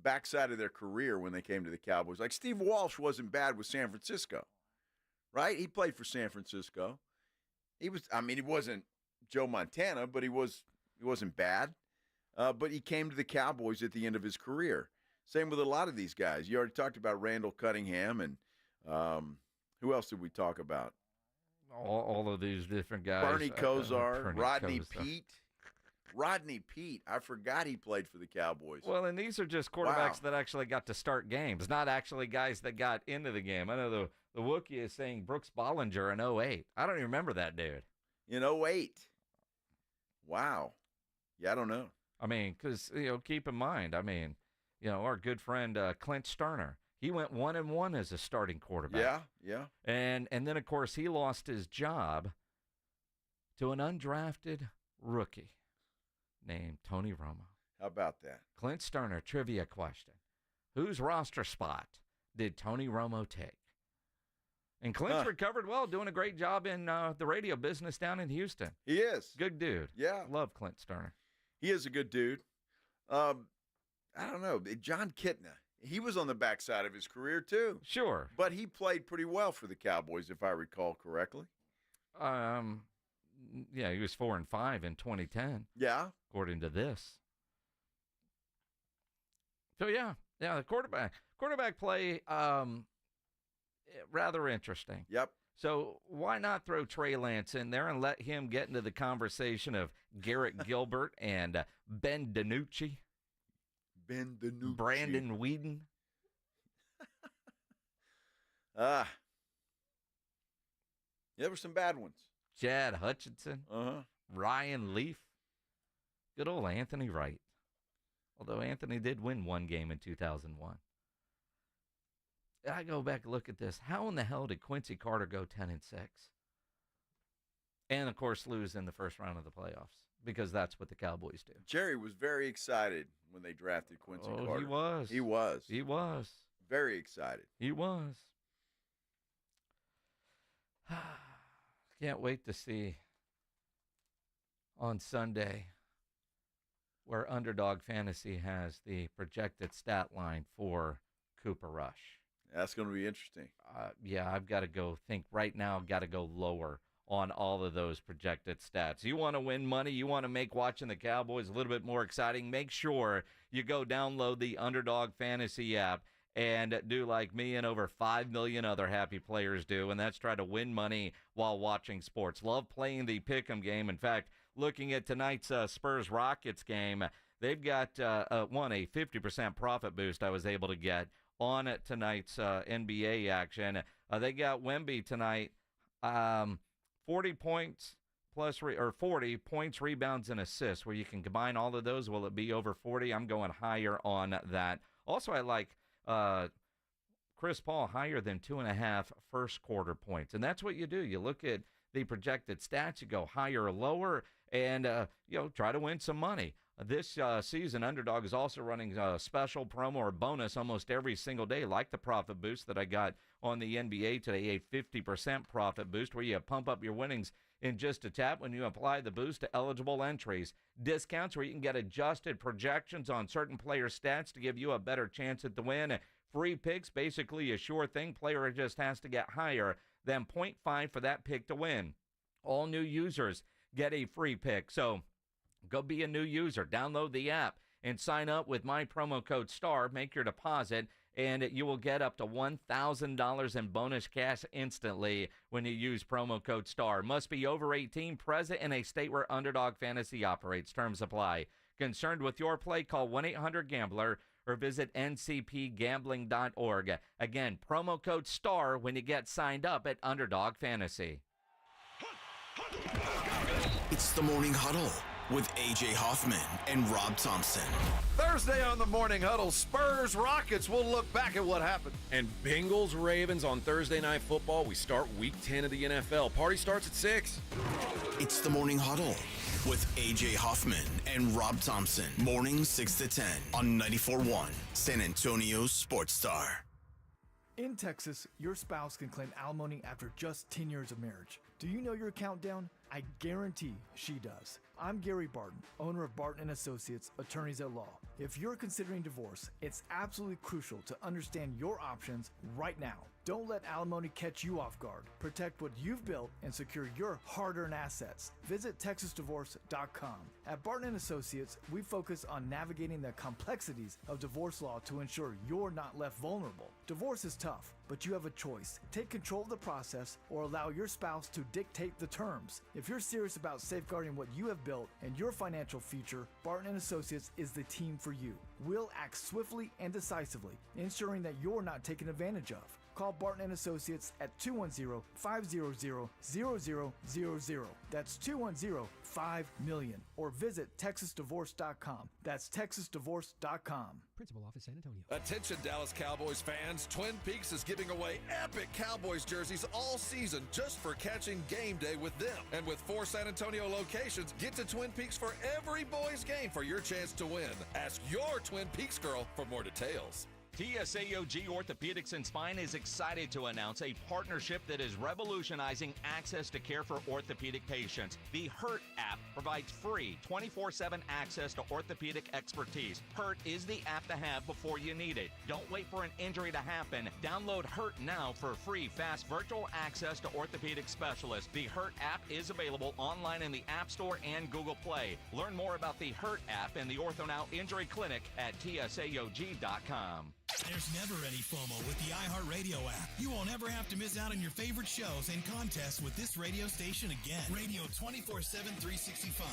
[SPEAKER 1] backside of their career when they came to the Cowboys. Like Steve Walsh wasn't bad with San Francisco, right? He played for San Francisco. He wasn't Joe Montana, but he wasn't bad. But he came to the Cowboys at the end of his career. Same with a lot of these guys. You already talked about Randall Cunningham, and who else did we talk about?
[SPEAKER 5] all of these different guys.
[SPEAKER 1] Bernie Kosar,
[SPEAKER 5] Bernie
[SPEAKER 1] Rodney
[SPEAKER 5] Kosar.
[SPEAKER 1] Pete. Rodney Pete. I forgot he played for the Cowboys.
[SPEAKER 5] Well, and these are just quarterbacks that actually got to start games, not actually guys that got into the game. I know the Wookiee is saying Brooks Bollinger in 08. I don't even remember that dude.
[SPEAKER 1] In 08. Wow. Yeah, I don't know.
[SPEAKER 5] I mean, because, keep in mind, our good friend Clint Sterner, he went 1-1 as a starting quarterback.
[SPEAKER 1] Yeah.
[SPEAKER 5] And then, of course, he lost his job to an undrafted rookie named Tony Romo.
[SPEAKER 1] How about that?
[SPEAKER 5] Clint Sterner, trivia question. Whose roster spot did Tony Romo take? And Clint's recovered well, doing a great job in the radio business down in Houston.
[SPEAKER 1] He is.
[SPEAKER 5] Good dude.
[SPEAKER 1] Yeah.
[SPEAKER 5] Love Clint Sterner.
[SPEAKER 1] He is a good dude. I don't know. John Kitna, he was on the backside of his career too.
[SPEAKER 5] Sure.
[SPEAKER 1] But he played pretty well for the Cowboys, if I recall correctly.
[SPEAKER 5] Yeah, he was 4-5 in 2010.
[SPEAKER 1] Yeah.
[SPEAKER 5] According to this. So, yeah, the quarterback play, rather interesting.
[SPEAKER 1] Yep.
[SPEAKER 5] So why not throw Trey Lance in there and let him get into the conversation of Garrett Gilbert and Ben DiNucci? Brandon Whedon?
[SPEAKER 1] There were some bad ones.
[SPEAKER 5] Chad Hutchinson? Ryan Leaf? Good old Anthony Wright. Although Anthony did win one game in 2001. I go back and look at this. How in the hell did Quincy Carter go 10-6? And, of course, lose in the first round of the playoffs, because that's what the Cowboys do.
[SPEAKER 1] Jerry was very excited when they drafted Quincy Carter.
[SPEAKER 5] He was.
[SPEAKER 1] He was.
[SPEAKER 5] He was.
[SPEAKER 1] Very excited.
[SPEAKER 5] He was. Can't wait to see on Sunday where Underdog Fantasy has the projected stat line for Cooper Rush.
[SPEAKER 1] That's going to be interesting.
[SPEAKER 5] Yeah, I've got to go think right now, got to go lower on all of those projected stats. You want to win money, you want to make watching the Cowboys a little bit more exciting, make sure you go download the Underdog Fantasy app and do like me and over 5 million other happy players do, and that's try to win money while watching sports. Love playing the Pick'em game. In fact, looking at tonight's Spurs-Rockets game, they've got, a 50% profit boost I was able to get on tonight's NBA action. They got Wemby tonight, 40 points plus 40 points, rebounds, and assists, where you can combine all of those. Will it be over 40? I'm going higher on that. Also, I like Chris Paul higher than 2.5 first quarter points. And that's what you do. You look at the projected stats, you go higher or lower, and try to win some money. This season, Underdog is also running a special promo or bonus almost every single day, like the profit boost that I got on the NBA today, a 50% profit boost where you pump up your winnings in just a tap when you apply the boost to eligible entries. Discounts where you can get adjusted projections on certain player stats to give you a better chance at the win. Free picks, basically a sure thing. Player just has to get higher than 0.5 for that pick to win. All new users get a free pick. So go be a new user. Download the app and sign up with my promo code STAR. Make your deposit, and you will get up to $1,000 in bonus cash instantly when you use promo code STAR. Must be over 18, present in a state where Underdog Fantasy operates. Terms apply. Concerned with your play? Call 1-800-GAMBLER or visit ncpgambling.org. Again, promo code STAR when you get signed up at Underdog Fantasy.
[SPEAKER 3] It's the Morning Huddle with A.J. Hoffman and Rob Thompson.
[SPEAKER 14] Thursday on the Morning Huddle, Spurs-Rockets. We'll look back at what happened. And Bengals-Ravens on Thursday Night Football. We start Week 10 of the NFL. Party starts at 6.
[SPEAKER 3] It's the Morning Huddle with A.J. Hoffman and Rob Thompson. Mornings 6 to 10 on 94.1 San Antonio Sports Star.
[SPEAKER 2] In Texas, your spouse can claim alimony after just 10 years of marriage. Do you know your countdown? I guarantee she does. I'm Gary Barton, owner of Barton & Associates, attorneys at law. If you're considering divorce, it's absolutely crucial to understand your options right now. Don't let alimony catch you off guard. Protect what you've built and secure your hard-earned assets. Visit TexasDivorce.com. At Barton & Associates, we focus on navigating the complexities of divorce law to ensure you're not left vulnerable. Divorce is tough, but you have a choice. Take control of the process or allow your spouse to dictate the terms. If you're serious about safeguarding what you have built and your financial future, Barton & Associates is the team for you. We'll act swiftly and decisively, ensuring that you're not taken advantage of. Call Barton & Associates at 210-500-0000. That's 210-5-MILLION. Or visit TexasDivorce.com. That's TexasDivorce.com.
[SPEAKER 9] Principal Office, San Antonio.
[SPEAKER 14] Attention, Dallas Cowboys fans. Twin Peaks is giving away epic Cowboys jerseys all season just for catching game day with them. And with 4 San Antonio locations, get to Twin Peaks for every boys game for your chance to win. Ask your Twin Peaks girl for more details.
[SPEAKER 18] TSAOG Orthopedics and Spine is excited to announce a partnership that is revolutionizing access to care for orthopedic patients. The HURT app provides free 24/7 access to orthopedic expertise. HURT is the app to have before you need it. Don't wait for an injury to happen. Download HURT now for free, fast virtual access to orthopedic specialists. The HURT app is available online in the App Store and Google Play. Learn more about the HURT app and the OrthoNow Injury Clinic at TSAOG.com.
[SPEAKER 10] There's never any FOMO with the iHeartRadio app. You won't ever have to miss out on your favorite shows and contests with this radio station again. Radio 24/7, 365.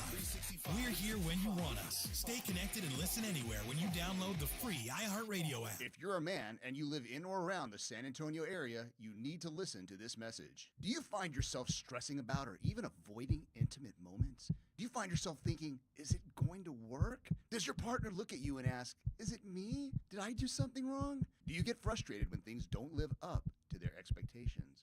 [SPEAKER 10] We're here when you want us. Stay connected and listen anywhere when you download the free iHeartRadio app.
[SPEAKER 22] If you're a man and you live in or around the San Antonio area, you need to listen to this message. Do you find yourself stressing about or even avoiding intimate moments? Do you find yourself thinking, is it going to work? Does your partner look at you and ask, is it me? Did I do something wrong? Do you get frustrated when things don't live up to their expectations?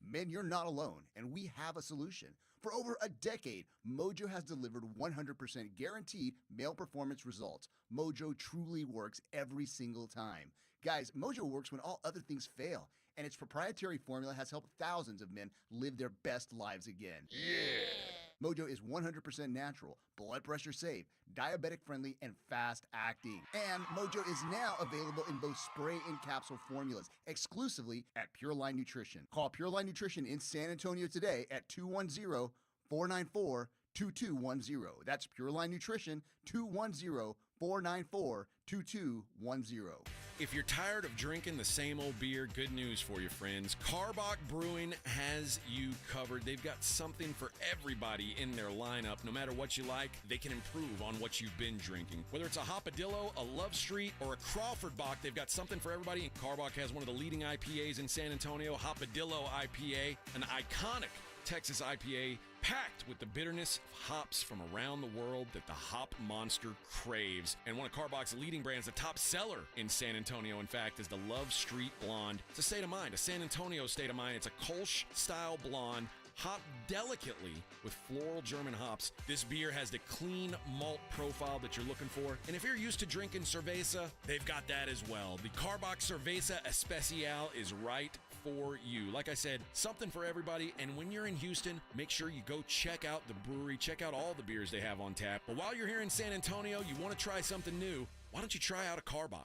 [SPEAKER 22] Men, you're not alone, and we have a solution. For over a decade, Mojo has delivered 100% guaranteed male performance results. Mojo truly works every single time. Guys, Mojo works when all other things fail, and its proprietary formula has helped thousands of men live their best lives again. Yeah! Mojo is 100% natural, blood pressure safe, diabetic friendly, and fast acting. And Mojo is now available in both spray and capsule formulas, exclusively at Pure Line Nutrition. Call Pure Line Nutrition in San Antonio today at 210-494-2210. That's Pure Line Nutrition, 210-494-2210.
[SPEAKER 14] If you're tired of drinking the same old beer, good news for you, friends. Karbach Brewing has you covered. They've got something for everybody in their lineup. No matter what you like, they can improve on what you've been drinking. Whether it's a Hopadillo, a Love Street, or a Crawford Bock, they've got something for everybody. And Karbach has one of the leading IPAs in San Antonio, Hopadillo IPA, an iconic Texas IPA packed with the bitterness of hops from around the world that the hop monster craves. And one of Karbach's leading brands, the top seller in San Antonio, in fact, is the Love Street Blonde. It's a state of mind, a San Antonio state of mind. It's a Kolsch-style blonde, hopped delicately with floral German hops. This beer has the clean malt profile that you're looking for. And if you're used to drinking cerveza, they've got that as well. The Karbach Cerveza Especial is right for you. Like I said, something for everybody. And when you're in Houston, make sure you go check out the brewery, check out all the beers they have on tap. But while you're here in San Antonio, you want to try something new, why don't you try out a Karbach?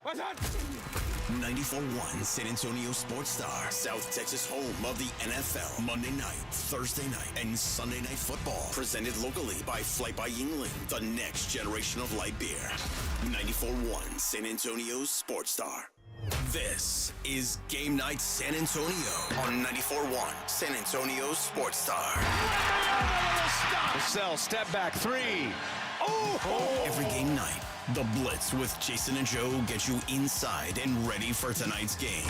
[SPEAKER 3] What's that? 94.1 San Antonio Sports Star, South Texas home of the NFL, Monday night, Thursday night, and Sunday night football. Presented locally by Flight by Yingling, the next generation of light beer. 94.1 San Antonio Sports Star. This is Game Night San Antonio on 94.1 San Antonio Sports Star.
[SPEAKER 28] Cell, step back, 3. Oh!
[SPEAKER 3] Every game night, The Blitz with Jason and Joe get you inside and ready for tonight's game.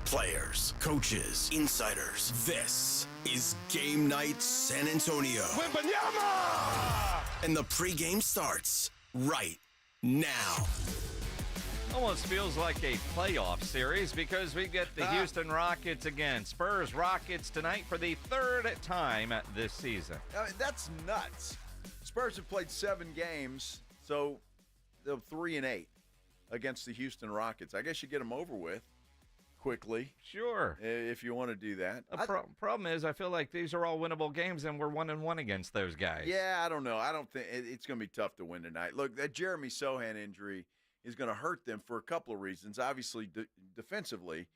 [SPEAKER 3] Players, coaches, insiders. This is Game Night San Antonio. And the pregame starts right now.
[SPEAKER 5] Almost feels like a playoff series because we get the Houston Rockets again. Spurs Rockets tonight for the third time this season.
[SPEAKER 1] I mean, that's nuts. Spurs have played 7 games, so they're 3-8 against the Houston Rockets. I guess you get them over with. quickly.
[SPEAKER 5] Sure.
[SPEAKER 1] If you want to do that.
[SPEAKER 5] The problem is I feel like these are all winnable games, and we're 1-1 against those guys.
[SPEAKER 1] Yeah, I don't know. I don't think it's going to be tough to win tonight. Look, that Jeremy Sohan injury is going to hurt them for a couple of reasons. Obviously, defensively,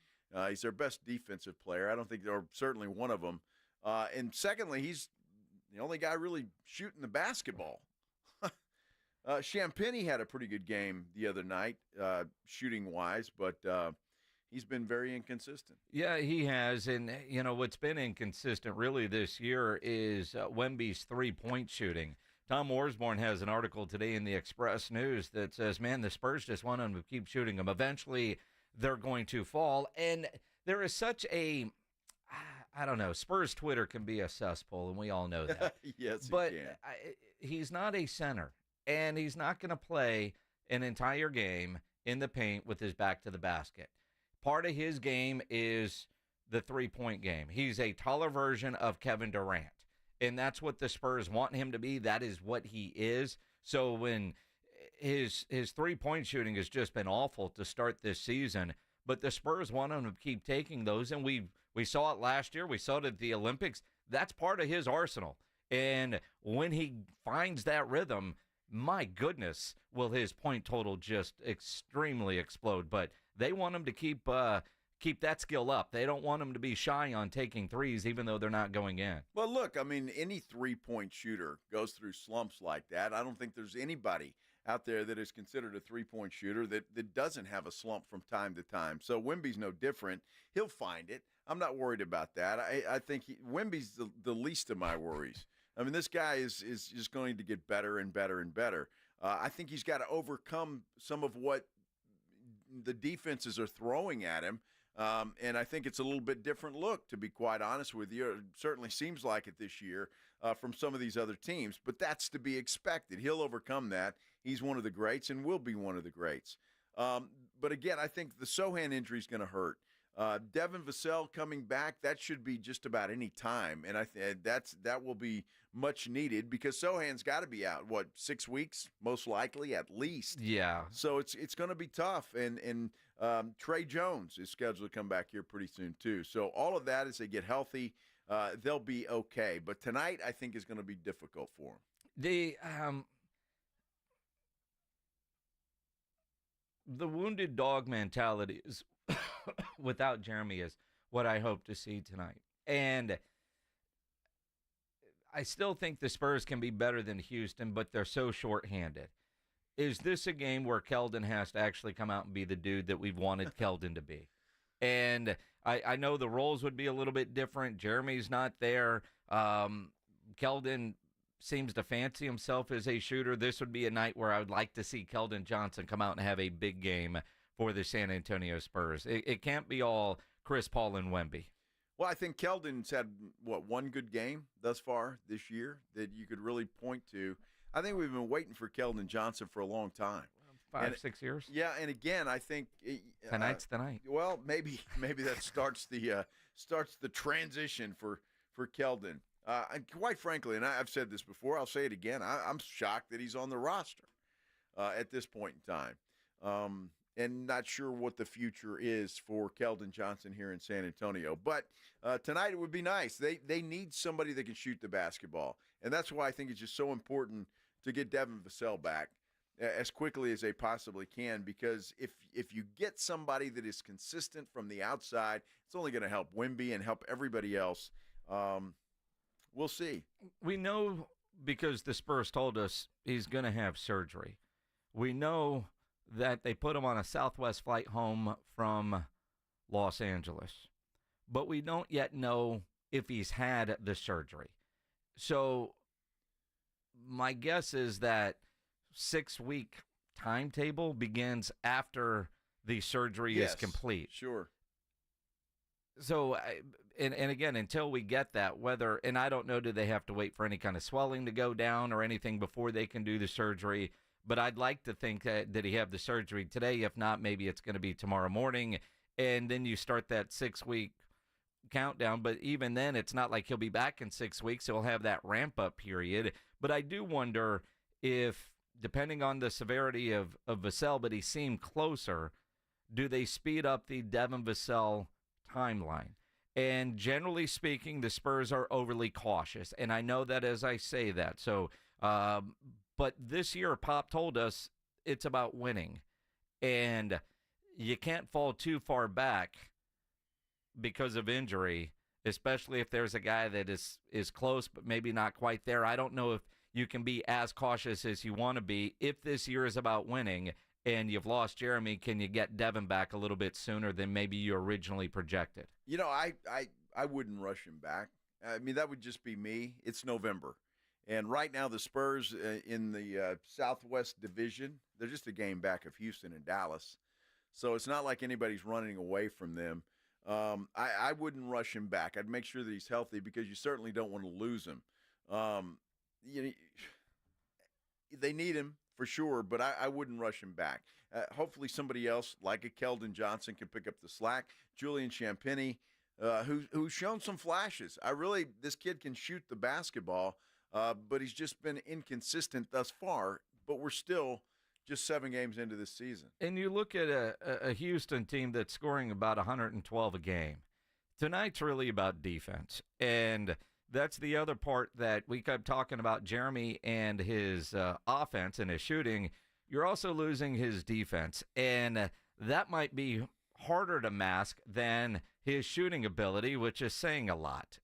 [SPEAKER 1] he's their best defensive player. I don't think they're certainly one of them. And secondly, he's the only guy really shooting the basketball. Champagny had a pretty good game the other night, shooting-wise, but he's been very inconsistent.
[SPEAKER 5] Yeah, he has. And, what's been inconsistent really this year is Wemby's three-point shooting. Tom Orsborn has an article today in the Express News that says, man, the Spurs just want him to keep shooting them. Eventually, they're going to fall. And there is such a, I don't know, Spurs Twitter can be a cesspool, and we all know that.
[SPEAKER 1] Yes,
[SPEAKER 5] but
[SPEAKER 1] it can.
[SPEAKER 5] He's not a center, and he's not going to play an entire game in the paint with his back to the basket. Part of his game is the three-point game. He's a taller version of Kevin Durant, and that's what the Spurs want him to be. That is what he is. So when his three-point shooting has just been awful to start this season, but the Spurs want him to keep taking those, and we saw it last year. We saw it at the Olympics. That's part of his arsenal. And when he finds that rhythm, my goodness, will his point total just extremely explode. But they want him to keep that skill up. They don't want him to be shy on taking threes, even though they're not going in.
[SPEAKER 1] Well, look, I mean, any three-point shooter goes through slumps like that. I don't think there's anybody out there that is considered a three-point shooter that doesn't have a slump from time to time. So Wemby's no different. He'll find it. I'm not worried about that. I think Wemby's the least of my worries. I mean, this guy is just going to get better and better and better. I think he's got to overcome some of what the defenses are throwing at him. And I think it's a little bit different look, to be quite honest with you. It certainly seems like it this year from some of these other teams. But that's to be expected. He'll overcome that. He's one of the greats and will be one of the greats. But, again, I think the Sohan injury is going to hurt. Devin Vassell coming back, that should be just about any time. And that will be much needed because Sohan's got to be out, 6 weeks, most likely, at least.
[SPEAKER 5] Yeah.
[SPEAKER 1] So it's going to be tough. And Trey Jones is scheduled to come back here pretty soon, too. So all of that, as they get healthy, they'll be okay. But tonight, I think, is going to be difficult for them.
[SPEAKER 5] The wounded dog mentality is without Jeremy is what I hope to see tonight. And I still think the Spurs can be better than Houston, but they're so shorthanded. Is this a game where Keldon has to actually come out and be the dude that we've wanted Keldon to be? And I know the roles would be a little bit different. Jeremy's not there. Keldon seems to fancy himself as a shooter. This would be a night where I would like to see Keldon Johnson come out and have a big game for the San Antonio Spurs. It can't be all Chris Paul and Wemby.
[SPEAKER 1] Well, I think Keldon's had, one good game thus far this year that you could really point to. I think we've been waiting for Keldon Johnson for a long time.
[SPEAKER 5] 6 years?
[SPEAKER 1] Yeah, and again, I think
[SPEAKER 5] tonight's the night.
[SPEAKER 1] Well, maybe that starts the transition for Keldon. And quite frankly, and I've said this before, I'll say it again, I'm shocked that he's on the roster at this point in time. And not sure what the future is for Keldon Johnson here in San Antonio. But tonight it would be nice. They need somebody that can shoot the basketball. And that's why I think it's just so important to get Devin Vassell back as quickly as they possibly can, because if you get somebody that is consistent from the outside, it's only going to help Wemby and help everybody else. We'll see.
[SPEAKER 5] We know because the Spurs told us he's going to have surgery. We know that they put him on a Southwest flight home from Los Angeles. But we don't yet know if he's had the surgery. So my guess is that 6-week timetable begins after the surgery is complete.
[SPEAKER 1] Sure.
[SPEAKER 5] So, and again, until we get that, and I don't know, do they have to wait for any kind of swelling to go down or anything before they can do the surgery? But I'd like to think that he have the surgery today. If not, maybe it's going to be tomorrow morning. And then you start that 6-week countdown. But even then, it's not like he'll be back in 6 weeks. He'll have that ramp-up period. But I do wonder if, depending on the severity of Vassell, but he seemed closer, do they speed up the Devin Vassell timeline? And generally speaking, the Spurs are overly cautious. And I know that as I say that. So, but this year, Pop told us it's about winning. And you can't fall too far back because of injury, especially if there's a guy that is close but maybe not quite there. I don't know if you can be as cautious as you want to be. If this year is about winning and you've lost Jeremy, can you get Devin back a little bit sooner than maybe you originally projected?
[SPEAKER 1] You know, I wouldn't rush him back. I mean, that would just be me. It's November. And right now the Spurs in the Southwest Division, they're just a game back of Houston and Dallas. So it's not like anybody's running away from them. I wouldn't rush him back. I'd make sure that he's healthy because you certainly don't want to lose him. You know, they need him for sure, but I wouldn't rush him back. Hopefully somebody else like a Keldon Johnson can pick up the slack. Julian Champagnie, who's shown some flashes. This kid can shoot the basketball, but he's just been inconsistent thus far. But we're still just 7 games into this season.
[SPEAKER 5] And you look at a Houston team that's scoring about 112 a game. Tonight's really about defense. And that's the other part that we kept talking about, Jeremy and his offense and his shooting. You're also losing his defense. And that might be harder to mask than his shooting ability, which is saying a lot.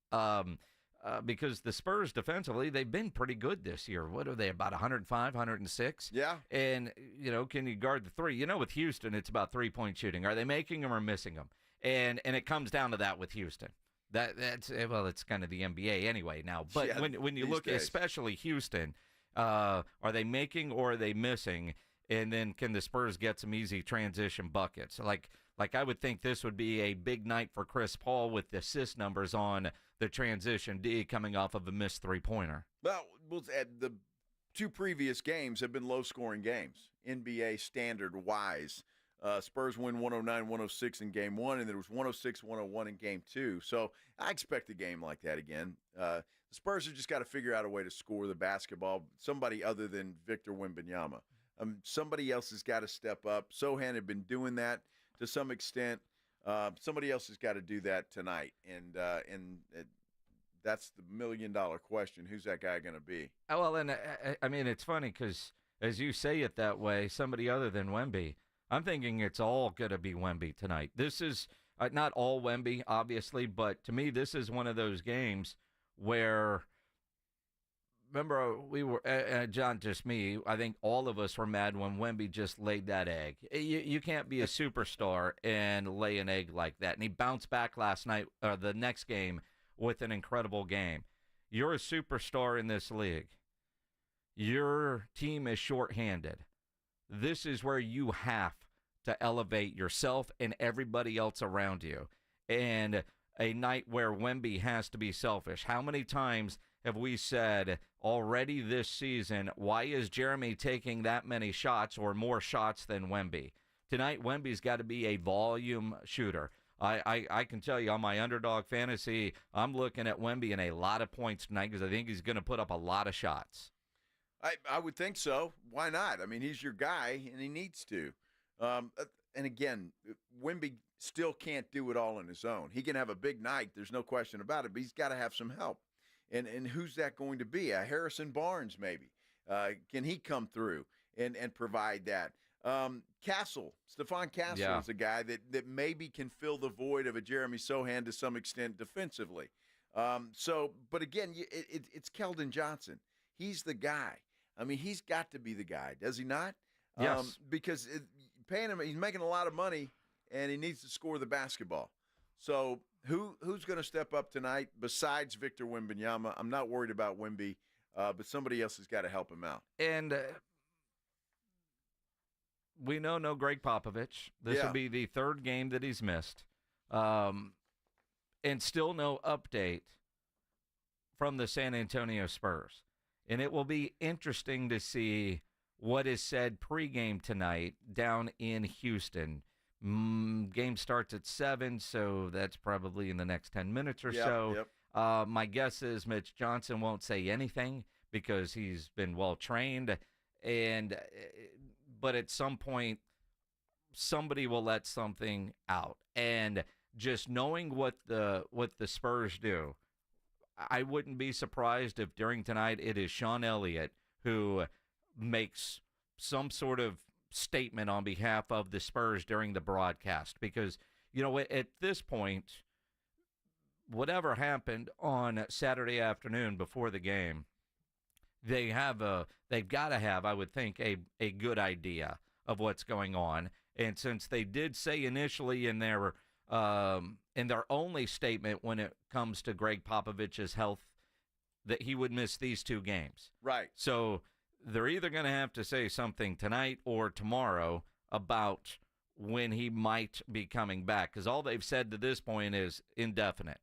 [SPEAKER 5] Because the Spurs defensively, they've been pretty good this year. What are they, about 105, 106?
[SPEAKER 1] Yeah.
[SPEAKER 5] And, you know, can you guard the three? You know, with Houston, it's about three-point shooting. Are they making them or missing them? And it comes down to that with Houston. It's kind of the NBA anyway now. But
[SPEAKER 1] yeah,
[SPEAKER 5] when you look,
[SPEAKER 1] days,
[SPEAKER 5] especially Houston, are they making or are they missing? And then can the Spurs get some easy transition buckets? Like I would think this would be a big night for Chris Paul with the assist numbers on the transition D coming off of a missed three-pointer.
[SPEAKER 1] Well, the 2 previous games have been low-scoring games, NBA standard-wise. Spurs win 109-106 in Game 1, and there was 106-101 in Game 2. So I expect a game like that again. The Spurs have just got to figure out a way to score the basketball, somebody other than Victor Wembanyama. Somebody else has got to step up. Sohan had been doing that to some extent. Somebody else has got to do that tonight, and that's the million-dollar question. Who's that guy going to be?
[SPEAKER 5] Oh, well, and I mean, it's funny because as you say it that way, somebody other than Wemby, I'm thinking it's all going to be Wemby tonight. This is not all Wemby, obviously, but to me, this is one of those games where, remember, we were, John, just me, I think all of us were mad when Wemby just laid that egg. You can't be a superstar and lay an egg like that. And he bounced back last night, the next game, with an incredible game. You're a superstar in this league. Your team is shorthanded. This is where you have to elevate yourself and everybody else around you. And a night where Wemby has to be selfish. How many times have we said already this season, why is Jeremy taking that many shots or more shots than Wemby? Tonight, Wemby's got to be a volume shooter. I can tell you on my underdog fantasy, I'm looking at Wemby in a lot of points tonight because I think he's going to put up a lot of shots.
[SPEAKER 1] I would think so. Why not? I mean, he's your guy, and he needs to. And again, Wemby still can't do it all on his own. He can have a big night. There's no question about it, but he's got to have some help. And who's that going to be? Harrison Barnes, maybe. Can he come through and provide that? Stephon Castle is a guy that maybe can fill the void of a Jeremy Sohan to some extent defensively. But again, it's Keldon Johnson. He's the guy. I mean, he's got to be the guy, does he not?
[SPEAKER 5] Yes.
[SPEAKER 1] Because paying him, he's making a lot of money, and he needs to score the basketball. So who's going to step up tonight besides Victor Wembanyama? I'm not worried about Wemby, but somebody else has got to help him out.
[SPEAKER 5] And we know no Greg Popovich. This will be the 3rd game that he's missed. And still no update from the San Antonio Spurs. And it will be interesting to see what is said pregame tonight down in Houston. Game starts at 7, so that's probably in the next 10 minutes or so.
[SPEAKER 1] Yep.
[SPEAKER 5] My guess is Mitch Johnson won't say anything because he's been well trained. But at some point, somebody will let something out. And just knowing what the Spurs do, I wouldn't be surprised if during tonight it is Sean Elliott who makes some sort of statement on behalf of the Spurs during the broadcast. Because, at this point, whatever happened on Saturday afternoon before the game, they've got to have, I would think, a good idea of what's going on. And since they did say initially in their only statement when it comes to Greg Popovich's health that he would miss these 2 games.
[SPEAKER 1] Right.
[SPEAKER 5] So they're either going to have to say something tonight or tomorrow about when he might be coming back, because all they've said to this point is indefinite.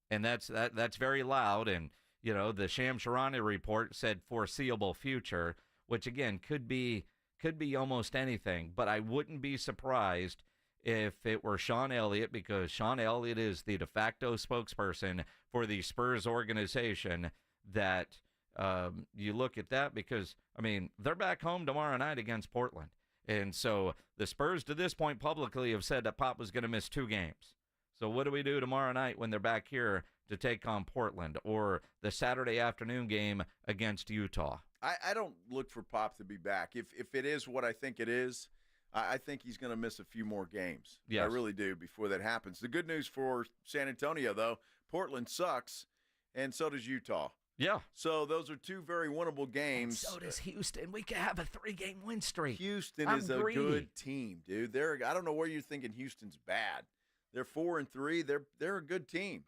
[SPEAKER 5] And that's very loud. And, the Shams Charania report said foreseeable future, which, again, could be almost anything. But I wouldn't be surprised if it were Sean Elliott, because Sean Elliott is the de facto spokesperson for the Spurs organization, that you look at that because, they're back home tomorrow night against Portland. And so the Spurs to this point publicly have said that Pop was going to miss 2 games. So what do we do tomorrow night when they're back here to take on Portland, or the Saturday afternoon game against Utah?
[SPEAKER 1] I don't look for Pop to be back. If it is what I think it is, I think he's going to miss a few more games.
[SPEAKER 5] Yes.
[SPEAKER 1] I really do before that happens. The good news for San Antonio, though, Portland sucks, and so does Utah.
[SPEAKER 5] Yeah.
[SPEAKER 1] So those are 2 very winnable games.
[SPEAKER 5] And so does Houston. We could have a 3-game win streak.
[SPEAKER 1] Houston
[SPEAKER 5] I'm
[SPEAKER 1] is a
[SPEAKER 5] greedy.
[SPEAKER 1] good team, dude. I don't know where you're thinking Houston's bad. They're 4-3. They're a good team.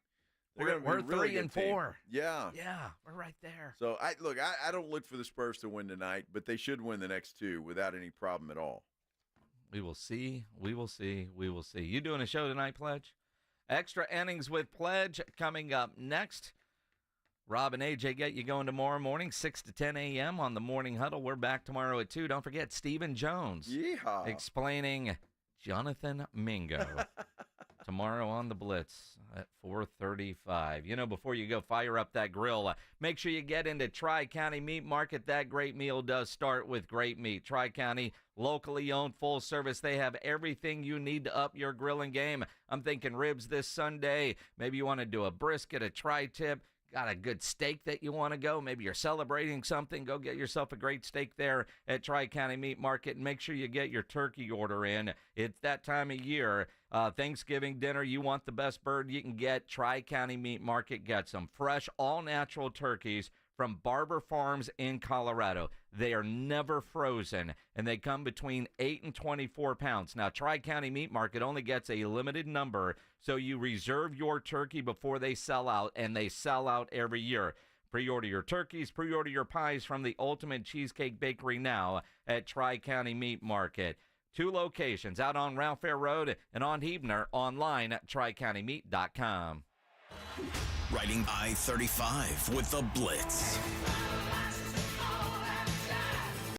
[SPEAKER 5] We're
[SPEAKER 1] really
[SPEAKER 5] 3-4.
[SPEAKER 1] Team. Yeah.
[SPEAKER 5] Yeah, we're right there.
[SPEAKER 1] So I don't look for the Spurs to win tonight, but they should win the next 2 without any problem at all.
[SPEAKER 5] We will see. We will see. We will see. You doing a show tonight, Pledge? Extra innings with Pledge coming up next. Rob and AJ get you going tomorrow morning, 6 to 10 a.m. on the Morning Huddle. We're back tomorrow at 2. Don't forget Stephen Jones explaining Jonathan Mingo tomorrow on the Blitz at 4:35. Before you go fire up that grill, make sure you get into Tri-County Meat Market. That great meal does start with great meat. Tri-County, locally owned, full service. They have everything you need to up your grilling game. I'm thinking ribs this Sunday. Maybe you want to do a brisket, a tri-tip. Got a good steak that you want to go. Maybe you're celebrating something. Go get yourself a great steak there at Tri-County Meat Market. And make sure you get your turkey order in. It's that time of year. Thanksgiving dinner, you want the best bird you can get. Tri-County Meat Market gets some fresh, all-natural turkeys from Barber Farms in Colorado. They are never frozen, and they come between 8 and 24 pounds. Now, Tri-County Meat Market only gets a limited number, so you reserve your turkey before they sell out, and they sell out every year. Pre-order your turkeys, pre-order your pies from the Ultimate Cheesecake Bakery now at Tri-County Meat Market. 2 locations, out on Ralph Fair Road and on Huebner, online at tricountymeat.com.
[SPEAKER 3] Riding I-35 with the Blitz.